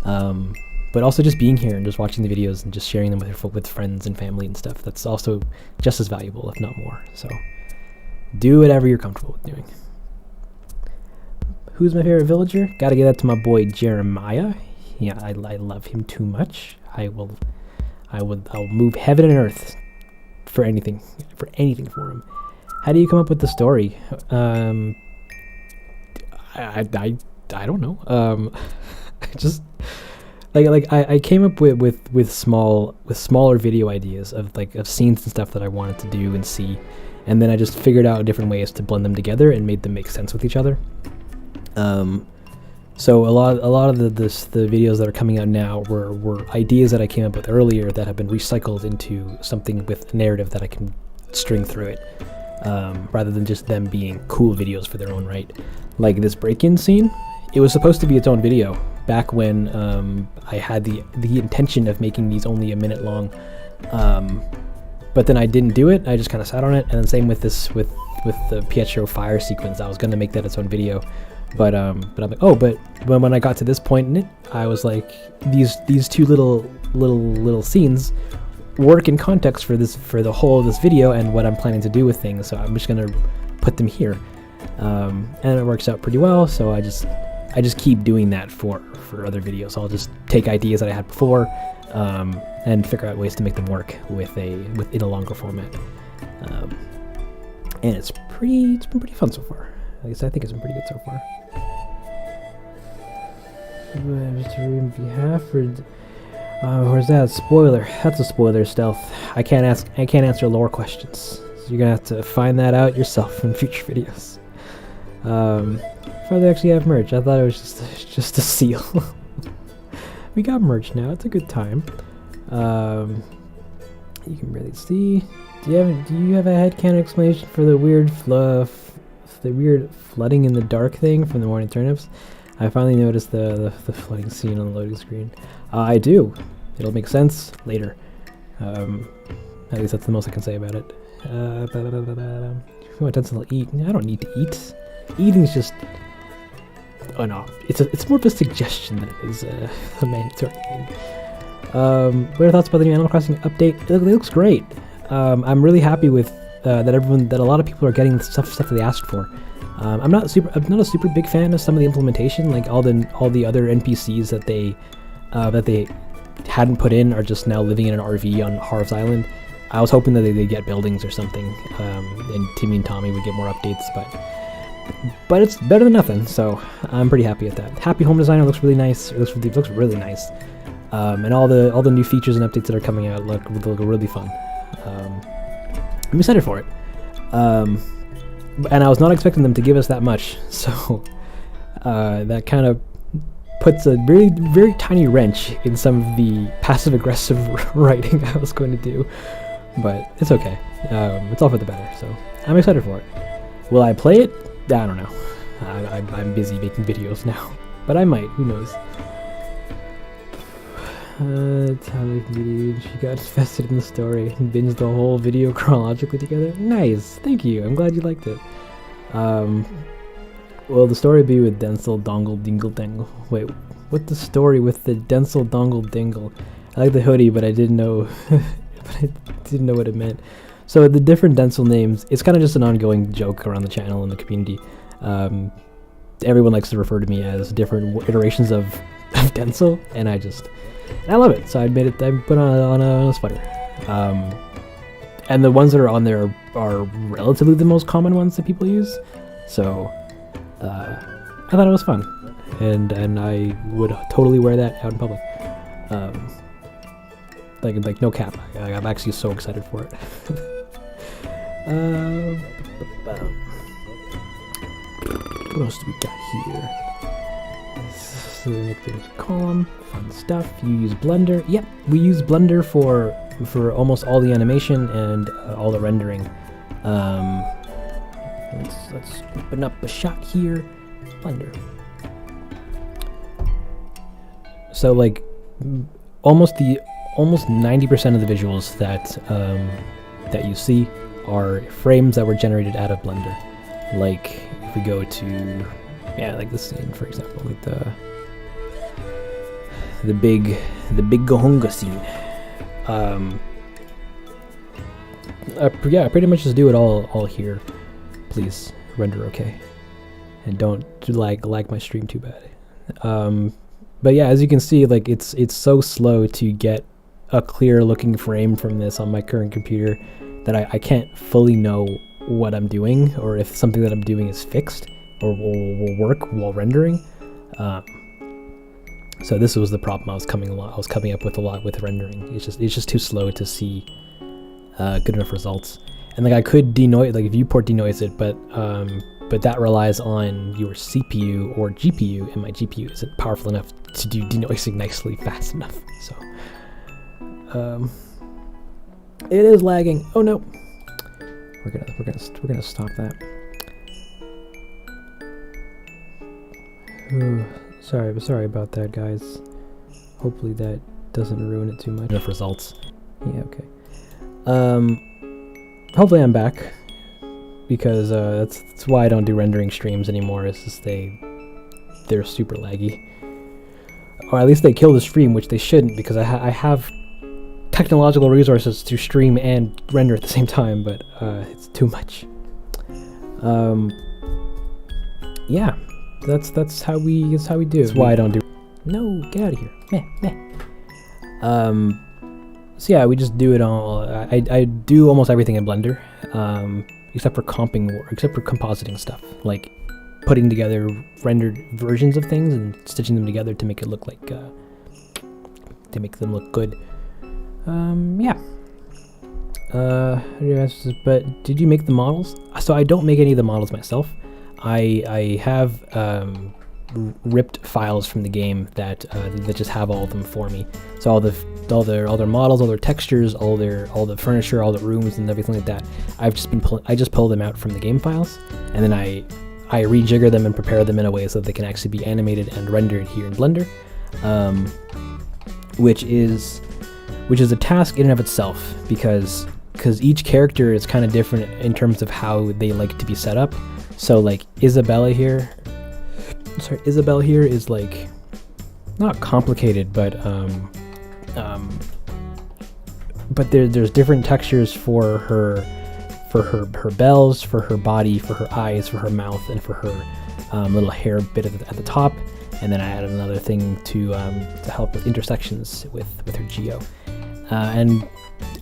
But also just being here and just watching the videos and just sharing them with friends and family and stuff. That's also just as valuable, if not more. So do whatever you're comfortable with doing. Who's my favorite villager? Gotta give that to my boy Jeremiah. Yeah, I love him too much. I'll move heaven and earth for anything for him. How do you come up with the story? I don't know. I came up with smaller video ideas of scenes and stuff that I wanted to do and see, and then I just figured out different ways to blend them together and made them make sense with each other. So a lot of the videos that are coming out now were ideas that I came up with earlier that have been recycled into something with a narrative that I can string through it, rather than just them being cool videos for their own right. Like this break-in scene, it was supposed to be its own video back when I had the intention of making these only a minute long, but then I didn't do it. I just kind of sat on it, and then same with the Pietro fire sequence. I was going to make that its own video, but I'm like, but when I got to this point in it, I was like, these two little scenes work in context for the whole of this video and what I'm planning to do with things. So I'm just going to put them here, and it works out pretty well. So I just keep doing that for other videos. I'll just take ideas that I had before, and figure out ways to make them work in a longer format. And it's been pretty fun so far. At least I think it's been pretty good so far. Where's that? Spoiler. That's a spoiler, Stealth. I can't answer lore questions. So you're gonna have to find that out yourself in future videos. If I actually have merch, I thought it was just a seal. We got merch now. It's a good time. You can really see. Do you have a headcanon explanation for the weird flooding in the dark thing from the Morning Turnips? I finally noticed the flooding scene on the loading screen. I do. It'll make sense later. At least that's the most I can say about it. If you want Densle to eat, I don't need to eat. Eating's just... Oh no, it's more of a suggestion than it is a mandatory thing. What are your thoughts about the new Animal Crossing update? It looks great. I'm really happy with that a lot of people are getting the stuff that they asked for. I'm not a super big fan of some of the implementation, like all the other NPCs that they hadn't put in are just now living in an RV on Harv's Island. I was hoping that they get buildings or something, and Timmy and Tommy would get more updates, but it's better than nothing, so I'm pretty happy with that. Happy Home Designer looks really nice. It looks really nice, and all the new features and updates that are coming out look really fun. I'm excited for it, and I was not expecting them to give us that much, so that kind of puts a very, very tiny wrench in some of the passive-aggressive writing I was going to do, but it's okay. It's all for the better, so I'm excited for it. Will I play it? I don't know. I'm busy making videos now, but I might. Who knows? She got invested in the story and binged the whole video chronologically together. Nice, thank you. I'm glad you liked it. Will the story be with Densle, Dongle, Dingle, Dangle? Wait, what's the story with the Densle, Dongle, Dingle? I like the hoodie, but I didn't know. But I didn't know what it meant. So the different Densle names, it's kind of just an ongoing joke around the channel and the community. Everyone likes to refer to me as different iterations of Densle, and I love it. So I put on a sweater. And the ones that are on there are relatively the most common ones that people use. So I thought it was fun, and I would totally wear that out in public. Like no cap. I'm actually so excited for it. What else do we got here? So there's a column, fun stuff. You use Blender. Yep, we use Blender for almost all the animation and all the rendering. Let's open up a shot here. Blender. So like almost 90% of the visuals that you see are frames that were generated out of Blender. Like if we go to like this scene, for example, like the big Gohunga scene. I pretty much just do it all here. Please render okay, and don't like my stream too bad. But yeah, as you can see, like it's so slow to get a clear looking frame from this on my current computer that I can't fully know what I'm doing, or if something that I'm doing is fixed or will work while rendering. So this was the problem I was coming up with a lot with rendering. It's just too slow to see good enough results. And like I could denoise, like viewport denoise it, but that relies on your CPU or GPU, and my GPU isn't powerful enough to do denoising nicely fast enough. So it is lagging. Oh no, we're gonna stop that. Sorry about that, guys. Hopefully that doesn't ruin it too much. Enough results. Yeah, okay. Hopefully I'm back, because that's why I don't do rendering streams anymore. It's just they're super laggy, or at least they kill the stream, which they shouldn't, because I have technological resources to stream and render at the same time, but it's too much. Yeah, that's how we do it. That's why I don't do. No, get out of here. Meh. So yeah, we just do it all. I do almost everything in Blender, except for compositing stuff, like putting together rendered versions of things and stitching them together to make it look like to make them look good. Yeah. But did you make the models? So I don't make any of the models myself. I have ripped files from the game that just have all of them for me. So all their models, all their textures, all the furniture, all the rooms, and everything like that. I just pull them out from the game files, and then I rejigger them and prepare them in a way so that they can actually be animated and rendered here in Blender, which is a task in and of itself, because each character is kind of different in terms of how they like to be set up. So like Isabelle here is like not complicated, but there's different textures for her bells, for her body, for her eyes, for her mouth, and for her little hair bit at the top. And then I added another thing to help with intersections with her geo. And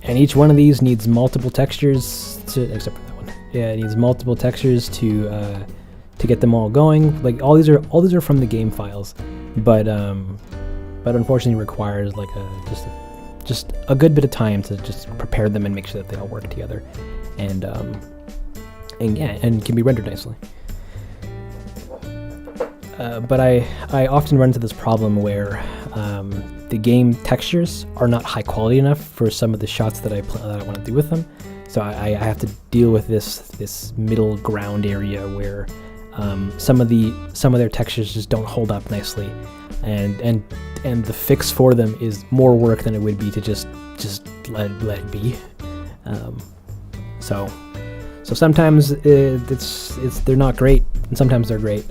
each one of these needs multiple textures except for that one. Yeah, it needs multiple textures to get them all going. Like all these are from the game files, but unfortunately requires like just a good bit of time to just prepare them and make sure that they all work together, and can be rendered nicely. But I often run into this problem where the game textures are not high quality enough for some of the shots that I want to do with them. So I have to deal with this middle ground area where some of their textures just don't hold up nicely, and the fix for them is more work than it would be to just let it be. So sometimes they're not great, and sometimes they're great.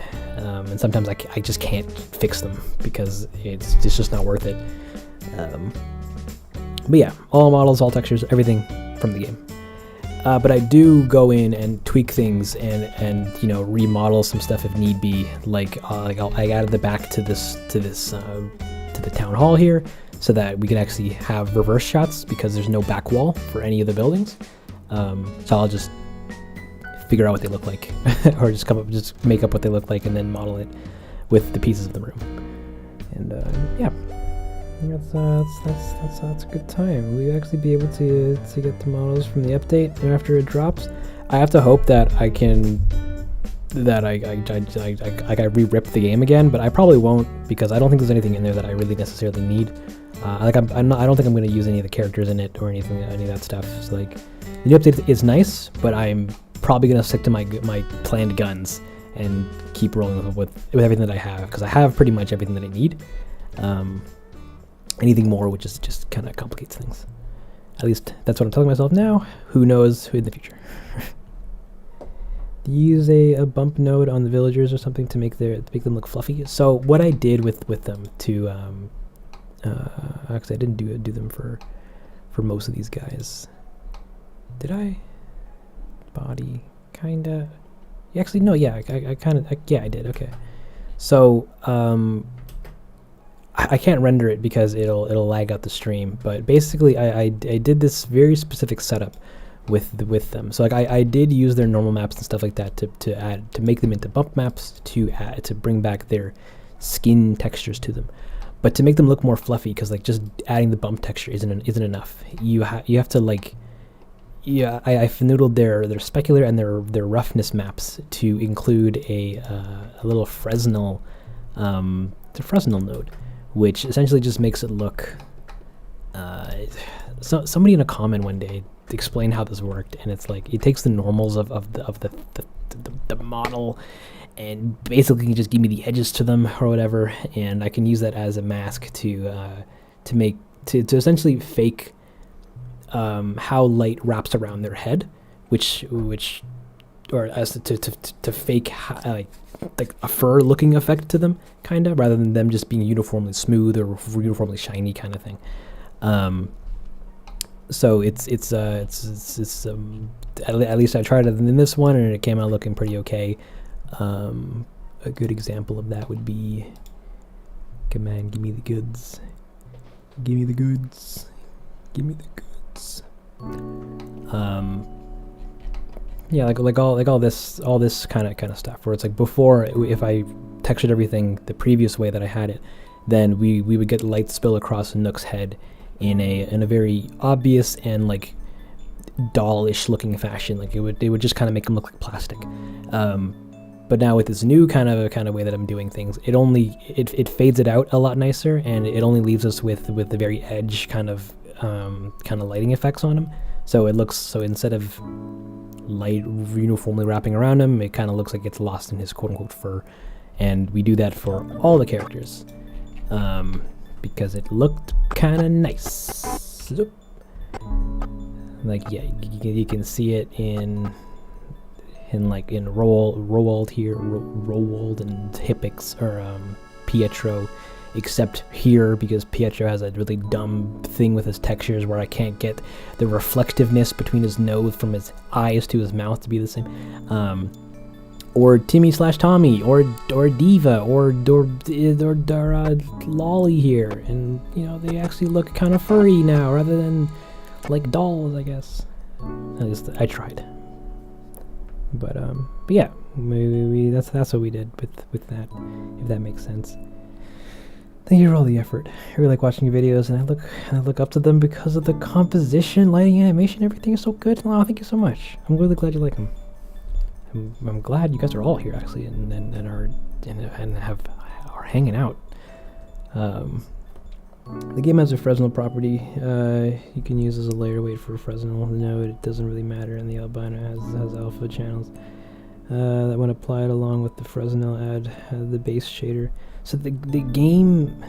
And sometimes I just can't fix them because it's just not worth it. But yeah, all models, all textures, everything from the game. But I do go in and tweak things and remodel some stuff if need be. I added the back to the town hall here so that we can actually have reverse shots because there's no back wall for any of the buildings. So I'll just figure out what they look like, or just make up what they look like and then model it with the pieces of the room. And yeah, that's a good time. We'll actually be able to get the models from the update after it drops. I have to hope that I re-rip the game again, but I probably won't, because I don't think there's anything in there that I really necessarily need. I don't think I'm going to use any of the characters in it or any of that stuff. So like, the new update is nice, but I'm probably going to stick to my planned guns and keep rolling with everything that I have, because I have pretty much everything that I need. Anything more would just kind of complicates things. At least that's what I'm telling myself now. Who knows in the future. Use a bump node on the villagers or something to make them look fluffy. So what I did with them to actually I didn't do them for most of these guys. Did I? Body kinda. Actually no, yeah, I did. Okay. So I can't render it because it'll lag out the stream, but basically I did this very specific setup with them. So like I did use their normal maps and stuff like that to make them into bump maps to bring back their skin textures to them. But to make them look more fluffy, because like just adding the bump texture isn't enough. You have to like, yeah, I've noodled their specular and their roughness maps to include a little Fresnel, the Fresnel node, which essentially just makes it look. So somebody in a comment one day explained how this worked, and it's like it takes the normals of the model, and basically just give me the edges to them or whatever, and I can use that as a mask to essentially fake how light wraps around their head, which or as to fake like a fur looking effect to them, kind of, rather than them just being uniformly smooth or uniformly shiny kind of thing. So it's at least I tried it in this one, and it came out looking pretty okay. A good example of that would be, come on, give me the goods, give me the goods, give me the goods. Yeah, like all this kind of stuff, where it's like before, if I textured everything the previous way that I had it, then we would get light spill across Nook's head in a very obvious and like dollish looking fashion. Like it would just kind of make him look like plastic. But now with this new kind of way that I'm doing things, it fades it out a lot nicer, and it only leaves us with the very edge kind of lighting effects on him. So instead of light uniformly wrapping around him, it kind of looks like it's lost in his quote unquote fur. And we do that for all the characters, because it looked kind of nice. Like, yeah, you can see it in Roald here, Roald and Hippix, or Pietro, except here, because Pietro has a really dumb thing with his textures where I can't get the reflectiveness between his nose from his eyes to his mouth to be the same. Or Timmy/Tommy, or Diva, or Lolly here, and they actually look kind of furry now rather than like dolls, I guess. At least I tried. But yeah, that's what we did with that, if that makes sense. Thank you for all the effort. I really like watching your videos, and I look up to them because of the composition, lighting, animation, everything is so good. Oh, thank you so much. I'm really glad you like them. I'm glad you guys are all here actually, and are hanging out. The game has a Fresnel property you can use as a layer weight for Fresnel node. It doesn't really matter, and the albino has alpha channels that when applied along with the Fresnel add the base shader. So the game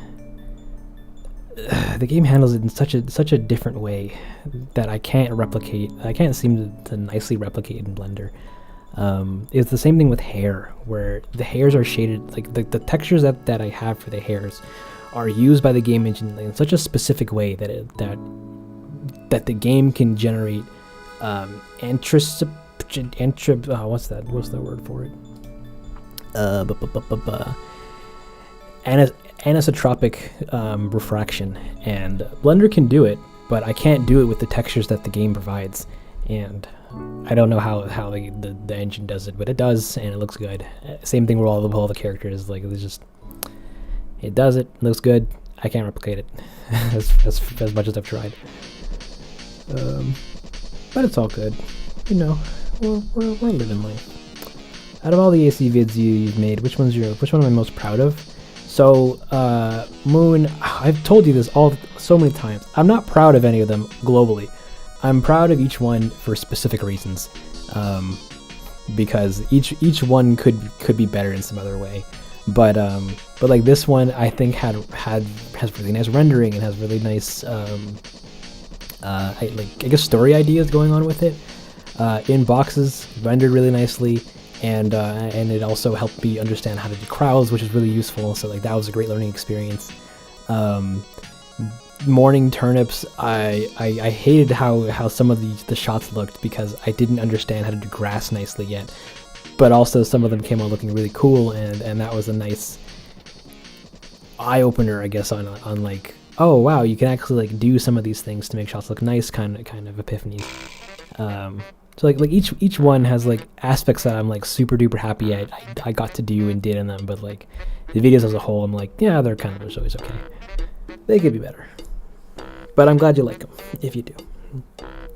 handles it in such a different way that I can't replicate. I can't seem to nicely replicate in Blender. It's the same thing with hair, where the hairs are shaded, like the textures that I have for the hairs are used by the game engine in such a specific way that the game can generate what's the word for it? Anisotropic refraction, and Blender can do it, but I can't do it with the textures that the game provides, and I don't know how the engine does it, but it does, and it looks good. Same thing with all the characters. Like it does it, looks good. I can't replicate it as much as I've tried. But it's all good. We're living life. Out of all the AC vids you've made, which one am I most proud of? So, Moon, I've told you this so many times. I'm not proud of any of them globally. I'm proud of each one for specific reasons, because each one could be better in some other way. But like this one, I think has really nice rendering and has really nice I guess story ideas going on with it. In boxes, rendered really nicely, and it also helped me understand how to do crowds, which is really useful. So like that was a great learning experience. Morning turnips, I hated how some of the shots looked because I didn't understand how to do grass nicely yet. But also some of them came out looking really cool, and that was a nice eye opener, I guess, on like, oh wow, you can actually like do some of these things to make shots look nice, kind of epiphanies. So like each one has like aspects that I'm like super duper happy I got to do and did in them, but like the videos as a whole, I'm like, yeah, they're kind of always okay. They could be better, but I'm glad you like them if you do,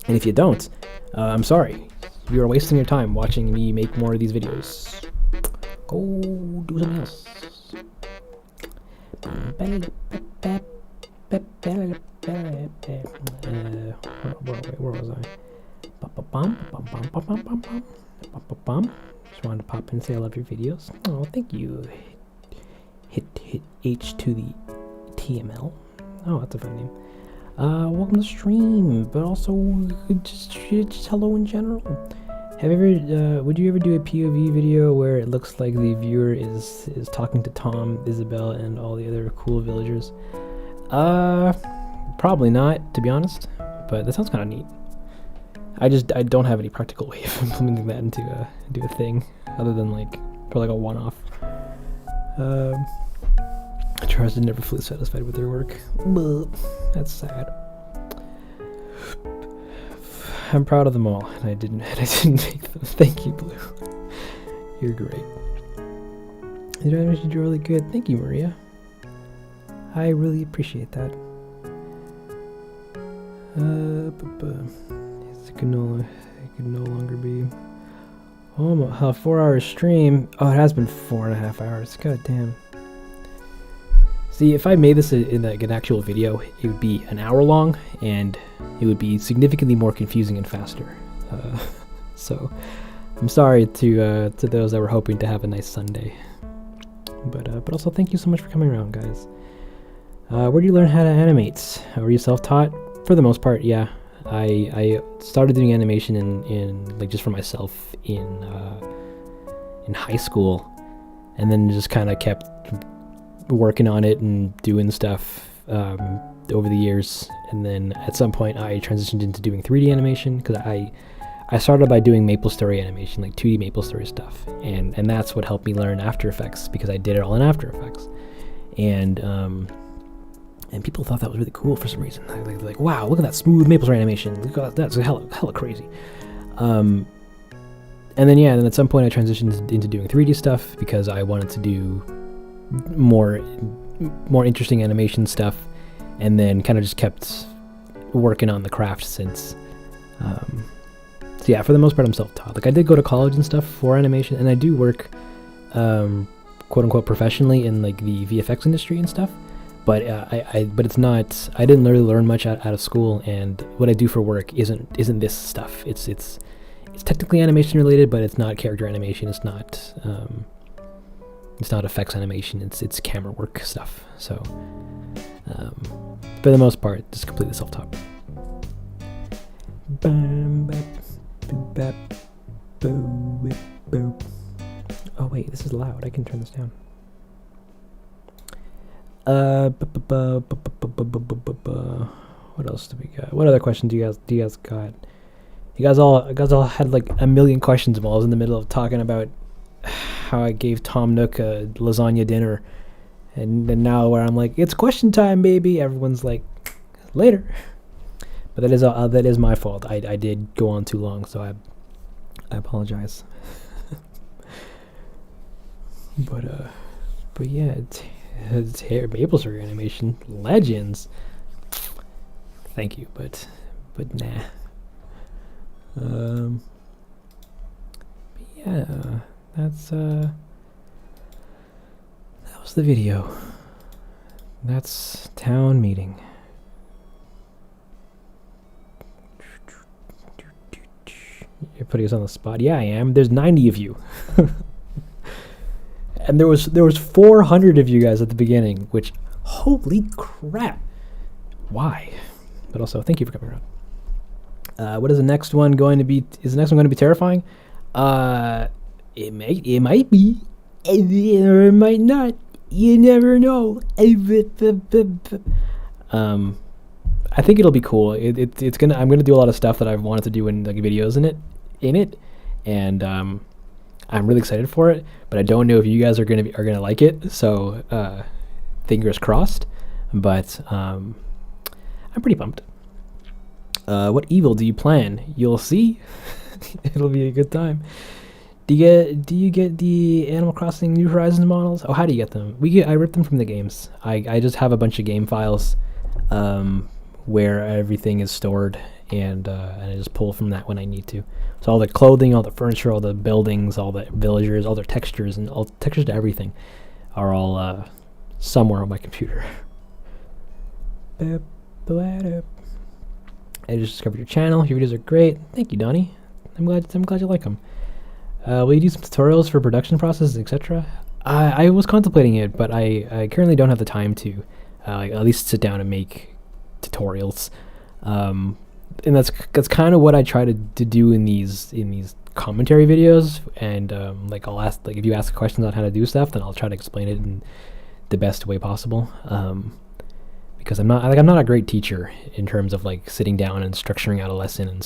and if you don't, I'm sorry. You are wasting your time watching me make more of these videos. Go do something else. Where was I? Just wanted to pop in and say I love your videos. Oh, thank you. Hit H to the TML. Oh, that's a fun name. Welcome to the stream, but also just hello in general. Have you ever, would you ever do a POV video where it looks like the viewer is talking to Tom, Isabel, and all the other cool villagers? Probably not, to be honest, but that sounds kind of neat. I don't have any practical way of implementing that into a thing, other than like for like a one-off. Charles is never fully satisfied with their work. That's sad. I'm proud of them all, and I didn't make them. Thank you, Blue. You're great. The animation did really good. Thank you, Maria. I really appreciate that. It could no longer be. Oh, a 4-hour stream. Oh, it has been 4.5 hours. God damn. See, if I made this in like an actual video, it would be an hour long, and it would be significantly more confusing and faster. So, I'm sorry to those that were hoping to have a nice Sunday. But also thank you so much for coming around, guys. Where do you learn how to animate? Were you self-taught? For the most part, yeah. I started doing animation in like just for myself in high school, and then just kind of kept working on it and doing stuff over the years. And then at some point I transitioned into doing 3D animation, because I started by doing MapleStory animation, like 2D MapleStory stuff, and that's what helped me learn After Effects, because I did it all in After Effects. And people thought that was really cool for some reason. They're like, wow, look at that smooth MapleStory animation. Look at that, that's hella crazy. And then at some point I transitioned into doing 3D stuff, because I wanted to do more interesting animation stuff, and then kind of just kept working on the craft since. So yeah, for the most part I'm self-taught. Like I did go to college and stuff for animation, and I do work quote unquote professionally in like the VFX industry and stuff, but but it's not, I didn't really learn much out of school, and what I do for work isn't this stuff. It's technically animation related, but it's not character animation, it's not effects animation, it's camera work stuff. So for the most part, just completely self-taught. Oh wait, this is loud. I can turn this down. What else do we got? What other questions do you guys got? You guys all had like a million questions while I was in the middle of talking about how I gave Tom Nook a lasagna dinner, and then now where I'm like, it's question time, baby. Everyone's like, later. But that is my fault. I did go on too long, so I apologize. but yeah, it's hair MapleStory animation legends. Thank you, but nah. But yeah, that was the video. That's town meeting. You're putting us on the spot. Yeah, I am. There's 90 of you. And there was 400 of you guys at the beginning, which, holy crap. Why? But also, thank you for coming around. What is the next one going to be? Is the next one going to be terrifying? It might be. Or it might not. You never know. I think it'll be cool. I'm gonna do a lot of stuff that I've wanted to do in like videos in it, and I'm really excited for it. But I don't know if you guys are gonna like it. So fingers crossed. But I'm pretty pumped. What evil do you plan? You'll see. It'll be a good time. Do you get the Animal Crossing New Horizons models? Oh, how do you get them? I rip them from the games. I just have a bunch of game files, where everything is stored, and I just pull from that when I need to. So all the clothing, all the furniture, all the buildings, all the villagers, all their textures, and all textures to everything are all somewhere on my computer. I just discovered your channel. Your videos are great. Thank you, Donnie. I'm glad you like them. Will you do some tutorials for production processes, etc.? I was contemplating it, but I currently don't have the time to at least sit down and make tutorials. And that's kind of what I try to do in these commentary videos. And I'll ask, if you ask questions on how to do stuff, then I'll try to explain it in the best way possible. Because I'm not a great teacher in terms of sitting down and structuring out a lesson and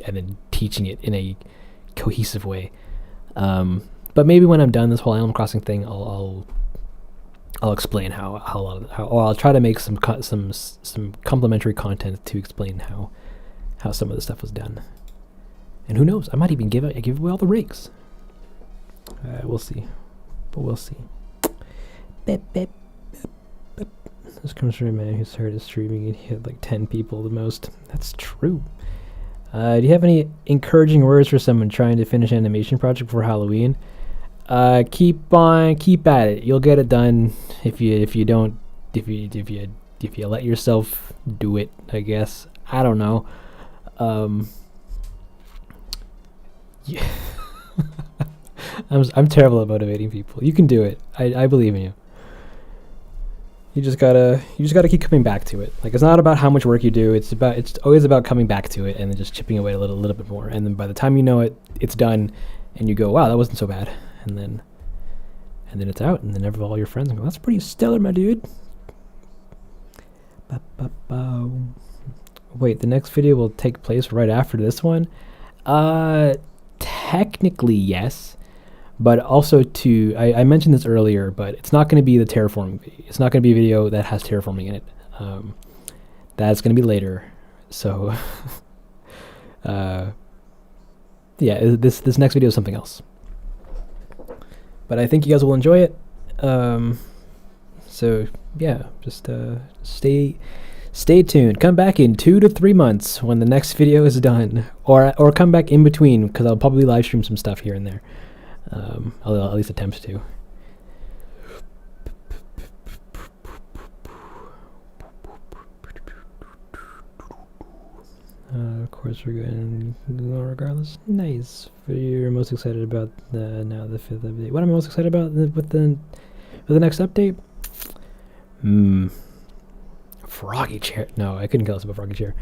then teaching it in a cohesive way. But maybe when I'm done this whole Animal Crossing thing, I'll explain how or I'll try to make some complimentary content to explain how some of the stuff was done. And who knows, I might even give away all the rigs. We'll see. But we'll see. This comes from a man who started streaming and he had 10 people the most. That's true. Do you have any encouraging words for someone trying to finish an animation project before Halloween? Keep at it. You'll get it done if you let yourself do it, I guess. I don't know. Yeah. I'm terrible at motivating people. You can do it. I believe in you. You just gotta keep coming back to it. It's not about how much work you do. It's always about coming back to it and then just chipping away a little bit more. And then by the time you know it, it's done, and you go, wow, that wasn't so bad. And then it's out, and then all your friends go, that's pretty stellar, my dude. Wait, the next video will take place right after this one? Technically, yes. But also I mentioned this earlier, but it's not going to be the terraforming video. It's not going to be a video that has terraforming in it. That's going to be later. So, yeah, this next video is something else. But I think you guys will enjoy it. So yeah, just stay tuned. Come back in 2 to 3 months when the next video is done, or come back in between, because I'll probably live stream some stuff here and there. I'll at least attempt to. Of course, we're going regardless. Nice. What are you most excited about the fifth update? What am I most excited about with the next update? Froggy chair. No, I couldn't tell us about Froggy chair.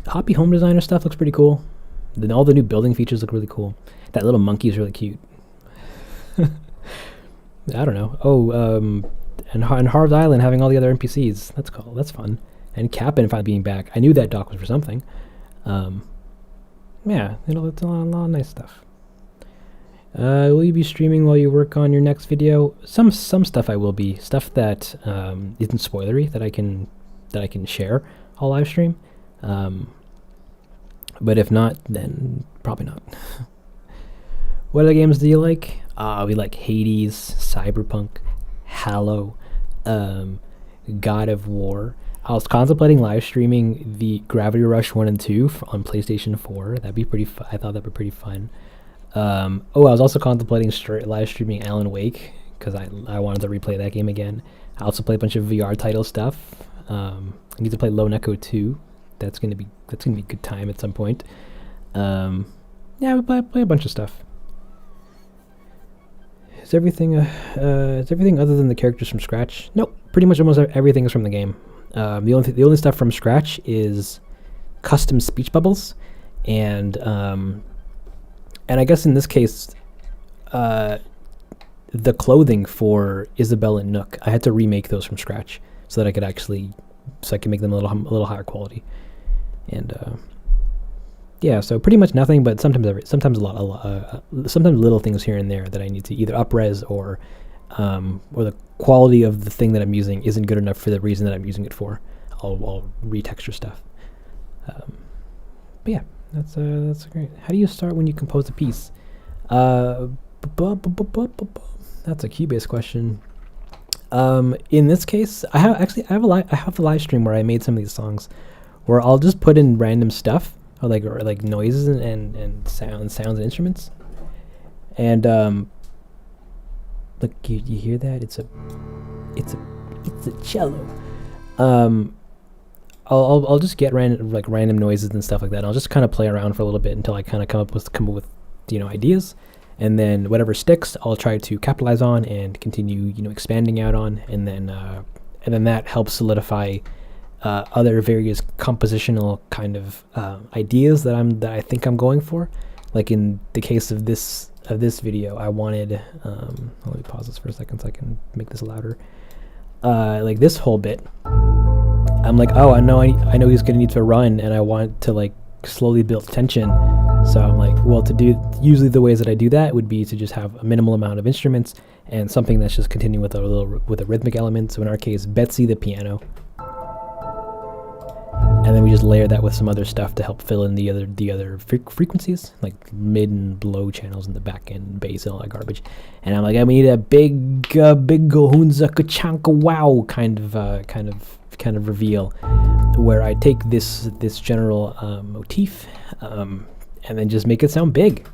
Hoppy home designer stuff looks pretty cool. Then all the new building features look really cool. That little monkey is really cute. I don't know. Oh, and Harv's Island having all the other NPCs. That's cool. That's fun. And Cap'n finally being back. I knew that doc was for something. Yeah, it's a lot of nice stuff. Will you be streaming while you work on your next video? Some stuff I will be. Stuff that isn't spoilery that I can share. I'll live stream. But if not, then probably not. What other games do you like? We like Hades, Cyberpunk, Halo, God of War. I was contemplating live streaming the Gravity Rush 1 and 2 on PlayStation 4. That'd be pretty fun. I thought that'd be pretty fun. I was also contemplating live streaming Alan Wake, because I wanted to replay that game again. I also play a bunch of VR title stuff. I need to play Lone Echo 2. That's gonna be a good time at some point. Yeah, we play a bunch of stuff. Is everything other than the characters from scratch? Nope. Pretty much almost everything is from the game. The only stuff from scratch is custom speech bubbles, and I guess in this case, the clothing for Isabelle and Nook, I had to remake those from scratch so that I could make them a little higher quality. And yeah, so pretty much nothing, but sometimes little things here and there that I need to either up-res or the quality of the thing that I'm using isn't good enough for the reason that I'm using it for. I'll retexture stuff. But yeah, that's great. How do you start when you compose a piece? That's a Cubase question. In this case, I have a live stream where I made some of these songs, where I'll just put in random stuff, or like noises and sounds and instruments, and look, you hear that? It's a cello. I'll just get random noises and stuff like that. And I'll just kind of play around for a little bit until I kind of come up with ideas, and then whatever sticks, I'll try to capitalize on and continue expanding out on, and then that helps solidify other various compositional kind of ideas that I think I'm going for. Like in the case of this video, I wanted let me pause this for a second so I can make this louder. Like this whole bit, I'm like, oh, I know he's gonna need to run, and I want to like slowly build tension. So I'm like, well, usually the ways that I do that would be to just have a minimal amount of instruments and something that's just continuing with a rhythmic element. So in our case, Betsy the piano, and then we just layer that with some other stuff to help fill in the other frequencies, like mid and low channels in the back end, bass, and all that garbage. And I'm like, I need a big hunza kachanka wow kind of reveal, where I take this general motif and then just make it sound big.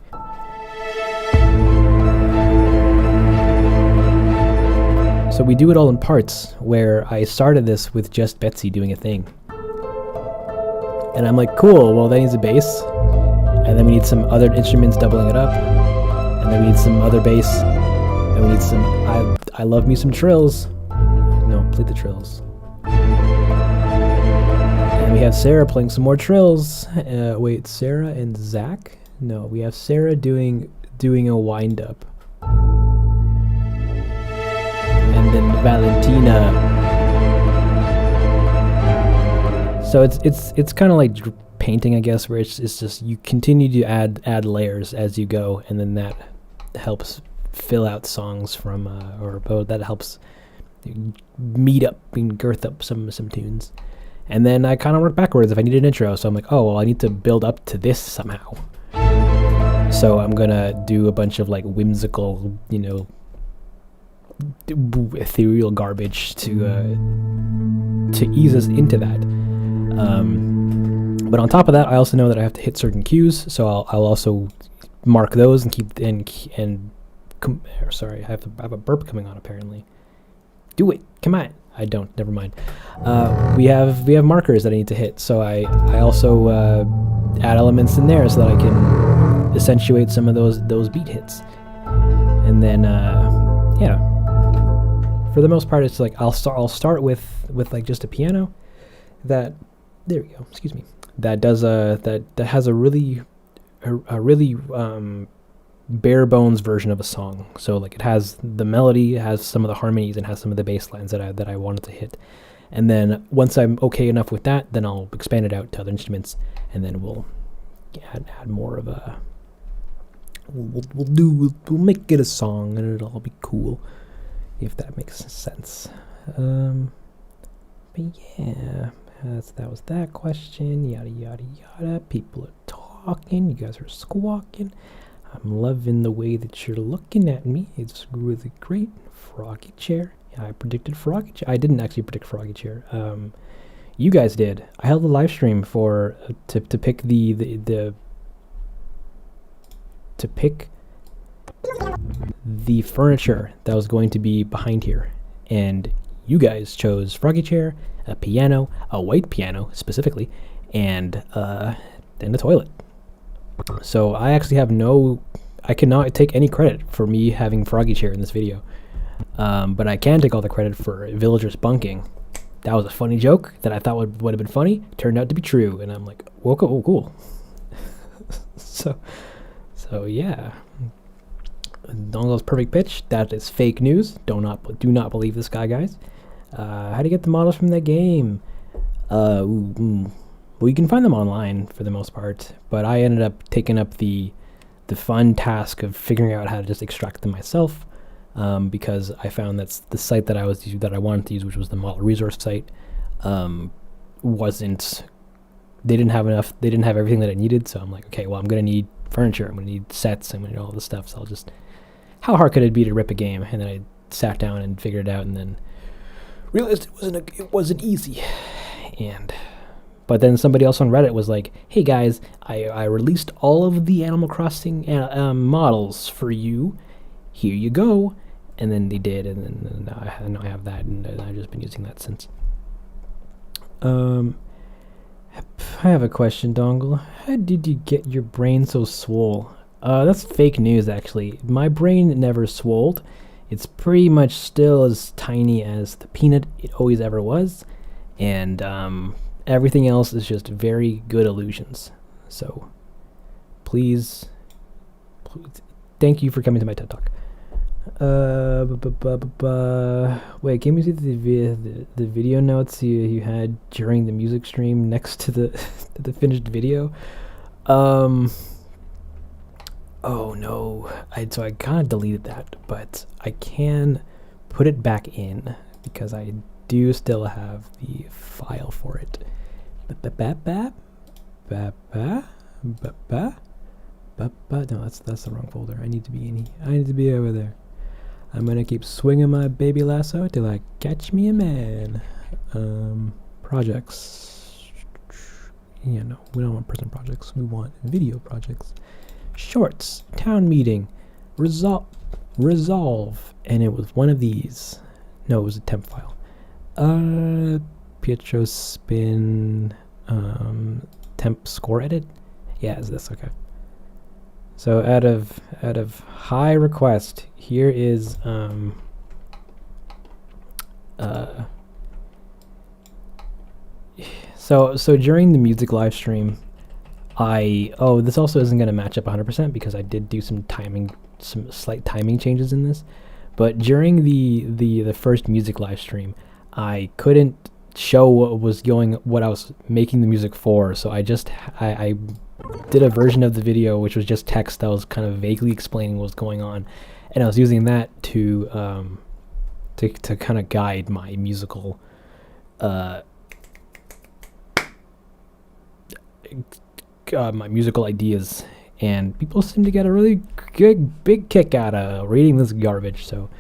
So we do it all in parts, where I started this with just Betsy doing a thing. And I'm like, cool, well, that needs a bass, and then we need some other instruments doubling it up, and then we need some other bass, and we need some, I love me some trills. No, play the trills. And we have Sarah playing some more trills. Wait, Sarah and Zach? No, we have Sarah doing a wind-up. And then Valentina. So it's kind of like painting, I guess, where it's just you continue to add layers as you go, and then that helps fill out songs from or that helps meet up and girth up some tunes. And then I kind of work backwards if I need an intro. So I'm like, oh, well, I need to build up to this somehow. So I'm gonna do a bunch of like whimsical, ethereal garbage to ease us into that. But on top of that, I also know that I have to hit certain cues, so I'll also mark those and sorry, I have a burp coming on apparently. Do it, come on. I don't. Never mind. We have markers that I need to hit, so I also add elements in there so that I can accentuate some of those beat hits, and then yeah. For the most part, it's like I'll start with like just a piano. There we go. Excuse me. That does that has a really bare bones version of a song. So like it has the melody, it has some of the harmonies, and has some of the bass lines that I wanted to hit. And then once I'm okay enough with that, then I'll expand it out to other instruments, and then we'll add more of a. We'll make it a song, and it'll all be cool, if that makes sense. But yeah. That was that question. Yada yada yada. People are talking. You guys are squawking. I'm loving the way that you're looking at me. It's really great. Froggy chair. Yeah, I predicted froggy chair. I didn't actually predict froggy chair. You guys did. I held a live stream for to pick the furniture that was going to be behind here, and you guys chose froggy chair, a piano, a white piano specifically, and then the toilet. So I actually I cannot take any credit for me having froggy chair in this video, but I can take all the credit for villagers bunking. That was a funny joke that I thought would have been funny. Turned out to be true, and I'm like, oh cool. so yeah. Dongle's perfect pitch. That is fake news. Do not believe this guy, guys. How do you get the models from that game? Well, you can find them online for the most part, but I ended up taking up the fun task of figuring out how to just extract them myself, because I found that's the site that I wanted to use, which was the model resource site. wasn't. They didn't have enough. They didn't have everything that I needed. So I'm like, okay, well, I'm gonna need furniture. I'm gonna need sets. I'm gonna need all this stuff. So I'll just. How hard could it be to rip a game? And then I sat down and figured it out, and then realized it wasn't easy. But then somebody else on Reddit was like, hey guys, I released all of the Animal Crossing models for you. Here you go. And then they did, and then now I have that, and I've just been using that since. I have a question, Dongle. How did you get your brain so swole? That's fake news, actually. My brain never swolled. It's pretty much still as tiny as the peanut it always ever was. And everything else is just very good illusions. So, please thank you for coming to my TED Talk. Wait, can we see the video notes you had during the music stream next to the the finished video? Oh no, so I kind of deleted that, but I can put it back in because I do still have the file for it. No, that's the wrong folder. I need to be over there. I'm gonna keep swinging my baby lasso till I catch me a man. Projects. Yeah, no, we don't want person projects. We want video projects. Shorts. Town meeting. Resolve. And it was one of these. No, it was a temp file. Pietro spin. Temp score edit. Yeah, is this okay? So out of high request, here is so during the music live stream, this also isn't going to match up 100% because I did do some slight timing changes in this, but during the first music live stream, I couldn't show what I was making the music for, so I did a version of the video which was just text that was kind of vaguely explaining what was going on, and I was using that to kind of guide my musical ideas, and people seem to get a really good big kick out of reading this garbage. So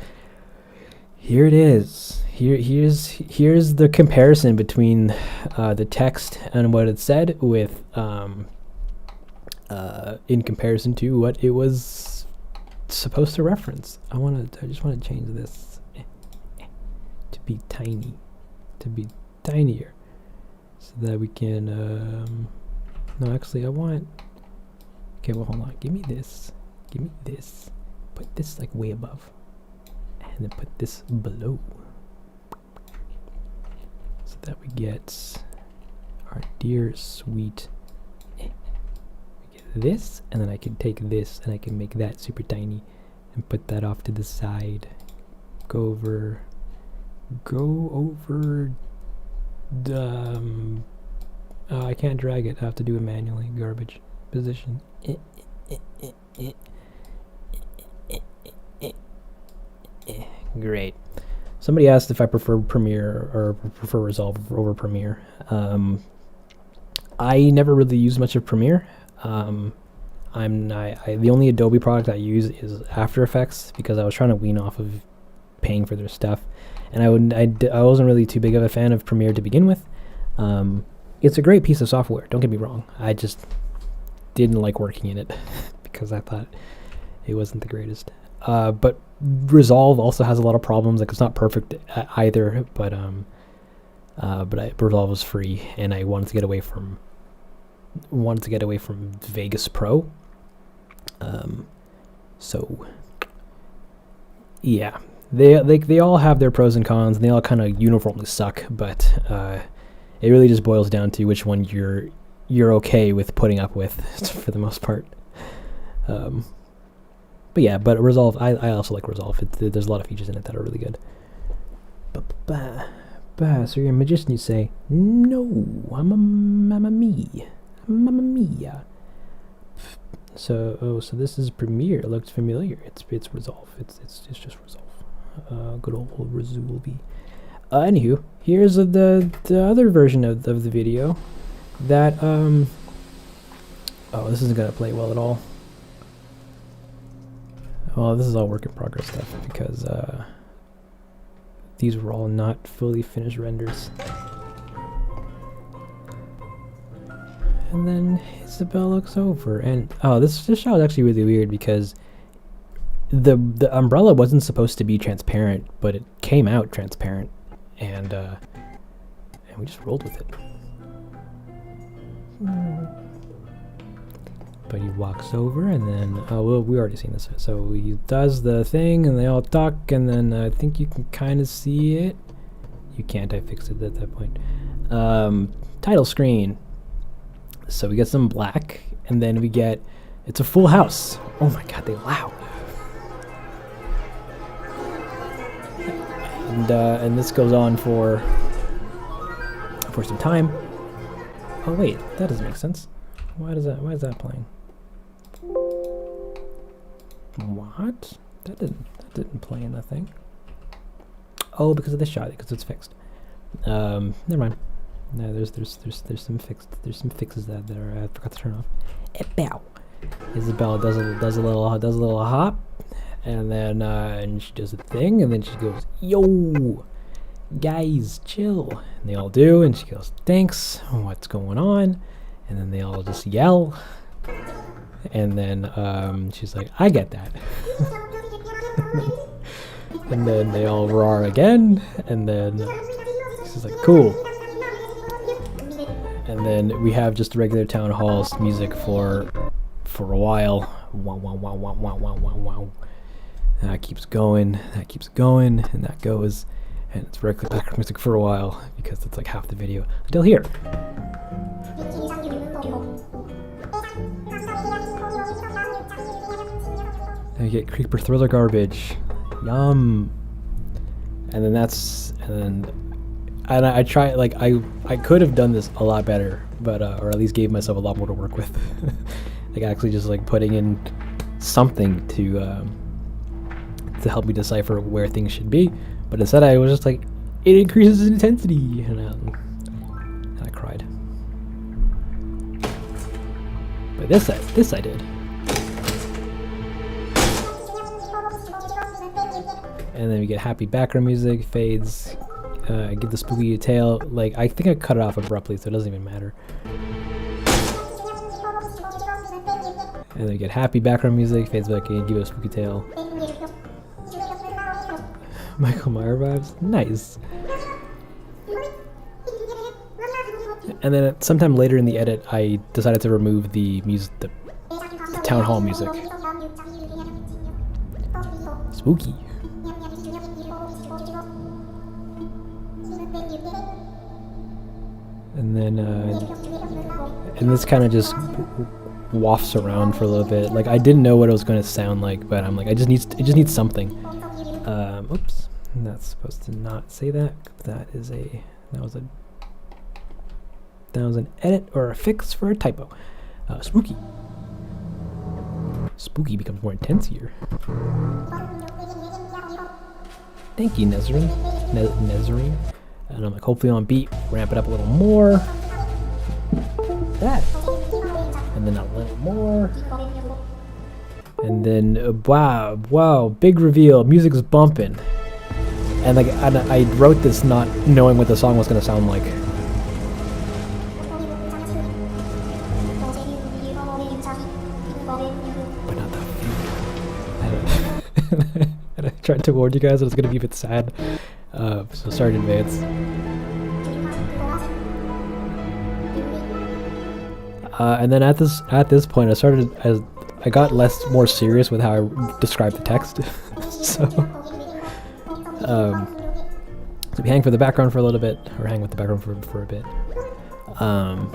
here it is. Here's the comparison between the text and what it said with in comparison to what it was supposed to reference. I just want to change this to be tinier, so that we can. No, actually, I want. Okay, well, hold on. Give me this. Put this like way above, and then put this below, so that we get our dear sweet. This, and then I can take this and I can make that super tiny and put that off to the side. Go over the I can't drag it. I have to do it manually. Garbage position. Great. Somebody asked if I prefer Premiere or prefer Resolve over Premiere. I never really use much of Premiere. The only Adobe product I use is After Effects because I was trying to wean off of paying for their stuff, and I wasn't really too big of a fan of Premiere to begin with. It's a great piece of software, don't get me wrong. I just didn't like working in it because I thought it wasn't the greatest. But Resolve also has a lot of problems. Like, it's not perfect either, but Resolve was free, and I wanted to get away from Vegas Pro. So yeah, they all have their pros and cons, and they all kind of uniformly suck. But it really just boils down to which one you're okay with putting up with for the most part. But yeah, but Resolve, I also like Resolve. There's a lot of features in it that are really good. So you're a magician, you say? No, I'm a Mamma Mia. So this is Premiere. It looks familiar. It's Resolve. It's just Resolve. Good old Resolve. Anywho, here's the other version of the video that oh, this isn't gonna play well at all. Well, this is all work in progress stuff because these were all not fully finished renders. And then Isabel looks over, and oh, this shot is actually really weird because the umbrella wasn't supposed to be transparent, but it came out transparent, and we just rolled with it. But he walks over, and then well, we already seen this. So he does the thing, and they all talk, and then I think you can kind of see it. You can't. I fixed it at that point. Title screen. So we get some black, and then we get, it's a full house. Oh my god, they loud. And this goes on for some time. Oh wait, that doesn't make sense. Why is that playing? What? That didn't play in the thing. Oh, because of this shot, because it's fixed. Never mind. No, there's some fixes that I forgot to turn off. Bow. Isabella does a little hop, and then and she does a thing, and then she goes, "Yo, guys, chill." And they all do, and she goes, "Thanks. What's going on?" And then they all just yell, and then she's like, "I get that." And then they all roar again, and then she's like, "Cool." And then we have just regular town halls music for a while. Wow, wow, wow, wow, wow, wow, wow, wow. And that keeps going, and that goes, and it's regular background music for a while because it's like half the video until here. And you get creeper thriller garbage. Yum. And then I try, like, I could have done this a lot better, but or at least gave myself a lot more to work with. Like actually just like putting in something to help me decipher where things should be, but instead I was just like, it increases in intensity, and I cried. But this I did. And then we get happy background music, fades. Give the spooky tail. Like, I think I cut it off abruptly, so it doesn't even matter. And then we get happy background music, fades back in, give it a spooky tail. Michael Myers vibes. Nice. And then sometime later in the edit, I decided to remove the music, the town hall music. Spooky. And then, and this kind of just wafts around for a little bit. Like, I didn't know what it was going to sound like, but I'm like, it just needs something. Oops, I'm not supposed to not say that. That was an edit or a fix for a typo. Spooky. Spooky becomes more intense here. Thank you, Nezrine. Nezrine. And I'm like, hopefully on beat, ramp it up a little more. That. And then a little more. And then, wow, big reveal. Music's bumping. And like, I wrote this not knowing what the song was going to sound like. But not that. And I tried to warn you guys that it's going to be a bit sad. So sorry in advance. And then at this point, I got more serious with how I described the text. So we hang for the background for a little bit, or hang with the background for a bit. And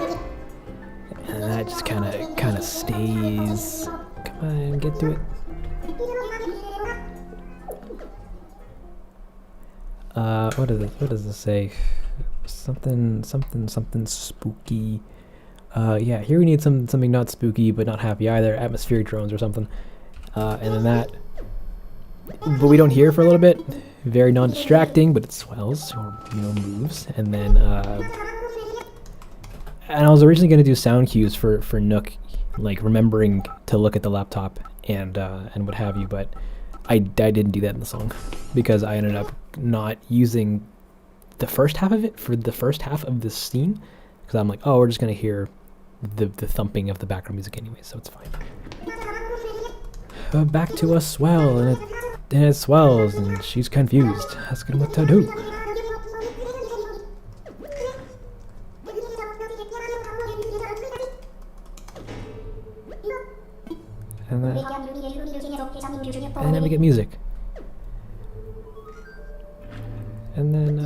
that just kind of stays. Come on, get to it. What does this say? Something spooky. Yeah, here we need something not spooky but not happy either. Atmospheric drones or something. And then that, but we don't hear for a little bit. very non-distracting, but it swells or moves. And then and I was originally going to do sound cues for Nook, like remembering to look at the laptop and what have you, but I didn't do that in the song because I ended up not using the first half of it for the first half of this scene, because I'm like, oh, we're just going to hear the thumping of the background music anyway, so it's fine. Back to a swell, and it swells, and she's confused, asking what to do. And then we get music. And then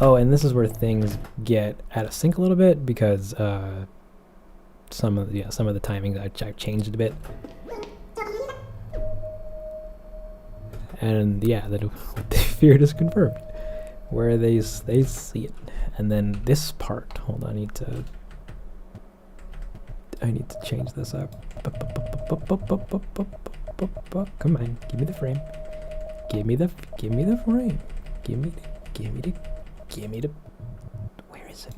oh, and this is where things get out of sync a little bit, because some of the timings I've changed a bit. And yeah, the feared is confirmed, where they see it. And then this part, hold on, I need to change this up. Come on, give me the frame. Give me the frame. Give me the. Where is it?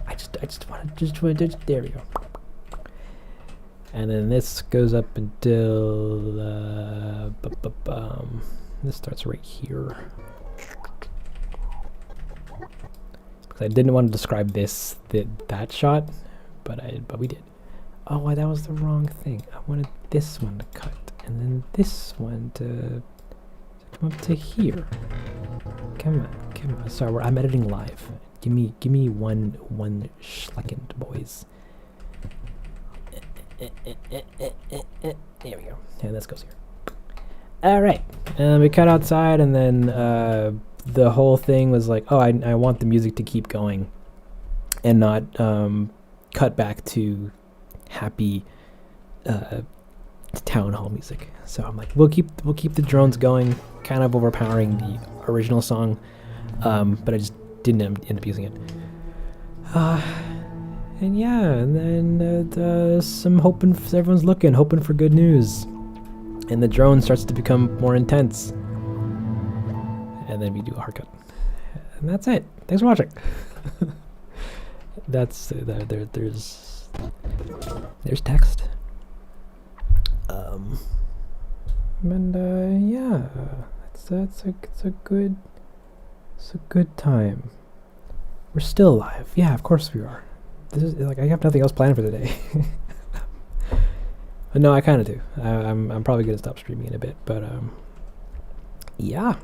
I just want to there we go. And then this goes up until this starts right here. Because I didn't want to describe that shot, but we did. Oh, that was the wrong thing. I wanted this one to cut, and then this one to come up to here. Come on. Sorry, I'm editing live. Give me one second, boys. There we go. And this goes here. All right, and we cut outside, and then the whole thing was like, oh, I want the music to keep going, and not cut back to happy town hall music. So I'm like, we'll keep the drones going, kind of overpowering the original song, but I just didn't end up using it. And yeah, and then some hoping, everyone's hoping for good news, and the drone starts to become more intense, and then we do a hard cut, and that's it. Thanks for watching. That's there's text. And yeah, it's a good time. We're still alive. Yeah, of course we are. This is like, I have nothing else planned for the day. But no, I kind of do. I'm probably gonna stop streaming in a bit, but yeah,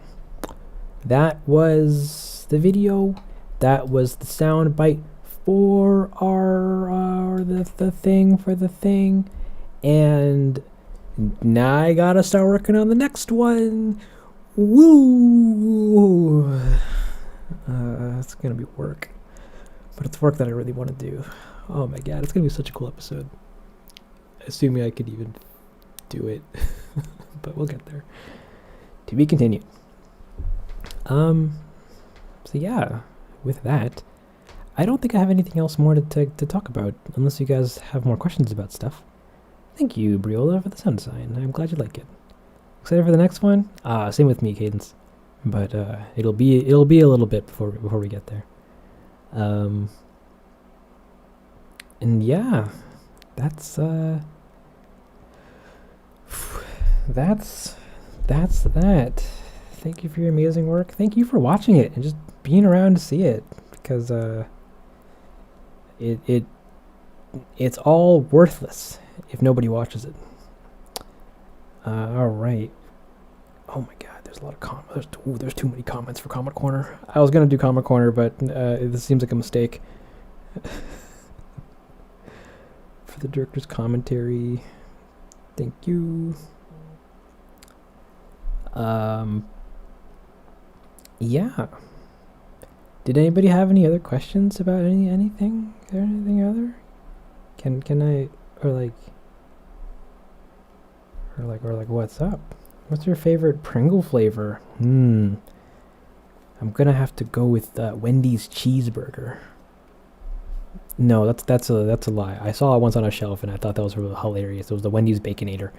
that was the video. That was the sound bite for the thing, and now I gotta start working on the next one. Woo! It's gonna be work, but it's work that I really want to do. Oh my god, it's gonna be such a cool episode. Assuming I could even do it, but we'll get there. To be continued. So yeah, with that, I don't think I have anything else more to talk about, unless you guys have more questions about stuff. Thank you, Briola, for the sun sign. I'm glad you like it. Excited for the next one? Same with me, Cadence. But it'll be a little bit before we get there. And yeah, that's that. Thank you for your amazing work. Thank you for watching it and just being around to see it, because it's all worthless if nobody watches it. All right. Oh my god, there's a lot of comments. There's too many comments for Comment Corner. I was gonna do Comment Corner, but this seems like a mistake. For the director's commentary, thank you. Yeah. Did anybody have any other questions about anything? Is there anything other? Can I or like what's up? What's your favorite Pringle flavor? I'm gonna have to go with Wendy's cheeseburger. No, that's a lie. I saw it once on a shelf and I thought that was really hilarious. It was the Wendy's Baconator.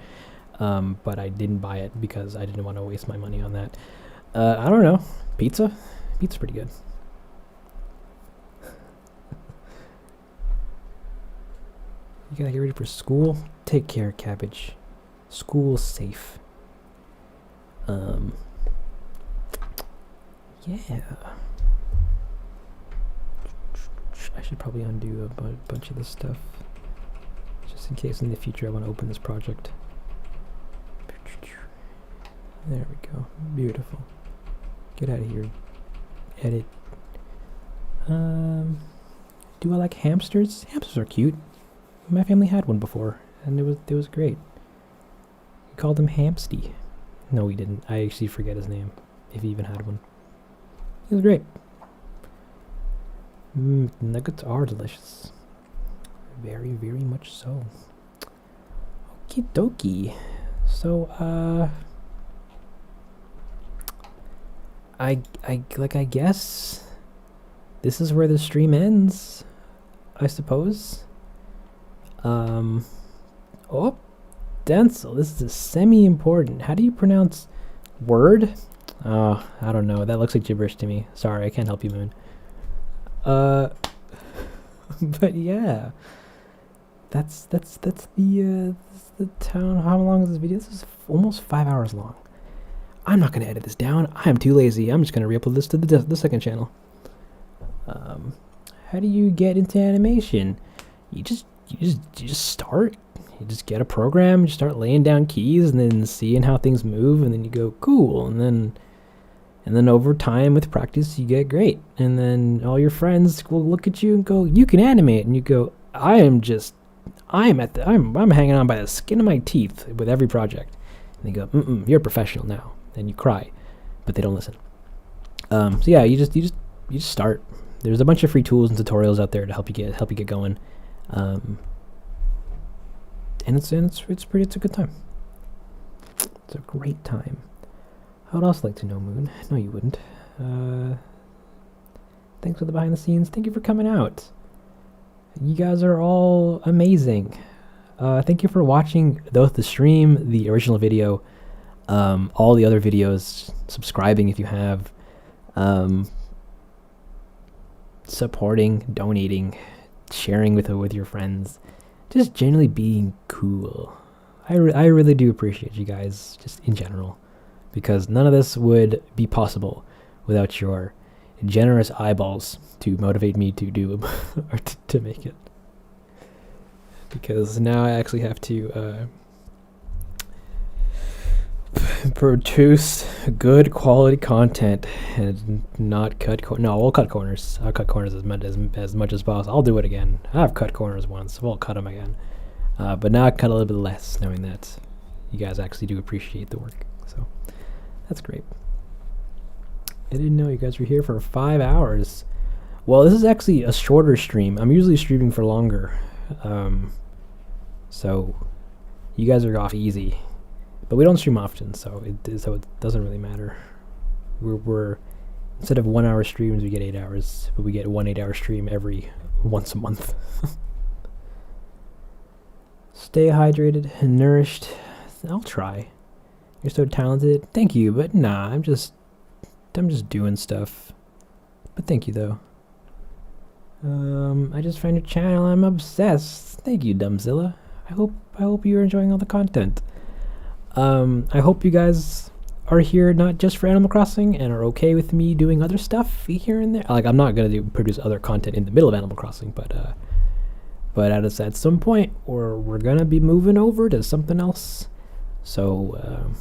but I didn't buy it because I didn't want to waste my money on that. I don't know. Pizza's pretty good. You gotta get ready for school. Take care, Cabbage. School's safe. Yeah. I should probably undo a bunch of this stuff, just in case in the future I want to open this project. There we go. Beautiful. Get out of here. Edit. Do I like hamsters? Hamsters are cute. My family had one before, and it was great. We called him Hamsty. No, we didn't. I actually forget his name, if he even had one. It was great. Nuggets are delicious. Very, very much so. Okie dokie. So, I guess this is where the stream ends, I suppose. Oh, Densle, this is semi-important. How do you pronounce word? Oh, I don't know. That looks like gibberish to me. Sorry, I can't help you, Moon. But yeah, that's the town. How long is this video? This is almost 5 hours long. I'm not gonna edit this down. I am too lazy. I'm just gonna re-upload this to the second channel. How do you get into animation? You just start. You just get a program. You start laying down keys and then seeing how things move, and then you go cool, and then over time with practice you get great, and then all your friends will look at you and go, you can animate, and you go, I'm hanging on by the skin of my teeth with every project, and they go, you're a professional now, and you cry, but they don't listen. So yeah, you just start. There's a bunch of free tools and tutorials out there to help you get going, and it's a good time. It's a great time. I would also like to know, Moon. No, you wouldn't. Thanks for the behind the scenes. Thank you for coming out. You guys are all amazing. Thank you for watching both the stream, the original video, all the other videos, subscribing if you have, supporting, donating, sharing with your friends, just generally being cool. I really do appreciate you guys, just in general, because none of this would be possible without your generous eyeballs to motivate me to do or to make it. Because now I actually have to produce good quality content and not cut no, we'll cut corners. I'll cut corners as much as possible. I'll do it again. I've cut corners once. We'll cut them again. But now I cut a little bit less, knowing that you guys actually do appreciate the work. So that's great. I didn't know you guys were here for 5 hours. Well, this is actually a shorter stream. I'm usually streaming for longer. So you guys are off easy. But we don't stream often, so it doesn't really matter. We're instead of 1 hour streams, we get 8 hours, but we get 1 8 hour stream every once a month. Stay hydrated and nourished. I'll try. You're so talented. Thank you, but nah, I'm just doing stuff. But thank you though. I just found your channel. I'm obsessed. Thank you, Dumbzilla. I hope you're enjoying all the content. I hope you guys are here not just for Animal Crossing and are okay with me doing other stuff here and there. Like, I'm not gonna produce other content in the middle of Animal Crossing, but at some point, or we're gonna be moving over to something else. So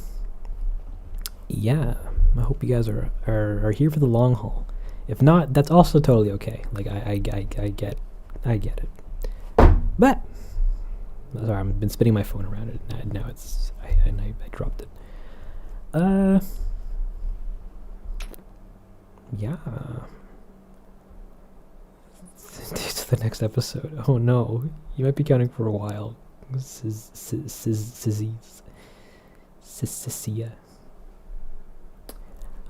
yeah, I hope you guys are here for the long haul. If not, that's also totally okay. Like, I get it. But sorry, I've been spinning my phone around it. Now I dropped it. Yeah. To the next episode. Oh no, you might be counting for a while. Cecilia.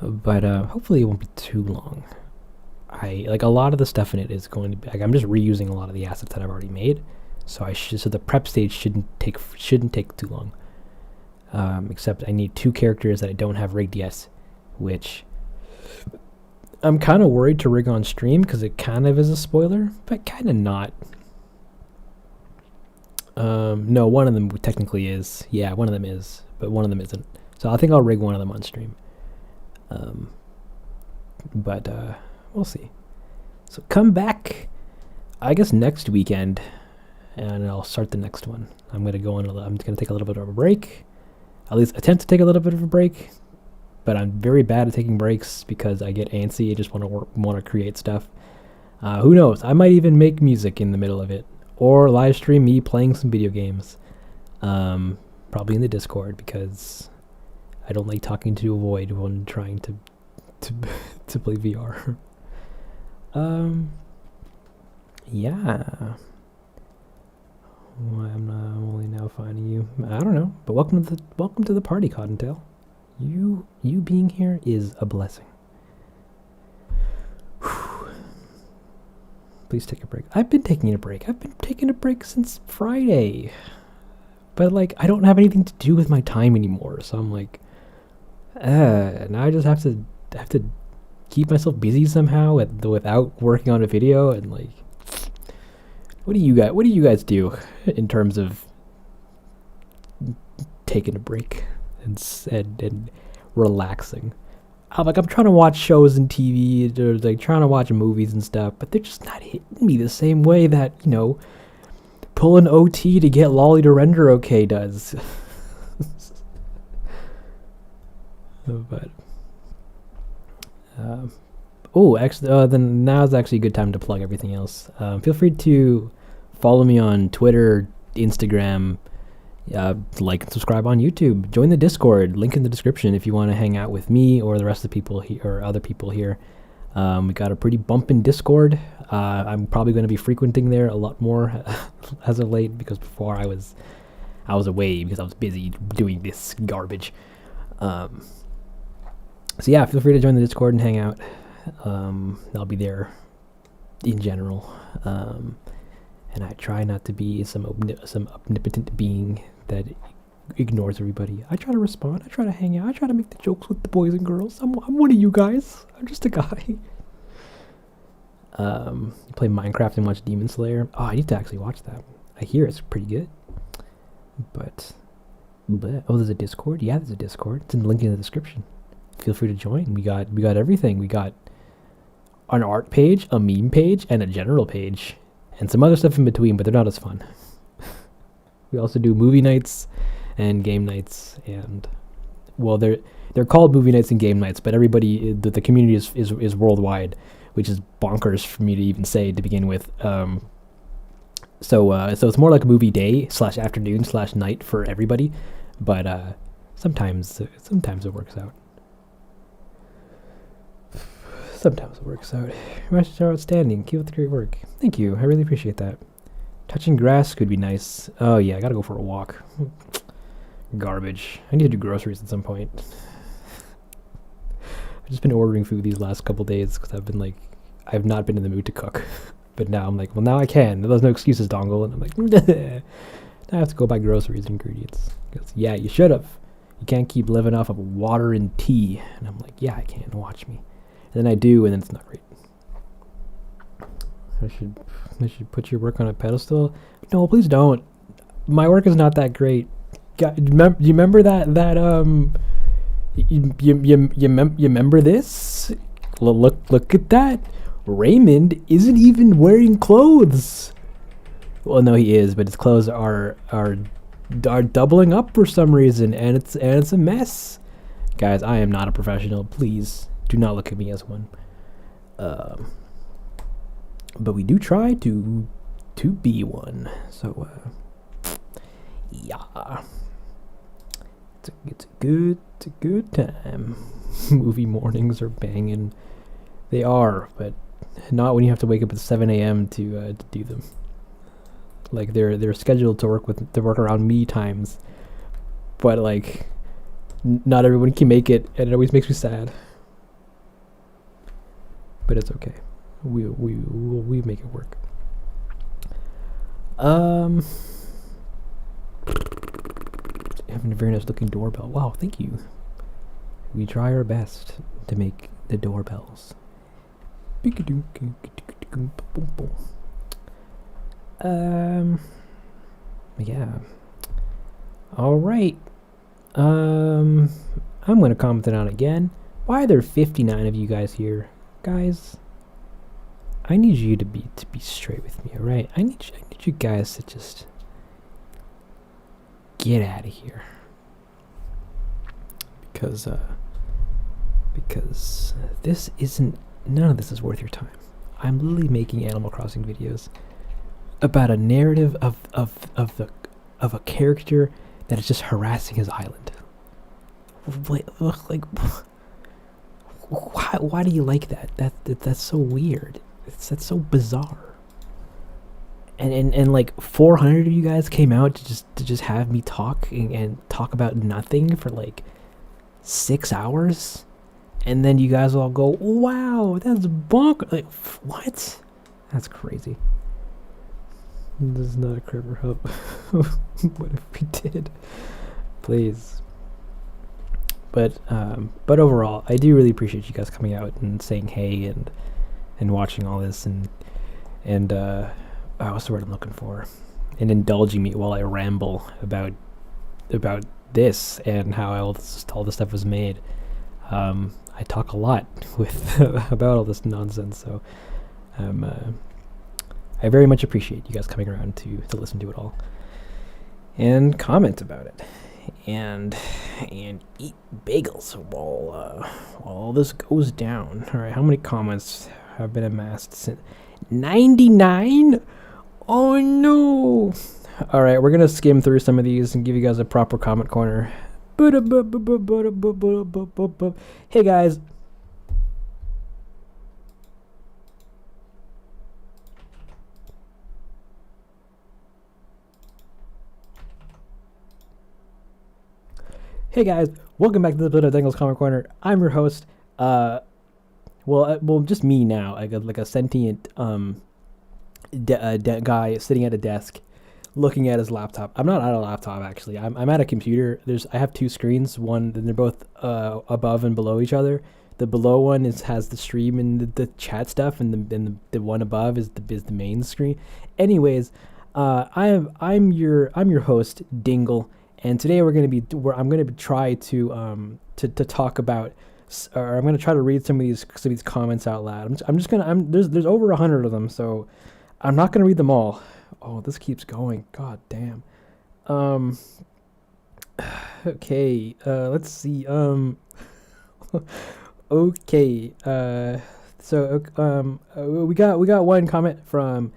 But hopefully it won't be too long. A lot of the stuff in it is going to be, I'm just reusing a lot of the assets that I've already made. So the prep stage shouldn't take too long. except I need 2 characters that I don't have rigged yet, which I'm kind of worried to rig on stream because it kind of is a spoiler, but kind of not. No, one of them technically is. Yeah, one of them is, but one of them isn't. So I think I'll rig one of them on stream. But we'll see. So come back, I guess, next weekend, and I'll start the next one. I'm gonna take a little bit of a break, at least attempt to take a little bit of a break. But I'm very bad at taking breaks because I get antsy. I just want to create stuff. Who knows? I might even make music in the middle of it, or live stream me playing some video games. Probably in the Discord because I don't like talking to a void when trying to play VR. Yeah. Why I'm not only now finding you? I don't know. But welcome to the party, Cottontail. You being here is a blessing. Whew. Please take a break. I've been taking a break. I've been taking a break since Friday. But like I don't have anything to do with my time anymore, so I'm like, now I just have to keep myself busy somehow without working on a video. And like, what do you guys do in terms of taking a break and relaxing? I'm trying to watch shows and TV, or like trying to watch movies and stuff, but they're just not hitting me the same way that, pull an OT to get Lolly to render okay does. But then now's actually a good time to plug everything else. Feel free to follow me on Twitter, Instagram, like and subscribe on YouTube. Join the Discord, link in the description if you want to hang out with me or the rest of the people here or other people here. We got a pretty bumpin' Discord. I'm probably going to be frequenting there a lot more as of late, because before I was away because I was busy doing this garbage. So yeah, feel free to join the Discord and hang out. I'll be there in general. And I try not to be some omnipotent being that ignores everybody. I try to respond. I try to hang out. I try to make the jokes with the boys and girls. I'm one of you guys. I'm just a guy. Play Minecraft and watch Demon Slayer. Oh, I need to actually watch that. I hear it's pretty good. But there's a Discord. Yeah, there's a Discord. It's in the link in the description. Feel free to join. We got everything. We got an art page, a meme page, and a general page, and some other stuff in between, but they're not as fun. We also do movie nights and game nights, and well, they're called movie nights and game nights, but everybody, the community is worldwide, which is bonkers for me to even say to begin with. So it's more like a movie day / afternoon / night for everybody, but sometimes it works out. Sometimes it works out. Your messages are outstanding. Keep up the great work. Thank you. I really appreciate that. Touching grass could be nice. Oh yeah, I gotta go for a walk. Garbage. I need to do groceries at some point. I've just been ordering food these last couple days because I've not been in the mood to cook. But now I'm like, well, now I can. There's no excuses, Dongle. And I'm like, now I have to go buy groceries and ingredients. Because yeah, you should have. You can't keep living off of water and tea. And I'm like, yeah, I can. Watch me. And then I do, and then it's not great. I should put your work on a pedestal. No, please don't. My work is not that great. You remember that you remember this? Look at that. Raymond isn't even wearing clothes. Well, no, he is, but his clothes are doubling up for some reason, and it's a mess. Guys, I am not a professional. Please do not look at me as one. But we do try to be one. So yeah, it's a good time. Movie mornings are banging. They are, but not when you have to wake up at 7 a.m. to do them. Like they're scheduled to work around me times, but like not everyone can make it, and it always makes me sad. But it's okay. We make it work. having a very nice looking doorbell. Wow, thank you. We try our best to make the doorbells. Yeah. All right. I'm gonna comment it on again. Why are there 59 of you guys here, guys? I need you to be straight with me, all right? I need you guys to just get out of here, because this isn't. None of this is worth your time. I'm literally making Animal Crossing videos about a narrative of a character that is just harassing his island. Like, why do you like that? That's so weird. That's so bizarre. And like 400 of you guys came out to just have me talk and talk about nothing for like 6 hours, and then you guys all go, "Wow, that's bonk!" Like, what? That's crazy. This is not a Kramer Hub. What if we did? Please. But overall, I do really appreciate you guys coming out and saying hey and watching all this and what's the word I'm looking for? And indulging me while I ramble about this and how all this stuff was made. I talk a lot with about all this nonsense, so I very much appreciate you guys coming around to listen to it all and comment about it and eat bagels while all this goes down. All right, how many comments have been amassed since 99? Oh no! All right, we're gonna skim through some of these and give you guys a proper comment corner. Hey guys. Hey guys, welcome back to the Dangle's Comment Corner. I'm your host. Well, just me now. I got like a sentient guy sitting at a desk, looking at his laptop. I'm not at a laptop actually. I'm at a computer. I have two screens. One, and they're both above and below each other. The below one has the stream and the chat stuff, and the one above is the main screen. Anyways, I'm your host, Dingle. And today I'm gonna try to talk about, or I'm gonna try to read some of these comments out loud. There's over 100 of them, so I'm not gonna read them all. Oh, this keeps going. God damn. Okay. Let's see. Okay. So we got one comment from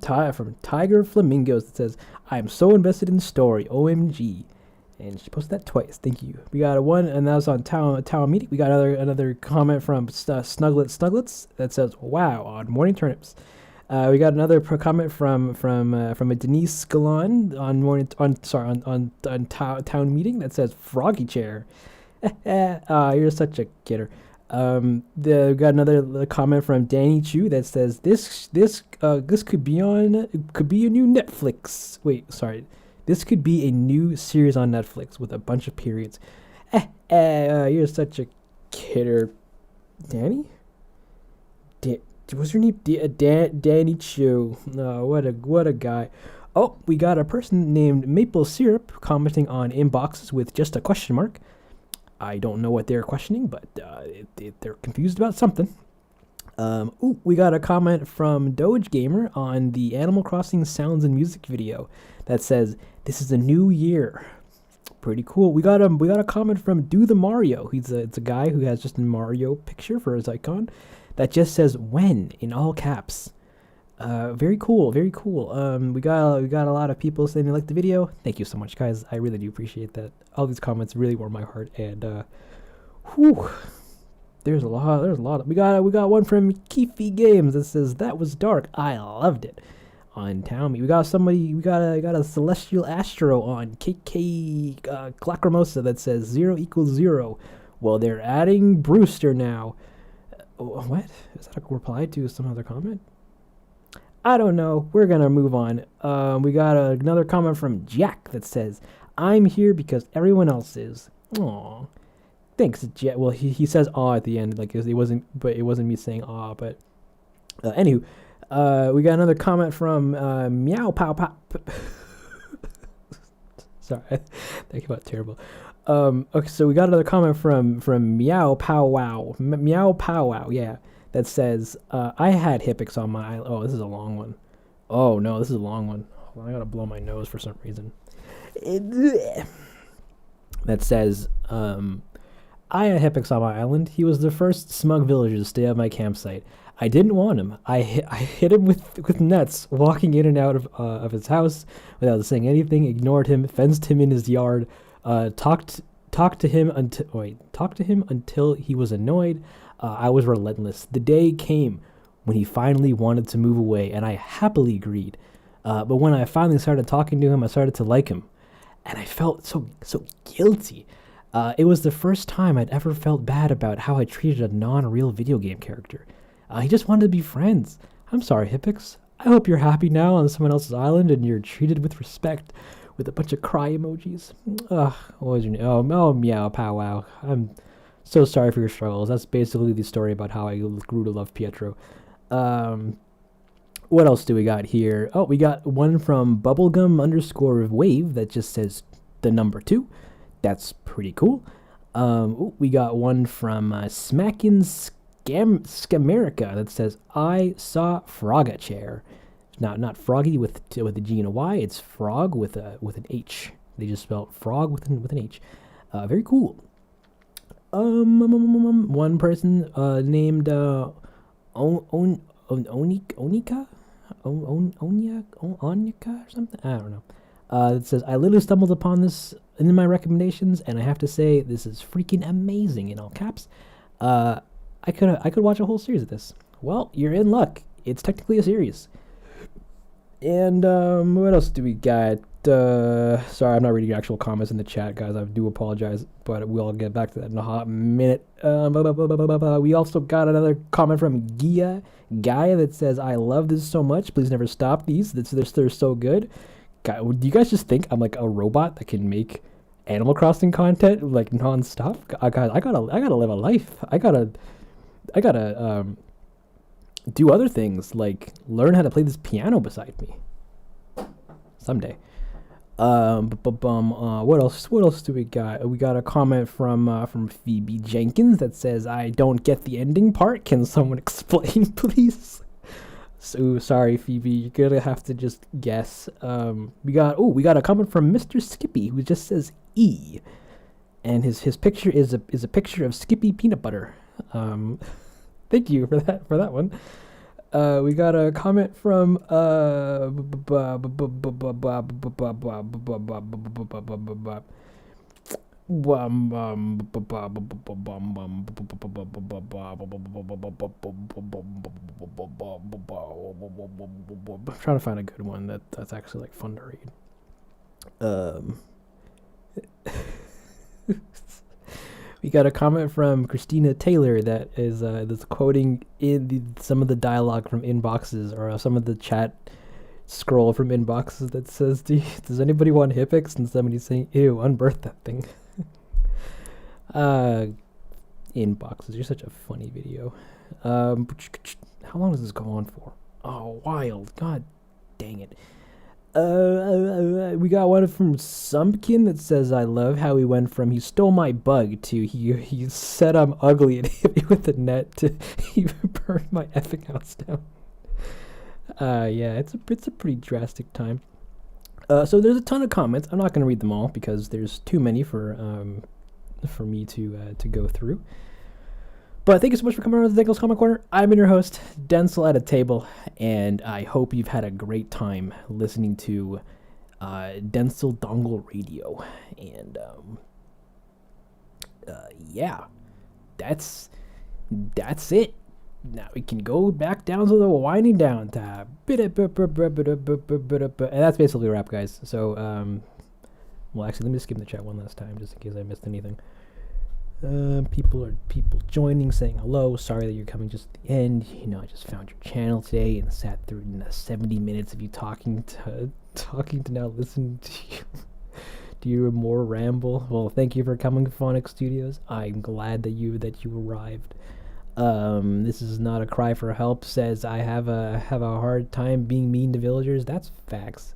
Tiger Flamingos that says, "I'm so invested in the story, OMG," and she posted that twice. Thank you. We got one, and that was on town meeting. We got another comment from Snuglets that says, "Wow," on morning turnips. We got another comment from a Denise Scalon on town meeting that says, "Froggy chair." You're such a kidder. We got another comment from Danny Chu that says, this could be a new Netflix. Wait, sorry. This could be a new series on Netflix with a bunch of periods. You're such a kidder. Danny? What's your name? Danny Chu. Oh, what a guy. Oh, we got a person named Maple Syrup commenting on inboxes with just a question mark. I don't know what they're questioning, but they're confused about something. We got a comment from Doge Gamer on the Animal Crossing sounds and music video that says, "This is a new year." Pretty cool. We got a comment from Do the Mario. It's a guy who has just a Mario picture for his icon that just says "when" in all caps. Very cool, very cool. We got a lot of people saying they like the video. Thank you so much, guys. I really do appreciate that. All these comments really warm my heart, and there's a lot. We got one from Keefy Games that says, "That was dark. I loved it." On Town Me, we got a Celestial Astro on KK Clacrimosa that says 0 = 0. Well, they're adding Brewster now. What? Is that a reply to some other comment? I don't know. We're going to move on. We got another comment from Jack that says, I'm here because everyone else is. Aw. Thanks, Jet. Well, he says aw at the end, like it wasn't me saying aw, but anywho, we got another comment from Meow Pow Pow. Sorry, that came out terrible. Okay, so we got another comment from Meow Pow Wow. Meow Pow Wow, yeah. That says, I had Hippix on my island. Oh, this is a long one. Oh, no, this is a long one. Hold on, I gotta blow my nose for some reason. That says, I had Hippix on my island. He was the first smug villager to stay at my campsite. I didn't want him. I hit him with nets, walking in and out of his house without saying anything, ignored him, fenced him in his yard, talked to him until he was annoyed. I was relentless. The day came when he finally wanted to move away, and I happily agreed. But when I finally started talking to him, I started to like him, and I felt so guilty. It was the first time I'd ever felt bad about how I treated a non-real video game character. He just wanted to be friends. I'm sorry, Hippix. I hope you're happy now on someone else's island and you're treated with respect, with a bunch of cry emojis. Ugh, what was your name? Oh, Meow Pow Wow. I'm so sorry for your struggles. That's basically the story about how I grew to love Pietro. What else do we got here? Oh, we got one from bubblegum_wave that just says the number 2. That's pretty cool. We got one from Smackin' Scamerica that says, I saw Frogga chair. Not Froggy with a G and a Y. It's Frog with an H. They just spelled frog with an H. Very cool. One person named Onika or something. I don't know. It says, I literally stumbled upon this in my recommendations, and I have to say this is freaking amazing in all caps. I could watch a whole series of this. Well, you're in luck. It's technically a series. And what else do we got? Sorry, I'm not reading actual comments in the chat, guys. I do apologize, but we'll get back to that in a hot minute. We also got another comment from Gaia that says, I love this so much. Please never stop these. They're so good. God, do you guys just think I'm like a robot that can make Animal Crossing content like nonstop? Guys, I gotta live a life. I gotta do other things, like learn how to play this piano beside me someday. What else do we got? We got a comment from Phoebe Jenkins that says, I don't get the ending part. Can someone explain, please? So sorry, Phoebe, you're gonna have to just guess. We got a comment from Mr. Skippy who just says E, and his picture is a picture of Skippy peanut butter. Thank you for that one. We got a comment from I'm trying to find a good one that's actually like fun to read. We got a comment from Christina Taylor that is that's quoting in some of the dialogue from inboxes, or some of the chat scroll from inboxes that says, does anybody want Hippix? And somebody's saying, ew, unbirth that thing. Inboxes, you're such a funny video. How long does this go on for? Oh, wild. God dang it. We got one from Sumpkin that says, I love how he went from he stole my bug to he said I'm ugly and hit me with a net to he burned my effing house down. Yeah, it's a pretty drastic time. So there's a ton of comments. I'm not going to read them all because there's too many for me to go through. But thank you so much for coming around to the Dangle's Comic Corner. I'm your host, Densle at a table, and I hope you've had a great time listening to Densle Dongle Radio. And yeah, that's it. Now we can go back down to the winding down tab. And that's basically a wrap, guys. So, well, actually, let me just skip the chat one last time, just in case I missed anything. People joining, saying hello. Sorry that you're coming just at the end. You know, I just found your channel today and sat through 70 minutes of you talking to now listen to Do you more ramble? Well, thank you for coming, Phonic Studios. I'm glad that you arrived. This is not a cry for help. Says I have a hard time being mean to villagers. That's facts.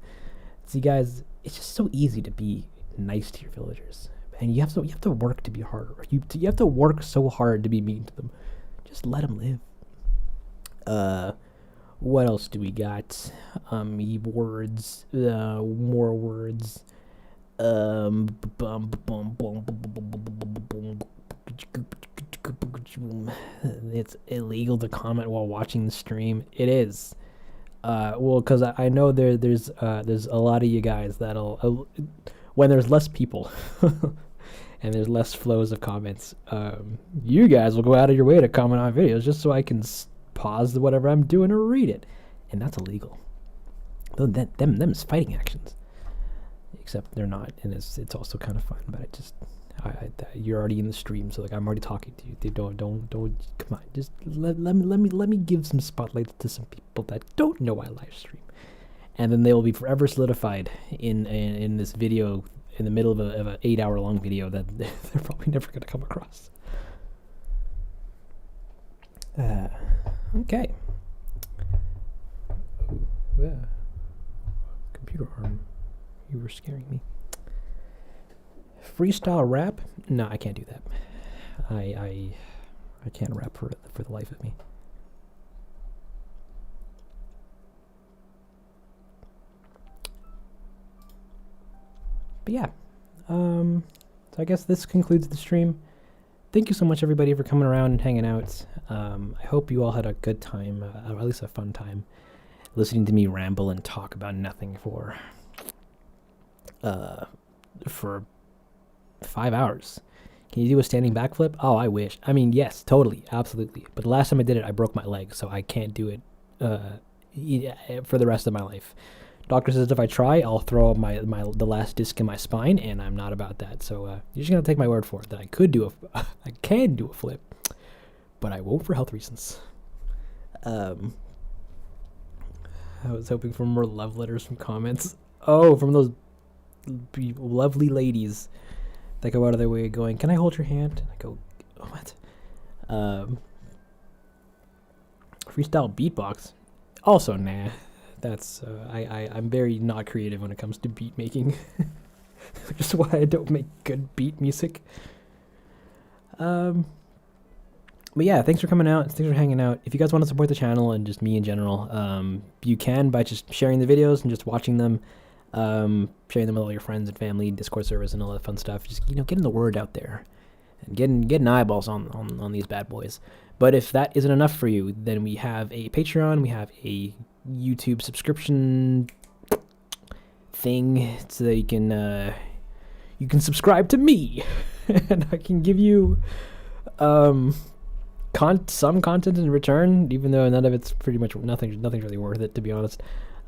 See, guys, it's just so easy to be nice to your villagers, and you have to work to be harder. You have to work so hard to be mean to them. Just let them live. What else do we got? Words. More words. It's illegal to comment while watching the stream. It is. Well, because I know there's a lot of you guys that'll when there's less people and there's less flows of comments, you guys will go out of your way to comment on videos just so I can pause whatever I'm doing or read it, and that's illegal. Them's fighting actions, except they're not, and it's also kind of fun. But it just you're already in the stream, so like I'm already talking to you. They don't come on. Just let me give some spotlight to some people that don't know I live stream, and then they will be forever solidified in this video in the middle of an 8-hour-long video that they're probably never going to come across. Okay. Oh, yeah. Computer arm. You were scaring me. Freestyle rap? No, I can't do that. I can't rap for the life of me. But yeah, so I guess this concludes the stream. Thank you so much, everybody, for coming around and hanging out. I hope you all had a good time, or at least a fun time, listening to me ramble and talk about nothing for 5 hours. Can you do a standing backflip? Oh, I wish. I mean, yes, totally, absolutely. But the last time I did it, I broke my leg, so I can't do it for the rest of my life. Doctor says if I try, I'll throw up the last disc in my spine, and I'm not about that. So you're just gonna take my word for it that I can do a flip, but I won't for health reasons. I was hoping for more love letters from comments. Oh, from those lovely ladies that go out of their way going, "Can I hold your hand?" And I go, oh, "What?" Freestyle beatbox. Also, nah. That's I'm very not creative when it comes to beat making. Which is why I don't make good beat music. But yeah, thanks for coming out. Thanks for hanging out. If you guys want to support the channel and just me in general, you can by just sharing the videos and just watching them, sharing them with all your friends and family, Discord servers and all that fun stuff. Just getting the word out there and getting eyeballs on these bad boys. But if that isn't enough for you, then we have a Patreon. We have a YouTube subscription thing so that you can subscribe to me and I can give you some content in return, even though none of it's pretty much nothing's really worth it, to be honest.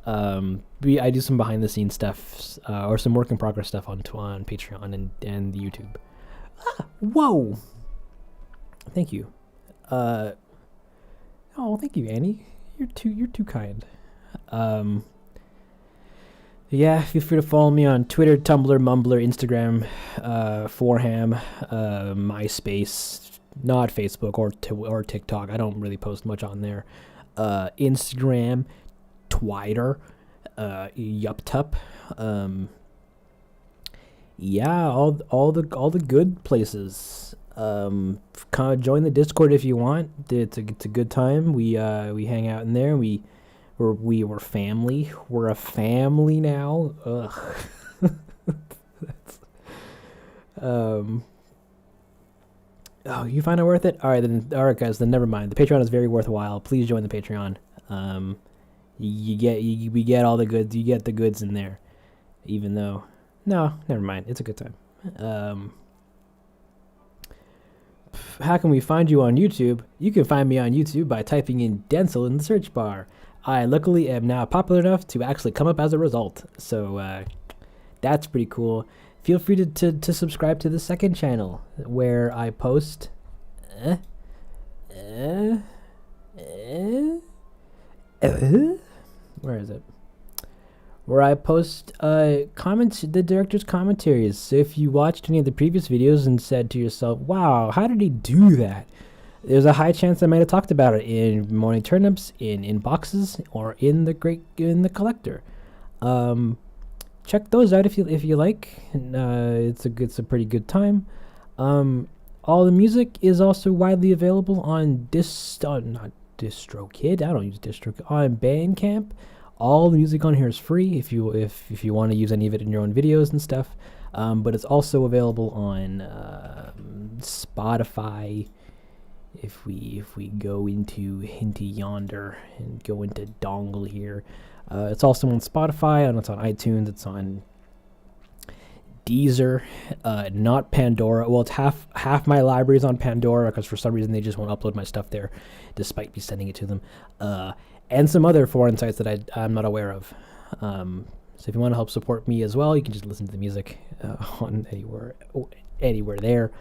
I do some behind the scenes stuff or some work in progress stuff on Patreon and YouTube. Whoa, thank you. Oh, thank you, Annie. You're too kind. Yeah, feel free to follow me on Twitter, Tumblr, Mumbler, Instagram, Forham, MySpace, not Facebook or TikTok. I don't really post much on there. Instagram, Twitter, YupTup. Yeah, all the good places. Join the Discord if you want. It's a good time. We hang out in there. We're family. We're a family now. Ugh. Oh, you find it worth it? All right, guys. Then never mind. The Patreon is very worthwhile. Please join the Patreon. We get all the goods. You get the goods in there. Even though, no, never mind. It's a good time. How can we find you on YouTube? You can find me on YouTube by typing in Densle in the search bar. I luckily am now popular enough to actually come up as a result, so that's pretty cool. Feel free to subscribe to the second channel where I post where is it? where I post comments, the director's commentaries. So if you watched any of the previous videos and said to yourself, "Wow, how did he do that?" There's a high chance I might have talked about it in Morning Turnips, in boxes, or in the collector. Check those out if you like. It's a pretty good time. All the music is also widely available on not DistroKid. I don't use DistroKid. On Bandcamp. All the music on here is free if you want to use any of it in your own videos and stuff. But it's also available on Spotify. If we go into yonder and go into Dongle here, it's also on Spotify, and it's on iTunes. It's on Deezer, not Pandora. Well, it's half my library's on Pandora because for some reason they just won't upload my stuff there, despite me sending it to them. And some other foreign sites that I'm not aware of. So if you want to help support me as well, you can just listen to the music on anywhere there.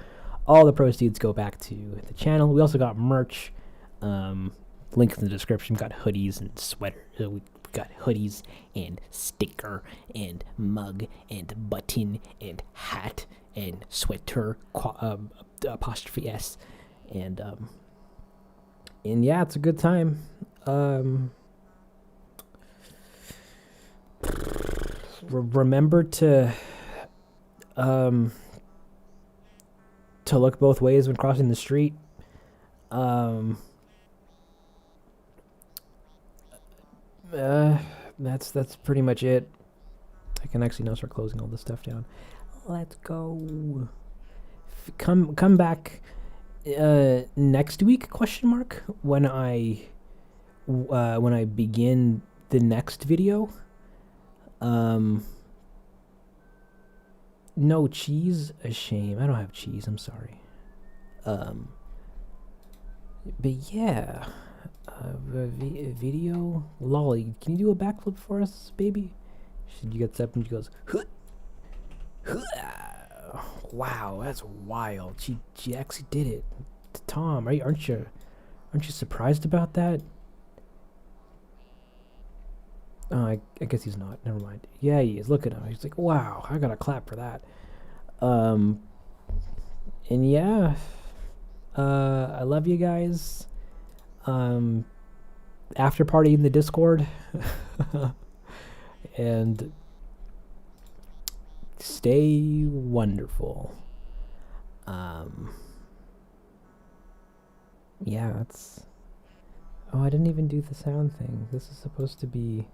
All the proceeds go back to the channel. We also got merch. Link in the description. We got hoodies and sweater. We got hoodies and sticker and mug and button and hat and sweater apostrophe S and yeah, it's a good time. Remember to look both ways when crossing the street. That's pretty much it. I can actually now start closing all this stuff down. Let's go. Come back next week? Question mark. When I begin the next video. No cheese? A shame. I don't have cheese. I'm sorry. But yeah. Video? Lolly, can you do a backflip for us, baby? She gets up and she goes, huh, huh. Wow, that's wild. She actually did it. Tom, aren't you surprised about that? Oh, I guess he's not. Never mind. Yeah, he is. Look at him. He's like, wow, I gotta clap for that. And yeah, I love you guys. After party in the Discord. And stay wonderful. Yeah, that's... Oh, I didn't even do the sound thing. This is supposed to be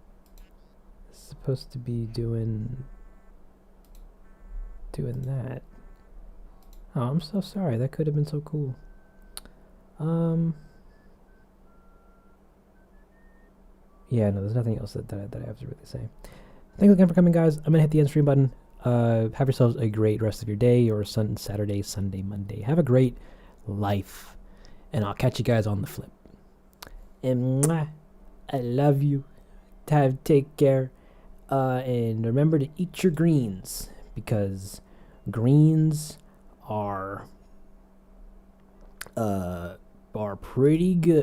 doing that. Oh, I'm so sorry. That could have been so cool. Yeah, no, there's nothing else that I have to really say. Thanks again for coming, guys. I'm gonna hit the end stream button. Have yourselves a great rest of your day, or Saturday, Sunday, Monday. Have a great life, and I'll catch you guys on the flip. And mwah, I love you. Take care, and remember to eat your greens, because greens are pretty good.